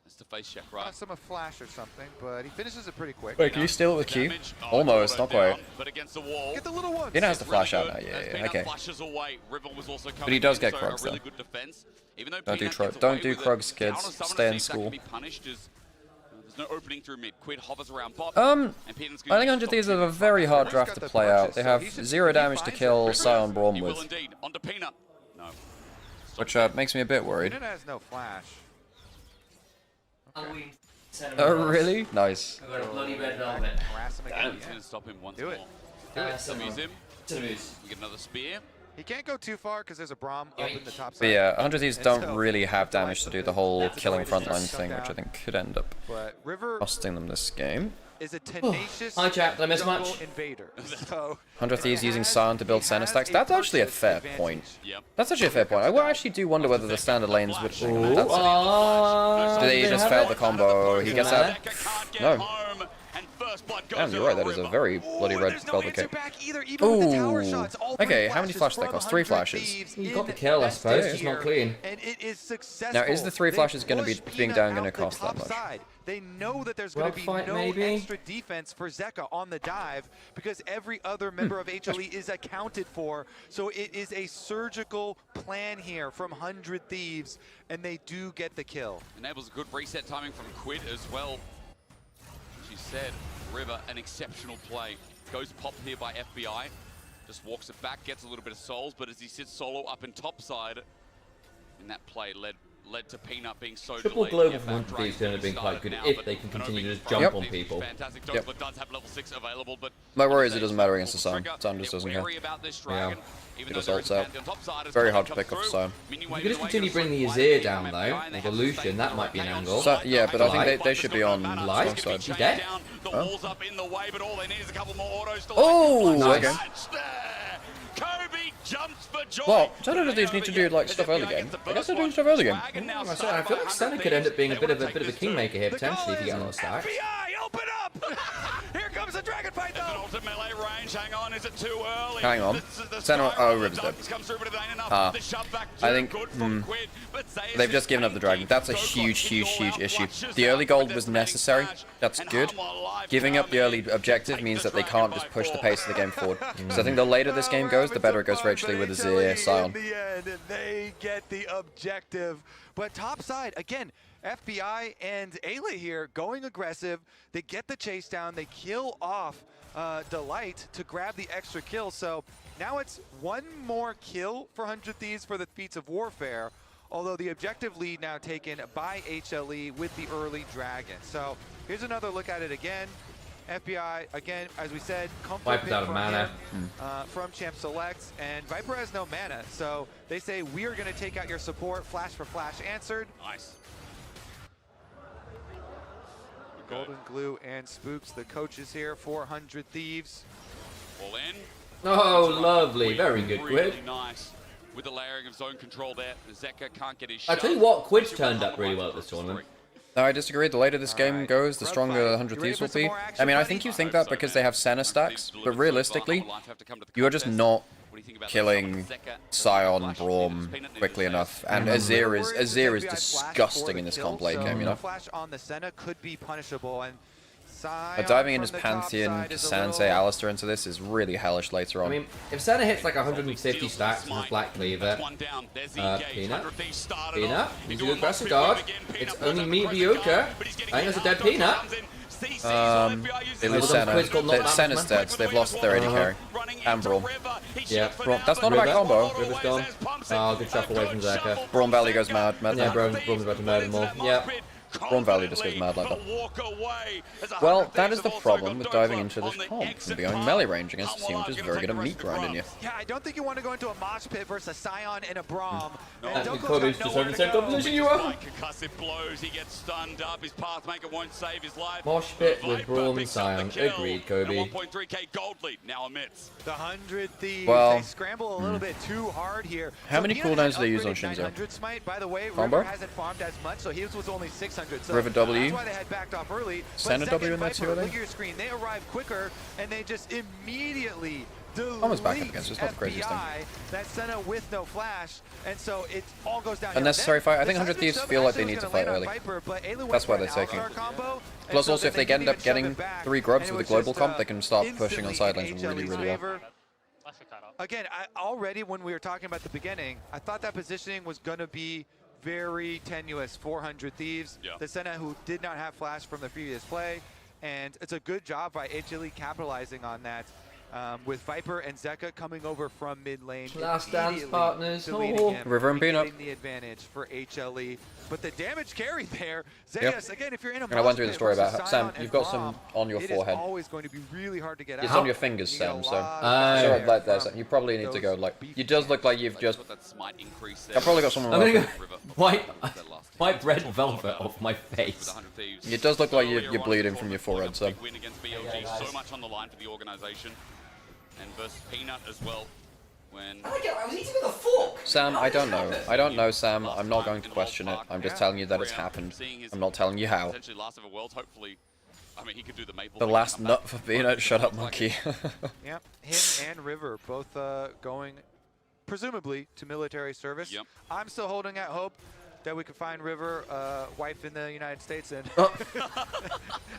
S5: That's the face check, right?
S11: Some a flash or something, but he finishes it pretty quick.
S16: Wait, can you steal it with Q? Almost, not quite.
S5: But against the wall.
S11: Get the little one.
S16: He now has to flash out now, yeah, okay. But he does get Krugs though. Don't do Krugs, kids. Stay in school.
S5: No opening through mid. Quid hovers around bot.
S16: I think 100 Thieves have a very hard draft to play out. They have 0 damage to kill Sion Braum with, which makes me a bit worried.
S11: Peanut has no flash.
S12: Okay.
S16: Oh really? Nice.
S12: I got a bloody red velvet.
S11: Harass him again.
S5: He's going to stop him once
S11: Do it.
S5: more.
S11: Do it.
S5: Use him.
S12: To the moose.
S5: You get another spear.
S11: He can't go too far because there's a Braum up in the top side.
S16: But yeah, 100 Thieves don't really have damage to do the whole killing frontline thing, which I think could end up costing them this game.
S11: Is a tenacious
S12: Hi chat, did I miss much?
S11: Invader. So
S16: 100 Thieves using Sion to build center stacks. That's actually a fair point. That's actually a fair point. I actually do wonder whether the standard lanes would. Do they just fail the combo? He gets out. No. Damn, you're right, that is a very bloody red velvet cape. Ooh. Okay, how many flashes that cost? 3 flashes.
S12: You got the kill, I suppose, it's not clean.
S11: And it is successful.
S16: Now, is the 3 flashes going to be being down going to cost that much?
S11: They know that there's going to be no extra defense for Zeka on the dive because every other member of HLE is accounted for. So it is a surgical plan here from 100 Thieves, and they do get the kill.
S5: Enables a good reset timing from Quid as well. She said, River, an exceptional play. Goes pop here by FBI. Just walks it back, gets a little bit of souls, but as he sits solo up in topside, in that play led to Peanut being so
S12: Triple global from 100 Thieves is going to be quite good if they can continue to just jump on people.
S5: Fantastic. Jungler does have level 6 available, but
S16: my worry is it doesn't matter against the Sion. Sion just doesn't care.
S12: Yeah.
S16: He just ults out. Very hard to pick off Sion.
S12: You can just continue bringing the Azir down though, or the Lucian, that might be an angle.
S16: So, yeah, but I think they should be on
S12: Light.
S16: side.
S12: She dead?
S5: Oh,
S16: okay.
S5: Kobe jumps for joy.
S16: Well, Senna doesn't need to do like stuff early game. I guess they're doing stuff early game.
S12: I feel like Senna could end up being a bit of a kingmaker here potentially if you get a lot of stacks.
S5: FBI, open up! Here comes the dragon fight though. An ultimate melee range. Hang on, is it too early?
S16: Hang on. Senna, oh, River's dead. I think they've just given up the dragon. That's a huge issue. The early gold was necessary. That's good. Giving up the early objective means that they can't just push the pace of the game forward. So I think the later this game goes, the better it goes for HLE with Azir, Sion.
S11: In the end, they get the objective. But topside, again, FBI and Ayla here going aggressive. They get the chase down. They kill off Delight to grab the extra kill. So now it's one more kill for 100 Thieves for the Feats of Warfare. Although the objective lead now taken by HLE with the early dragon. So here's another look at it again. FBI, again, as we said, comfort pick from mana from Champ Selects, and Viper has no mana, so they say we are going to take out your support. Flash for flash answered.
S5: Nice.
S11: Golden Glue and Spooks, the coaches here, 400 Thieves.
S5: All in.
S12: Oh, lovely. Very good, Quid.
S5: Really nice. With the layering of zone control there, Zeka can't get his shot.
S12: I tell you what, Quid's turned up really well at this tournament.
S16: No, I disagree. The later this game goes, the stronger 100 Thieves will be. I mean, I think you think that because they have Senna stacks, but realistically, you are just not killing Sion, Braum quickly enough. And Azir is disgusting in this comp late game, you know?
S11: Flash on the Senna could be punishable, and
S16: diving into Pantheon, Sansei, Alistair into this is really hellish later on.
S12: I mean, if Senna hits like 150 stacks and has Black Cleaver, Peanut, he's a good aggressive guard. It's only mediocre. I think there's a dead Peanut.
S16: They lose Senna. Senna's dead, so they've lost their AD carry. And Braum.
S12: Yeah.
S16: Braum. That's not a bad combo.
S12: River's gone. Oh, good shuffle away from Zeka.
S16: Braum Valley goes mad.
S12: Yeah, Braum's about to murder more. Yeah.
S16: Braum Valley just goes mad like that. Well, that is the problem with diving into this comp and going melee range against a team which is very good at meat grinding you.
S11: Yeah, I don't think you want to go into a mosh pit versus a Sion and a Braum.
S12: Kobe's just having the same composition you are.
S5: Concussive blows, he gets stunned up, his Pathmaker won't save his life.
S12: Mosh pit with Braum and Sion. Agreed, Kobe.
S5: 1.3k gold lead now amidst.
S11: The 100 Thieves,
S16: well,
S11: they scramble a little bit too hard here.
S16: How many cooldowns do they use on Shinzo?
S11: Smite, by the way,
S16: Combo?
S11: River hasn't farmed as much, so his was only 600. So
S16: River W.
S11: That's why they had backed off early.
S16: Senna W in that too, I think.
S11: Look at your screen. They arrive quicker, and they just immediately delete
S16: Almost back up against. It's not the craziest thing.
S11: That Senna with no flash, and so it all goes down.
S16: Unnecessary fight. I think 100 Thieves feel like they need to fight early. That's why they're taking. Plus, also, if they end up getting 3 grubs with a global comp, they can start pushing on side lanes really well.
S11: Again, already when we were talking about the beginning, I thought that positioning was going to be very tenuous. 400 Thieves, the Senna who did not have flash from the previous play, and it's a good job by HLE capitalizing on that. With Viper and Zeka coming over from mid lane.
S12: Last dance partners.
S16: River and Peanut.
S11: The advantage for HLE. But the damage carried there. Zeus, again, if you're in a
S16: and I went through the story about how, Sam, you've got some on your forehead.
S11: It's always going to be really hard to get out.
S16: It's on your fingers, Sam, so right there, Sam. You probably need to go, like, it does look like you've just... I've probably got someone
S12: I'm gonna go wipe red velvet off my face.
S16: It does look like you're bleeding from your forehead, so...
S5: So much on the line for the organization. And versus Peanut as well. When
S12: I was eating with a fork.
S16: Sam, I don't know. I don't know, Sam. I'm not going to question it. I'm just telling you that it's happened. I'm not telling you how.
S5: Essentially last of a world, hopefully I mean, he could do the maple.
S16: The last nut for Peanut. Shut up, monkey.
S11: Yeah, him and River both going presumably to military service.
S5: Yep.
S11: I'm still holding out hope that we could find River wife in the United States and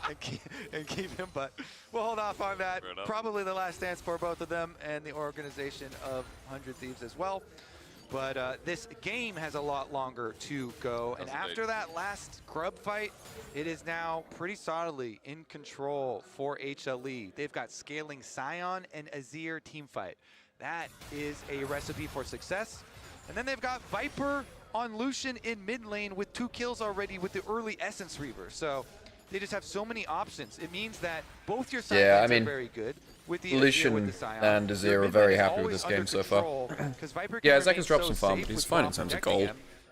S11: and keep him, but we'll hold off on that. Probably the last dance for both of them and the organization of 100 Thieves as well. But this game has a lot longer to go, and after that last grub fight, it is now pretty solidly in control for HLE. They've got scaling Scion and Azir team fight. That is a recipe for success. And then they've got Viper on Lucian in mid lane with 2 kills already with the early Essence Reaver. So they just have so many options. It means that both your side lanes are very good. With the
S16: Lucian
S11: with the Scion.
S16: and Azir are very happy with this game so far. Yeah, Zek has dropped some farm, but he's fine in terms of gold.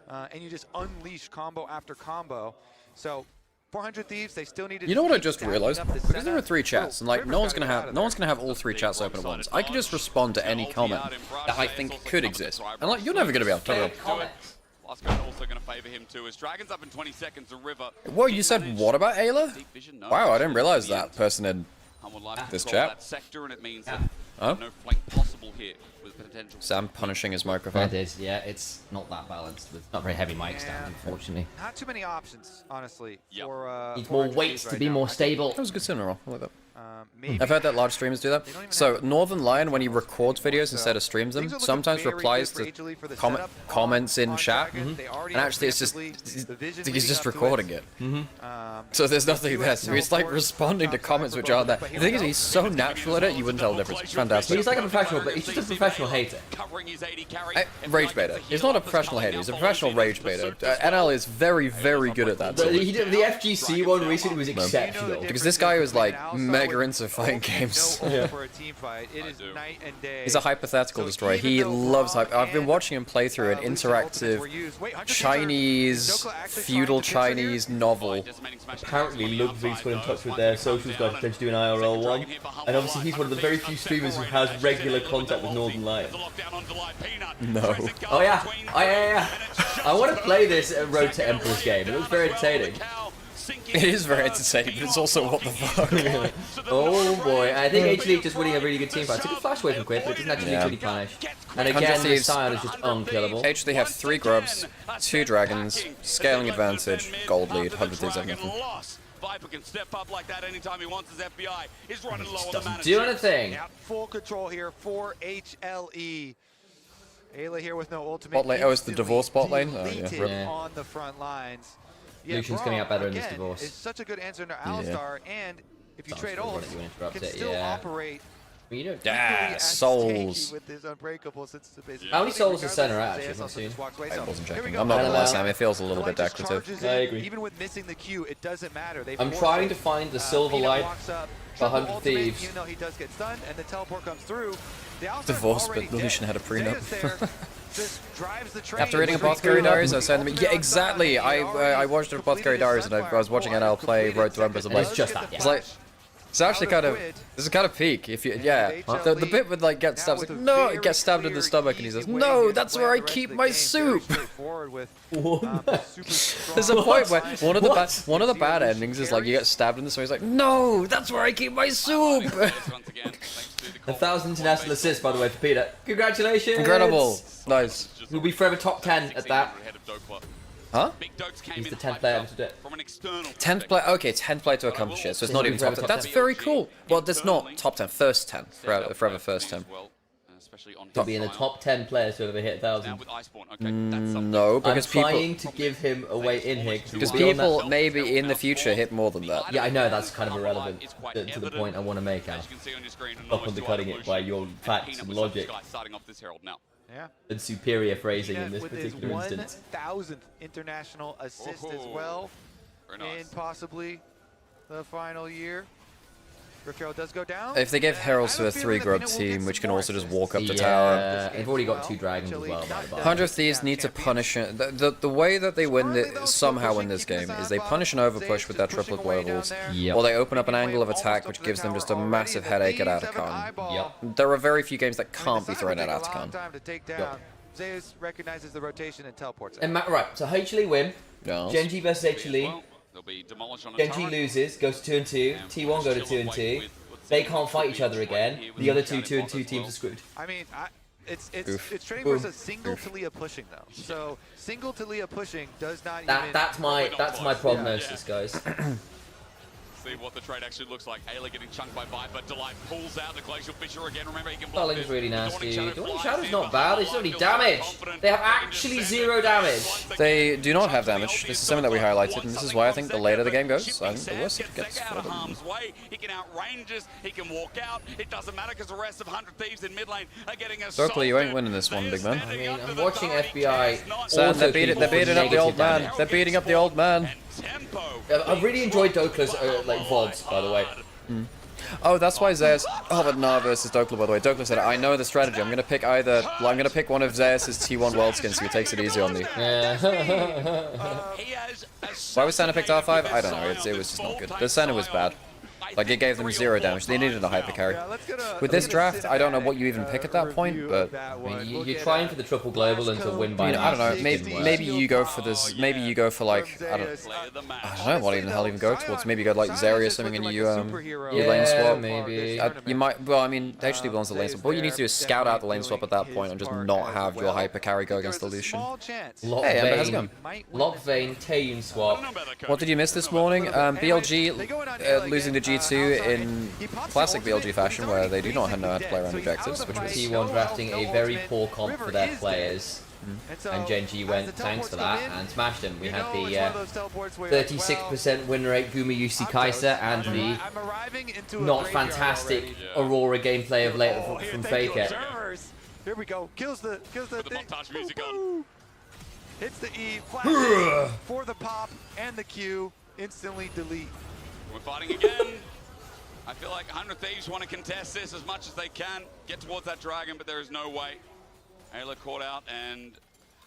S11: And you just unleash combo after combo. So 400 Thieves, they still need to.
S16: You know what I just realized? Because there are 3 chats, and like no one's gonna have all 3 chats open at once. I can just respond to any comment that I think could exist, and like you're never gonna be able to tell them.
S5: Last guy also going to favor him too. As Dragon's up in 20 seconds, the River.
S16: Whoa, you said what about Ayla? Wow, I didn't realize that person in this chat.
S5: Sector, and it means that no flank possible here with potential.
S16: Sam punishing his microphone.
S4: It is, yeah. It's not that balanced. It's not very heavy mic stand, unfortunately.
S11: Not too many options, honestly.
S5: Yep.
S4: Needs more weights to be more stable.
S16: That was a good cinema roll. I like that. I've heard that large streamers do that. So Northern Lion, when he records videos instead of streams them, sometimes replies to comments in chat, and actually it's just he's just recording it. So there's nothing there. So he's like responding to comments which aren't there. The thing is, he's so natural at it, you wouldn't tell the difference. It's fantastic.
S4: He's like a professional, but he's just a professional hater.
S16: Rage baiter. He's not a professional hater. He's a professional rage baiter. NL is very, very good at that.
S4: The FGC one recently was exceptional
S16: because this guy was like mega into fighting games. He's a hypothetical destroyer. He loves hype. I've been watching him play through an interactive Chinese, feudal Chinese novel.
S4: Apparently, Ludwig's got in touch with their socials guys to do an IRL one, and obviously he's one of the very few streamers who has regular contact with Northern Lion.
S16: No.
S4: Oh yeah. Oh yeah. I want to play this Road to Emperor's game. It looks very entertaining.
S16: It is very entertaining, but it's also what the fuck.
S4: Oh boy, I think HLE just winning a really good team fight. It's a good flash away from Quid, but it doesn't actually really punish. And again, the Scion is just unkillable.
S16: HLE have 3 grubs, 2 dragons, scaling advantage, gold lead, 100 Thieves everything.
S5: Viper can step up like that anytime he wants. His FBI is running low on the
S4: doesn't do anything.
S11: Yeah, full control here for HLE. Ayla here with no ultimate.
S16: Bot lane. Oh, it's the divorce bot lane? Oh, yeah.
S11: On the front lines. Yeah,
S4: Lucian's coming out better in this divorce.
S11: It's such a good answer into Alistar, and if you trade ults, can still operate.
S16: Souls.
S11: With his unbreakable,
S4: how many souls is center at? Actually, I've seen.
S16: I wasn't checking. I'm not gonna lie, Sam. It feels a little bit decorative.
S4: I agree.
S11: Even with missing the Q, it doesn't matter.
S4: I'm trying to find the silver light for 100 Thieves.
S11: Even though he does get stunned, and the teleport comes through.
S16: Divorce, but Lucian had a prenup.
S11: After
S16: After reading Apothecary Diaries, I was saying to me, yeah, exactly. I watched Apothecary Diaries, and I was watching NL play Road to Emperor's.
S4: It's just that.
S16: It's like. It's actually kind of, this is kind of peak. If you, the bit with like get stabbed, like, no, it gets stabbed in the stomach, and he says, no, that's where I keep my soup. There's a point where one of the bad endings is like you get stabbed in the stomach. He's like, no, that's where I keep my soup.
S4: 1,000 international assists, by the way, for Peter. Congratulations.
S16: Incredible. Nice.
S4: He'll be forever top 10 at that.
S16: Huh?
S4: He's the 10th player to do it.
S16: 10th player, okay, 10th player to accomplish it, so it's not even top 10. That's very cool. Well, that's not top 10, first 10. Forever first 10.
S4: To be in the top 10 players who have ever hit 1,000.
S16: No, because
S4: I'm trying to give him a way in here.
S16: Because people maybe in the future hit more than that.
S4: Yeah, I know, that's kind of irrelevant to the point I want to make, Al. Stop undercutting it by your facts and logic.
S11: Yeah.
S4: And superior phrasing in this particular
S11: with his
S4: instance.
S11: 1,000th international assist as well, in possibly the final year. Rafael does go down.
S16: If they give Heralds to a 3-grub team, which can also just walk up the tower.
S4: They've already got 2 dragons as well.
S16: 100 Thieves need to punish it. The way that they somehow win this game is they punish an overpush with their triple globals, or they open up an angle of attack which gives them just a massive headache at Atacon. There are very few games that can't be thrown at Atacon.
S11: Zeus recognizes the rotation and teleports.
S4: And right, so HLE win. Gen G versus HLE.
S5: They'll be demolished on a
S12: Genji loses, goes to 2-2. T1 go to 2-2. They can't fight each other again. The other 2-2 teams are screwed.
S11: I mean, it's training versus single Taliyah pushing though. So single Taliyah pushing does not even.
S12: That's my prognosis, guys.
S5: See what the trade actually looks like. Ayla getting chunked by Viper. Delight pulls out the Glacial Fissure again. Remember, he can block
S12: Darling's really nasty. Dawning Shadow's not bad. It's only damage. They have actually 0 damage.
S16: They do not have damage. This is something that we highlighted, and this is why I think the later the game goes, I think the worse it gets for them.
S5: He can outrange us. He can walk out. It doesn't matter because the rest of 100 Thieves in mid lane are getting us.
S16: Berkeley, you ain't winning this one, big man.
S12: I mean, I'm watching FBI.
S16: Sam, they're beating up the old man. They're beating up the old man.
S12: I've really enjoyed Dokla's like VODs, by the way.
S16: Oh, that's why Zeus. Oh, but nah versus Dokla, by the way. Dokla said, I know the strategy. I'm gonna pick one of Zeus's T1 world skins, so he takes it easy on me.
S12: Yeah.
S16: Why was Santa picked R5? I don't know. It was just not good. The Santa was bad. Like, it gave them 0 damage. They needed a hyper carry. With this draft, I don't know what you even pick at that point, but
S12: I mean, you're trying for the triple global and to win by.
S16: I don't know. Maybe you go for this. Maybe you go for like I don't know what even the hell even go towards. Maybe you go like Zarya or something, and you lane swap.
S12: Maybe.
S16: You might. Well, I mean, they actually belongs to lane swap. What you need to do is scout out the lane swap at that point and just not have your hyper carry go against the Lucian. Hey, Ember, how's it going?
S12: Lock Vayne, Taeyun swap.
S16: What did you miss this morning? BLG losing to G2 in classic BLG fashion, where they do not know how to play around objectives, which was
S12: T1 drafting a very poor comp for their players. And Genji went thanks for that and smashed him. We had the 36% win rate Gumi UC Kai'Sa and the not fantastic Aurora gameplay of late from Faker.
S11: Here we go. Kills the
S5: montage music on.
S11: Hits the E, flash for the pop and the Q. Instantly delete.
S5: We're fighting again. I feel like 100 Thieves want to contest this as much as they can. Get towards that dragon, but there is no way. Ayla caught out, and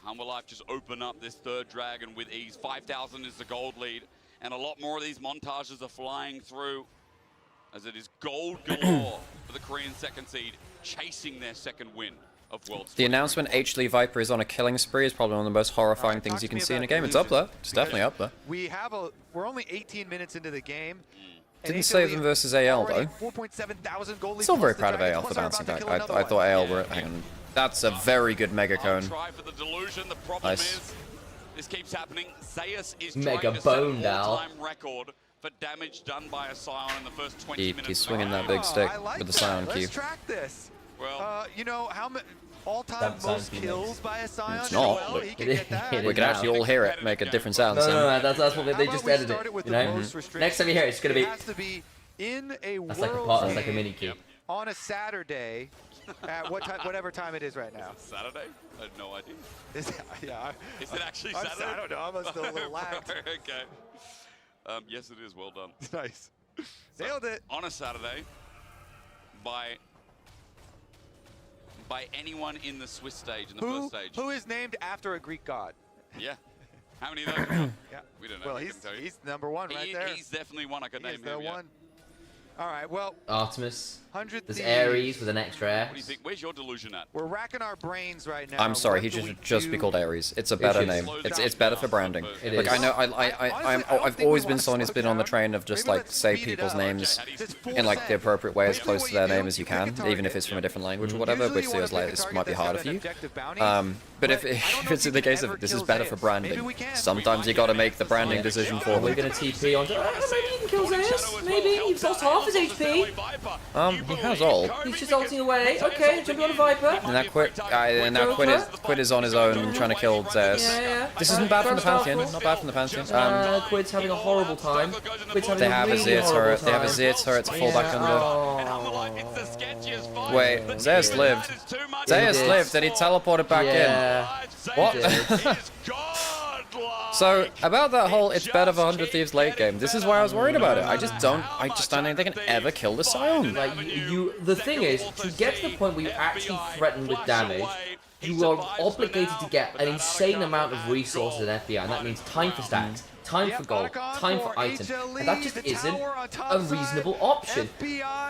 S5: Humble Life just open up this third dragon with ease. 5,000 is the gold lead, and a lot more of these montages are flying through as it is gold galore for the Korean second seed, chasing their second win of World.
S16: The announcement HLE Viper is on a killing spree is probably one of the most horrifying things you can see in a game. It's up there. It's definitely up there.
S11: We're only 18 minutes into the game.
S16: Didn't save them versus AL though.
S11: 4,700 gold lead.
S16: Still very proud of AL for bouncing back. I thought AL were. Hang on. That's a very good mega cone. Nice.
S5: This keeps happening. Zeus is
S12: mega bone now.
S5: Record for damage done by a Scion in the first 20 minutes.
S16: He's swinging that big stick with the Scion Q.
S11: Let's track this. Well, you know how many all-time most kills by a Scion?
S16: It's not.
S11: Well, he can get that.
S16: We can actually all hear it make a different sound.
S12: No, that's what they just edited it. You know? Next time you hear it, it's gonna be.
S11: In a
S12: that's like a part. That's like a mini cube.
S11: On a Saturday, at whatever time it is right now.
S5: Saturday? I had no idea.
S11: Is it
S5: actually Saturday?
S11: I don't know. I'm still a little lagged.
S5: Okay. Yes, it is. Well done.
S11: Nice. Nailed it.
S5: On a Saturday, by anyone in the Swiss stage, in the first stage.
S11: Who is named after a Greek god?
S5: Yeah. How many of those?
S11: Yeah.
S5: We don't know.
S11: Well, he's number one right there.
S5: He's definitely one. I could name him.
S11: One. All right, well.
S12: Artemis.
S11: 100
S12: There's Ares with an extra S.
S5: What do you think? Where's your delusion at?
S11: We're racking our brains right now.
S16: I'm sorry, he should just be called Ares. It's a better name. It's better for branding. Like I know, I've always been someone who's been on the train of just like say people's names in like the appropriate way, as close to their name as you can, even if it's from a different language or whatever. Which feels like this might be harder for you. But if it's in the case of this is better for branding, sometimes you got to make the branding decision for them.
S12: We're gonna TP onto. Maybe he can kill Zeus. Maybe he's lost half his HP.
S16: He has all.
S12: He's just ulting away. Okay, jumping on a Viper.
S16: And now Quid is on his own trying to kill Zeus.
S12: Yeah.
S16: This isn't bad from the Pantheon. Not bad from the Pantheon.
S12: Quid's having a horrible time.
S16: They have a Zir turret. They have a Zir turret to fall back under. Wait, Zeus lived. Zeus lived and he teleported back in. What? So, about that whole it's better for 100 Thieves late game, this is why I was worried about it. I just don't think they can ever kill the Scion.
S12: Like, the thing is, to get to the point where you actually threaten with damage, you are obligated to get an insane amount of resources in FBI, and that means time for stacks, time for gold, time for item. And that just isn't a reasonable option.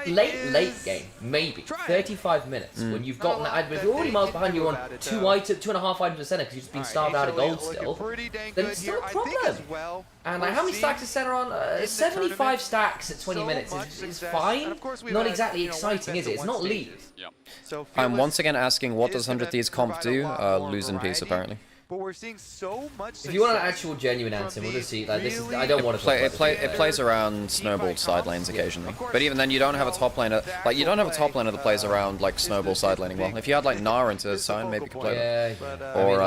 S12: Late game, maybe 35 minutes when you've gotten that item. If you're already miles behind, you're on 2.5 items a center because you've just been starved out of gold still, then it's still a problem. And like, how many stacks is center on? 75 stacks at 20 minutes is fine. Not exactly exciting, is it? It's not leave.
S16: I'm once again asking, what does 100 Thieves comp do? Lose in peace, apparently.
S11: But we're seeing so much.
S12: If you want an actual genuine answer, we'll just see. Like this is, I don't want to
S16: play. It plays around snowballed side lanes occasionally, but even then, you don't have a top laner. Like you don't have a top laner that plays around like snowball side laning well. If you had like Nara into Sion, maybe you could play that. Or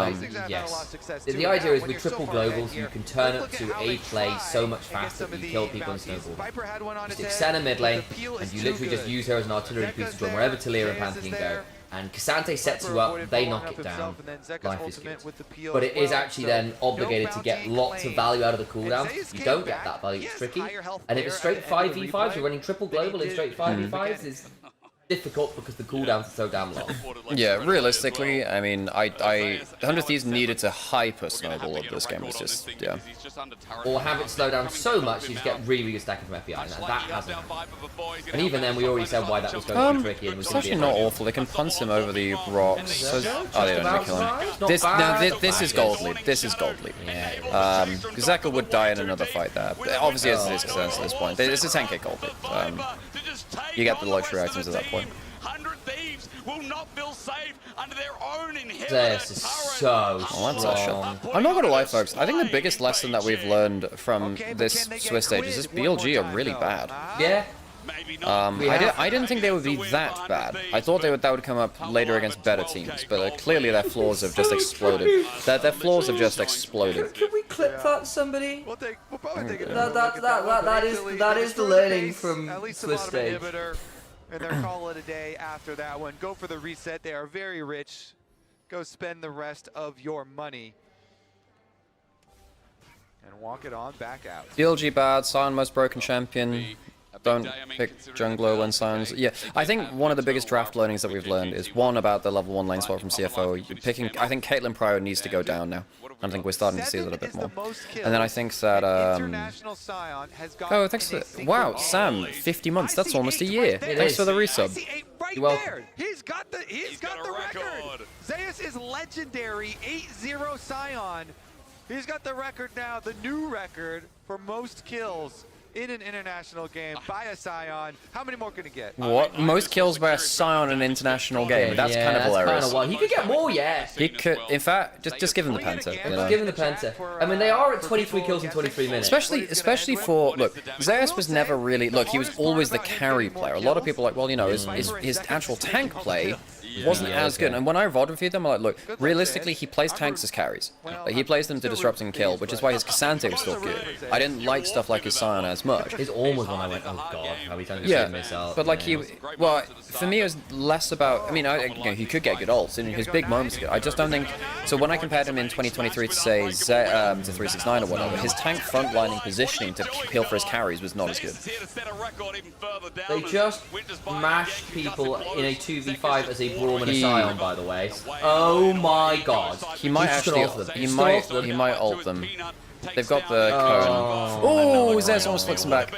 S12: yes. The idea is with triple globals, you can turn up to a play so much faster that you kill people in snowball. You stick Senna mid lane, and you literally just use her as an artillery piece to join wherever Talia and Pantheon go. And Cassante sets you up, they knock it down, life is good. But it is actually then obligated to get lots of value out of the cooldown. You don't get that value, it's tricky. And if it's straight 5v5s, you're running triple global in straight 5v5s, is difficult because the cooldowns are so damn long.
S16: Yeah, realistically, I mean, 100 Thieves needed to hyper snowball of this game. It's just, yeah.
S12: Or have it slow down so much you just get really good stacking from FBI, and that hasn't. And even then, we already said why that was going to be tricky. And was
S16: it's actually not awful. They can punch him over the rocks. So, oh, they don't even kill him. This is gold lead. This is gold lead. Yeah. Zeka would die in another fight there. But obviously, as it is concerned at this point, it's a 10k gold lead. You get the luxury items at that point.
S5: 100 Thieves will not feel safe under their own inherent.
S12: This is so strong.
S16: I'm not gonna lie, folks. I think the biggest lesson that we've learned from this Swiss stage is this BLG are really bad.
S12: Yeah.
S16: I didn't think they would be that bad. I thought that would come up later against better teams, but clearly their flaws have just exploded. Their flaws have just exploded.
S12: Can we clip that, somebody? That is the learning from Swiss stage.
S11: And they'll call it a day after that one. Go for the reset. They are very rich. Go spend the rest of your money. And walk it on back out.
S16: BLG bad, Sion most broken champion. Don't pick jungler when Sion's... Yeah, I think one of the biggest draft learnings that we've learned is one about the level 1 lane spot from CFO. I think Caitlyn Pryor needs to go down now. I think we're starting to see that a bit more. And then I think that... Oh, thanks for... Wow, Sam, 50 months. That's almost a year. Thanks for the resub.
S11: You're welcome. He's got the record. Zeus is legendary. 8-0 Sion. He's got the record now, the new record for most kills in an international game by a Sion. How many more can he get?
S16: What? Most kills by a Sion in an international game? That's kind of hilarious.
S12: He could get more, yeah.
S16: He could, in fact, just give him the Penta. You know?
S12: Give him the Penta. I mean, they are at 23 kills in 23 minutes.
S16: Especially for, look, Zeus was never really, look, he was always the carry player. A lot of people are like, well, you know, his actual tank play wasn't as good. And when I VOD reviewed them, I'm like, look, realistically, he plays tanks as carries. Like, he plays them to disrupt and kill, which is why his Cassante was still good. I didn't like stuff like his Sion as much.
S12: His Orm was when I went, oh god, how he's done this out.
S16: But like well, for me it was less about, I mean, you know, he could get good ults, and his big moments good. I just don't think, so when I compared him in 2023 to say, to 369 or whatever, his tank frontlining positioning to heal for his carries was not as good.
S12: They just mashed people in a 2v5 as a Braum and a Sion, by the way. Oh my god.
S16: He might actually, he might ult them. They've got the cone. Oh, Zeus almost flicks him back.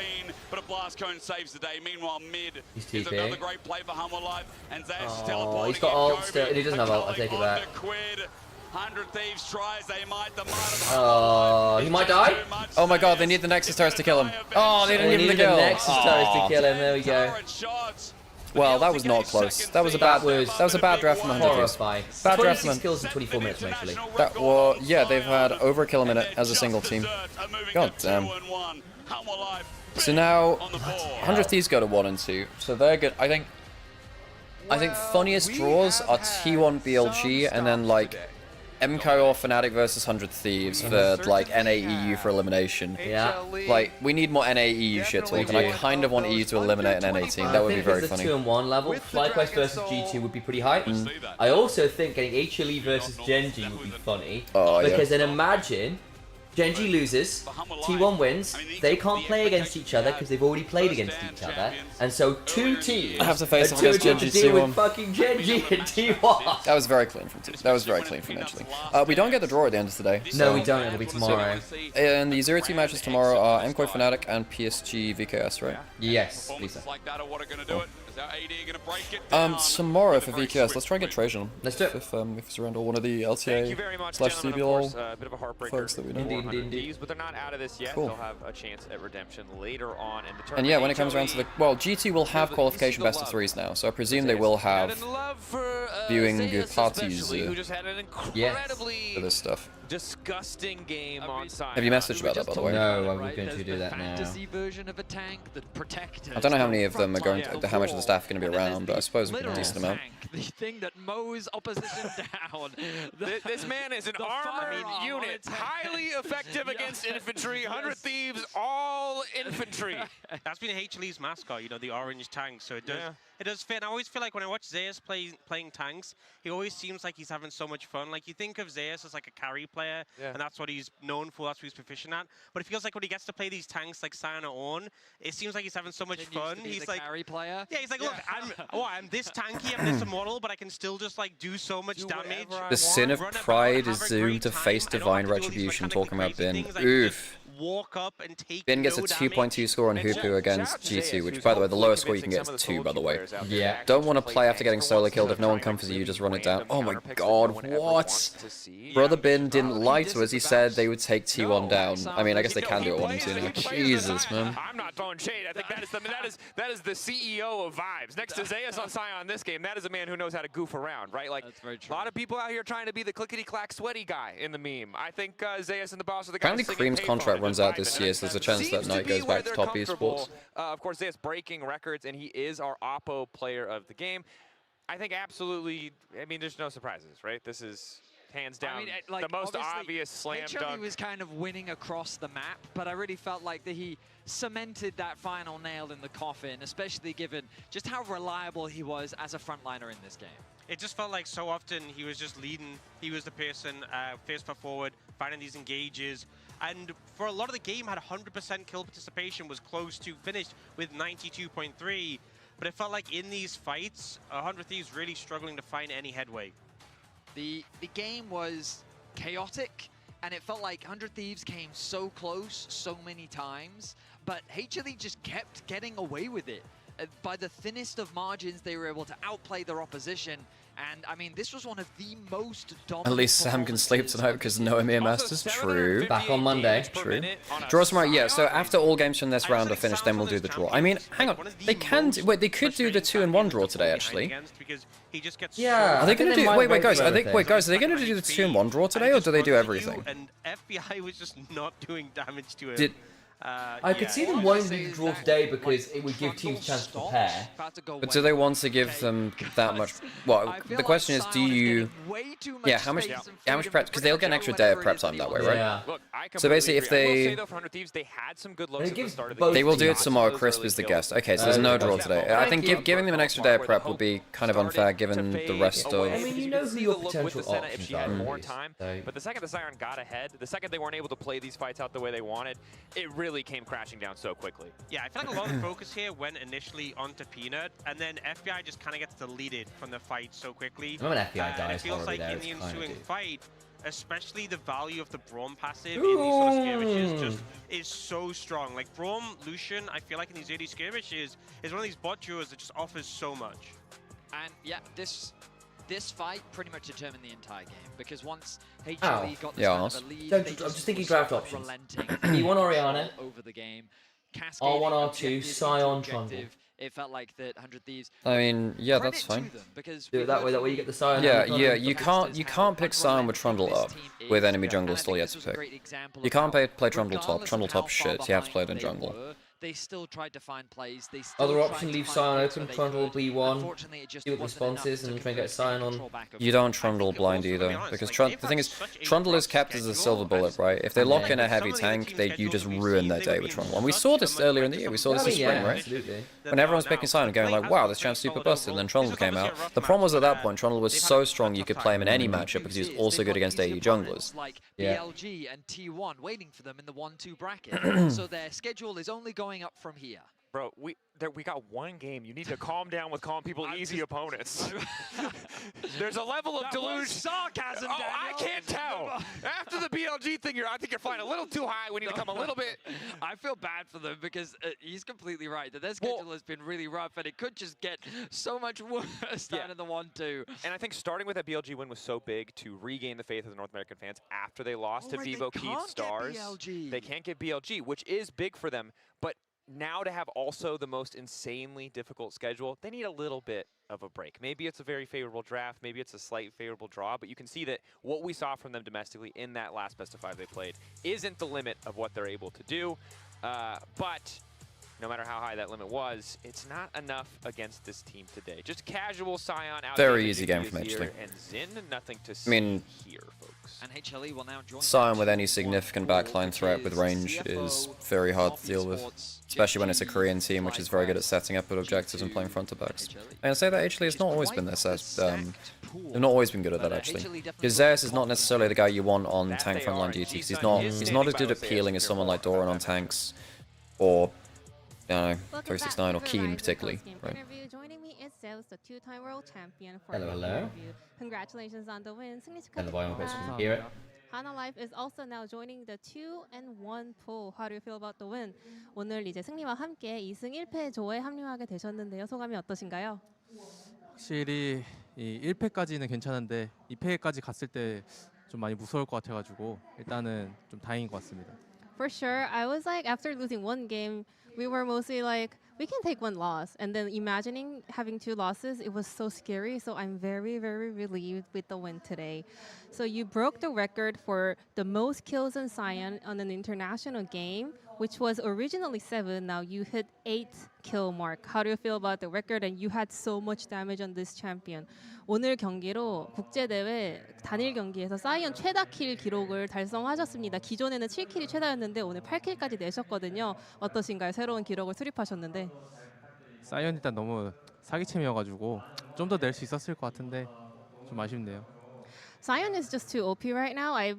S5: But a blast cone saves the day. Meanwhile, mid
S12: is
S5: another great play for Hummerlife, and Zeus
S12: teleporting. He's got ult still, and he doesn't have ult. I take it back.
S5: 100 Thieves tries, they might, the
S12: Oh, he might die?
S16: Oh my god, they need the Nexus turrets to kill him. Oh, they didn't even kill.
S12: The Nexus turrets to kill him, there we go.
S16: Well, that was not close. That was a bad draft from 100 Thieves.
S12: Bad draft from 26 kills in 24 minutes, actually.
S16: That was, yeah, they've had over a kill a minute as a single team. God damn. So now, 100 Thieves go to 1 and 2, so they're good. I think funniest draws are T1 BLG and then like MK or Fnatic versus 100 Thieves for like NA-EU for elimination.
S12: Yeah.
S16: Like, we need more NA-EU shit talk, and I kind of want EU to eliminate an NA team. That would be very funny.
S12: I think the 2-1 level, FlyQuest versus G2 would be pretty hype. I also think getting HLE versus Genji would be funny.
S16: Oh,
S12: because then imagine Genji loses, T1 wins, they can't play against each other because they've already played against each other, and so two teams
S16: have to face
S12: are
S16: off against
S12: doing
S16: Genji
S12: to deal
S16: T1.
S12: with fucking Genji and T1.
S16: That was very clean from T. That was very clean from HLE. We don't get the draw at the end of today.
S12: No, we don't. It'll be tomorrow.
S16: And the 0-2 matches tomorrow are MKoi Fnatic and PSG VKS, right?
S12: Yes, Lisa.
S16: Tomorrow for VKS, let's try and get Trajan.
S12: Let's do it.
S16: If it's around or one of the LTA slash CBL
S2: a bit of a heartbreaker
S16: folks that we know.
S2: Indeed. But they're not out of this yet.
S16: Cool.
S2: They'll have a chance at redemption later on in the tournament.
S16: And yeah, when it comes around to the... Well, GT will have qualification best of 3s now, so I presume they will have viewing parties for this stuff.
S2: Disgusting game on side.
S16: Have you messaged about that, by the way?
S12: No, I'm going to do that now.
S1: Version of a tank that protects.
S16: I don't know how many of them are going to... How much of the staff are going to be around, but I suppose a decent amount.
S1: The thing that mows opposition down.
S2: This man is an armored unit, highly effective against infantry. 100 Thieves, all infantry.
S3: That's been HLE's mascot, you know, the orange tank. So it does fit. And I always feel like when I watch Zeus playing tanks, he always seems like he's having so much fun. Like you think of Zeus as like a carry player, and that's what he's known for. That's what he's proficient at. But it feels like when he gets to play these tanks like Sion or Ornn, it seems like he's having so much fun. He's like
S1: carry player.
S3: Yeah, he's like, look, I'm this tanky, I'm this immortal, but I can still just like do so much damage.
S16: The sin of pride is doomed to face divine retribution, talking about Bin. Oof.
S3: Walk up and take
S16: Bin gets a 2.2 score on Hoopu against G2, which, by the way, the lowest score you can get is 2, by the way.
S12: Yeah.
S16: Don't want to play after getting solo killed. If no one comes for you, just run it down. Oh my god, what? Brother Bin didn't lie to us. He said they would take T1 down. I mean, I guess they can do it 1-2 now. Jesus, man.
S2: I'm not throwing shade. I think that is the CEO of vibes. Next to Zeus on Sion in this game, that is a man who knows how to goof around, right? Like a lot of people out here trying to be the clickety-clack sweaty guy in the meme. I think Zeus and the boss are the guys.
S16: Apparently Cream's contract runs out this year, so there's a chance that Knight goes back to top esports.
S2: Of course, Zeus breaking records, and he is our Oppo player of the game. I think absolutely, I mean, there's no surprises, right? This is hands down the most obvious slam dunk.
S1: HLE was kind of winning across the map, but I really felt like that he cemented that final nail in the coffin, especially given just how reliable he was as a frontliner in this game.
S3: It just felt like so often he was just leading. He was the person first foot forward, finding these engages. And for a lot of the game, had 100% kill participation, was close to finished with 92.3. But it felt like in these fights, 100 Thieves really struggling to find any headway.
S1: The game was chaotic, and it felt like 100 Thieves came so close so many times, but HLE just kept getting away with it. By the thinnest of margins, they were able to outplay their opposition. And I mean, this was one of the most dominant.
S16: At least Sam can sleep tonight because no Emir Masters. True.
S12: Back on Monday.
S16: True. Draw tomorrow. Yeah. So after all games from this round are finished, then we'll do the draw. I mean, hang on. They can. Wait, they could do the 2-1 draw today, actually.
S12: Yeah.
S16: Are they going to do? Wait, guys. Are they going to do the 2-1 draw today, or do they do everything?
S3: And FBI was just not doing damage to him.
S12: I could see them wanting to draw today because it would give teams a chance to prepare.
S16: But do they want to give them that much? Well, the question is, do you... Yeah, how much prep? Because they'll get an extra day of prep time that way, right?
S12: Yeah.
S16: So basically, if they... They will do it tomorrow. Crisp is the guest. Okay, so there's no draw today. I think giving them an extra day of prep would be kind of unfair given the rest of...
S12: I mean, you know who your potential options
S2: if she had more time. But the second the Siren got ahead, the second they weren't able to play these fights out the way they wanted, it really came crashing down so quickly.
S3: Yeah, I feel like a lot of the focus here went initially onto Peanut, and then FBI just kind of gets deleted from the fight so quickly.
S12: I'm an FBI guy.
S3: It feels like in the ensuing fight, especially the value of the Braum passive in these sort of skirmishes just is so strong. Like Braum Lucian, I feel like in these early skirmishes is one of these bot duos that just offers so much.
S1: And yeah, this fight pretty much determined the entire game, because once HLE got this kind of a lead,
S12: I'm just thinking draft options. E1 Oriana,
S1: over the game.
S12: R1, R2, Sion, Trundle.
S1: It felt like that 100 Thieves.
S16: I mean, yeah, that's fine.
S12: Do it that way you get the Sion.
S16: Yeah, you can't pick Sion with Trundle up with enemy jungle still yet to pick. You can't play Trundle top. Trundle top shit. You have to play it in jungle.
S1: they still tried to find plays. They still
S12: Other
S1: tried
S12: option,
S1: to
S12: leave
S1: find
S12: Sion
S1: things
S12: open,
S1: where they
S12: Trundle
S1: could.
S12: B1,
S1: Unfortunately, it just
S12: see what the
S1: wasn't
S12: response
S1: enough
S12: is, and
S1: to
S12: then try and get
S1: convert
S12: Sion on.
S1: control back over
S16: You
S1: the
S16: don't
S1: map.
S16: Trundle blind either, because the thing is, Trundle is kept as a silver bullet, right? If they lock in a heavy tank, you just ruin their day with Trundle. And we saw this earlier in the year. We saw this in spring, right?
S12: Absolutely.
S16: When everyone was picking Sion and going like, wow, this champ's super busted, and then Trundle came out. The problem was at that point, Trundle was so strong you could play him in any matchup because he was also good against AD junglers.
S1: Like
S12: Yeah.
S1: BLG and T1 waiting for them in the 1-2 bracket. So their schedule is only going up from here.
S2: Bro, we got one game. You need to calm down with calling people easy opponents. There's a level of delusion.
S1: Sarcasm,
S2: Oh, I can't tell. After the BLG thing, I think you're flying a little too high. We need to come a little bit.
S1: I feel bad for them because he's completely right that their schedule has been really rough and it could just get so much worse down in the 1-2.
S2: And I think starting with that BLG win was so big to regain the faith of the North American fans after they lost to Vivo Keith Stars. They can't get BLG, which is big for them. But now to have also the most insanely difficult schedule, they need a little bit of a break. Maybe it's a very favorable draft, maybe it's a slight favorable draw, but you can see that what we saw from them domestically in that last best of 5 they played isn't the limit of what they're able to do. But no matter how high that limit was, it's not enough against this team today. Just casual Sion out.
S16: Very easy game from HLE.
S2: And Zin, nothing to see here, folks.
S1: And HLE will now join
S16: Sion with any significant backline threat with range is very hard to deal with, especially when it's a Korean team which is very good at setting up objectives and playing front to backs. And I say that HLE has not always been this. They've not always been good at that actually. Because Zeus is not necessarily the guy you want on tank frontline duty. Because he's not as good at peeling as someone like Doran on tanks, or I don't know, 369 or Keen particularly. Right.
S20: Joining me is Zeus, the two-time world champion for
S12: Hello, hello.
S20: interview. Congratulations on the win.
S12: And the Biome Base can hear it.
S20: Hana Life is also now joining the 2-1 pool. How do you feel about the win? 오늘 이제 승리와 함께 2승 1패 조에 합류하게 되셨는데요. 소감이 어떠신가요?
S7: 확실히 이 1패까지는 괜찮은데 2패까지 갔을 때 좀 많이 무서울 것 같아가지고 일단은 좀 다행인 것 같습니다.
S20: For sure, I was like, after losing one game, we were mostly like, we can take one loss. And then imagining having 2 losses, it was so scary. So I'm very, very relieved with the win today. So you broke the record for the most kills in Sion on an international game, which was originally 7. Now you hit 8 kill mark. How do you feel about the record? And you had so much damage on this champion. 오늘 경기로 국제대회 단일 경기에서 사이언 최다 킬 기록을 달성하셨습니다. 기존에는 7킬이 최다였는데 오늘 8킬까지 내셨거든요. 어떠신가요? 새로운 기록을 수립하셨는데.
S7: 사이언 일단 너무 사기챔이어가지고 좀 더 낼 수 있었을 것 같은데 좀 아쉽네요.
S20: Sion is just too OP right now. I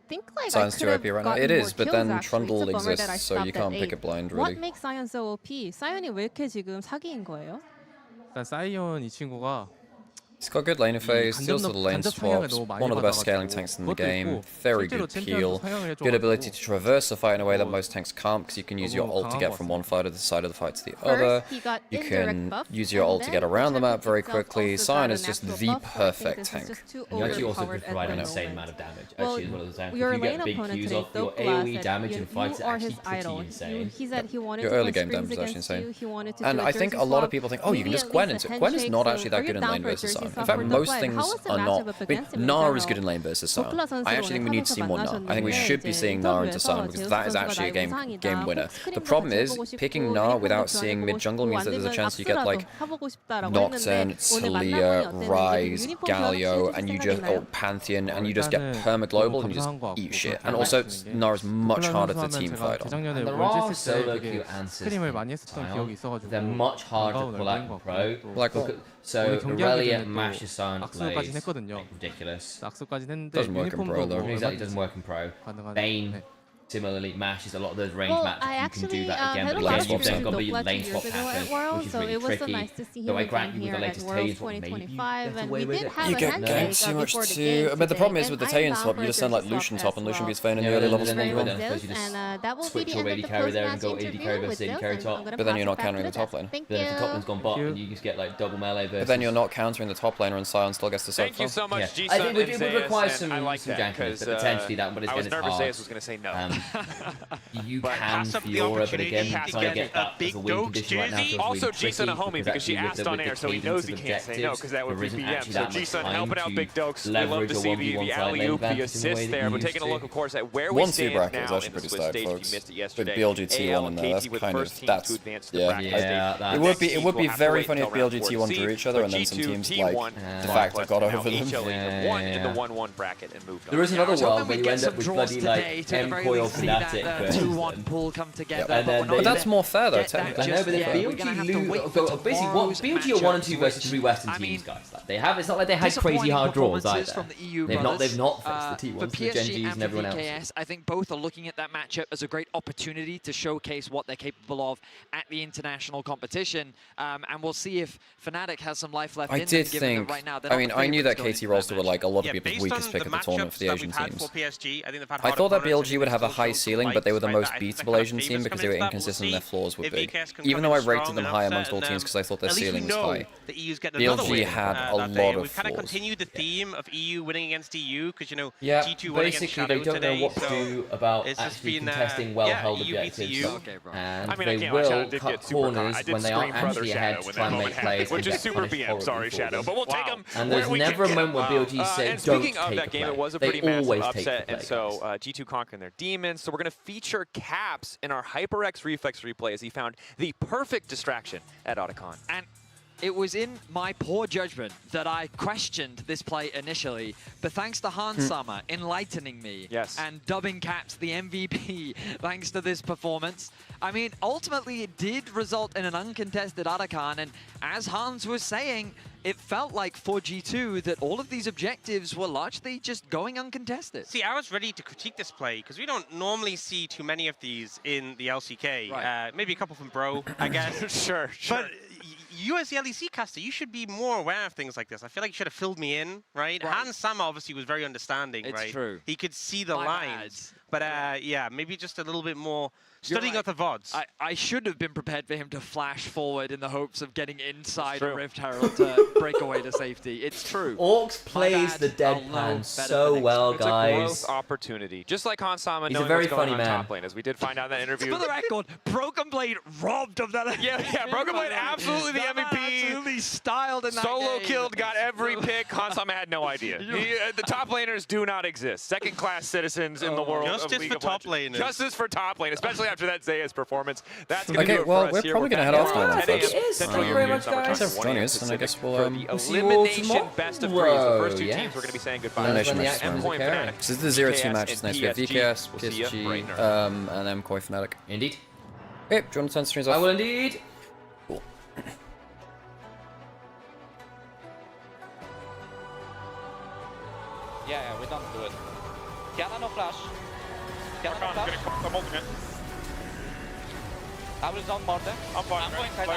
S20: think like
S16: Sion's
S20: I
S16: too
S20: could
S16: OP
S20: have
S16: right now.
S20: gotten
S16: It is,
S20: more
S16: but
S20: kills,
S16: then
S20: actually.
S16: Trundle
S20: It's a bummer that I
S16: exists, so you
S20: stopped at
S16: can't pick
S20: 8.
S16: it blind,
S20: What
S16: really.
S20: makes Sion so OP? 사이언이 왜 이렇게 지금 사기인 거예요?
S7: 일단 사이언 이 친구가
S16: He's got good lane phase, steals the lane swaps, one of the best scaling tanks in the game, very good peel, good ability to traverse the fight in a way that most tanks can't because you can use your ult to get from one side of the fight to the other, you can use your ult to get around the map very quickly. Sion is just the perfect tank.
S12: You actually also provide an insane amount of damage. Actually, as well as that. If
S20: Your
S12: you get
S20: lane
S12: big
S20: opponent
S12: Qs
S20: today,
S12: off, your
S20: Douglas,
S12: AoE damage in fights is
S20: you are
S12: actually
S20: his
S12: pretty
S20: idol.
S12: insane.
S20: He said he wanted
S16: Your
S20: to
S16: early
S20: play
S16: game damage is
S20: screens
S16: actually
S20: against you.
S16: insane.
S20: He wanted to
S16: And
S20: do a
S16: I think
S20: jersey
S16: a lot of
S20: swap.
S16: people think, oh, you can
S20: Maybe
S16: just
S20: at
S16: Gwen
S20: least
S16: into
S20: a
S16: it. Gwen is
S20: handshake,
S16: not
S20: so
S16: actually
S20: are
S16: that
S20: you
S16: good in
S20: down
S16: lane
S20: for a
S16: versus
S20: jersey
S16: Sion. In
S20: swap
S16: fact,
S20: for
S16: most
S20: Gwen?
S16: things
S20: How was the
S16: are not.
S20: matchup up
S16: I
S20: against him
S16: mean,
S20: in
S16: Nar is
S20: general?
S16: good in lane versus Sion.
S20: 도클라
S16: I actually think we need to see more Nar. I think we should be seeing Nar into Sion because that is actually a game winner. The problem is, picking Nar without seeing mid jungle means that there's a chance you get like Nocturne, Talia, Rise, Galio, and you just Pantheon, and you just get perma global and you just eat shit. And also, Nar is much harder to team fight on.
S12: And there are solo queue answers. They're much harder to pull out in pro.
S16: Like,
S12: so
S7: 경기하기
S12: Aurelia
S7: 전에 또
S12: mashes Sion
S7: 악수까지
S12: blades.
S7: 했거든요.
S12: Ridiculous.
S7: 악수까지 했는데
S16: Doesn't work in pro, though.
S12: Exactly, doesn't work in pro. Bane similarly mashes a lot of those range matchups. You can do that again, but again, you've then got the lane swap pattern, which is really tricky. Though I grant you with the latest Tane swap, maybe you get away with it.
S16: You get ganked too much too. But the problem is with the Tane swap, you just send like Lucian top, and Lucian beats Vayne in the early levels.
S12: Switch your AD carry there and go AD carry versus AD carry top.
S16: But then you're not countering the top lane.
S12: But then if the top lane's gone bot, and you just get like double melee versus.
S16: But then you're not countering the top laner, and Sion still gets the soak.
S2: Thank you so much,
S12: I think it would require some
S2: I like
S12: some
S2: that,
S12: ganking, but
S2: because
S12: potentially that, but it's
S2: I was
S12: again,
S2: nervous
S12: it's hard.
S2: Zeus was going to say no.
S16: You
S2: But
S16: can Fiora, but again, trying to get that as a win condition right now feels
S2: also,
S16: really tricky.
S2: G-Sun a homie because she asked on air, so he knows he can't say no because that would be BM. So G-Sun helping out Big Dokes. We love to see the alley-oop, the assist there. But taking a look, of course, at where we stand now in the Swiss stage. If you missed it yesterday,
S16: BLG T1 in there, that's kind of, that's, yeah. It would be very funny if BLG T1 drew each other and then some teams like de facto got over them.
S2: HLE won in the 1-1 bracket and moved on.
S12: There is another world where you end up with bloody like M-Coil Fnatic.
S1: 2-1 pool come together.
S16: But that's more fair though, technically.
S12: I know, but if BLG lose, basically, BLG are 1 and 2 versus 3 Western teams, guys. Like, they have. It's not like they had crazy hard draws either. They've not faced the T1s, the Gen Gs, and everyone else.
S1: I think both are looking at that matchup as a great opportunity to showcase what they're capable of at the international competition, and we'll see if Fnatic has some life left in them.
S16: I did think. I mean, I knew that KT Rolster were like a lot of people's weakest pick of the tournament for the Asian teams. I thought that BLG would have a high ceiling, but they were the most beatable Asian team because they were inconsistent and their flaws were big. Even though I rated them high amongst all teams because I thought their ceiling was high, BLG had a lot of flaws.
S3: We've kind of continued the theme of EU winning against EU because, you know,
S12: yeah,
S3: G2 won against Shadow
S12: they don't
S3: today,
S12: know what to do about actually contesting well-held objectives, and they will cut corners when they aren't actually ahead to try and make plays,
S2: which is super BM. Sorry, Shadow, but we'll take them.
S12: And there's never a moment where BLG say, don't take
S2: of that game, it was a pretty massive upset, and so G2 conquering their demons. So we're going to feature Caps in our HyperX Reflex replay as he found the perfect distraction at Otacon.
S1: And it was in my poor judgment that I questioned this play initially, but thanks to Hansama enlightening me and dubbing Caps the MVP thanks to this performance, I mean, ultimately it did result in an uncontested Otacon, and as Hans was saying, it felt like for G2 that all of these objectives were largely just going uncontested.
S3: See, I was ready to critique this play because we don't normally see too many of these in the LCK.
S1: Right.
S3: Maybe a couple from Bro, I guess.
S2: Sure.
S3: But you as the LEC caster, you should be more aware of things like this. I feel like you should have filled me in, right? Hans Sama obviously was very understanding, right?
S1: It's true.
S3: He could see the lines. But yeah, maybe just a little bit more studying up the VODs.
S1: I should have been prepared for him to flash forward in the hopes of getting inside a Rift Herald to break away to safety. It's true.
S12: Orcs plays the deadpan so well, guys.
S2: It's a growth opportunity. Just like Hansama knowing
S12: He's a very
S2: what's going
S12: funny
S2: on
S12: man.
S2: top lane, as we did find out in that interview.
S1: For the record, Broken Blade robbed of that.
S2: Yeah, Broken Blade absolutely the MVP.
S1: Absolutely styled in that
S2: Solo
S1: game.
S2: killed, got every pick. Hansama had no idea. The top laners do not exist. Second-class citizens in the world of League of Legends. Justice for top lane, especially after that Zeus performance. That's going to do it for us
S16: we're
S2: here.
S16: probably going to head off now, folks.
S12: Thank you very much, guys.
S16: Thanks for joining us, and I guess we'll
S2: see you all tomorrow. Best of threes. The first two teams we're going to be saying goodbye.
S16: Elimination match
S2: MCoy
S16: tomorrow.
S2: Fnatic.
S16: This is the 0-2 matches next. We have VKS,
S2: We'll see you right
S16: PSG,
S2: now.
S16: and MCoy Fnatic.
S12: Indeed.
S16: Okay, do you want to turn streams off?
S12: I will indeed.
S16: Cool.
S8: Yeah, we don't do it. Cannon or flash? Cannon or flash? I will zone more them. I'm going side.